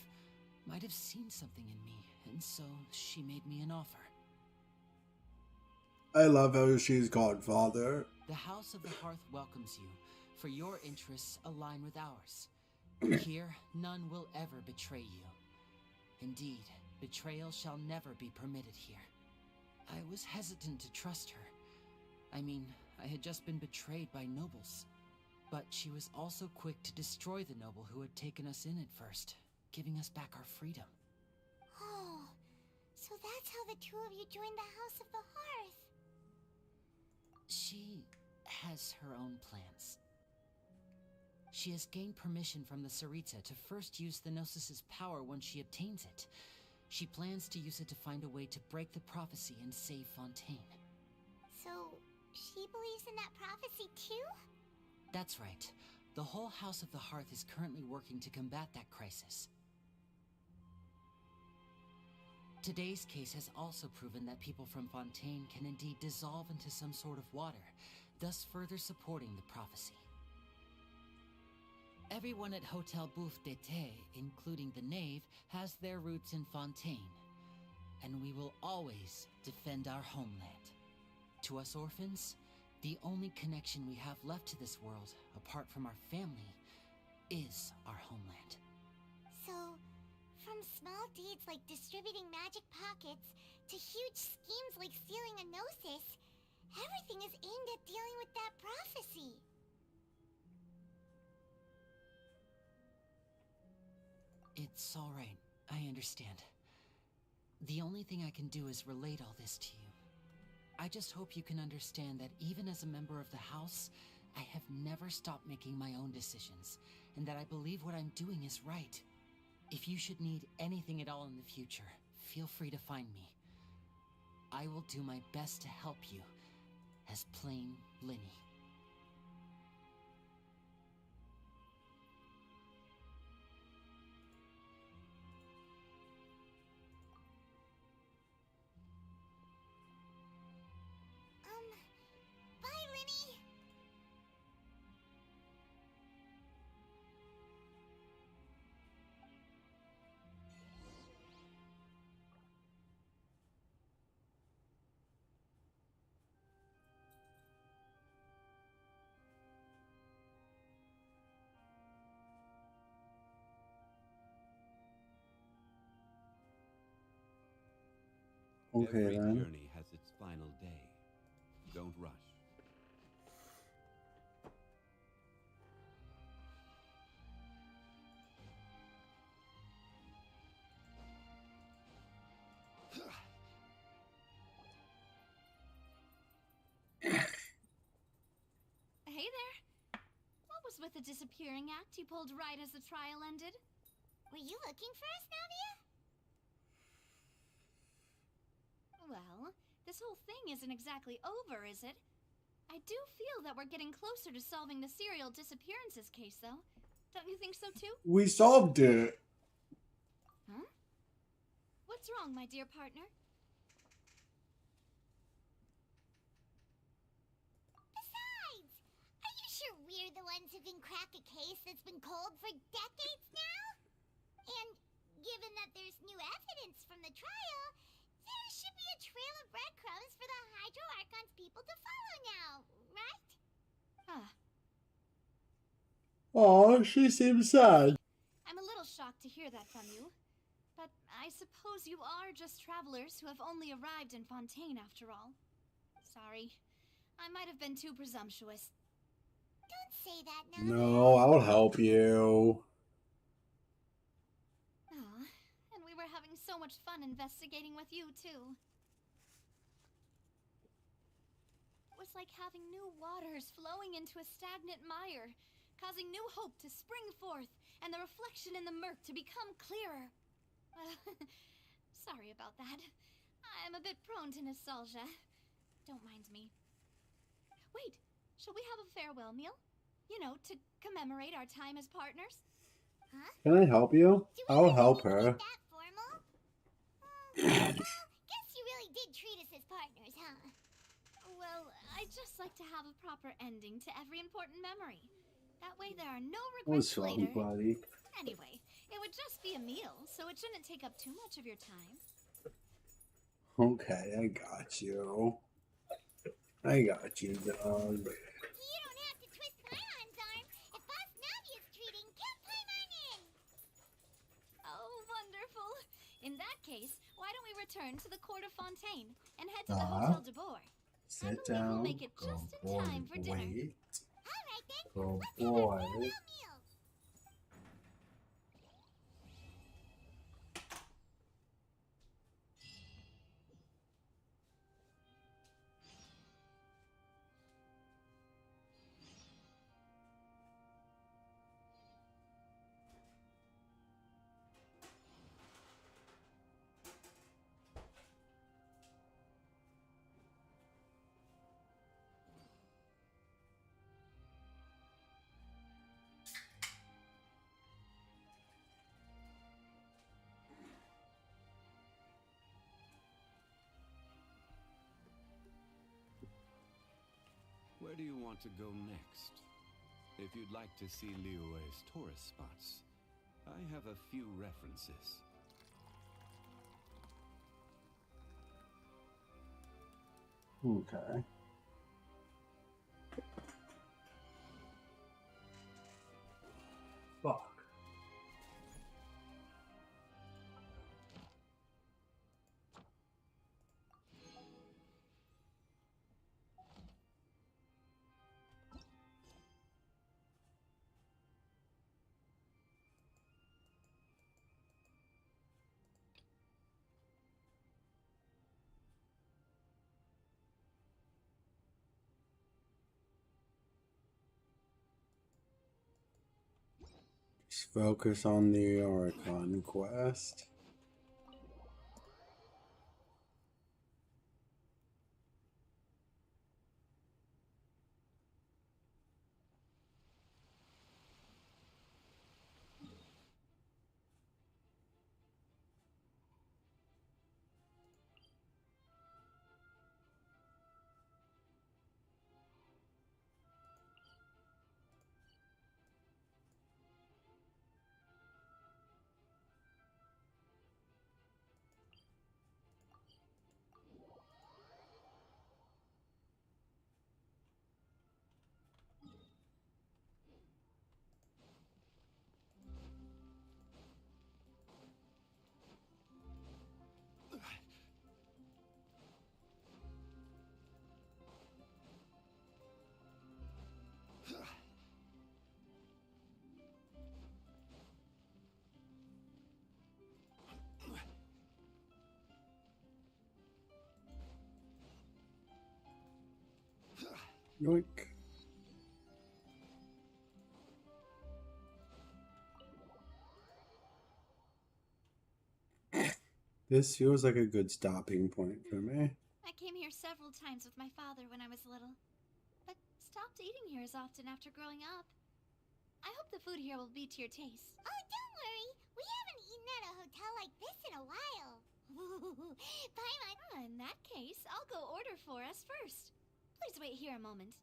[SPEAKER 5] might have seen something in me, and so she made me an offer.
[SPEAKER 1] I love how she's called Father.
[SPEAKER 5] The House of the Hearth welcomes you, for your interests align with ours. Here, none will ever betray you. Indeed, betrayal shall never be permitted here. I was hesitant to trust her. I mean, I had just been betrayed by nobles. But she was also quick to destroy the noble who had taken us in at first, giving us back our freedom.
[SPEAKER 6] Oh, so that's how the two of you joined the House of the Hearth.
[SPEAKER 5] She has her own plans. She has gained permission from the Tsaritsa to first use the Gnosis's power once she obtains it. She plans to use it to find a way to break the prophecy and save Fontaine.
[SPEAKER 6] So, she believes in that prophecy too?
[SPEAKER 5] That's right. The whole House of the Hearth is currently working to combat that crisis. Today's case has also proven that people from Fontaine can indeed dissolve into some sort of water, thus further supporting the prophecy. Everyone at Hotel Bouffe d'été, including the knave, has their roots in Fontaine, and we will always defend our homeland. To us orphans, the only connection we have left to this world, apart from our family, is our homeland.
[SPEAKER 6] So, from small deeds like distributing magic pockets to huge schemes like stealing a Gnosis, everything is aimed at dealing with that prophecy.
[SPEAKER 5] It's all right. I understand. The only thing I can do is relate all this to you. I just hope you can understand that even as a member of the House, I have never stopped making my own decisions, and that I believe what I'm doing is right. If you should need anything at all in the future, feel free to find me. I will do my best to help you, as plain Linny.
[SPEAKER 6] Bye, Linny!
[SPEAKER 1] Okay,
[SPEAKER 13] Every
[SPEAKER 1] then.
[SPEAKER 13] journey has its final day. Don't rush.
[SPEAKER 15] Hey there. What was with the disappearing act you pulled right as the trial ended?
[SPEAKER 6] Were you looking for us, Navia?
[SPEAKER 20] Well, this whole thing isn't exactly over, is it? I do feel that we're getting closer to solving the serial disappearances case, though. Don't you think so, too?
[SPEAKER 1] We solved it.
[SPEAKER 20] Huh? What's wrong, my dear partner?
[SPEAKER 6] Besides, are you sure we're the ones who can crack a case that's been cold for decades now? And given that there's new evidence from the trial, there should be a trail of breadcrumbs for the Hydro Archon's people to follow now, right?
[SPEAKER 1] Aw, she seems sad.
[SPEAKER 20] I'm a little shocked to hear that from you. But I suppose you are just travelers who have only arrived in Fontaine after all. Sorry. I might have been too presumptuous.
[SPEAKER 6] Don't say that, Navia.
[SPEAKER 1] No, I'll help you.
[SPEAKER 20] Aw, and we were having so much fun investigating with you, too. It was like having new waters flowing into a stagnant mire, causing new hope to spring forth, and the reflection in the murk to become clearer. Sorry about that. I'm a bit prone to nostalgia. Don't mind me. Wait, shall we have a farewell meal? You know, to commemorate our time as partners?
[SPEAKER 6] Huh?
[SPEAKER 1] Can I help you? I'll help her.
[SPEAKER 6] That formal? Well, guess you really did treat us as partners, huh?
[SPEAKER 20] Well, I'd just like to have a proper ending to every important memory. That way there are no
[SPEAKER 1] What's
[SPEAKER 20] regrets
[SPEAKER 1] wrong,
[SPEAKER 20] later.
[SPEAKER 1] buddy?
[SPEAKER 20] Anyway, it would just be a meal, so it shouldn't take up too much of your time.
[SPEAKER 1] Okay, I got you. I got you, dog.
[SPEAKER 6] You don't have to twist Lion's arm. If Boss Navia's treating, can't play mine in.
[SPEAKER 20] Oh, wonderful. In that case, why don't we return to the Court of Fontaine and head to the Hotel de Boer?
[SPEAKER 1] Sit
[SPEAKER 20] We'll
[SPEAKER 1] down.
[SPEAKER 20] make it just in time for dinner.
[SPEAKER 1] Wait.
[SPEAKER 6] All right, then.
[SPEAKER 1] Go
[SPEAKER 6] Let's have our
[SPEAKER 1] boy.
[SPEAKER 6] farewell meal.
[SPEAKER 13] Where do you want to go next? If you'd like to see Liyue's tourist spots, I have a few references.
[SPEAKER 1] Okay. Fuck. Just focus on the Archon quest. Yoink. This feels like a good stopping point for me.
[SPEAKER 20] I came here several times with my father when I was little, but stopped eating here as often after growing up. I hope the food here will be to your taste.
[SPEAKER 6] Oh, don't worry. We haven't eaten at a hotel like this in a while. Paimon.
[SPEAKER 20] In that case, I'll go order for us first. Please wait here a moment.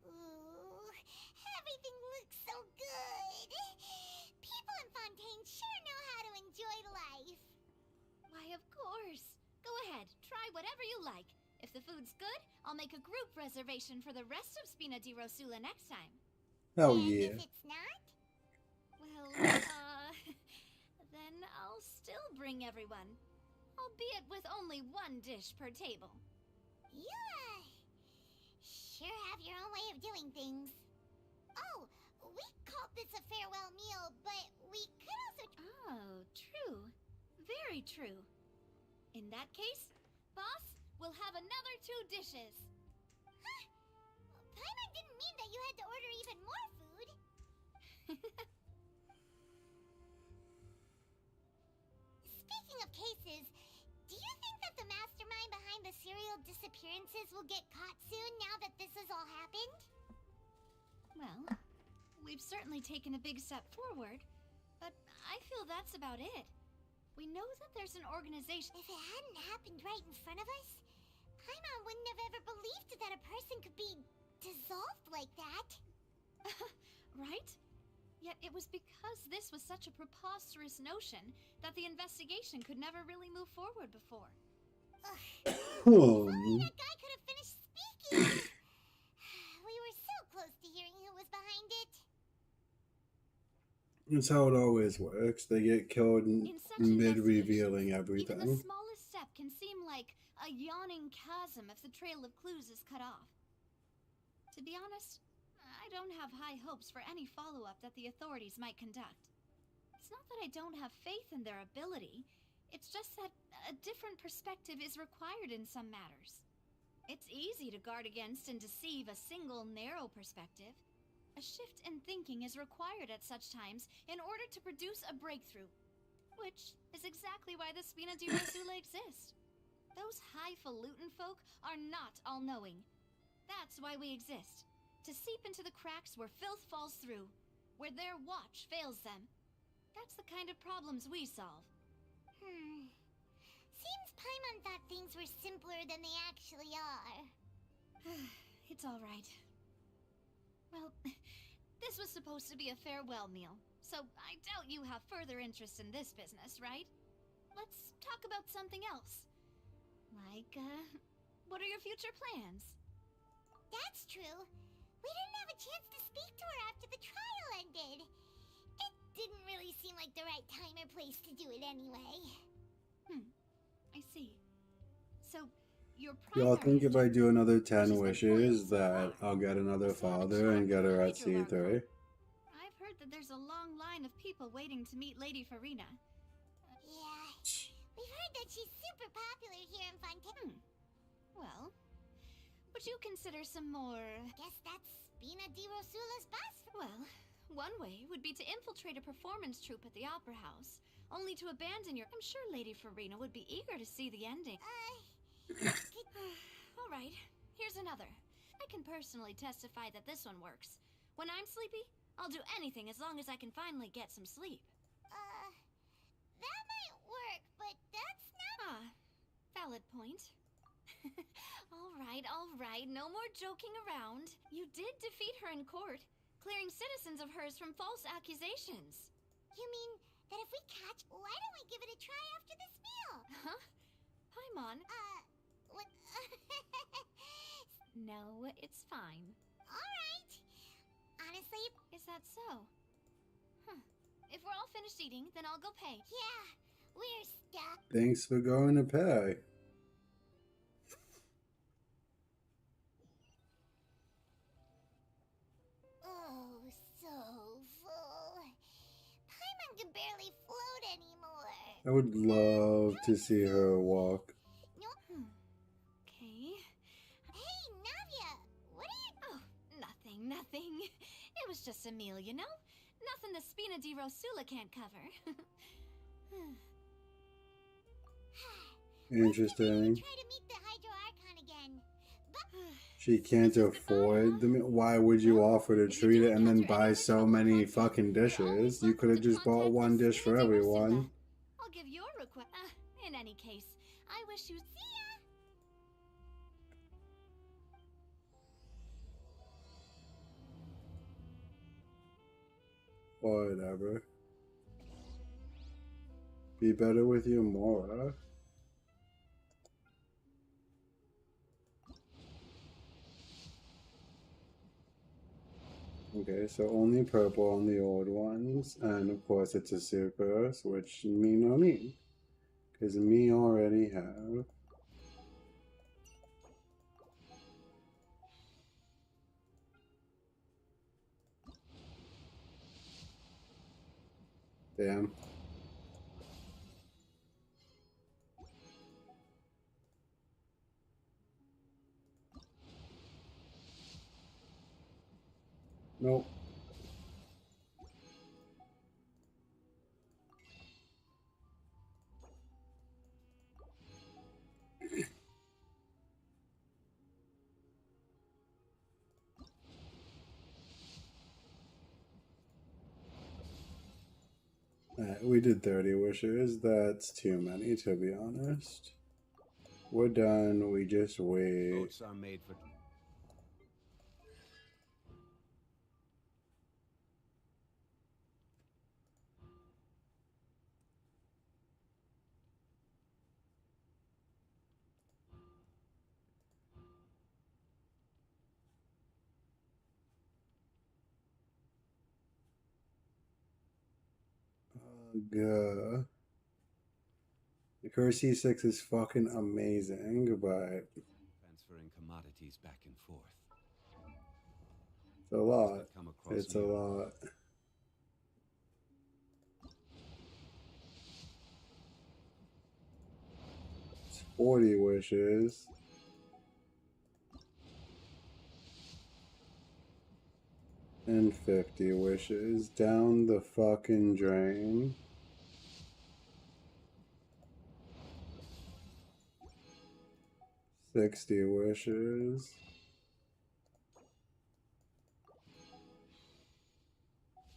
[SPEAKER 6] Ooh, everything looks so good. People in Fontaine sure know how to enjoy life.
[SPEAKER 20] Why, of course. Go ahead, try whatever you like. If the food's good, I'll make a group reservation for the rest of Spina di Rosula next time.
[SPEAKER 1] Oh
[SPEAKER 6] And
[SPEAKER 1] yeah.
[SPEAKER 6] if it's not?
[SPEAKER 20] Well, then I'll still bring everyone. Albeit with only one dish per table.
[SPEAKER 6] You, sure have your own way of doing things. Oh, we called this a farewell meal, but we could also...
[SPEAKER 20] Oh, true. Very true. In that case, boss, we'll have another 2 dishes.
[SPEAKER 6] Huh? Paimon didn't mean that you had to order even more food. Speaking of cases, do you think that the mastermind behind the serial disappearances will get caught soon now that this has all happened?
[SPEAKER 20] Well, we've certainly taken a big step forward, but I feel that's about it. We know that there's an organization.
[SPEAKER 6] If it hadn't happened right in front of us, Paimon wouldn't have ever believed that a person could be dissolved like that.
[SPEAKER 20] Right? Yet it was because this was such a preposterous notion that the investigation could never really move forward before.
[SPEAKER 6] If only that guy could have finished speaking! We were so close to hearing who was behind it.
[SPEAKER 1] That's how it always works. They get killed mid-revealing
[SPEAKER 20] Even
[SPEAKER 1] everything.
[SPEAKER 20] the smallest step can seem like a yawning chasm if the trail of clues is cut off. To be honest, I don't have high hopes for any follow-up that the authorities might conduct. It's not that I don't have faith in their ability, it's just that a different perspective is required in some matters. It's easy to guard against and deceive a single narrow perspective. A shift in thinking is required at such times in order to produce a breakthrough, which is exactly why the Spina di Rosula exist. Those highfalutin folk are not all-knowing. That's why we exist. To seep into the cracks where filth falls through, where their watch fails them. That's the kind of problems we solve.
[SPEAKER 6] Seems Paimon thought things were simpler than they actually are.
[SPEAKER 20] It's all right. Well, this was supposed to be a farewell meal, so I doubt you have further interest in this business, right? Let's talk about something else. Like, what are your future plans?
[SPEAKER 6] That's true. We didn't have a chance to speak to her after the trial ended. It didn't really seem like the right time or place to do it anyway.
[SPEAKER 20] I see. So, your
[SPEAKER 1] Y'all
[SPEAKER 20] primary
[SPEAKER 1] think if I do another 10
[SPEAKER 20] which is
[SPEAKER 1] wishes that I'll get another father and get her at C3?
[SPEAKER 20] I've heard that there's a long line of people waiting to meet Lady Farina.
[SPEAKER 6] Yeah, we've heard that she's super popular here in Fontaine.
[SPEAKER 20] Well, would you consider some more...
[SPEAKER 6] Guess that's Spina di Rosula's best.
[SPEAKER 20] Well, one way would be to infiltrate a performance troupe at the Opera House, only to abandon your... I'm sure Lady Farina would be eager to see the ending. All right, here's another. I can personally testify that this one works. When I'm sleepy, I'll do anything as long as I can finally get some sleep.
[SPEAKER 6] That might work, but that's not...
[SPEAKER 20] Valid point. All right, no more joking around. You did defeat her in court, clearing citizens of hers from false accusations.
[SPEAKER 6] You mean that if we catch... Why don't we give it a try after this meal?
[SPEAKER 20] Huh? Paimon?
[SPEAKER 6] What?
[SPEAKER 20] No, it's fine.
[SPEAKER 6] Alright. Honestly...
[SPEAKER 20] Is that so? If we're all finished eating, then I'll go pay.
[SPEAKER 6] Yeah, we're stuck.
[SPEAKER 1] Thanks for going to pay.
[SPEAKER 6] Oh, so full. Paimon can barely float anymore.
[SPEAKER 1] I would love to see her walk.
[SPEAKER 20] Okay.
[SPEAKER 6] Hey, Navia! What are you...
[SPEAKER 20] Oh, nothing. It was just a meal, you know? Nothing the Spina di Rosula can't cover.
[SPEAKER 1] Interesting.
[SPEAKER 6] Try to meet the Hydro Archon again.
[SPEAKER 1] She can't afford them. Why would you offer to treat it and then buy so many fucking dishes? You could have just bought one dish for everyone.
[SPEAKER 20] I'll give your request. In any case, I wish you see ya.
[SPEAKER 1] Whatever. Be better with your Mora. Okay, so only purple on the old ones, and of course it's a super, which me no need, because me already have. Damn. Nope. We did 30 wishes. That's too many, to be honest. We're done. We just wait.
[SPEAKER 13] Boats are made for...
[SPEAKER 1] The Curse 6 is fucking amazing, but
[SPEAKER 13] transferring commodities back and forth.
[SPEAKER 1] it's a lot. It's a lot. It's 40 wishes. And 50 wishes down the fucking drain. $60 wishes.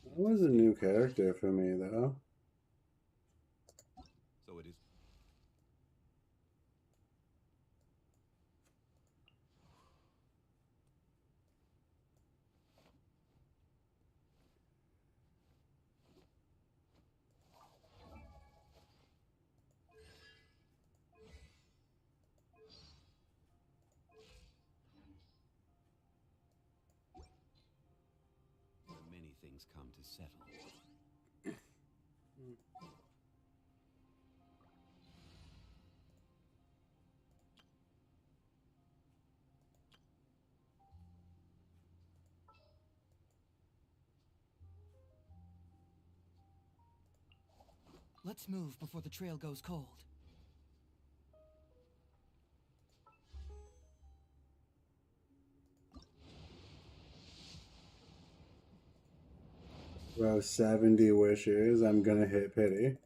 [SPEAKER 1] That was a new character for me, though.
[SPEAKER 13] So it is. Where many things come to settle.
[SPEAKER 10] Let's move before the trail goes cold.
[SPEAKER 1] Well, 70 wishes. I'm gonna hit pity.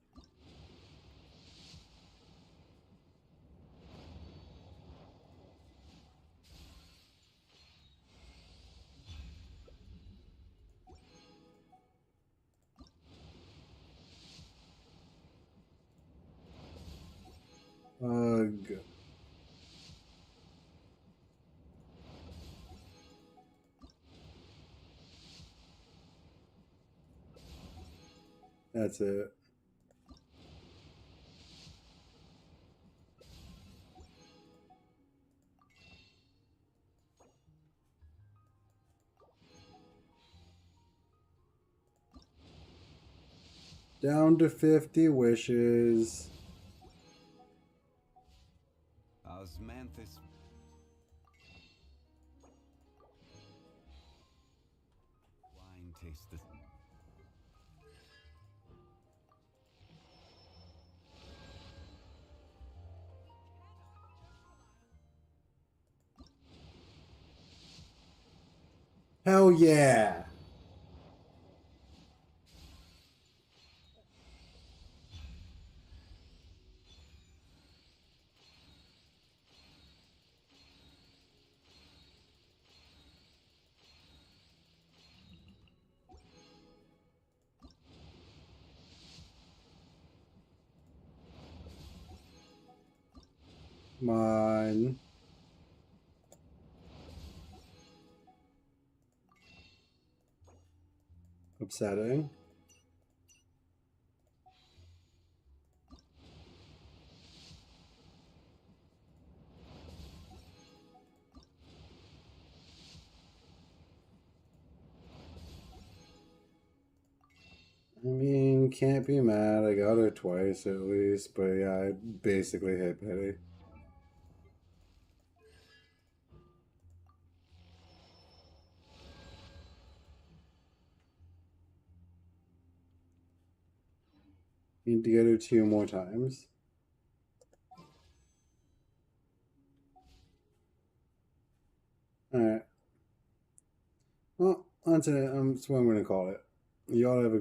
[SPEAKER 1] Ugh. That's it. Down to 50 wishes.
[SPEAKER 13] Osmanthus. Wine tastes the...
[SPEAKER 1] Hell yeah. Come on. Upsetting. I mean, can't be mad. I got her twice at least, but yeah, I basically hit pity. Need to get her 2 more times. Alright. Well, that's it. That's what I'm going to call it. Y'all have a good